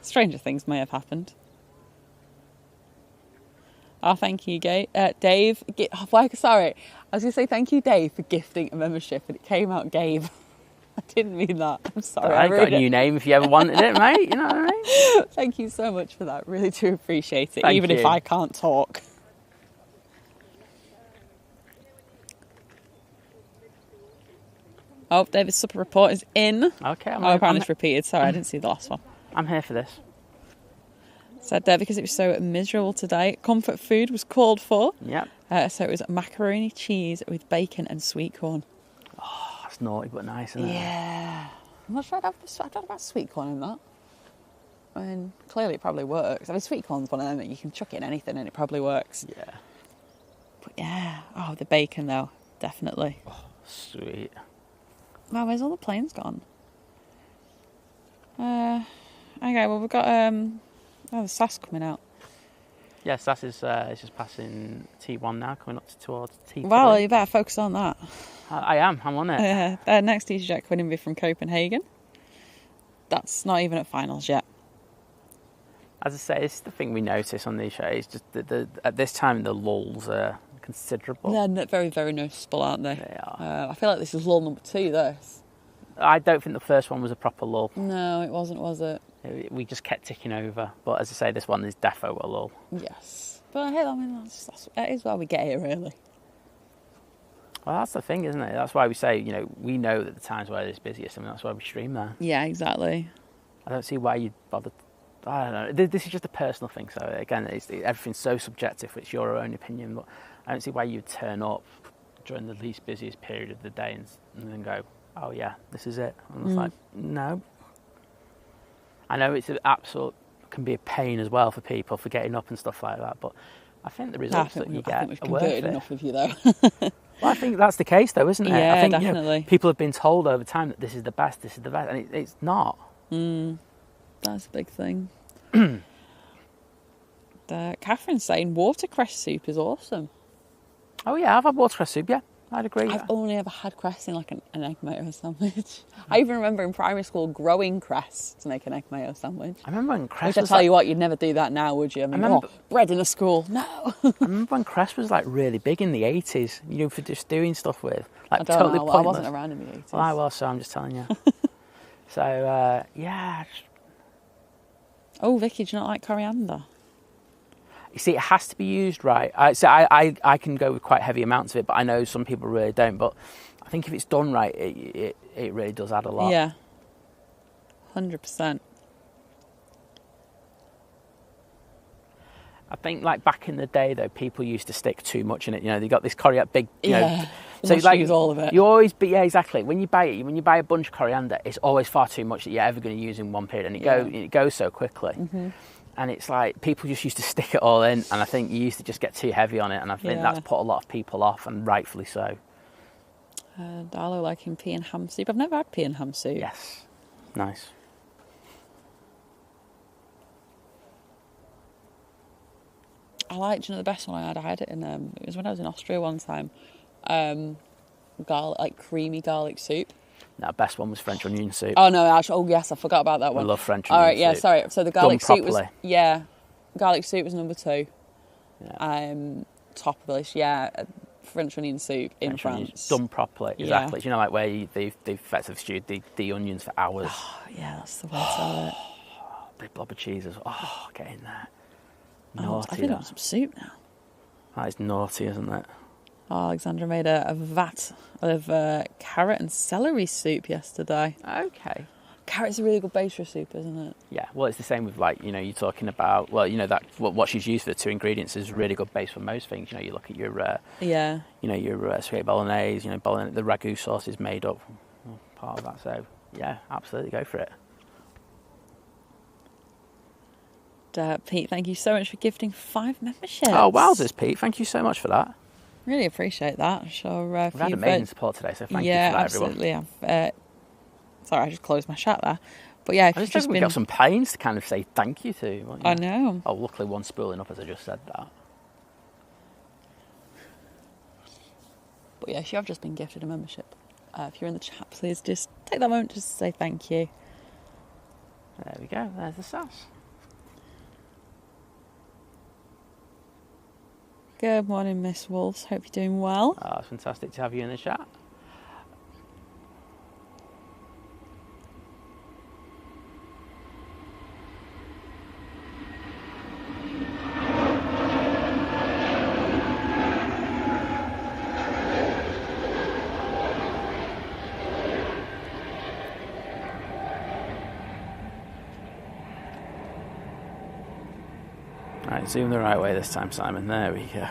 Stranger things may have happened. Oh, thank you, Dave. Sorry, I was going to say thank you, Dave, for gifting a membership, and it came out Gabe. I didn't mean that. I'm sorry. I got a new name if you ever wanted it, mate. You know what I mean? Thank you so much for that. Really do appreciate it, Thank even you. if I can't talk. Oh, David's supper report is in. Okay. Apparently it's repeated. Sorry, I didn't see the last one. I'm here for this. Said there because it was so miserable today. Comfort food was called for. Yep. So it was macaroni cheese with bacon and sweet corn. Oh, that's naughty but nice, isn't it? Yeah. I'm not sure I don't know about sweet corn in that. I mean, clearly it probably works. I mean, sweet corn's one of them that you can chuck it in anything and it probably works. Yeah. But yeah. Oh, the bacon though. Definitely. Oh, sweet. Wow, where's all the planes gone? Okay, well, we've got the SAS coming out. Yes, that is just passing T1 now, coming up towards T3. Well, you better focus on that. I am. I'm on it. Their next EasyJet coming in from Copenhagen. That's not even at finals yet. As I say, it's the thing we notice on these shows. Just at this time, the lulls are considerable. They're very, very noticeable, aren't they? They are. I feel like this is lull number 2, this. I don't think the first one was a proper lull. No, it wasn't, was it? We just kept ticking over. But as I say, this one is defo a lull. Yes. But hey, I mean, that is why we get here, really. Well, that's the thing, isn't it? That's why we say, we know that the times where it's busiest, and that's why we stream there. Yeah, exactly. I don't see why you'd bother. I don't know. This is just a personal thing. So again, everything's so subjective. It's your own opinion. But I don't see why you'd turn up during the least busiest period of the day and then go, oh yeah, this is it. And it's like, no. I know it's an absolute, can be a pain as well for people for getting up and stuff like that. But I think the results that you get we've are worth converted it. enough of you though. Well, I think that's the case though, isn't it? Yeah, I think, definitely. People have been told over time that this is the best, and it's not. That's a big thing. Catherine's saying watercress soup is awesome. Oh yeah, I've had watercress soup, yeah. I'd agree. I've only ever had cress in like an egg mayo sandwich. I even remember in primary school growing cress to make an egg mayo sandwich. I remember when cress Which was I tell you what, you'd never do that now, would you? I mean, bread in a school, no. I remember when cress was like really big in the 80s, for just doing stuff with. Like I don't totally know, pointless. I wasn't around in the 80s. Well, I was, so I'm just telling you. So, yeah. Oh, Vicky, do you not like coriander? You see, it has to be used right. I can go with quite heavy amounts of it, but I know some people really don't. But I think if it's done right, it really does add a lot. Yeah, 100%. I think like back in the day, though, people used to stick too much in it. They got this coriander big. So you use all of it. You always, exactly. When you buy a bunch of coriander, it's always far too much that you're ever going to use in one period, and it goes so quickly. Mm-hmm. And it's like people just used to stick it all in, and I think you used to just get too heavy on it, and I think that's put a lot of people off, and rightfully so. Darlo liking pea and ham soup. I've never had pea and ham soup. Yes, nice. The best one I had it in, it was when I was in Austria one time, creamy garlic soup. No, best one was French onion soup. Oh no, actually, yes, I forgot about that one. I love French onion soup. All right, yeah, sorry. So the garlic soup was, properly. garlic soup was number 2. Yeah. Top of the list, French onion soup in France. Done properly, exactly. Do you know, like where they've effectively stewed the onions for hours? Oh, yeah, that's the way to tell it. Big blob of cheese as well. Oh, get in there. Naughty, I think I want some soup now. That is naughty, isn't it? Oh, Alexandra made a vat of carrot and celery soup yesterday. Okay. Carrot's a really good base for a soup, isn't it? Yeah, well, it's the same with you're talking about, that what she's used for the 2 ingredients is a really good base for most things. You look at your, your spaghetti bolognese, the ragu sauce is made up part of that. So, yeah, absolutely, go for it. Pete, thank you so much for gifting 5 memberships. Oh, wowzers, Pete. Thank you so much for that. Really appreciate that. Sure, We've had amazing support today, so thank you for that, absolutely. everyone. Sorry, I just closed my chat there. But yeah, if I you've just we got some planes to kind of say thank you to. I know. Oh, luckily one's spooling up as I just said that. But yeah, if you have just been gifted a membership, if you're in the chat, please just take that moment just to say thank you. There we go. There's the sauce. Good morning, Miss Wolves. Hope you're doing well. Oh, it's fantastic to have you in the chat. Right, zoom the right way this time, Simon. There we go.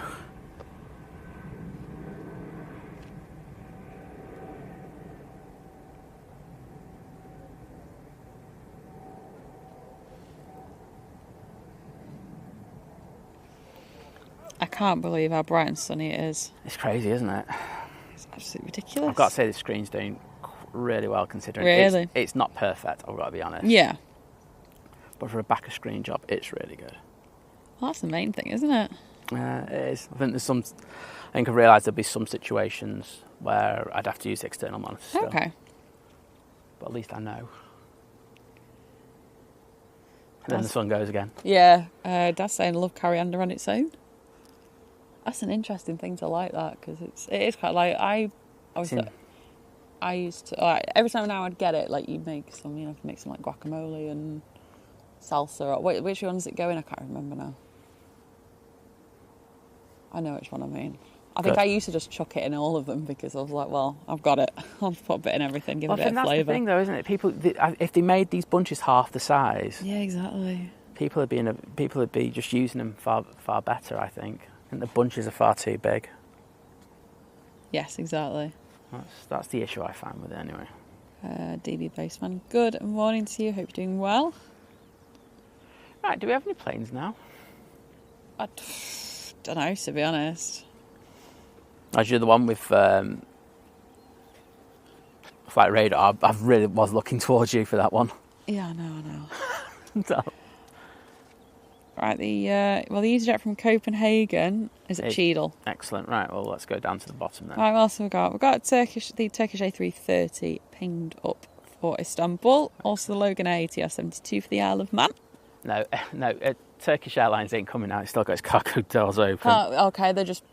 I can't believe how bright and sunny it is. It's crazy, isn't it? It's absolutely ridiculous. I've got to say the screen's doing really well considering Really? it's not perfect, I've got to be honest. Yeah. But for a backer screen job, it's really good. Well, that's the main thing, isn't it? It is. I think I've realised there'll be some situations where I'd have to use the external monitor still. Okay. But at least I know. And then the sun goes again. Yeah. Dad's saying love coriander on its own. That's an interesting thing to like that, because it is quite like I used to every time now I'd get it, like you'd make some like guacamole and salsa. Or which one does it go in? I can't remember now. I know which one I mean. I think I used to just chuck it in all of them because I was like, well, I've got it. I'll put a bit in everything, give it a bit of flavour. That's the thing, though, isn't it? People, if they made these bunches half the size, yeah, exactly. People would be just using them far better. I think. The bunches are far too big. Yes, exactly. That's the issue I find with it anyway. DB Baseman, good morning to you. Hope you're doing well. Right, do we have any planes now? I don't know, to be honest. As you're the one with flight radar, I really was looking towards you for that one. Yeah, I know. So. Right, the EasyJet from Copenhagen is at Cheadle. Excellent. Right, well, let's go down to the bottom then. Right, what else have we got? We've got the Turkish A330 pinged up for Istanbul. Also the Logan ATR 72 for the Isle of Man. No, Turkish Airlines ain't coming out. It's still got its cargo doors open. Oh, okay, they're just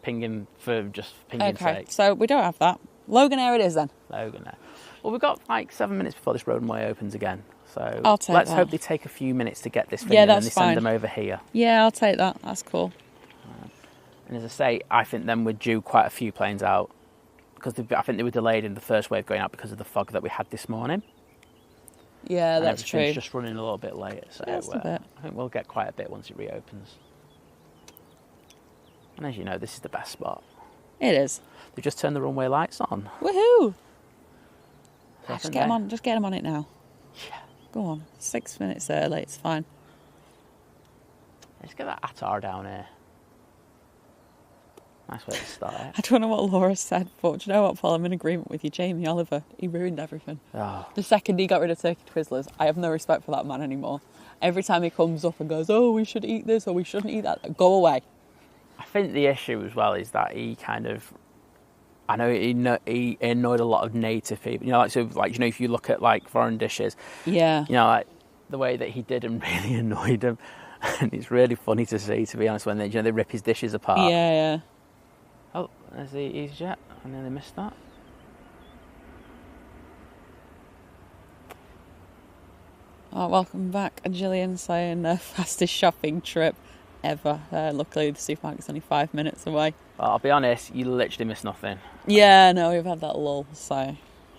pinging sake. Okay, so we don't have that. Logan Air it is then. Logan Air. Well, we've got like 7 minutes before this runway opens again. So let's hope they take a few minutes to get this thing in and they send them over here. Yeah, I'll take that. That's cool. And as I say, I think then we're due quite a few planes out because I think they were delayed in the first wave going out because of the fog that we had this morning. Yeah, that's true. It's just running a little bit later, so a bit. I think we'll get quite a bit once it reopens. And as you know, this is the best spot. It is. They just turned the runway lights on. Woohoo! So just get them on. Just get them on it now. Yeah. Go on. 6 minutes early. It's fine. Let's get that Attar down here. Nice way to start. I don't know what Laura said, but do you know what, Paul? I'm in agreement with you. Jamie Oliver, he ruined everything. Oh. The second he got rid of turkey twizzlers, I have no respect for that man anymore. Every time he comes up and goes, oh, we should eat this or we shouldn't eat that, go away. I think the issue as well is that he kind of, I know he annoyed a lot of native people. If you look at like foreign dishes, yeah, like the way that he did and really annoyed them, and it's really funny to see, to be honest, when they rip his dishes apart. Yeah. Oh, there's the EasyJet. I nearly missed that. Oh, welcome back. And Gillian saying fastest shopping trip ever. Luckily, the supermarket's only 5 minutes away. Well, I'll be honest, you literally missed nothing. Yeah, no, we've had that lull, so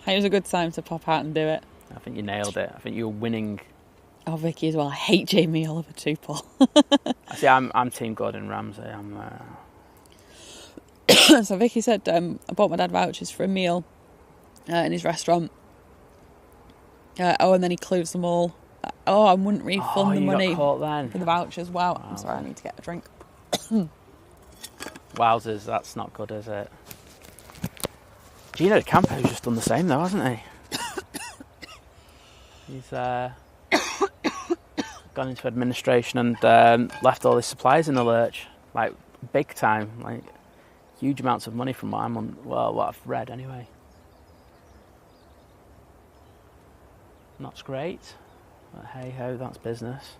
it was a good time to pop out and do it. I think you nailed it. I think you were winning. Oh, Vicky as well. I hate Jamie Oliver too, Paul. See, I'm Team Gordon Ramsay. So Vicky said, I bought my dad vouchers for a meal in his restaurant. And then he closed them all Oh, I wouldn't refund the you money got caught then. for the vouchers. Wow. I'm sorry, I need to get a drink. Wowzers, that's not good, is it? Gino D'Acampo's just done the same though, hasn't he? He's gone into administration and left all his suppliers in the lurch, like big time, like huge amounts of money from what I've read anyway. Not great, but hey ho, that's business.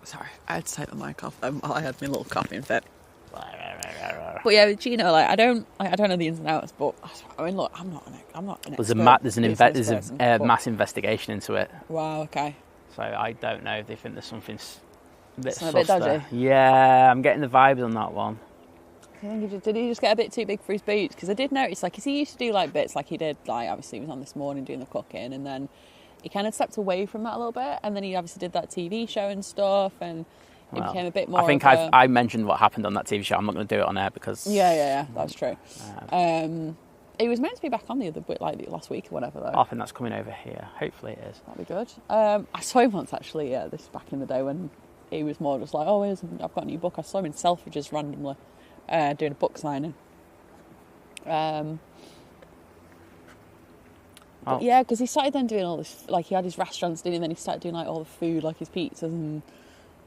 Sorry, I had to take the mic off. I had my little coughing fit. But yeah, with Gino, like I don't know the ins and outs, but I mean, look, I'm not an There's expert. a mass investigation into it. Wow. Okay. So I don't know if they think there's something a bit sus bit dodgy. there. Yeah, I'm getting the vibes on that one. I think did he just get a bit too big for his boots? Because I did notice, like, 'cause he used to do like bits, like he did, like obviously he was on This Morning doing the cooking, and then he kind of stepped away from that a little bit, and then he obviously did that TV show and stuff, and it became a bit more. I think I mentioned what happened on that TV show. I'm not going to do it on air because yeah, that's true. He was meant to be back on the other bit, like last week or whatever, though. I think that's coming over here. Hopefully it is. That'd be good. I saw him once actually. Yeah, this back in the day when he was more just like, oh, I've got a new book. I saw him in Selfridges randomly doing a book signing. Yeah, because he started then doing all this, like he had his restaurants, didn't he? And then he started doing like all the food, like his pizzas and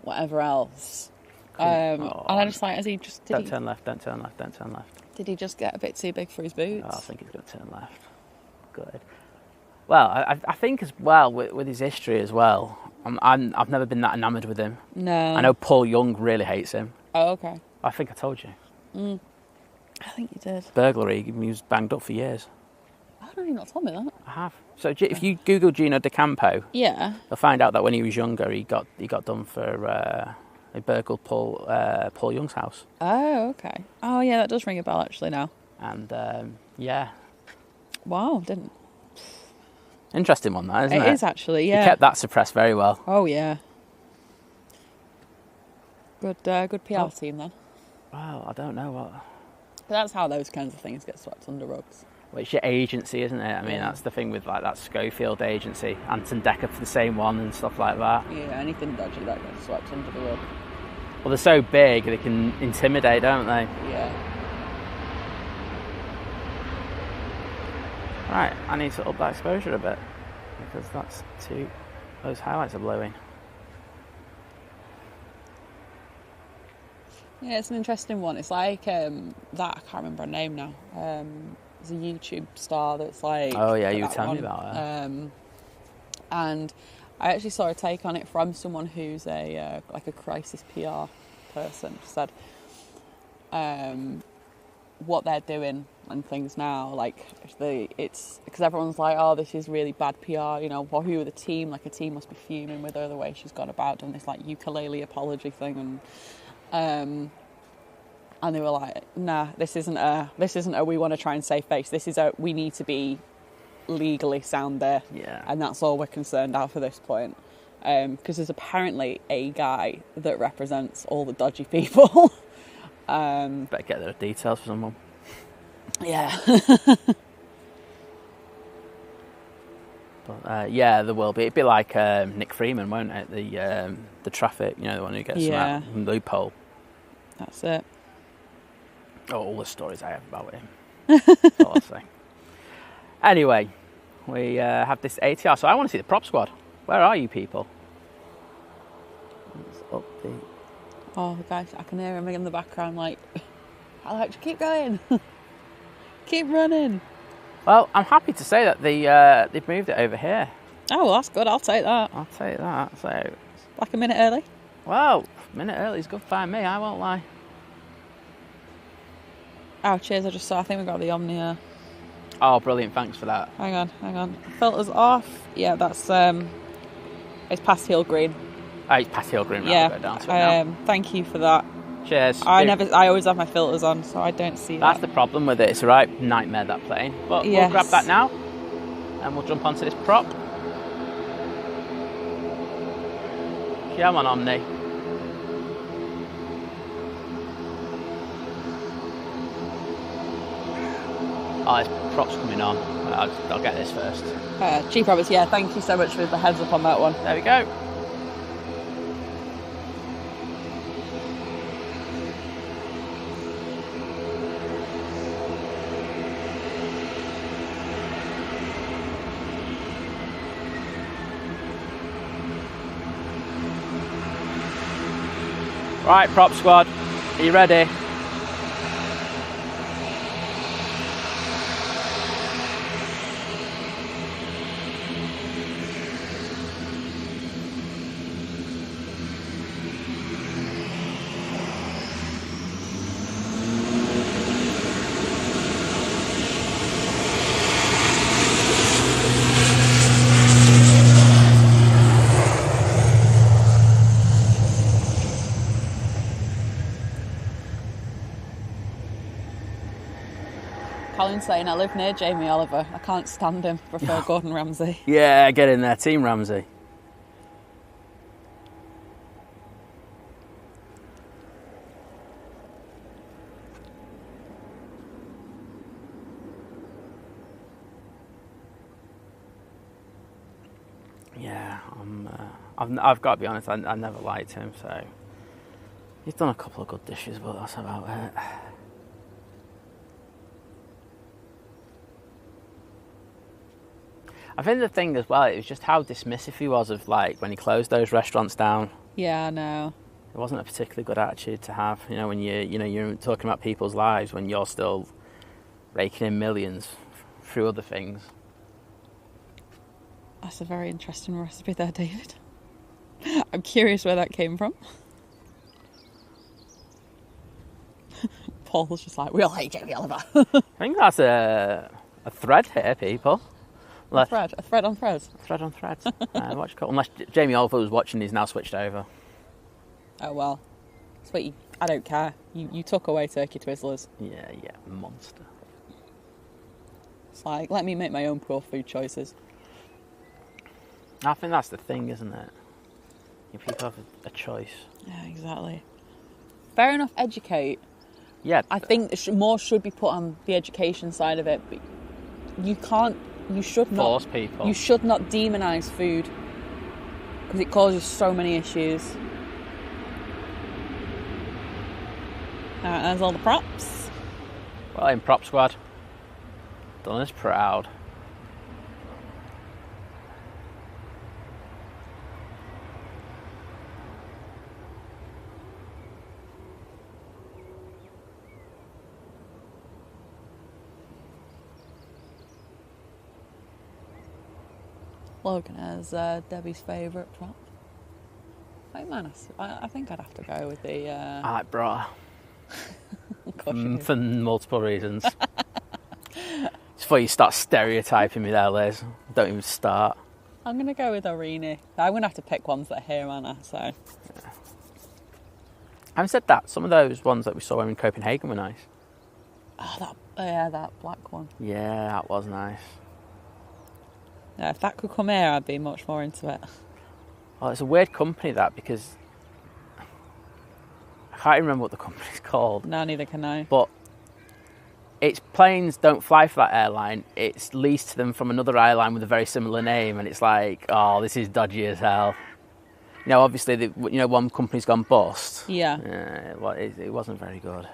whatever else. And I just like, Don't turn left, don't turn left, don't turn left. Did he just get a bit too big for his boots? Oh, I think he's going to turn left. Good. Well, I think as well with his history as well. I've never been that enamoured with him. No. I know Paul Young really hates him. Oh, okay. I think I told you. I think you did. Burglary. He was banged up for years. I don't even not told me that. I have. So if you Google Gino D'Acampo, yeah, you'll find out that when he was younger, he got done for he burgled Paul Young's house. Oh, okay. Oh, yeah, that does ring a bell actually now. And yeah. Wow, didn't. Interesting one, that isn't it? It is actually, yeah. He kept that suppressed very well. Oh yeah. Good PR team then. Well, I don't know what. But that's how those kinds of things get swept under rugs. Well, it's your agency, isn't it? I mean, that's the thing with like that Schofield agency, Anton Decker for the same one and stuff like that. Yeah, anything dodgy that gets swept under the rug. Well, they're so big they can intimidate, don't they? Yeah. Right, I need to up that exposure a bit because those highlights are blowing. Yeah, it's an interesting one. It's like that, I can't remember her name now. There's a YouTube star that's like... Oh yeah, you were telling me about her. And I actually saw a take on it from someone who's a crisis PR person. She said what they're doing and things now, like it's because everyone's like, oh, this is really bad PR, you know, who are the team? Like a team must be fuming with her the way she's gone about doing this like ukulele apology thing, and they were like, nah, this isn't a we want to try and save face. This is a we need to be legally sound there. Yeah. And that's all we're concerned about for this point. Because there's apparently a guy that represents all the dodgy people. Better get their details for someone. Yeah. But yeah, there will be. It'd be like Nick Freeman, won't it? The traffic, you know, the one who gets that loophole. That's it. Oh, all the stories I have about him. That's all I'll say. Anyway, we have this ATR. So I want to see the prop squad. Where are you people? Let's update. Oh, guys, I can hear him in the background like, Alex, keep going. Keep running. Well, I'm happy to say that they've moved it over here. Oh, well, that's good. I'll take that. I'll take that. So, like a minute early? Well, a minute early is good by me, I won't lie. Oh, cheers. I just saw, I think we got the Omnia. Oh, brilliant. Thanks for that. Hang on. Filters off. Yeah, that's, it's past Hill Green. Oh, it's past Hill Green. Right, yeah. I'll go down to it now. Thank you for that. Cheers. I always have my filters on, so I don't see That's that. the problem with it. It's a right nightmare, that plane. But yes. We'll grab that now, and we'll jump onto this prop. Come on, Omni. Oh, there's props coming on. I'll get this first. Cheap Roberts, yeah, thank you so much for the heads up on that one. There we go. Right, prop squad, are you ready? Colin's saying, I live near Jamie Oliver. I can't stand him. Prefer Gordon Ramsay. Yeah, get in there, Team Ramsay. Yeah, I've got to be honest, I never liked him, so he's done a couple of good dishes, but that's about it. I think the thing as well, it was just how dismissive he was of, like, when he closed those restaurants down. Yeah, I know. It wasn't a particularly good attitude to have, you know, when you're talking about people's lives when you're still raking in millions through other things. That's a very interesting recipe there, David. I'm curious where that came from. Paul's just like, we all hate Jamie Oliver. I think that's a thread here, people. A thread on threads. Thread on threads. What you call? Unless Jamie Oliver was watching, he's now switched over. Oh well, sweetie, I don't care. You took away Turkey Twizzlers. Yeah, monster. It's like, let me make my own poor food choices. I think that's the thing, isn't it? If people have a choice. Yeah, exactly. Fair enough, educate. Yeah. I think more should be put on the education side of it, but you should not force people. You should not demonise food because it causes so many issues. Alright, there's all the props. Well, in prop squad, done us proud. Logan has Debbie's favourite prop. I think I'd have to go with the... I like bra. For multiple reasons. It's before you start stereotyping me there, Liz. Don't even start. I'm going to go with Arini. I'm going to have to pick ones that are here, aren't I? So. Yeah. Having said that, some of those ones that we saw in Copenhagen were nice. Oh, that black one. Yeah, that was nice. Yeah, if that could come here, I'd be much more into it. Oh, it's a weird company, that, because I can't remember what the company's called. No, neither can I. But its planes don't fly for that airline. It's leased to them from another airline with a very similar name, and it's like, oh, this is dodgy as hell. You know, obviously, one company's gone bust. Yeah. It wasn't very good.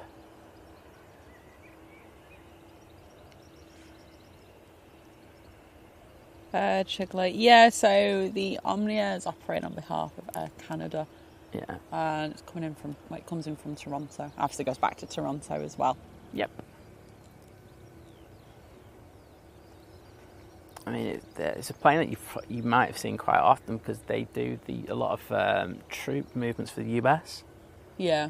Chigler. Yeah, so the Omnia is operating on behalf of Air Canada. Yeah. And it's it comes in from Toronto. Obviously goes back to Toronto as well. Yep. I mean, it's a plane that you might have seen quite often because they do a lot of troop movements for the US. Yeah.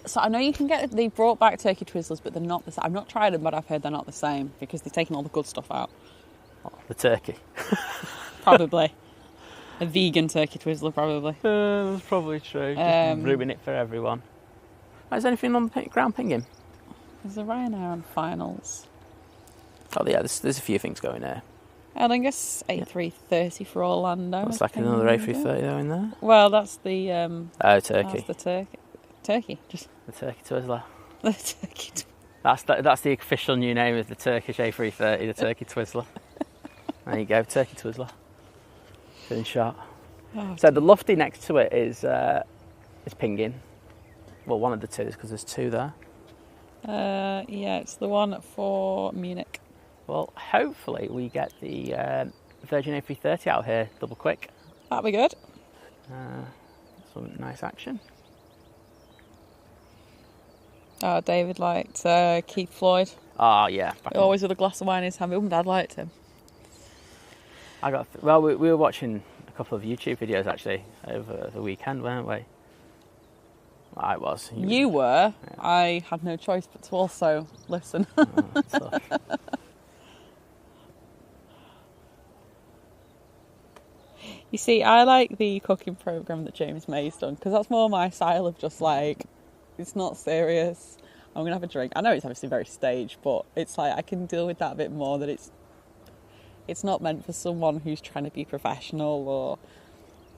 So I know you can they brought back Turkey Twizzlers, but they're not the same. I've not tried them, but I've heard they're not the same because they've taken all the good stuff out. The turkey. Probably. A vegan Turkey Twizzler, probably. That's probably true. Just ruin it for everyone. Is there anything on the ground pinging? There's a Ryanair on finals. Oh, yeah, there's a few things going there. I think it's A330 for Orlando. Looks like another A330 though in there. Well, that's the... Turkey. That's the turkey. Turkey. Just the Turkey Twizzler. the Turkey That's the official new name of the Turkish A330, the Turkey Twizzler. There you go, Turkey Twizzler. In shot. Oh, so the lofty next to it is pinging. Well, one of the two is because there's two there. Yeah, it's the one for Munich. Well, hopefully we get the Virgin A330 out here double quick. That'd be good. Some nice action. Oh, David liked Keith Floyd. Oh, yeah. Always with a glass of wine in his hand. Mum and Dad liked him. We were watching a couple of YouTube videos actually over the weekend, weren't we? I was. You were. Yeah. I had no choice but to also listen. You see, I like the cooking programme that James May's done because that's more my style of just like, it's not serious. I'm going to have a drink. I know it's obviously very staged, but it's like I can deal with that a bit more, that it's not meant for someone who's trying to be professional or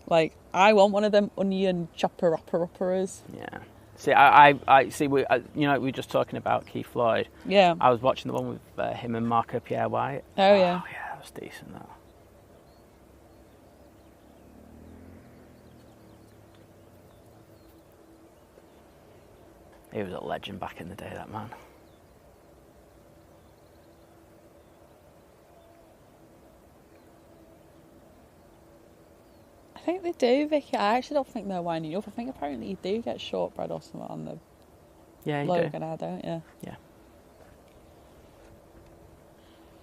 like, I want one of them onion chopper-upper-uppers. Yeah. See, I see. We were just talking about Keith Floyd. Yeah. I was watching the one with him and Marco Pierre White. Oh yeah. Oh yeah, that was decent. That. He was a legend back in the day, that man. I think they do, Vicky. I actually don't think they're winding you up. I think apparently you do get shortbread or something on the logo now, don't you? Yeah.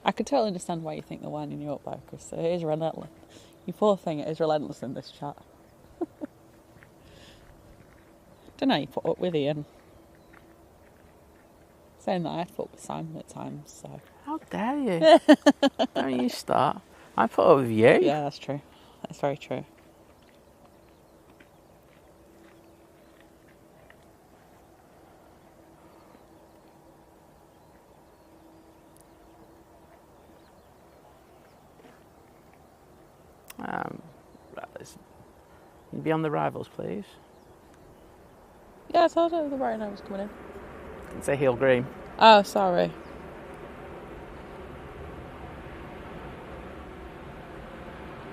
I could totally understand why you think they're winding you up, though, because it is relentless. You poor thing, it is relentless in this chat. Don't know, you put up with Ian. Saying that I put up with Simon at times, so... How dare you? Don't you start. I put up with you. Yeah, that's true. That's very true. Can you be on the arrivals, please? Yeah, I told her the Ryanair was coming in. Didn't say heel green. Oh, sorry.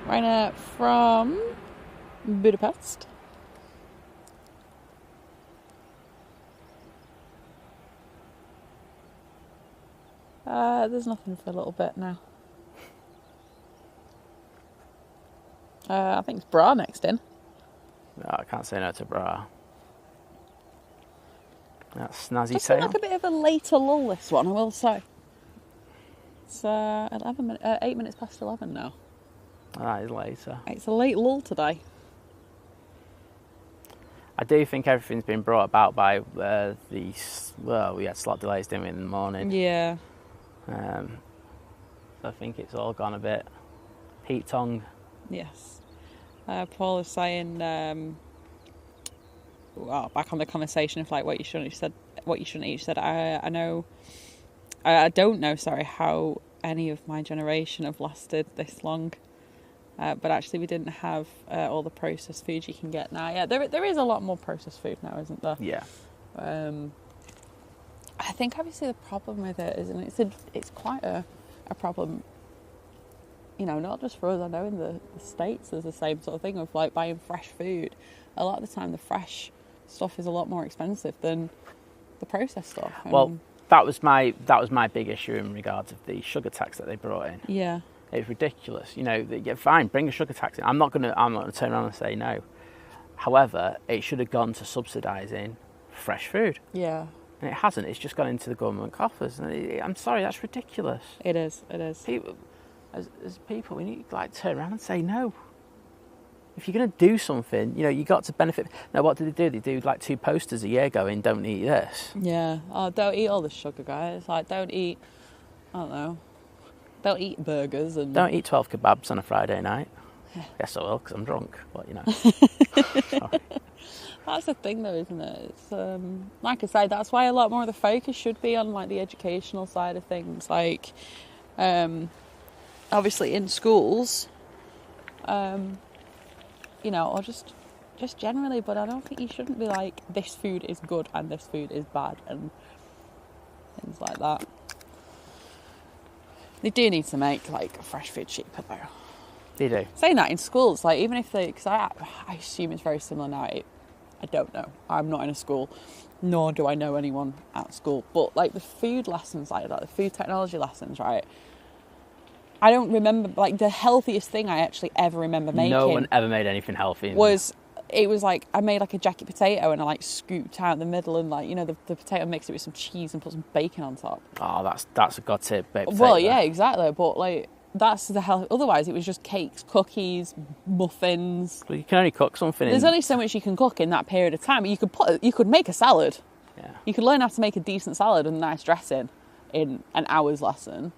Ryanair from Budapest. There's nothing for a little bit now. I think it's Bra next in. No, I can't say no to Bra. That's snazzy It's tail. like a bit of a later lull, this one, I will say. It's 8 minutes past 11 now. Oh, that is later. It's a late lull today. I do think everything's been brought about by we had slot delays, didn't we, in the morning? Yeah. So I think it's all gone a bit heat tongue. Yes. Paul is saying, back on the conversation of like what you shouldn't have said. He said, I don't know, how any of my generation have lasted this long. But actually we didn't have all the processed food you can get now. Yeah, there is a lot more processed food now, isn't there? Yeah. I think obviously the problem with it is, and it's quite a problem, you know, not just for us. I know in the States there's the same sort of thing of like buying fresh food. A lot of the time the fresh stuff is a lot more expensive than the processed stuff. Well, that was my big issue in regards of the sugar tax that they brought in. Yeah. It's ridiculous. You know, fine, bring a sugar tax in. I'm not gonna turn around and say no. However, it should have gone to subsidising fresh food. Yeah. And it hasn't. It's just gone into the government coffers. And I'm sorry, that's ridiculous. It is. People, as people, we need to like turn around and say no. If you're going to do something, you know, you got to benefit. Now, what do? They do like 2 posters a year going, don't eat this. Yeah. Oh, don't eat all the sugar, guys. Like, don't eat, I don't know, don't eat burgers and... Don't eat 12 kebabs on a Friday night. Yes, I will, because I'm drunk, but, you know. Sorry. That's the thing, though, isn't it? It's, like I say, that's why a lot more of the focus should be on, like, the educational side of things. Like, obviously in schools, you know, or just generally, but I don't think you shouldn't be like, this food is good and this food is bad. And things like that. They do need to make like fresh food cheaper though. They do. Saying that in schools, like even if they, because I assume it's very similar now. I don't know. I'm not in a school, nor do I know anyone at school. But like the food lessons, like the food technology lessons, right? I don't remember, like the healthiest thing I actually ever remember making. No one ever made anything healthy. It was like I made like a jacket potato and I like scooped out the middle and like, you know, the potato mixed it with some cheese and put some bacon on top. Oh, that's a god tip, baked potato. Well, yeah, exactly. But like that's the health. Otherwise, it was just cakes, cookies, muffins. Well, you can only cook something. There's only so much you can cook in that period of time. You could make a salad. Yeah. You could learn how to make a decent salad and a nice dressing in an hour's lesson.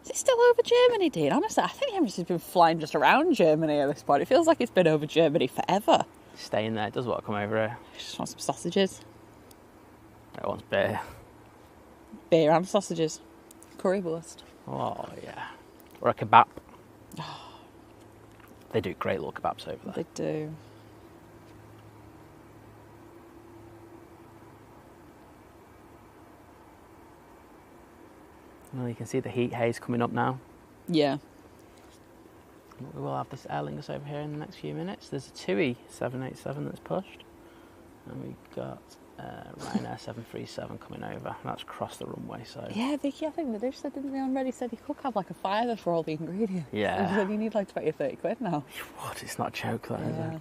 Is it still over Germany, Dean? Honestly, I think Emirates has been flying just around Germany at this point. It feels like it's been over Germany forever. Staying there, does want to come over here. Just want some sausages. It wants beer. Beer and sausages. Currywurst. Oh, yeah. Or a kebab. They do great little kebabs over there. They do. Well, you can see the heat haze coming up now. Yeah. We will have this Aer Lingus over here in the next few minutes. There's a TUI 787 that's pushed. And we've got Ryanair 737 coming over. That's across the runway, so... Yeah, Vicky, I think the dish said, didn't they, already said you could have like a fiver for all the ingredients. Yeah. He said you need like 20 or 30 quid now. What? It's not a joke, though, is it?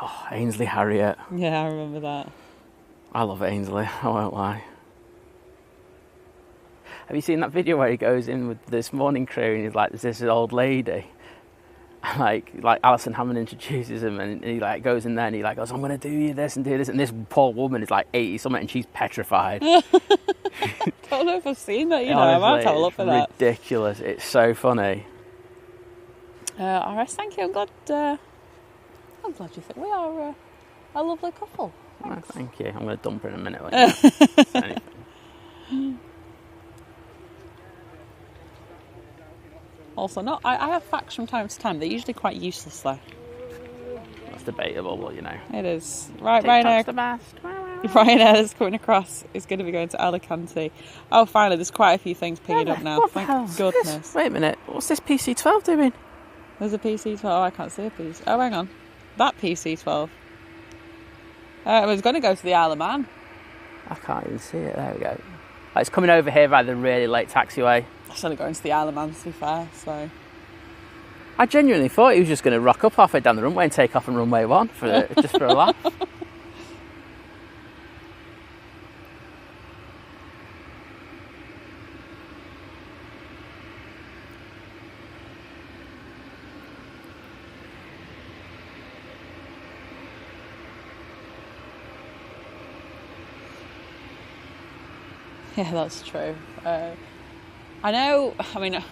Oh, Ainsley Harriet. Yeah, I remember that. I love Ainsley, I won't lie. Have you seen that video where he goes in with this morning crew and he's like, there's this old lady? And like Alison Hammond introduces him and he like goes in there and he like goes, I'm going to do you this and do this. And this poor woman is like 80 something and she's petrified. I don't know if I've seen that, you know. Honestly, I might have a look for that. It's ridiculous. It's so funny. Alright, thank you. I'm glad you think we are a lovely couple. Oh, thank you. I'm going to dump her in a minute. Like anything. Also, I have facts from time to time. They're usually quite useless, though. That's debatable, but you know. It is. Right, TikTok's the best. Ryanair is coming across. Is going to be going to Alicante. Oh, finally, there's quite a few things picking up now. Thank goodness. Wait a minute. What's this PC-12 doing? There's a PC-12. Oh, I can't see a PC. Oh, hang on. That PC-12. I was going to go to the Isle of Man. I can't even see it. There we go. It's coming over here by the really late taxiway. I started going to the Isle of Man, to be fair, so... I genuinely thought he was just going to rock up halfway down the runway and take off on runway 1 just for a laugh. Yeah, that's true. I know, I mean,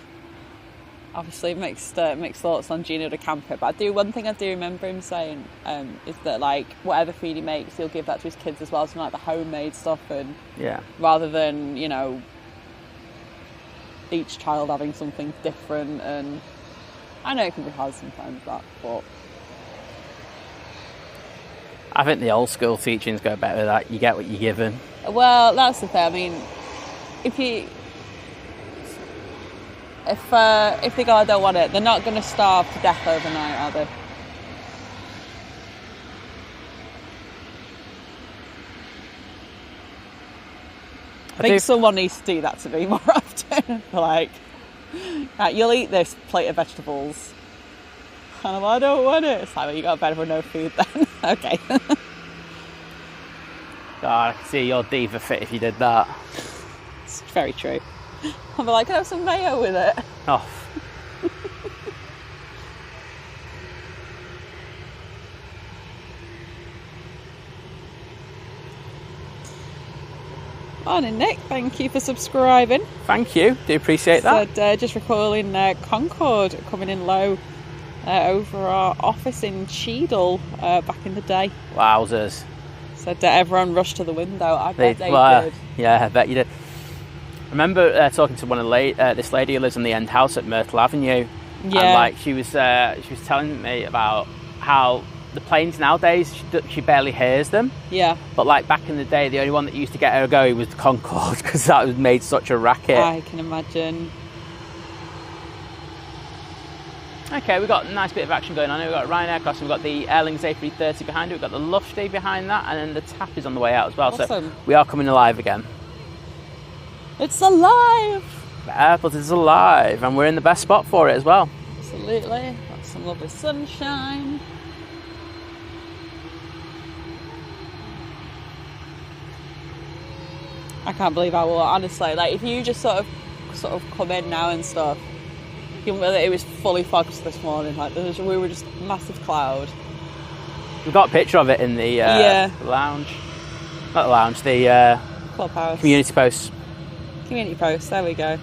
obviously mixed thoughts on Gino de Campo, but one thing I do remember him saying is that, like, whatever food he makes, he'll give that to his kids as well, so like the homemade stuff, and yeah, rather than, you know, each child having something different. And I know it can be hard sometimes, that, but I think the old school teachings go better with that. You get what you're given. Well, that's the thing. I mean, if they go, I don't want it, they're not going to starve to death overnight, are they? I think someone needs to do that to me more often. Like, you'll eat this plate of vegetables. And I'm like, I don't want it. It's like, well, you got better with no food then. Okay. God, I can see your diva fit if you did that. It's very true. I'll be like, can I have some mayo with it? Oh. Morning, Nick. Thank you for subscribing. Thank you. Do appreciate that. Said, just recalling Concorde coming in low over our office in Cheadle back in the day. Wowzers. Said everyone rushed to the window. I bet they did. Yeah, I bet you did. I remember talking to one of this lady who lives in the end house at Myrtle Avenue, Yeah. And like she was telling me about how the planes nowadays she barely hears them. Yeah. But like back in the day, the only one that used to get her going was the Concorde because that was made such a racket. I can imagine. Okay, we've got a nice bit of action going on here. We've got Ryanair crossing, we've got the Aer Lingus A330 behind it, we've got the Lufty behind that, and then the TAP is on the way out as well. Awesome. So we are coming alive again. It's alive! The airport is alive, and we're in the best spot for it as well. Absolutely. Got some lovely sunshine. I can't believe how well, honestly, like if you just sort of come in now and stuff, it was fully fogged this morning. Like we were just a massive cloud. We've got a picture of it in the lounge. Not the lounge, the clubhouse. Community post. Community post, there we go.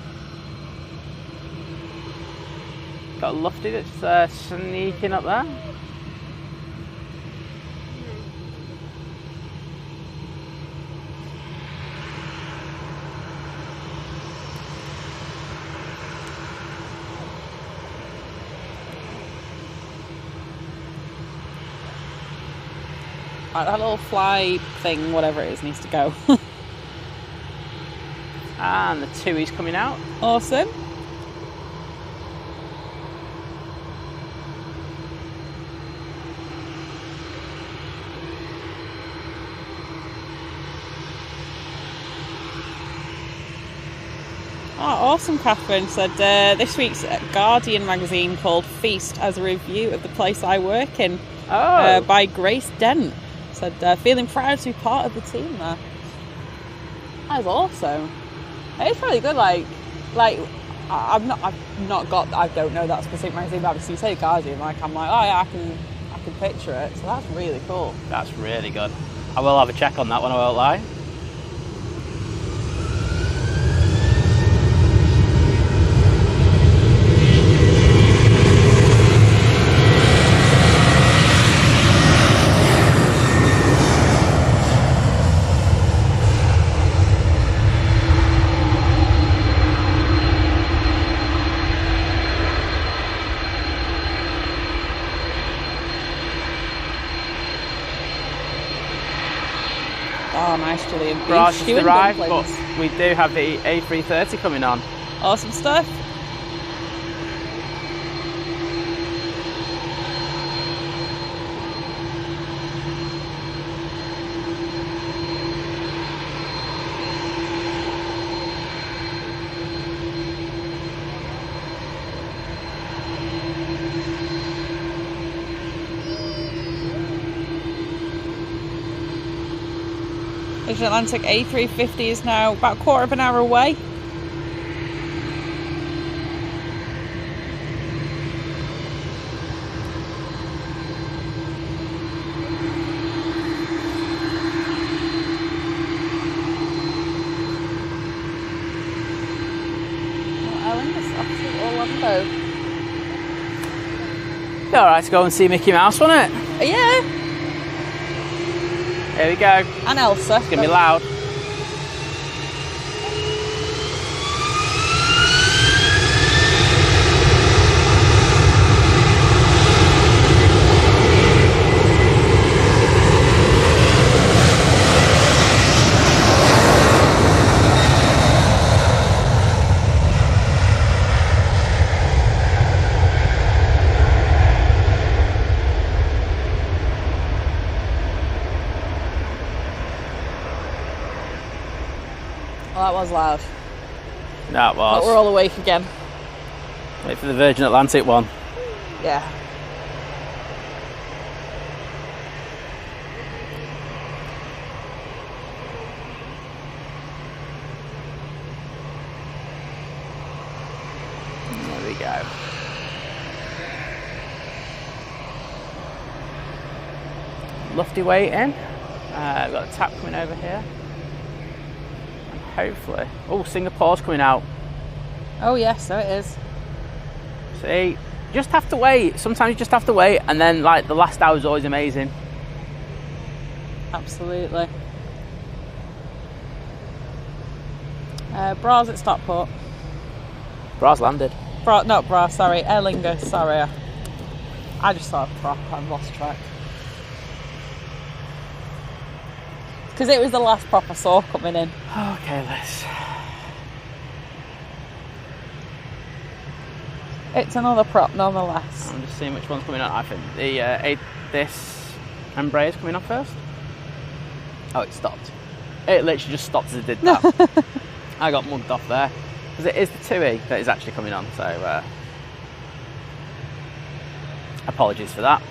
Got a Lufty that's sneaking up there. That little fly thing, whatever it is, needs to go. And the TUI's coming out. Awesome. Oh, awesome, Catherine said this week's Guardian magazine called Feast has a review of the place I work in by Grace Dent. Said feeling proud to be part of the team there. That was awesome. It's really good. Like I don't know that specific magazine, but obviously you say Guardian, like I'm like, oh yeah, I can picture it. So that's really cool. That's really good. I will have a check on that one, I won't lie. Oh, nice, Julian. Barrage just arrived, but we do have the A330 coming on. Awesome stuff. Virgin Atlantic A350 is now about a quarter of an hour away. Be alright to go and see Mickey Mouse, won't it? Yeah. Here we go. And Elsa. It's going to be loud. Well, that was loud. That was. But we're all awake again. Wait for the Virgin Atlantic one. Yeah. There we go. Lufty waiting. We've got a tap coming over here. Hopefully. Oh, Singapore's coming out. Oh yes, so it is. See, just have to wait. Sometimes you just have to wait, and then like the last hour is always amazing. Absolutely. Bras at Stockport. Bras landed. sorry, Aer Lingus, sorry. I just saw a prop, I've lost track. Because it was the last prop I saw coming in. Okay, Liz. It's another prop, nonetheless. I'm just seeing which one's coming on. I think this Embraer's coming off first. Oh, it stopped. It literally just stopped as it did that. I got mugged off there. Because it is the 2E that is actually coming on, so apologies for that.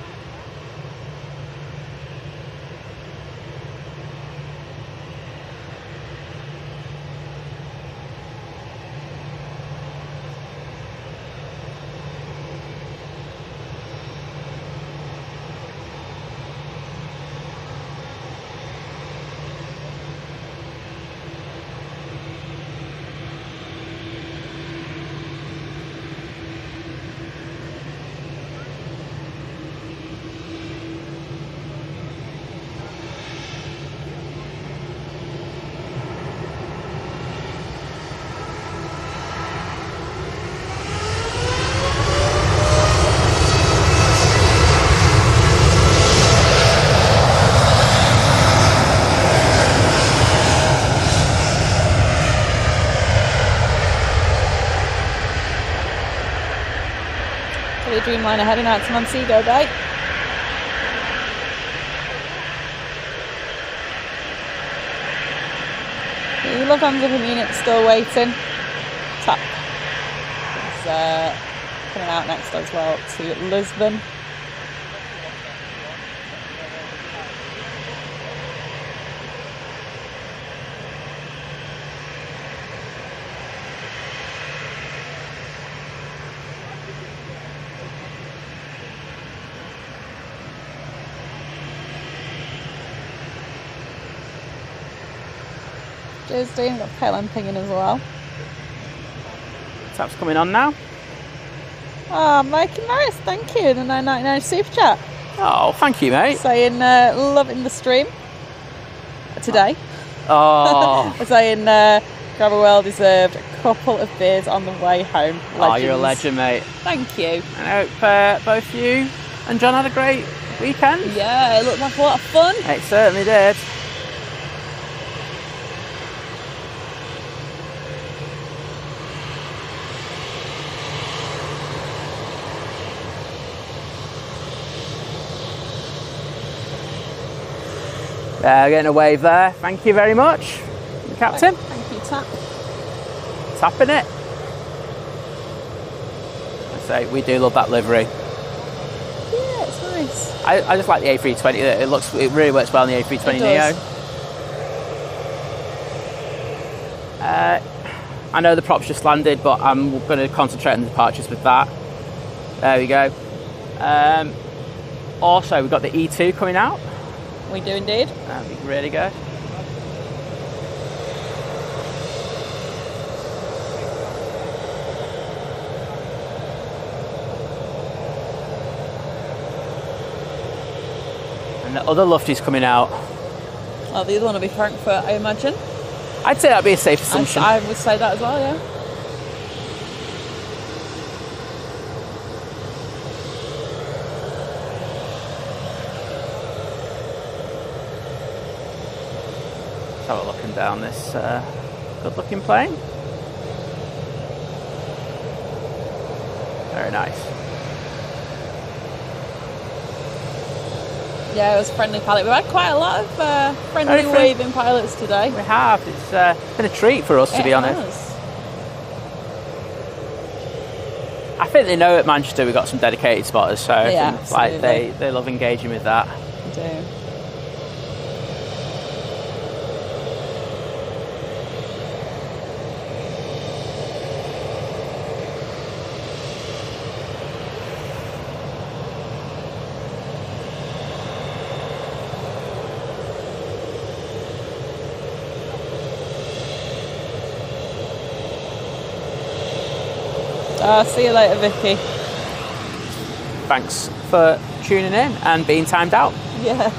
Dreamliner heading out to Montego Bay. The Lufthansa unit still waiting. TAP is coming out next as well to Lisbon. Tuesday, we've got KLM pinging as well. TAP's coming on now. Oh, Mikey Morris, thank you. The 999 super chat. Oh, thank you, mate. Saying loving the stream today. Oh. Saying grab a well-deserved couple of beers on the way home. Legends. Oh, you're a legend, mate. Thank you. I hope both you and John had a great weekend. Yeah, it looked like a lot of fun. It certainly did. Getting a wave there. Thank you very much, Captain. Thank you, TAP. Tapping it. I say we do love that livery. Yeah, it's nice. I just like the A320. It really works well in the A320 Neo. I know the prop's just landed, but I'm going to concentrate on the departures with that. There we go. Also, we've got the E2 coming out. We do indeed. That'd be really good. And the other Lufty's coming out. Oh, the other one will be Frankfurt, I imagine. I'd say that'd be a safe assumption. I would say that as well, yeah. Let's have a looking down this good-looking plane. Very nice. Yeah, it was a friendly pilot. We've had quite a lot of friendly waving pilots today. We have. It's been a treat for us, to be honest. I think they know at Manchester we've got some dedicated spotters, so yeah, I think they love engaging with that. They do. See you later, Vicky. Thanks for tuning in and being timed out. Yeah.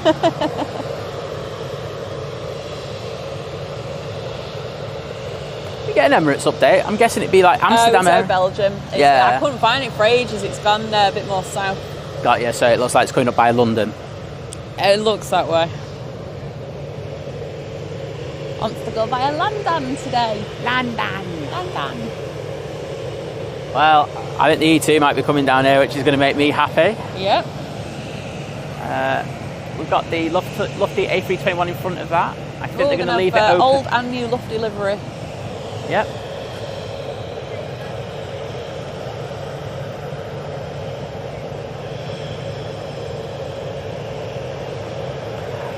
get an Emirates update? I'm guessing it'd be like Amsterdam. Oh, Belgium. Yeah. I couldn't find it for ages. It's gone a bit more south. Got you. So it looks like it's coming up by London. It looks that way. Wants to go via London today. London. Well, I think the E2 might be coming down here, which is going to make me happy. Yep. We've got the lofty A321 in front of that. I think they're going to leave it open. Old and new lofty livery. Yep.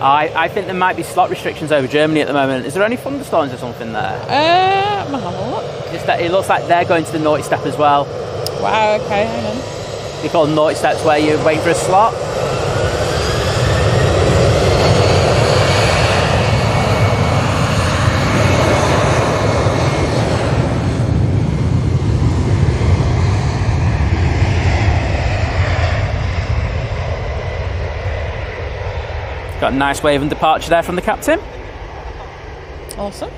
I think there might be slot restrictions over Germany at the moment. Is there any thunderstorms or something there? I'm gonna have a look. It looks like they're going to the naughty step as well. Wow, okay, hang on. They call naughty steps where you're waiting for a slot. Got a nice wave and departure there from the captain. Awesome.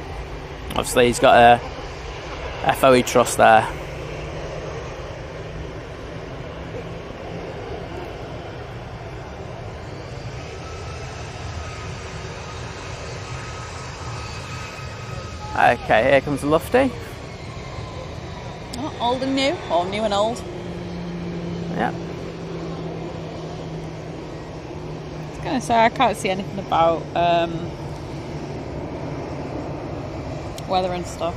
Obviously he's got a FOE truss there. Okay, here comes the lofty. Oh, old and new, or new and old. Yeah. I was gonna say I can't see anything about weather and stuff.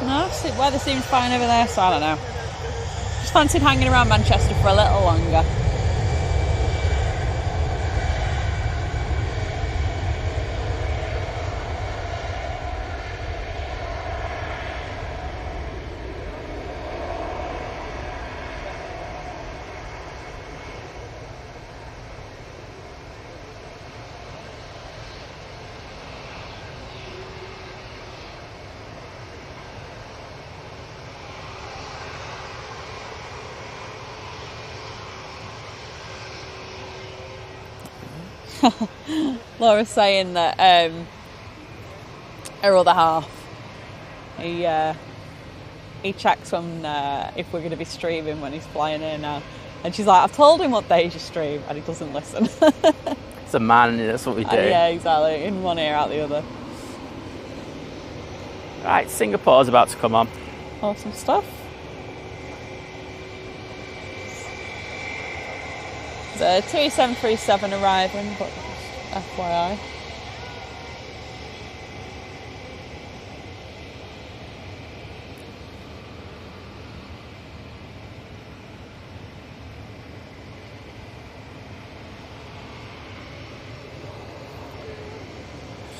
No, weather seems fine over there, so I don't know. Just fancied hanging around Manchester for a little longer. Laura's saying that her other half, he checks when if we're going to be streaming when he's flying in now, and she's like, I've told him what days you stream, and he doesn't listen. It's a man, that's what we do. Yeah, exactly. In one ear, out the other. Right, Singapore's about to come on. Awesome stuff. The 2737 arriving, but FYI.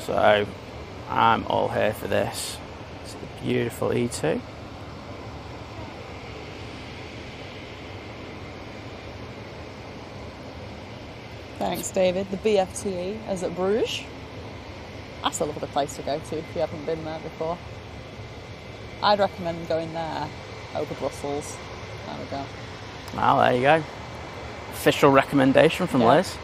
So, I'm all here for this. It's a beautiful E2. Thanks, David. The BFTE is at Bruges. That's a lovely place to go to if you haven't been there before. I'd recommend going there over Brussels. There we go. Well, there you go. Official recommendation from Liz.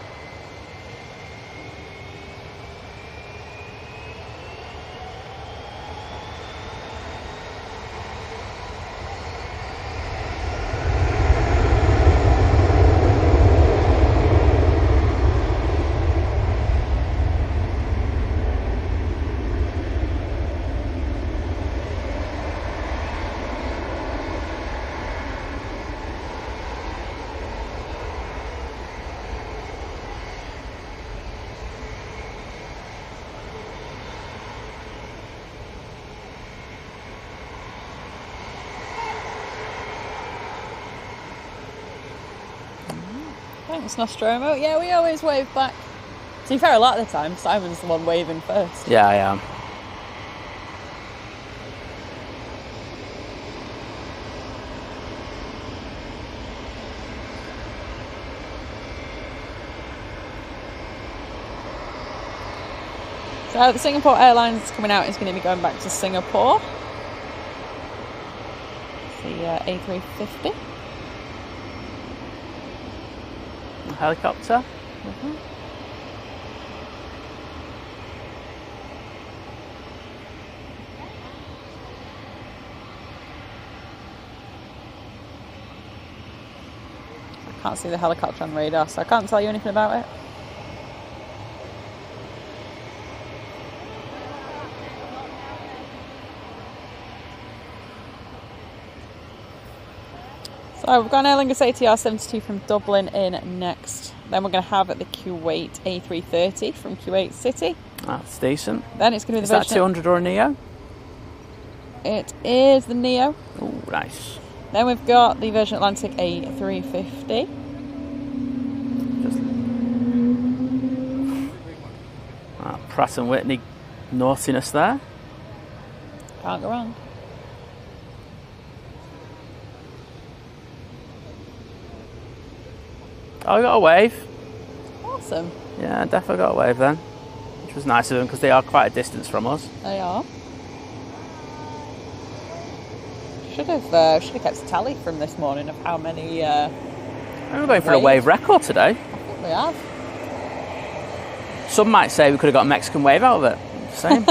Thanks, Nostromo. Yeah, we always wave back. To be fair, a lot of the time, Simon's the one waving first. Yeah, I am. So the Singapore Airlines coming out is going to be going back to Singapore. The A350. A helicopter. Mm-hmm. I can't see the helicopter on radar, so I can't tell you anything about it. So we've got an Aer Lingus ATR 72 from Dublin in next. Then we're going to have the Kuwait A330 from Kuwait City. That's decent. Then it's going to be Is the that 200 or a Neo? It is the Neo. Oh, nice. Then we've got the Virgin Atlantic A350. Pratt & Whitney naughtiness there. Can't go wrong. Oh, we got a wave. Awesome. Yeah, definitely got a wave then. Which was nice of them because they are quite a distance from us. They are. Should have kept a tally from this morning of how many. We're going for a wave record today. I think we have. Some might say we could have got a Mexican wave out of it. Same.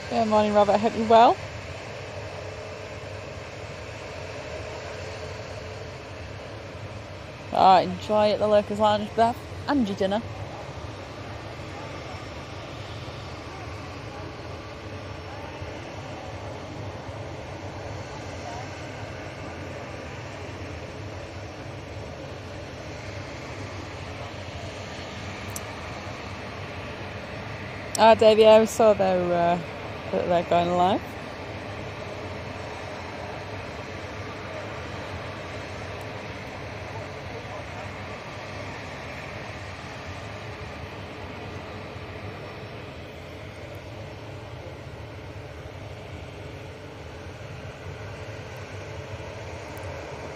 Good morning, Robert. I hope you're well. Enjoy at the Lurkers Lounge, Beth, and your dinner. Dave, yeah, we saw that they're going live.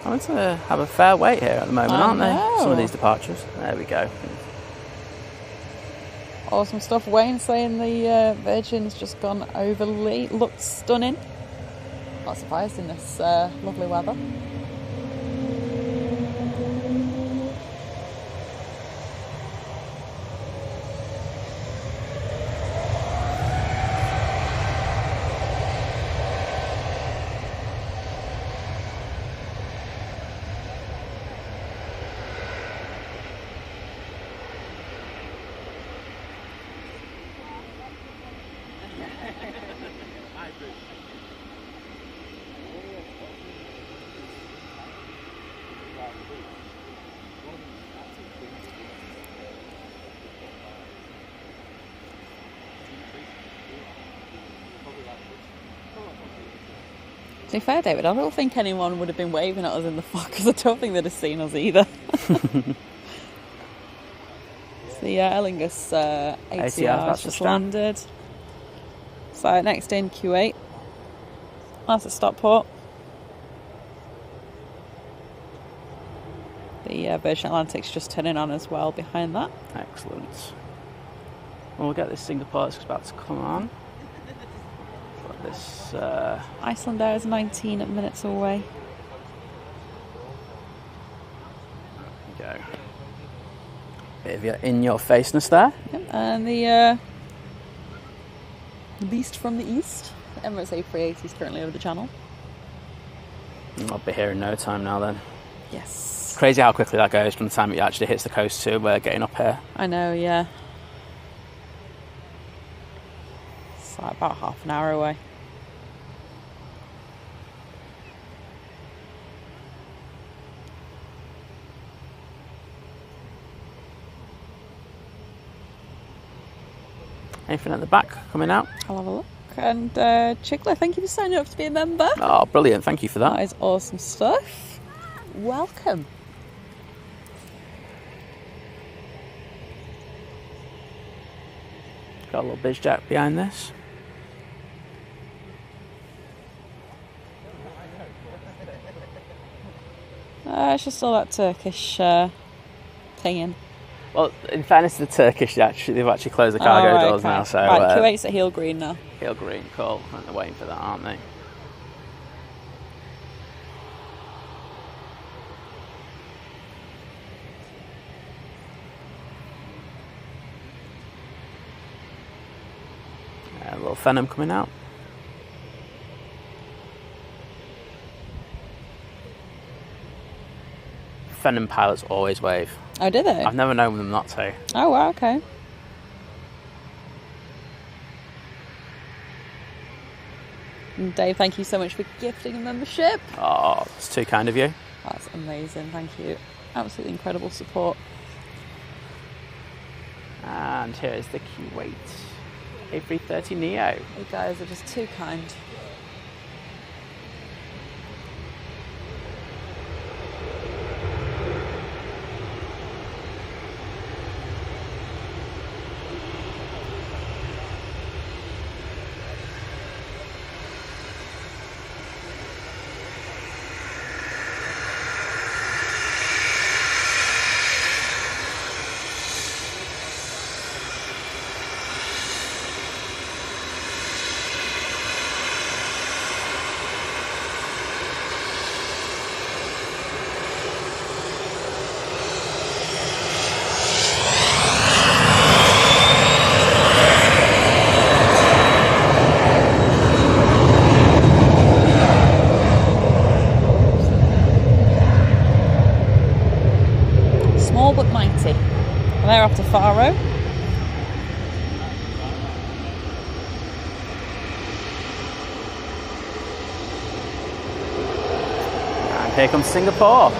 I want to have a fair wait here at the moment, aren't they? know. Some of these departures. There we go. Awesome stuff. Wayne saying the Virgin's just gone overly. Looks stunning. Not surprised in this lovely weather. To be fair, David, I don't think anyone would have been waving at us in the fog because I don't think they'd have seen us either. The Aer Lingus ATR just landed. So next in Kuwait. That's a Stockport. The Virgin Atlantic's just turning on as well behind that. Excellent. Well, we'll get this Singapore that's about to come on. This Iceland Air is 19 minutes away. There we go. Bit of your in-your-faceness there. Yep. And the beast from the east, Emirates A380 is currently over the channel. I'll be here in no time now then. Yes. It's crazy how quickly that goes from the time it actually hits the coast to we're getting up here. I know, yeah. It's like about half an hour away. Anything at the back coming out? I'll have a look. And Chickler, thank you for signing up to be a member. Oh, brilliant. Thank you for that. That is awesome stuff. Welcome. got a little biz jet behind this. It's just all that Turkish thing. Well, in fairness to the Turkish, they've actually closed the cargo doors now. So right, Kuwait's at heel green now. Heel green, cool. And they're waiting for that, aren't they? A little Phenom coming out. Phenom pilots always wave. Oh, do they? I've never known them not to. Oh, wow, okay. And Dave, thank you so much for gifting a membership. Oh, it's too kind of you. That's amazing, thank you. Absolutely incredible support. And here is the Kuwait A330 Neo. You guys are just too kind. But mighty. And they're off to Faro. And here comes Singapore.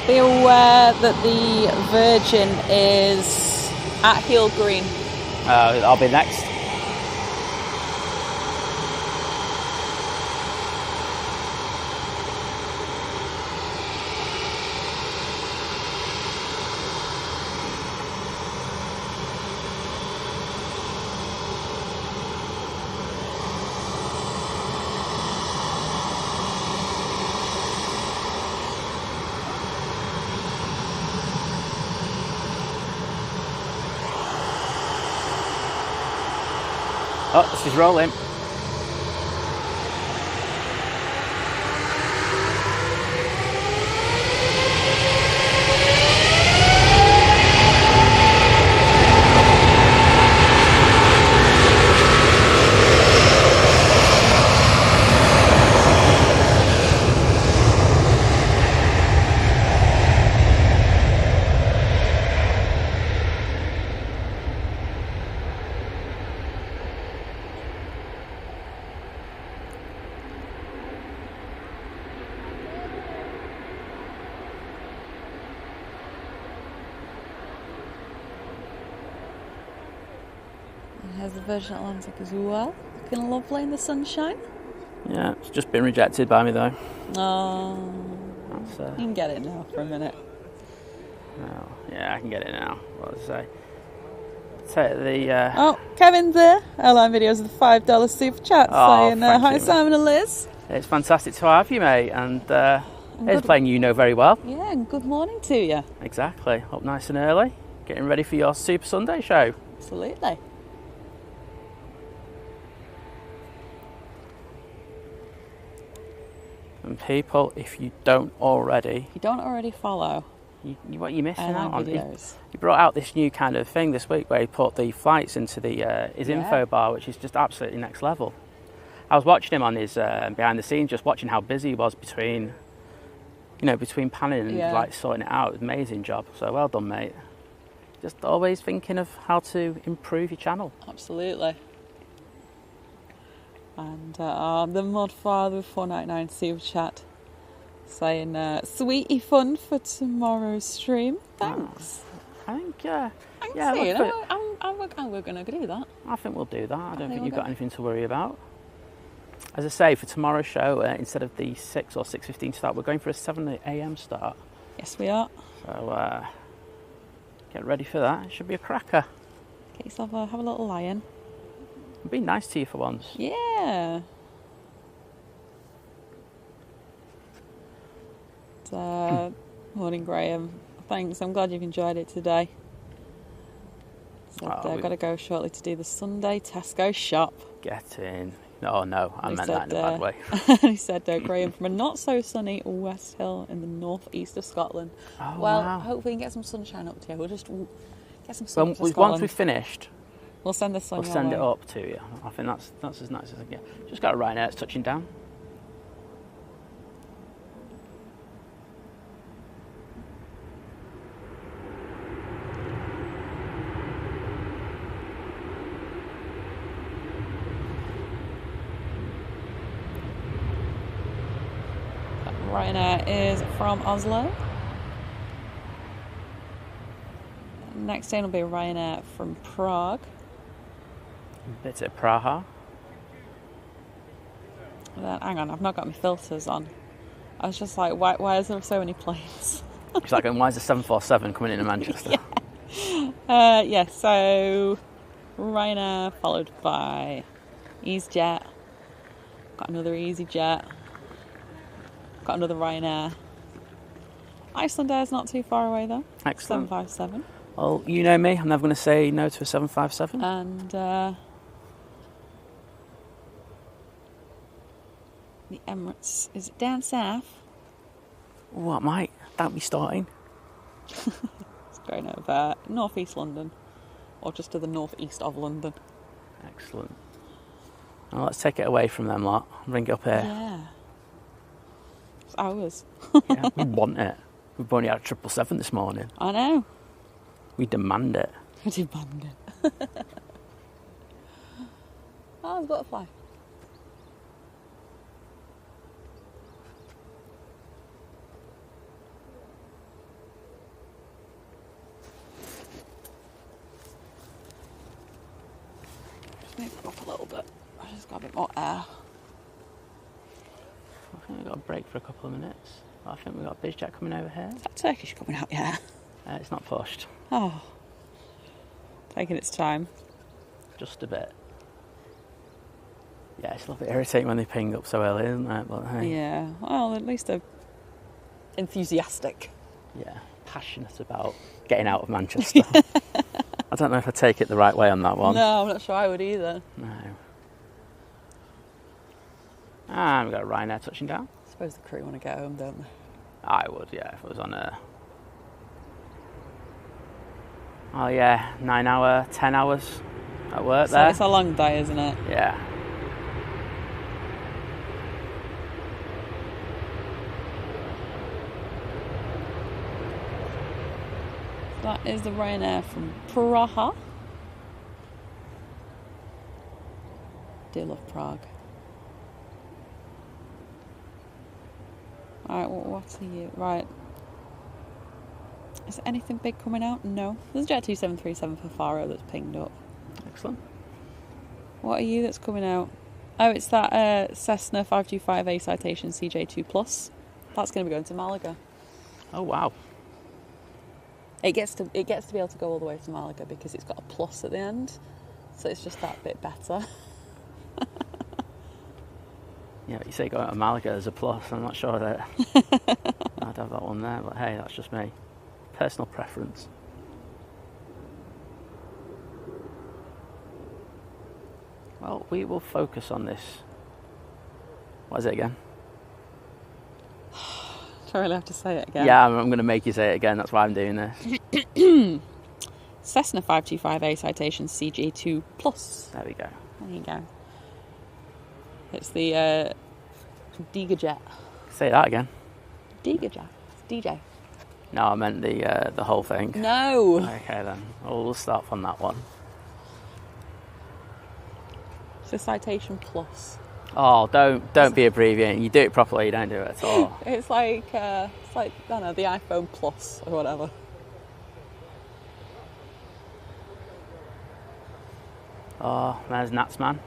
Be aware that the Virgin is at heel green. I'll be next. Oh, this is rolling. There's the Virgin Atlantic as well. Looking lovely in the sunshine. Yeah, it's just been rejected by me though. Oh, That's, you can get it now for a minute. Oh, yeah, I can get it now. What did I say? Take the. Oh, Kevin's there. Airline videos of the $5 super chat saying hi, you, Simon and Liz. It's fantastic to have you, mate, and it's playing you know very well. Yeah, and good morning to you. Exactly. Up nice and early, getting ready for your Super Sunday show. Absolutely. And people, if you don't already follow, what you're missing out on. videos. He brought out this new kind of thing this week where he put the flights into the his info bar, which is just absolutely next level. I was watching him on his behind the scenes, just watching how busy he was between panning and like sorting it out. It was an amazing job. So well done, mate. Just always thinking of how to improve your channel. Absolutely. And the Mod Father with $4.99 super chat saying sweetie fun for tomorrow's stream. Thanks. I think Thanks, we're going to do that. I think we'll do that. I don't think you've got anything to worry about. As I say, for tomorrow's show, instead of the 6 or 6:15 start, we're going for a 7 a.m. start. Yes, we are. So get ready for that. It should be a cracker. Get yourself have a little lie-in. Be nice to you for once. Yeah. Morning, Graham. Thanks. I'm glad you've enjoyed it today. I've got to go shortly to do the Sunday Tesco shop. Get in. Oh no, I meant that in a bad way. He said, Graham, from a not so sunny West Hill in the northeast of Scotland. Oh, well, wow. hopefully we can get some sunshine up to you. We'll just get some sun. Once we've finished, we'll send the sun. We'll send it up to you. I think that's as nice as I get. Just got a Ryanair. It's touching down. Ryanair is from Oslo. Next in will be Ryanair from Prague. Bit of Praha. Then, hang on, I've not got my filters on. I was just like, why is there so many planes? It's like, why is the 747 coming into Manchester? Yeah, so Ryanair followed by EasyJet. Got another EasyJet. Got another Ryanair. Icelandair's not too far away though. Excellent. 757. Well, you know me, I'm never going to say no to a 757. And the Emirates, is it down south? What, mate? Don't be starting. It's going over northeast London, or just to the northeast of London. Excellent. Well, let's take it away from them lot. Bring it up here. Yeah. It's ours. Yeah, we want it. We've only had a 777 this morning. I know. We demand it. We demand it. Oh, there's a butterfly. Just move it up a little bit. I just got a bit more air. I think we've got a break for a couple of minutes. I think we've got a BizJet coming over here. Is that Turkish coming out? Yeah. It's not pushed. Oh. Taking its time. Just a bit. Yeah, it's a little bit irritating when they ping up so early, isn't it? But hey. Yeah. Well, at least they're enthusiastic. Yeah. Passionate about getting out of Manchester. I don't know if I take it the right way on that one. No, I'm not sure I would either. No. And we've got a Ryanair touching down. I suppose the crew want to get home, don't they? I would, yeah, if it was on a... Oh yeah, 9 hour, 10 hours at work there. It's a long day, isn't it? Yeah. That is the Ryanair from Praha. Do love Prague. Alright, what are you? Right. Is there anything big coming out? No. There's a Jet 2737 for Faro that's pinged up. Excellent. What are you that's coming out? Oh, it's that Cessna 525A Citation CJ2 Plus. That's going to be going to Malaga. Oh wow. It gets to be able to go all the way to Malaga because it's got a plus at the end, so it's just that bit better. Yeah, but you say going to Malaga as a plus. I'm not sure that I'd have that one there, but hey, that's just me. Personal preference. Well, we will focus on this. What is it again? Do I really have to say it again? Yeah, I'm going to make you say it again. That's why I'm doing this. Cessna 525A Citation CG2 Plus. There we go. There you go. It's the DigaJet. Say that again. DigaJet. It's DJ. No, I meant the whole thing. No. Okay then. Well, we'll start on that one. It's a Citation Plus. Oh, don't be abbreviating. You do it properly. You don't do it at all. It's like I don't know, the iPhone Plus or whatever. Oh, there's Natsman.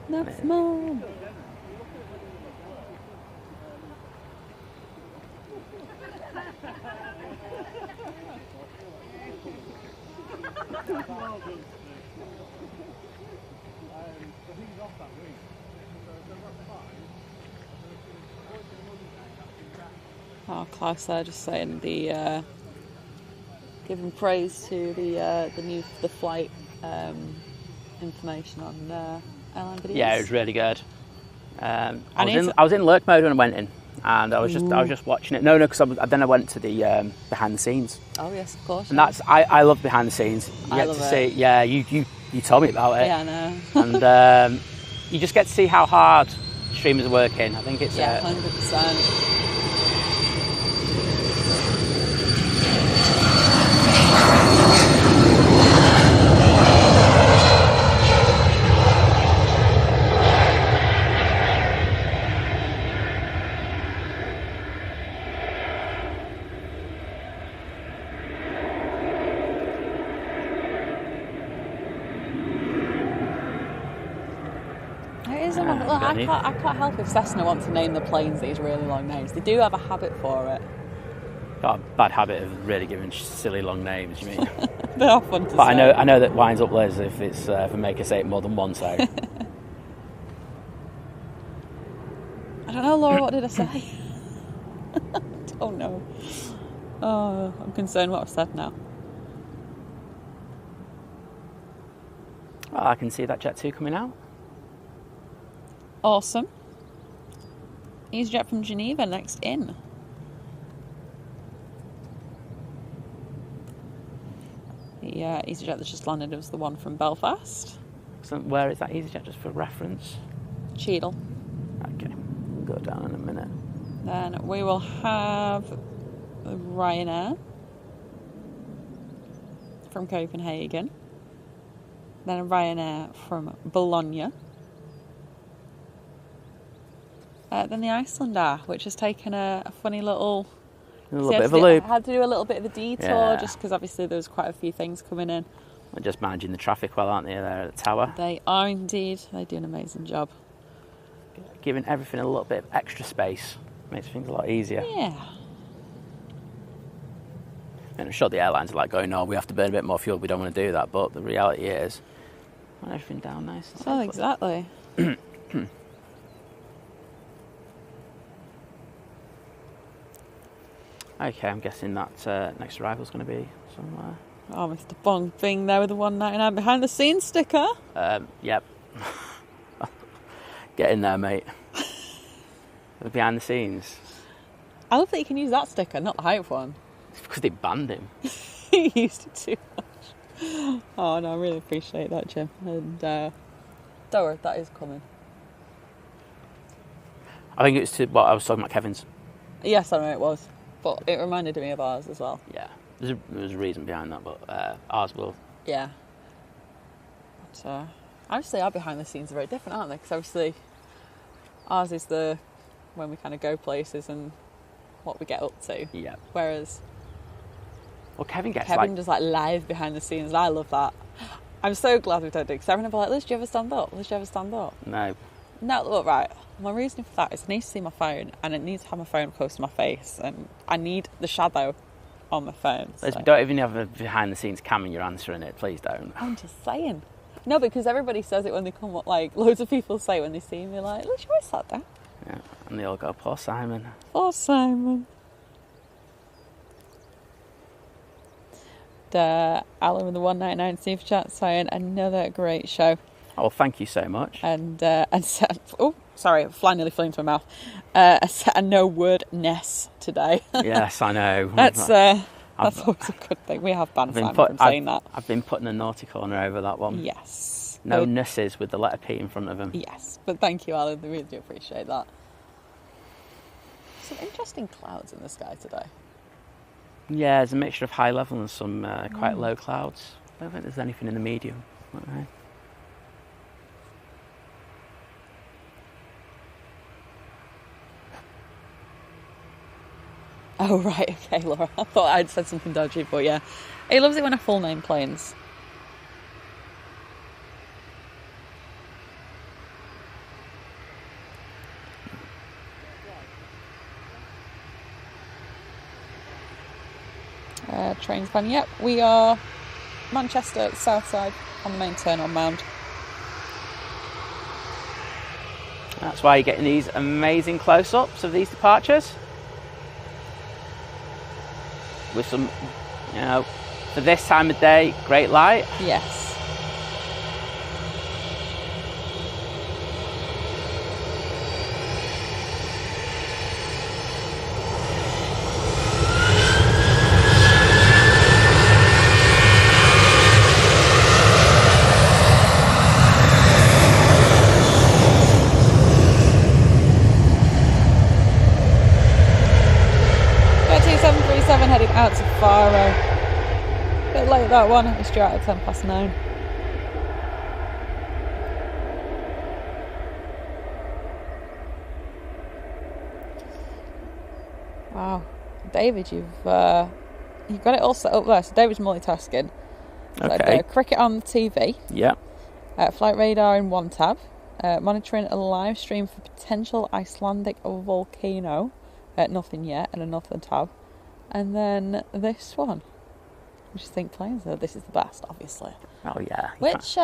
Natsman. Oh, Klaus there just saying giving praise to the flight information on airline videos. Yeah, it was really good. I was in lurk mode when I went in, and I was just watching it. No, because then I went to the behind the scenes. Oh yes, of course. And I love behind the scenes. You get to see. Yeah, you told me about it. Yeah, I know. And you just get to see how hard streamers are working. I think it's 100%. I can't help if Cessna want to name the planes these really long names. They do have a habit for it. Got a bad habit of really giving silly long names, you mean? They are fun to say. But I know that winds up Liz if I make her say it more than once. So. I don't know, Laura, what did I say? I don't know. Oh, I'm concerned what I've said now. Oh, I can see that Jet 2 coming out. Awesome. EasyJet from Geneva next in. The EasyJet that just landed was the one from Belfast. So where is that EasyJet, just for reference? Cheadle. Okay, we'll go down in a minute. Then we will have Ryanair from Copenhagen. Then a Ryanair from Bologna. Then the Icelander, which has taken a funny little... A little bit of a loop. I had to do a little bit of a detour, just because obviously there was quite a few things coming in. They're just managing the traffic well, aren't they, there at the tower? They are indeed. They do an amazing job. Giving everything a little bit of extra space. Makes things a lot easier. Yeah. And I'm sure the airlines are like going, no, we have to burn a bit more fuel, we don't want to do that. But the reality is, want everything down nice and So exactly. Okay, I'm guessing that next arrival's going to be somewhere. Oh, Mr. Bong being there with the 199 behind the scenes sticker. Yep. Get in there, mate. Behind the scenes. I love that you can use that sticker, not the hype one. It's because they banned him. He used it too much. Oh no, I really appreciate that, Jim. And don't worry, that is coming. I think it's to what I was talking about, Kevin's. Yes, I know it was. But it reminded me of ours as well. Yeah, there's a reason behind that, but ours will. Yeah. But obviously our behind the scenes are very different, aren't they? Because obviously ours is when we kind of go places and what we get up to. Yeah. Whereas Kevin does like live behind the scenes. And I love that. I'm so glad we don't do it. Because everyone will be like, Liz, do you ever stand up? Liz, do you ever stand up? No. No, look, right. My reasoning for that is I need to see my phone and it needs to have my phone close to my face and I need the shadow on my phone. So. Don't even have a behind the scenes cam and you're answering it, please don't. I'm just saying. No, because everybody says it when they come up, like loads of people say when they see me, like, Liz, you always sat down. Yeah, and they all go, poor Simon. Poor Simon. Alan with the 199 super chat saying another great show. Oh, thank you so much. And oh, sorry, fly nearly flew into my mouth. A no word ness today. Yes, I know. That's always a good thing. We have banned Simon from saying that. I've been putting a naughty corner over that one. Yes. No nusses with the letter P in front of them. Yes, but thank you, Alan. I really do appreciate that. Some interesting clouds in the sky today. Yeah, there's a mixture of high level and some quite low clouds. I don't think there's anything in the medium. Okay. Oh, right, okay, Laura. I thought I'd said something dodgy, but yeah. He loves it when I full name planes. train's gone. Yep, we are Manchester, south side, on the main turn-on mound. That's why you're getting these amazing close-ups of these departures. With some, you know, for this time of day, great light. Yes. Heading out to Faro. Bit late that one, it was due out at 9:10. Wow, David, you've got it all set up there. So David's multitasking. So Okay. Cricket on the TV. Yeah. Flight radar in one tab. Monitoring a live stream for potential Icelandic volcano. Nothing yet, and another tab. And then this one, which is Think Planes. So this is the best, obviously. Oh yeah. Which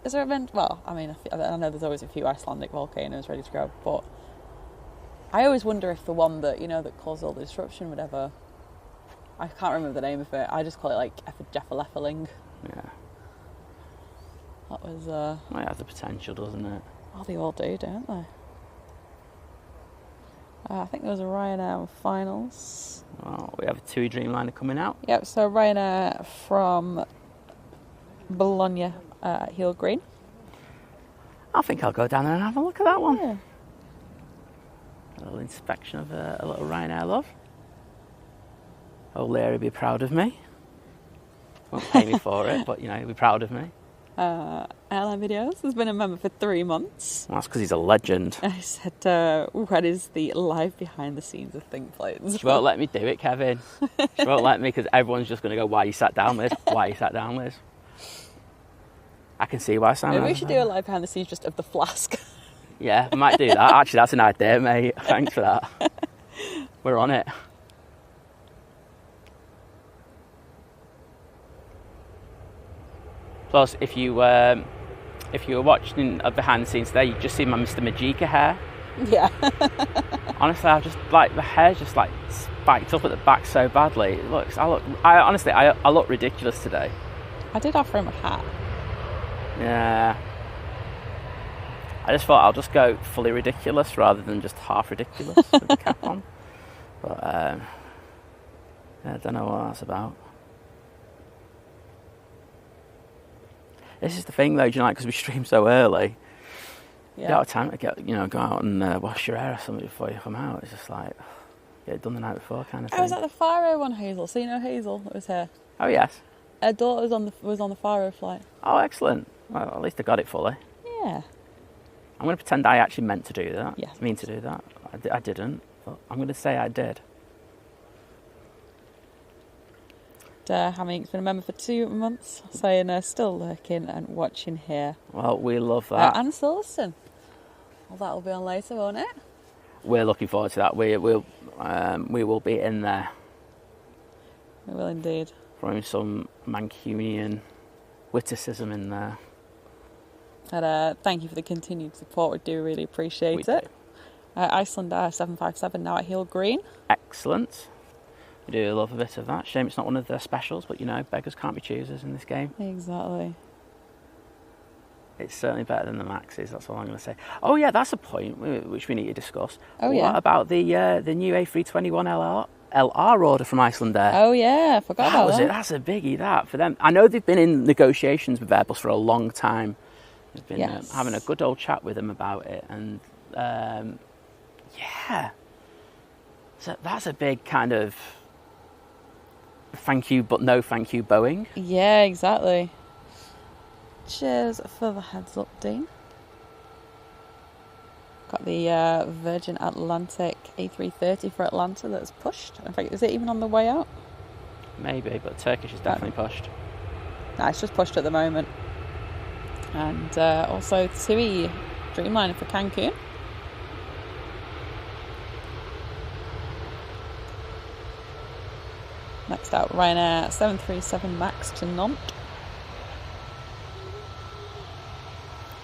is there a vent? Well, I mean, I know there's always a few Icelandic volcanoes ready to go, but I always wonder if the one that that caused all the disruption would ever. I can't remember the name of it. I just call it like Jefferlefeling. Yeah. That was. Well, it has the potential, doesn't it? Oh, they all do, don't they? I think there was a Ryanair finals. Well, we have a TUI Dreamliner coming out. Yep, so Ryanair from Bologna, Heel Green. I think I'll go down there and have a look at that one. Yeah. A little inspection of a little Ryanair love. Old Larry will be proud of me. Won't pay me for it, but he'll be proud of me. Airline Videos has been a member for 3 months. Well, that's because he's a legend. I said, what is the live behind the scenes of Think Planes? She won't let me do it, Kevin. She won't let me because everyone's just going to go, why you sat down, Liz? Why you sat down, Liz? I can see why Simon. Maybe we should do a live behind the scenes just of the flask. Yeah, I might do that. Actually, that's an idea, mate. Thanks for that. We're on it. Plus, if you were watching behind the scenes there, you'd just see my Mr. Majika hair. Yeah. Honestly, I've just the hair's just spiked up at the back so badly. It looks. I look ridiculous today. I did offer him a hat. Yeah. I just thought I'll just go fully ridiculous rather than just half ridiculous with the cap on. But I don't know what that's about. This is the thing though, because we stream so early. Yeah. You don't have time to go out and wash your hair or something before you come out. It's just get it done the night before kind of thing. I was at the Faro one, Hazel. So Hazel that was here. Oh yes. Her daughter was on the Faro flight. Oh, excellent. Well, at least I got it fully. Yeah. I'm going to pretend I actually meant to do that. Yes. Mean to do that. I didn't, but I'm going to say I did. Hamming's been a member for 2 months, saying still lurking and watching here. Well, we love that. And Silverstone. Well, that'll be on later, won't it? We're looking forward to that. We will be in there. We will indeed. Throwing some Mancunian witticism in there. And thank you for the continued support. We do really appreciate it. Iceland Air 757 now at Heel Green. Excellent. We do love a bit of that. Shame it's not one of their specials, but beggars can't be choosers in this game. Exactly. It's certainly better than the Maxes, that's all I'm going to say. Oh yeah, that's a point which we need to discuss. Oh yeah. What about the new A321 LR order from Iceland Air? Oh yeah, I forgot about that. That's a biggie, that, for them. I know they've been in negotiations with Airbus for a long time. They've been having a good old chat with them about it, and yeah. So that's a big kind of thank you, but no thank you, Boeing. Yeah, exactly. Cheers for the heads up, Dean. Got the Virgin Atlantic A330 for Atlanta that's pushed. In fact, is it even on the way out? Maybe, but Turkish is definitely pushed. No, it's just pushed at the moment. And also TUI Dreamliner for Cancun. Next Next out, Ryanair 737 MAX to Nantes.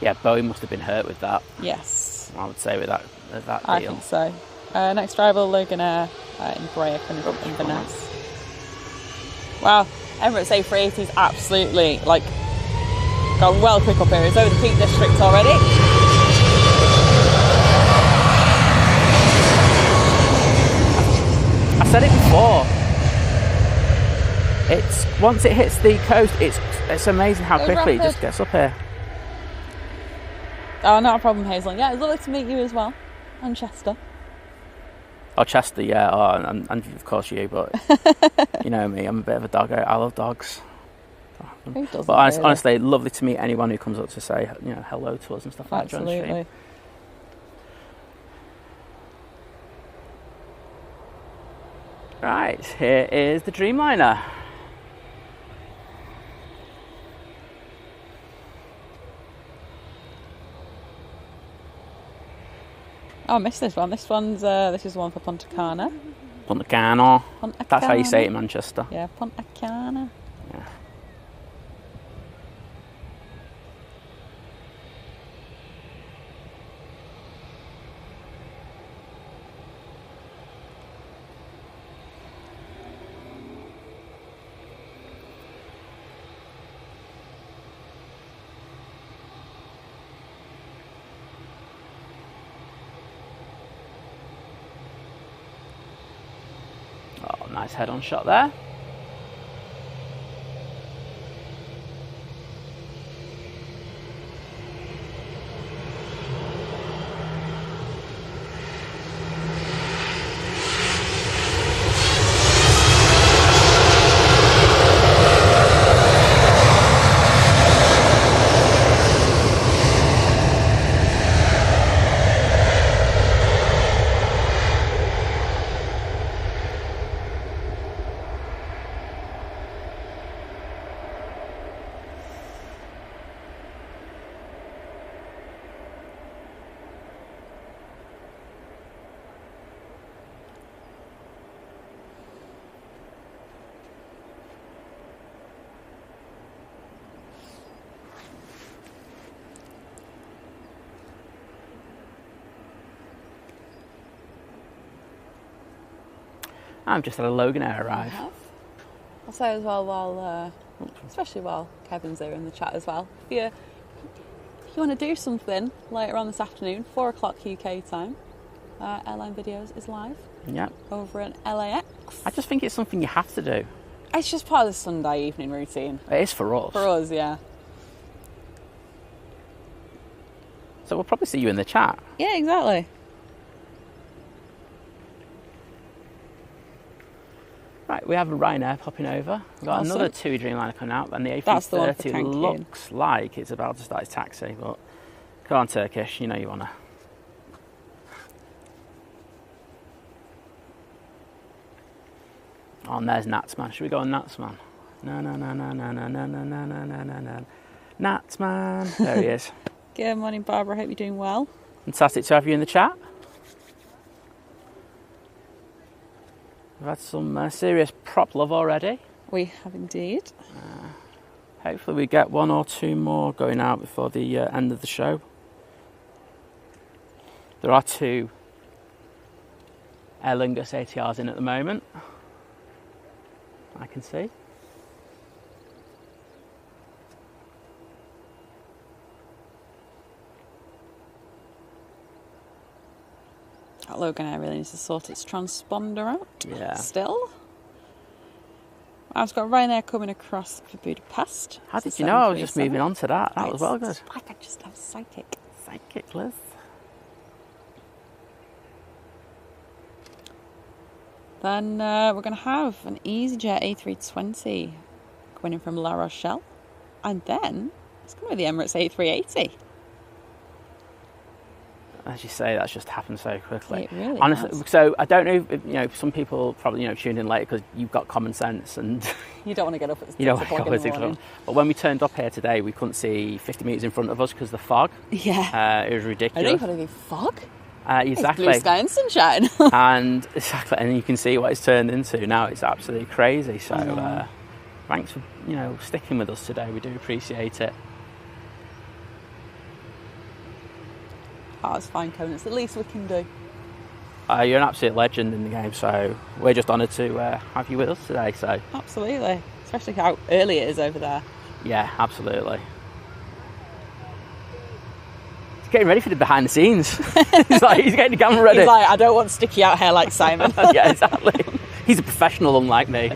Yeah, Boeing must have been hurt with that. Yes. I would say with that deal. I think so. Next arrival, Loganair in Brea, coming from Inverness. Wow, Emirates A380 is absolutely, like, gone well quick up here. It's over the Peak District already. I said it before. Once it hits the coast, it's amazing how quickly it just gets up here. Oh, not a problem, Hazel. Yeah, it's lovely to meet you as well. And Chester. Oh, Chester, yeah. Oh, and of course you, but you know me, I'm a bit of a doggo. I love dogs. Who doesn't? But honestly, lovely to meet anyone who comes up to say, hello to us and stuff like that. Absolutely. Right, here is the Dreamliner. Oh, I missed this one. This is the one for Punta Cana. Punta Cana. That's how you say it in Manchester. Yeah, Punta Cana. Yeah. Oh, nice head-on shot there. I'm just had a Loganair arrive. I'll say as well, especially while Kevin's there in the chat as well, if you want to do something later on this afternoon, 4 o'clock UK time, Airline Videos is live. Yep. Over at LAX. I just think it's something you have to do. It's just part of the Sunday evening routine. It is for us. For us, yeah. So we'll probably see you in the chat. Yeah, exactly. Right, we have a Ryanair popping over. We've got another TUI Dreamliner coming out, and the A330 looks like it's about to start its taxi, but come on, Turkish, you know you want to. Oh, and there's Natsman. Should we go on Natsman? No. Natsman. There he is. Good morning, Barbara. I hope you're doing well. Fantastic to have you in the chat. We've had some serious prop love already. We have indeed. Hopefully we get 1 or 2 more going out before the end of the show. There are 2 Aer Lingus ATRs in at the moment. I can see. That Loganair really needs to sort its transponder out. Yeah. Still. I've got Ryanair coming across for Budapest. How did you know I was just moving on to that? That was well good. Like I just have psychic. Psychic, Liz. Then we're going to have an EasyJet A320 coming in from La Rochelle. And then it's going to be the Emirates A380. As you say, that's just happened so quickly. It really honestly has. So I don't know if some people probably tuned in late because you've got common sense and you don't want to get up at 6 o'clock in the morning. But when we turned up here today, we couldn't see 50 metres in front of us because of the fog. Yeah. It was ridiculous. I don't even think fog. Exactly. It's blue sky and sunshine. And exactly, and you can see what it's turned into now. It's absolutely crazy. So thanks for sticking with us today. We do appreciate it. Oh, it's fine, Conan. It's the least we can do. You're an absolute legend in the game, so we're just honoured to have you with us today. So absolutely, especially how early it is over there. Yeah, absolutely. He's getting ready for the behind the scenes. He's getting the camera ready. He's like, I don't want sticky out hair like Simon. Yeah, exactly. He's a professional, unlike me.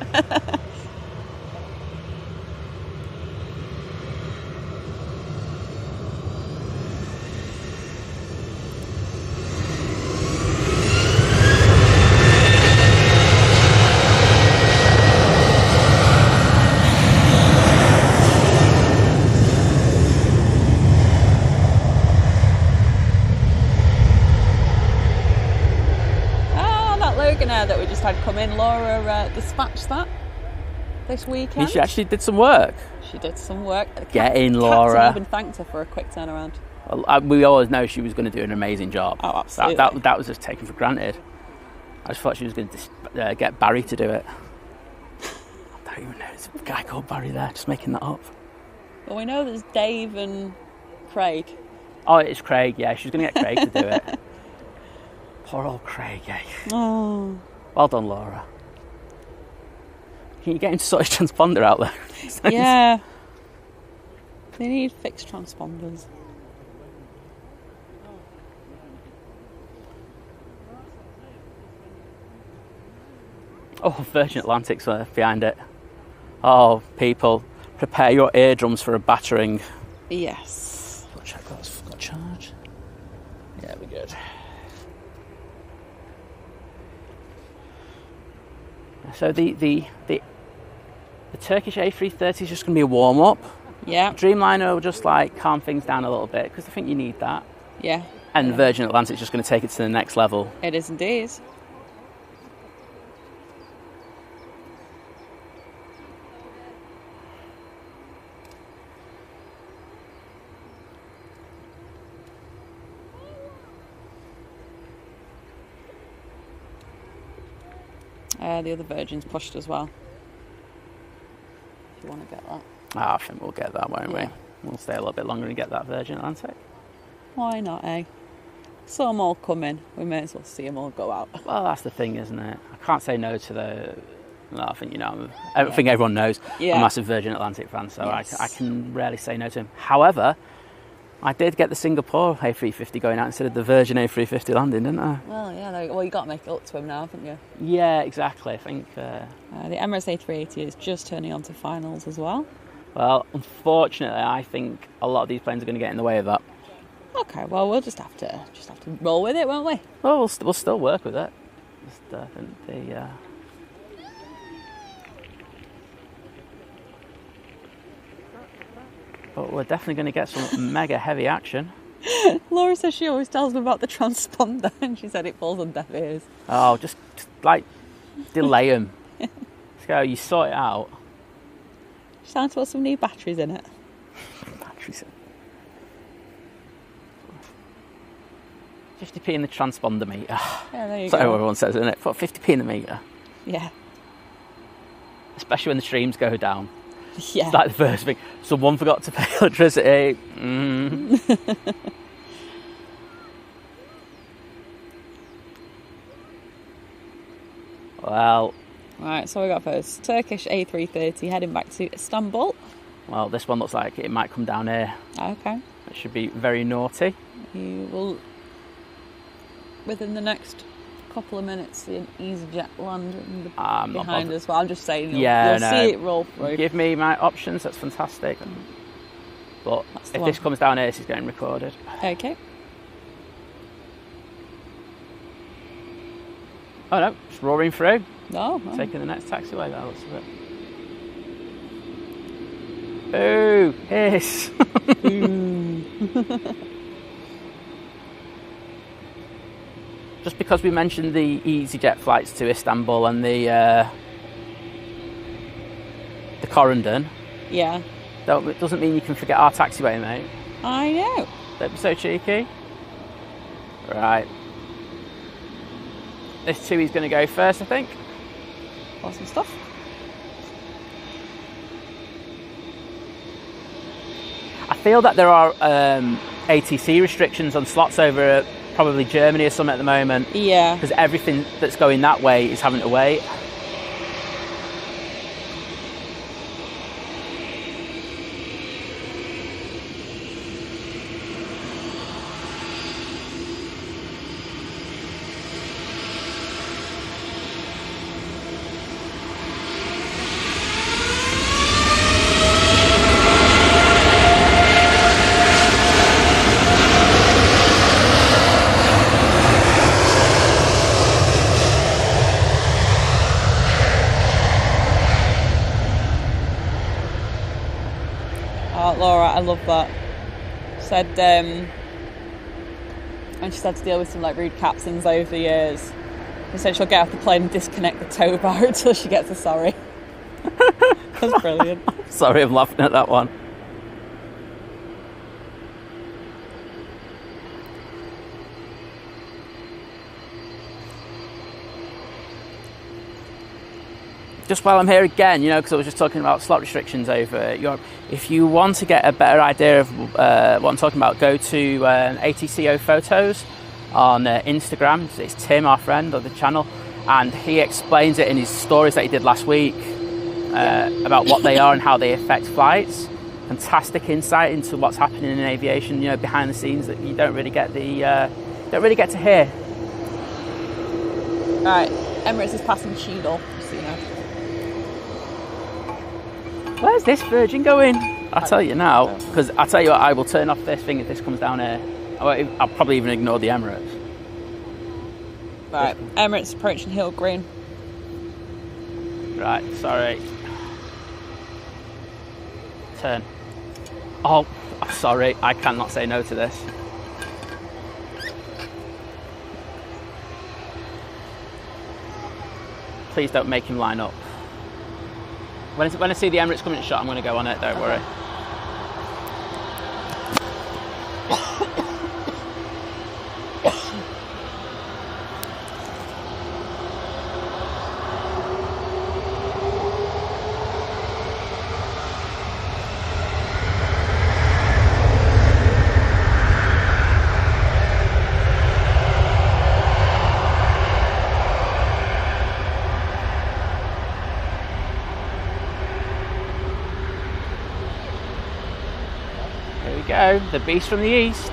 That we just had come in, Laura dispatched that this weekend. She actually did some work. She did some work. Get in, Laura. Captain even thanked her for a quick turnaround. Well, we always know she was going to do an amazing job. Oh, absolutely. That was just taken for granted. I just thought she was going to get Barry to do it. I don't even know. There's a guy called Barry there, just making that up. Well, we know there's Dave and Craig. Oh, it's Craig, yeah. She was going to get Craig to do it. Poor old Craig, eh? Oh. Well done, Laura. Can you get him to sort his transponder out there? Yeah. They need fixed transponders. Oh, Virgin Atlantic's behind it. Oh, people, prepare your eardrums for a battering. Yes. I'll check that's got charge. Yeah, we're good. So the Turkish A330 is just going to be a warm-up. Yeah. Dreamliner will just calm things down a little bit because I think you need that. Yeah. And Virgin Atlantic's just going to take it to the next level. It is indeed. The other Virgin's pushed as well. If you want to get that. I think we'll get that, won't Yeah. we? We'll stay a little bit longer and get that Virgin Atlantic. Why not, eh? Saw them all come in. We may as well see them all go out. Well, that's the thing, isn't it? I can't say no to the... No, I think, I think everyone knows I'm a massive Virgin Atlantic fan, so yes. I can rarely say no to him. However, I did get the Singapore A350 going out instead of the Virgin A350 landing, didn't I? Well, yeah. Well, you got to make it up to him now, haven't you? Yeah, exactly. I think... the Emirates A380 is just turning on to finals as well. Well, unfortunately, I think a lot of these planes are going to get in the way of that. Okay, well, we'll just have to roll with it, won't we? Well, we'll still work with it. But we're definitely going to get some mega heavy action. Laura says she always tells me about the transponder, and she said it falls on deaf ears. Oh, just delay them. Let's go. You sort it out. She sounds to put some new batteries in it. Batteries. 50p in the transponder meter. Yeah, there you That's go. what everyone says, isn't it? Put 50p in the meter. Yeah. Especially when the streams go down. Yeah. It's like the first thing. Someone forgot to pay electricity. Well. Right, so we got first Turkish A330 heading back to Istanbul. Well, this one looks like it might come down here. Okay. It should be very naughty. You will, within the next couple of minutes, see an EasyJet land behind us. Well, I'm just saying, you'll see it roll through. Give me my options, that's fantastic. But if this comes down here, this is getting recorded. Okay. Oh no, it's roaring through. Oh. Taking the next taxiway, that looks a bit. Ooh, hiss. Just because we mentioned the EasyJet flights to Istanbul and the Corendon, yeah, it doesn't mean you can forget our taxiway, mate. I know. Don't be so cheeky. Right, This TUI's going to go first, I think. Awesome stuff. I feel that there are ATC restrictions on slots over probably Germany or something at the moment. Yeah. Because everything that's going that way is having to wait. Laura, I love that. Said, and she had to deal with some like rude captains over the years. She said she'll get off the plane and disconnect the tow bar until she gets a sorry. That's brilliant. Sorry, I'm laughing at that one. Just while I'm here again, you know, because I was just talking about slot restrictions over Europe. If you want to get a better idea of what I'm talking about, go to ATCO Photos on Instagram. It's Tim, our friend, of the channel, and he explains it in his stories that he did last week about what they are and how they affect flights. Fantastic insight into what's happening in aviation, you know, behind the scenes that you don't really get to hear. Right, Emirates is passing Cheadle, just so you know. Where's this Virgin going? I'll tell you now, because I'll tell you what, I will turn off this thing if this comes down here. I'll probably even ignore the Emirates. Right, Emirates approaching Hill Green. Right, sorry. Turn. Oh, I'm sorry, I cannot say no to this. Please don't make him line up. When I see the Emirates coming in shot, I'm going to go on it, don't worry. Go, the beast from the east.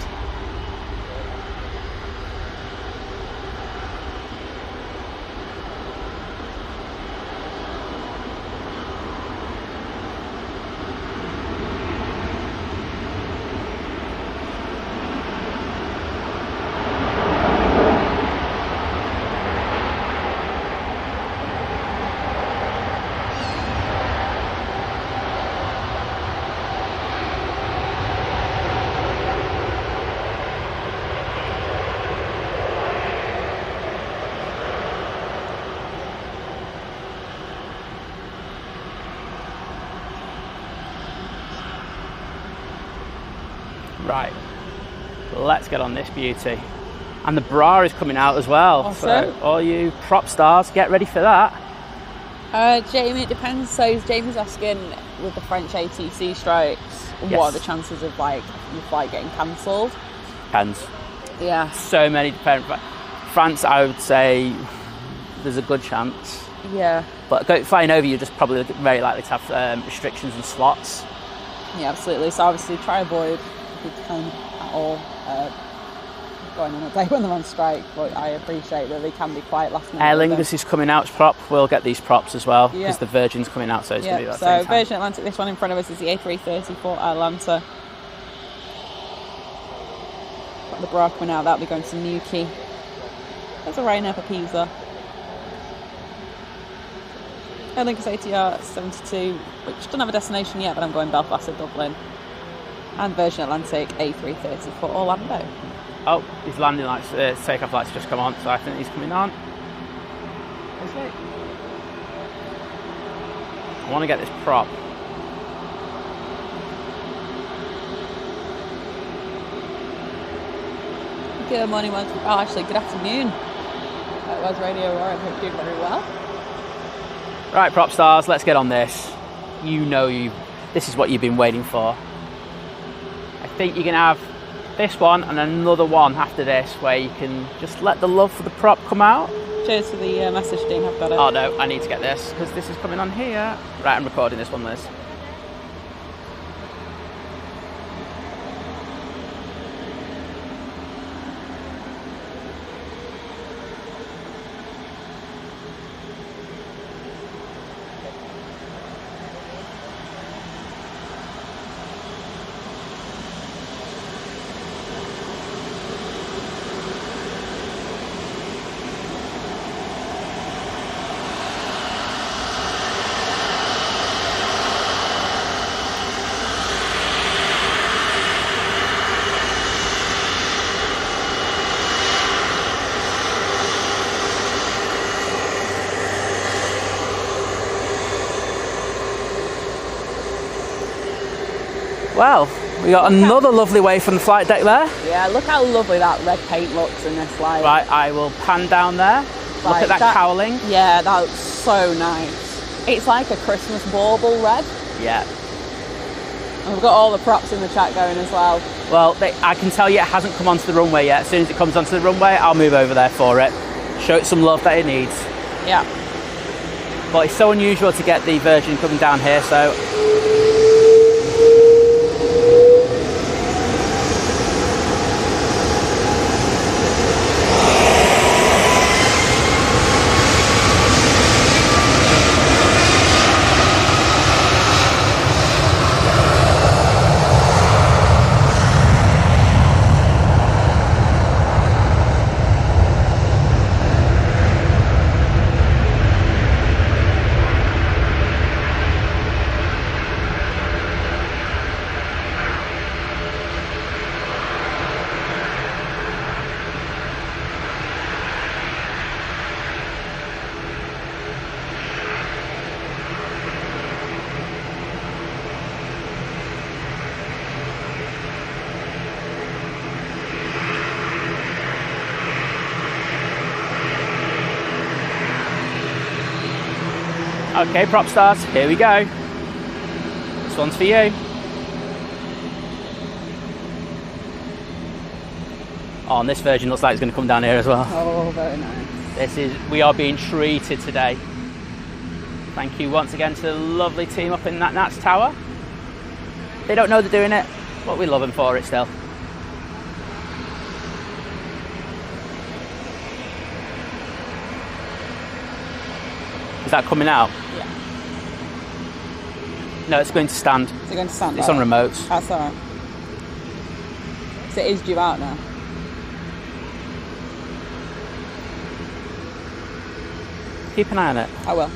Right, let's get on this beauty. And the bra is coming out as well. Awesome. So all you prop stars, get ready for that. Jamie, it depends. So Jamie's asking, with the French ATC strikes, Yes. what are the chances of like your flight getting cancelled? Depends. Yeah. So many different. France, I would say there's a good chance. Yeah. But flying over, you're just probably very likely to have restrictions and slots. Yeah, absolutely. So obviously try avoid if you can at all going on a day when they're on strike, but I appreciate that they can be quite last minute. Aer Lingus is coming out as prop. We'll get these props as well because Yeah. the Virgin's coming out, so it's going to be that So same time. Virgin Atlantic, this one in front of us is the A330 for Atlanta. Got the bra coming out, that'll be going to Newquay. There's a Ryanair for Pisa. Aer Lingus ATR 72, which doesn't have a destination yet, but I'm going Belfast to Dublin. And Virgin Atlantic A330 for Orlando. Oh, his landing lights, takeoff lights just come on, so I think he's coming on. Is it? I want to get this prop. Good morning, good afternoon. was Radio Roar. I hope you do very well. Right, prop stars, let's get on this. This is what you've been waiting for. I think you're going to have this one and another one after this where you can just let the love for the prop come out. Cheers for the message, Dean. I've got it. Oh no, I need to get this because this is coming on here. Right, I'm recording this one, Liz. Well, we got another lovely wave from the flight deck there. Yeah, look how lovely that red paint looks in this light. Right, I will pan down there. Look at that cowling. Yeah, that looks so nice. It's like a Christmas bauble red. Yeah. And we've got all the props in the chat going as well. Well, I can tell you it hasn't come onto the runway yet. As soon as it comes onto the runway, I'll move over there for it. Show it some love that it needs. Yeah. But it's so unusual to get the Virgin coming down here, so... Okay, prop stars, here we go. This one's for you. Oh, and this Virgin looks like it's going to come down here as well. Oh, very nice. We are being treated today. Thank you once again to the lovely team up in that Nats Tower. They don't know they're doing it, but we love them for it still. Is that coming out? Yeah. No, it's going to stand. Is it going to stand? It's on remotes. That's alright. So it is due out now. Keep an eye on it. I will.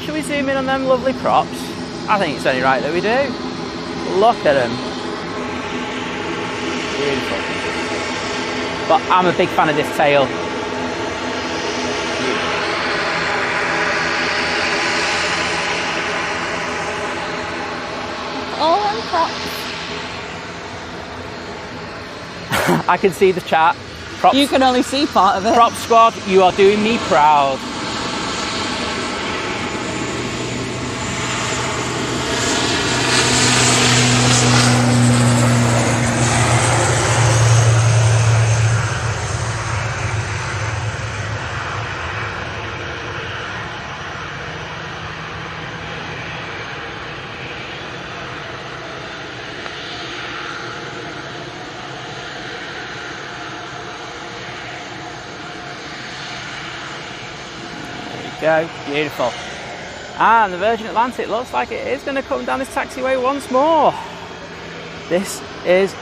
Should we zoom in on them lovely props? I think it's only right that we do. Look at them. Beautiful. But I'm a big fan of this tail. All them props. I can see the chat. Props, you can only see part of it. Prop squad, you are doing me proud. Go, beautiful. And the Virgin Atlantic looks like it is going to come down this taxiway once more. This is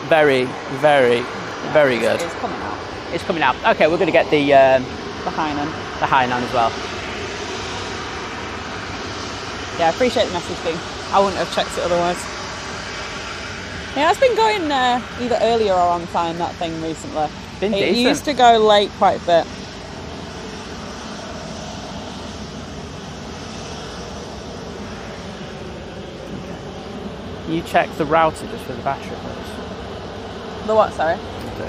very, very, very good. It's coming out. It's coming out. Okay, we're going to get the Hainan. The Hainan as well. Yeah, I appreciate the message, Dean. I wouldn't have checked it otherwise. Yeah, it's been going either earlier or on time, that thing recently. Been it decent. used to go late quite a bit. You check the router just for the battery, please. The what, sorry? You're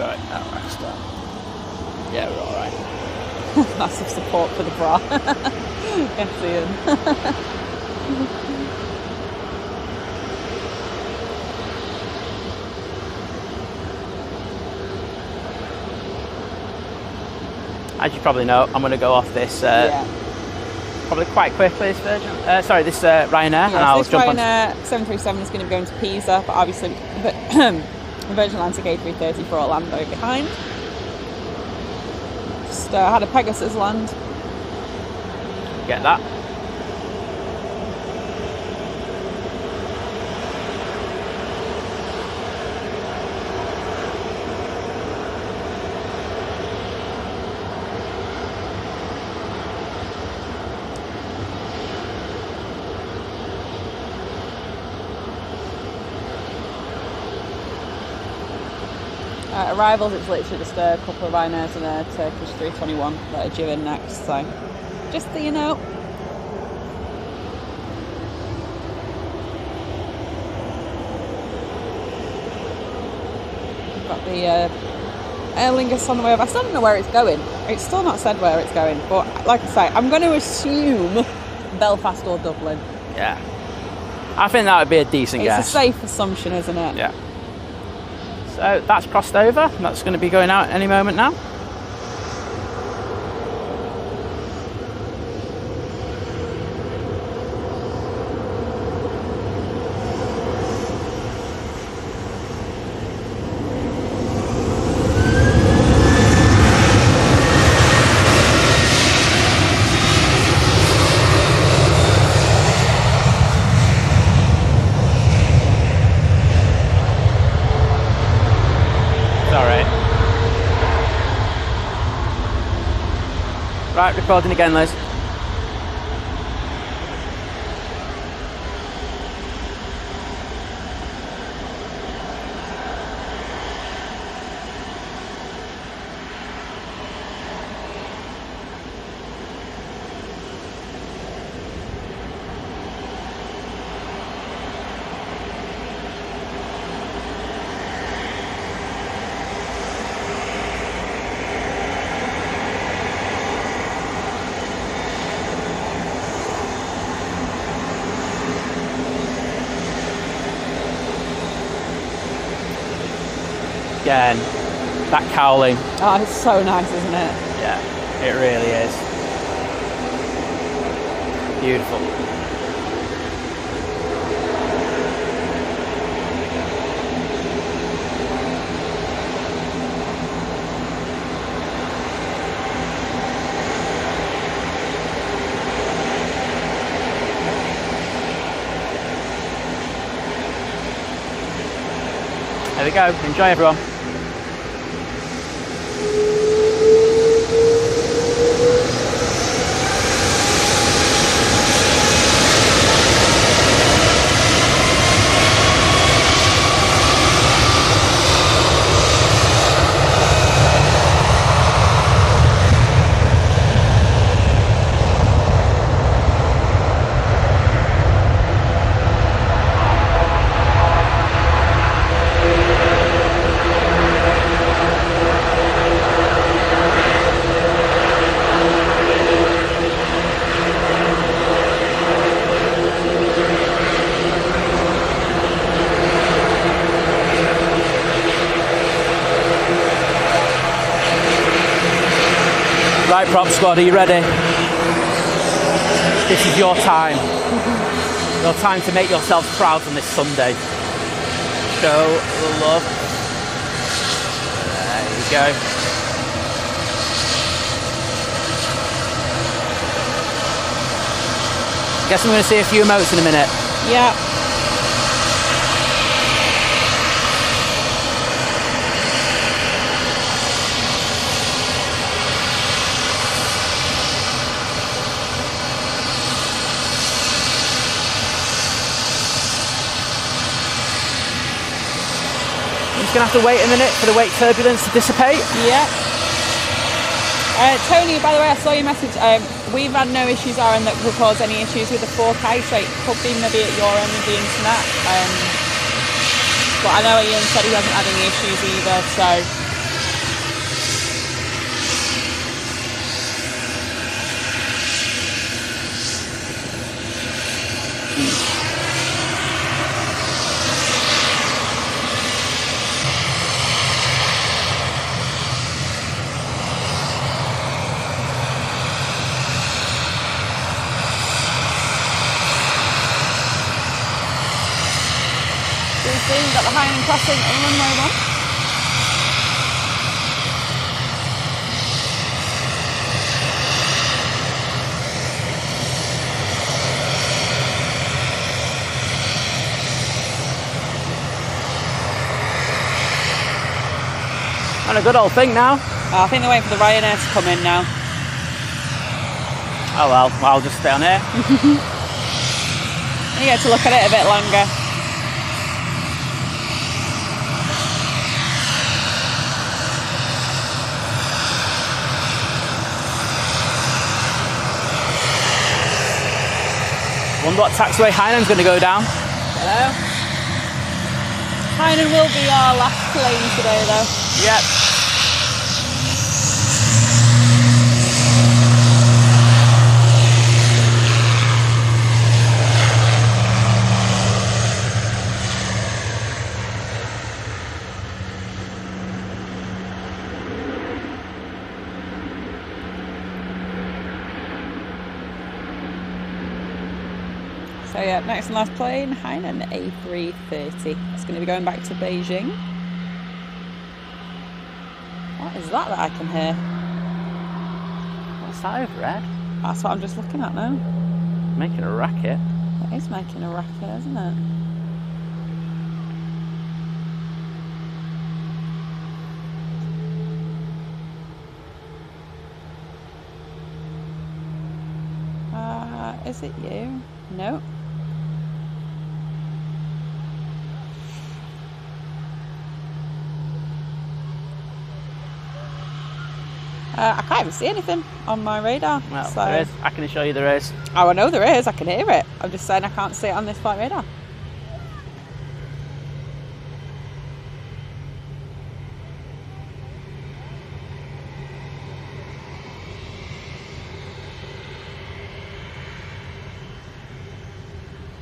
alright. Oh, right, start. Yeah, we're alright. Massive support for the bra. Yes, Ian. As you probably know, I'm going to go off this probably quite quickly. This Virgin, this Ryanair, Yeah, and I'll this jump on. Ryanair 737 is going to be going to Pisa, but obviously the Virgin Atlantic A330 for Orlando behind. Just had a Pegasus land. Get that. Arrivals, it's literally just a couple of Ryanairs and a Turkish 321 that are due in next, so just so you know. We've got the Aer Lingus on the way over. I still don't know where it's going. It's still not said where it's going, but like I say, I'm going to assume Belfast or Dublin. Yeah. I think that would be a decent guess. It's a safe assumption, isn't it? Yeah. So that's crossed over. That's going to be going out any moment now. Right, recording again, Liz. Again, that cowling. Oh, it's so nice, isn't it? Yeah, it really is. Beautiful. There we go. Enjoy, everyone. Right, prop squad, are you ready? This is your time. Your time to make yourselves proud on this Sunday. Show the love. There you go. Guess I'm going to see a few emotes in a minute. Yeah. Just going to have to wait a minute for the wake turbulence to dissipate. Yeah. Tony, by the way, I saw your message. We've had no issues our end that will cause any issues with the 4K, so it could be maybe at your end with the internet. But I know Ian said he hasn't had any issues either, so... We've got the Highland crossing and Runway 1. And a good old thing now. I think they're waiting for the Ryanair to come in now. Oh well, I'll just stay on here. You get to look at it a bit longer. Wonder what taxiway Heinen's going to go down. Hello. Heinen will be our last plane today, though. Yep. So yeah, next and last plane, Hainan A330. It's going to be going back to Beijing. What is that I can hear? What's that overhead? That's what I'm just looking at now. Making a racket. It is making a racket, isn't it? Is it you? No. I can't even see anything on my radar. Well, so. there is. I can assure you there is. Oh, I know there is. I can hear it. I'm just saying I can't see it on this flight radar.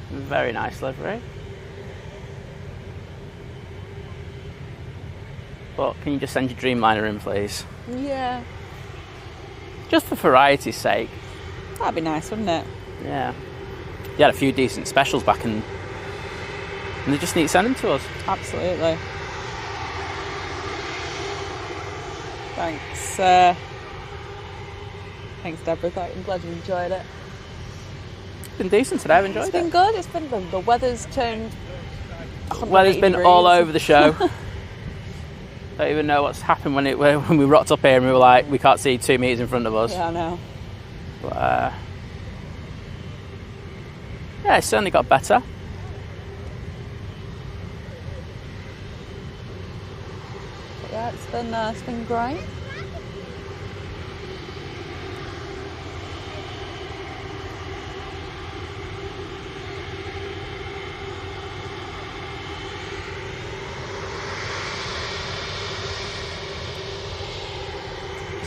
Very nice livery. But can you just send your Dreamliner in, please? Yeah. Just for variety's sake. That'd be nice, wouldn't it? Yeah. You had a few decent specials back in... And they just need to send them to us. Absolutely. Thanks. Thanks, Deborah. I'm glad you enjoyed it. It's been decent today. I've enjoyed it. It's been good. It's been the weather's turned. Weather's been degrees. all over the show. Don't even know what's happened when we rocked up here and we were like, we can't see 2 meters in front of us. Yeah, I know. But yeah, it's certainly got better. But yeah, it's been great.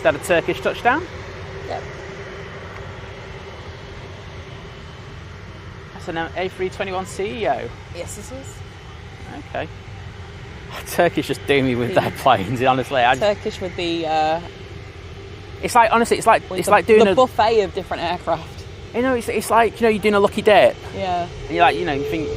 Had a Turkish touchdown. Yep. That's an A321 CEO. Yes, it is. Okay. Turkish just do me with their planes. Honestly, Turkish with the. It's like honestly, it's like doing the buffet of different aircraft. You know, it's like you're doing a lucky dip. Yeah. And you're like, you think.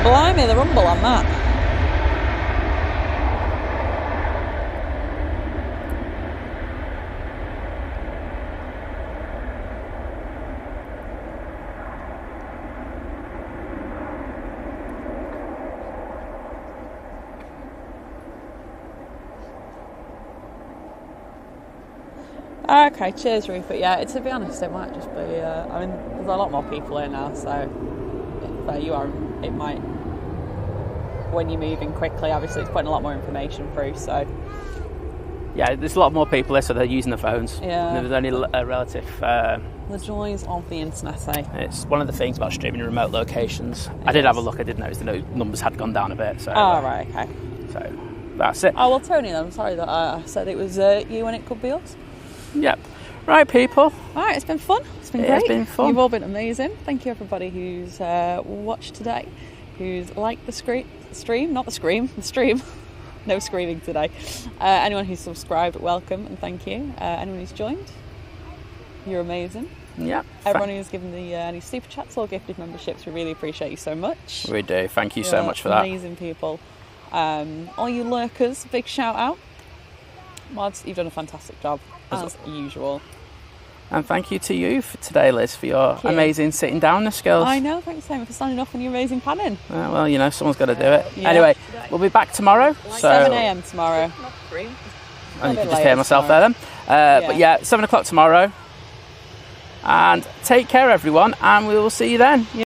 Blimey, the rumble on that. Okay, cheers, Rupert. Yeah, to be honest, it might just be. I mean, there's a lot more people here now, so if you are, it might. When you're moving quickly, obviously, it's putting a lot more information through. So yeah, there's a lot more people here, so they're using the phones. Yeah, and there's only a relative. The joys of the internet, eh? It's one of the things about streaming in remote locations. I did have a look. I did notice the numbers had gone down a bit. So. Oh right, okay. So that's it. Oh well, Tony, then I'm sorry that I said it was you and it could be us. Yep. Right, people. All right, it's been fun. It's been great. It's been fun. You've all been amazing. Thank you, everybody who's watched today, who's liked the stream, not the scream, the stream. No screaming today. Anyone who's subscribed, welcome and thank you. Anyone who's joined, you're amazing. Yeah. Everyone who's given the any super chats or gifted memberships, we really appreciate you so much. We do. Thank you so much for that. Amazing people. All you lurkers, big shout out. Mods, you've done a fantastic job, as usual. And thank you to you for today, Liz, for your amazing sitting down skills. I know, thanks Simon for standing up and your amazing panning. Well, you know, someone's got to do it. Yeah. Anyway, we'll be back tomorrow. So 7 a.m. tomorrow. And you can just hear myself there then. But yeah, 7 o'clock tomorrow. And take care, everyone, and we will see you then.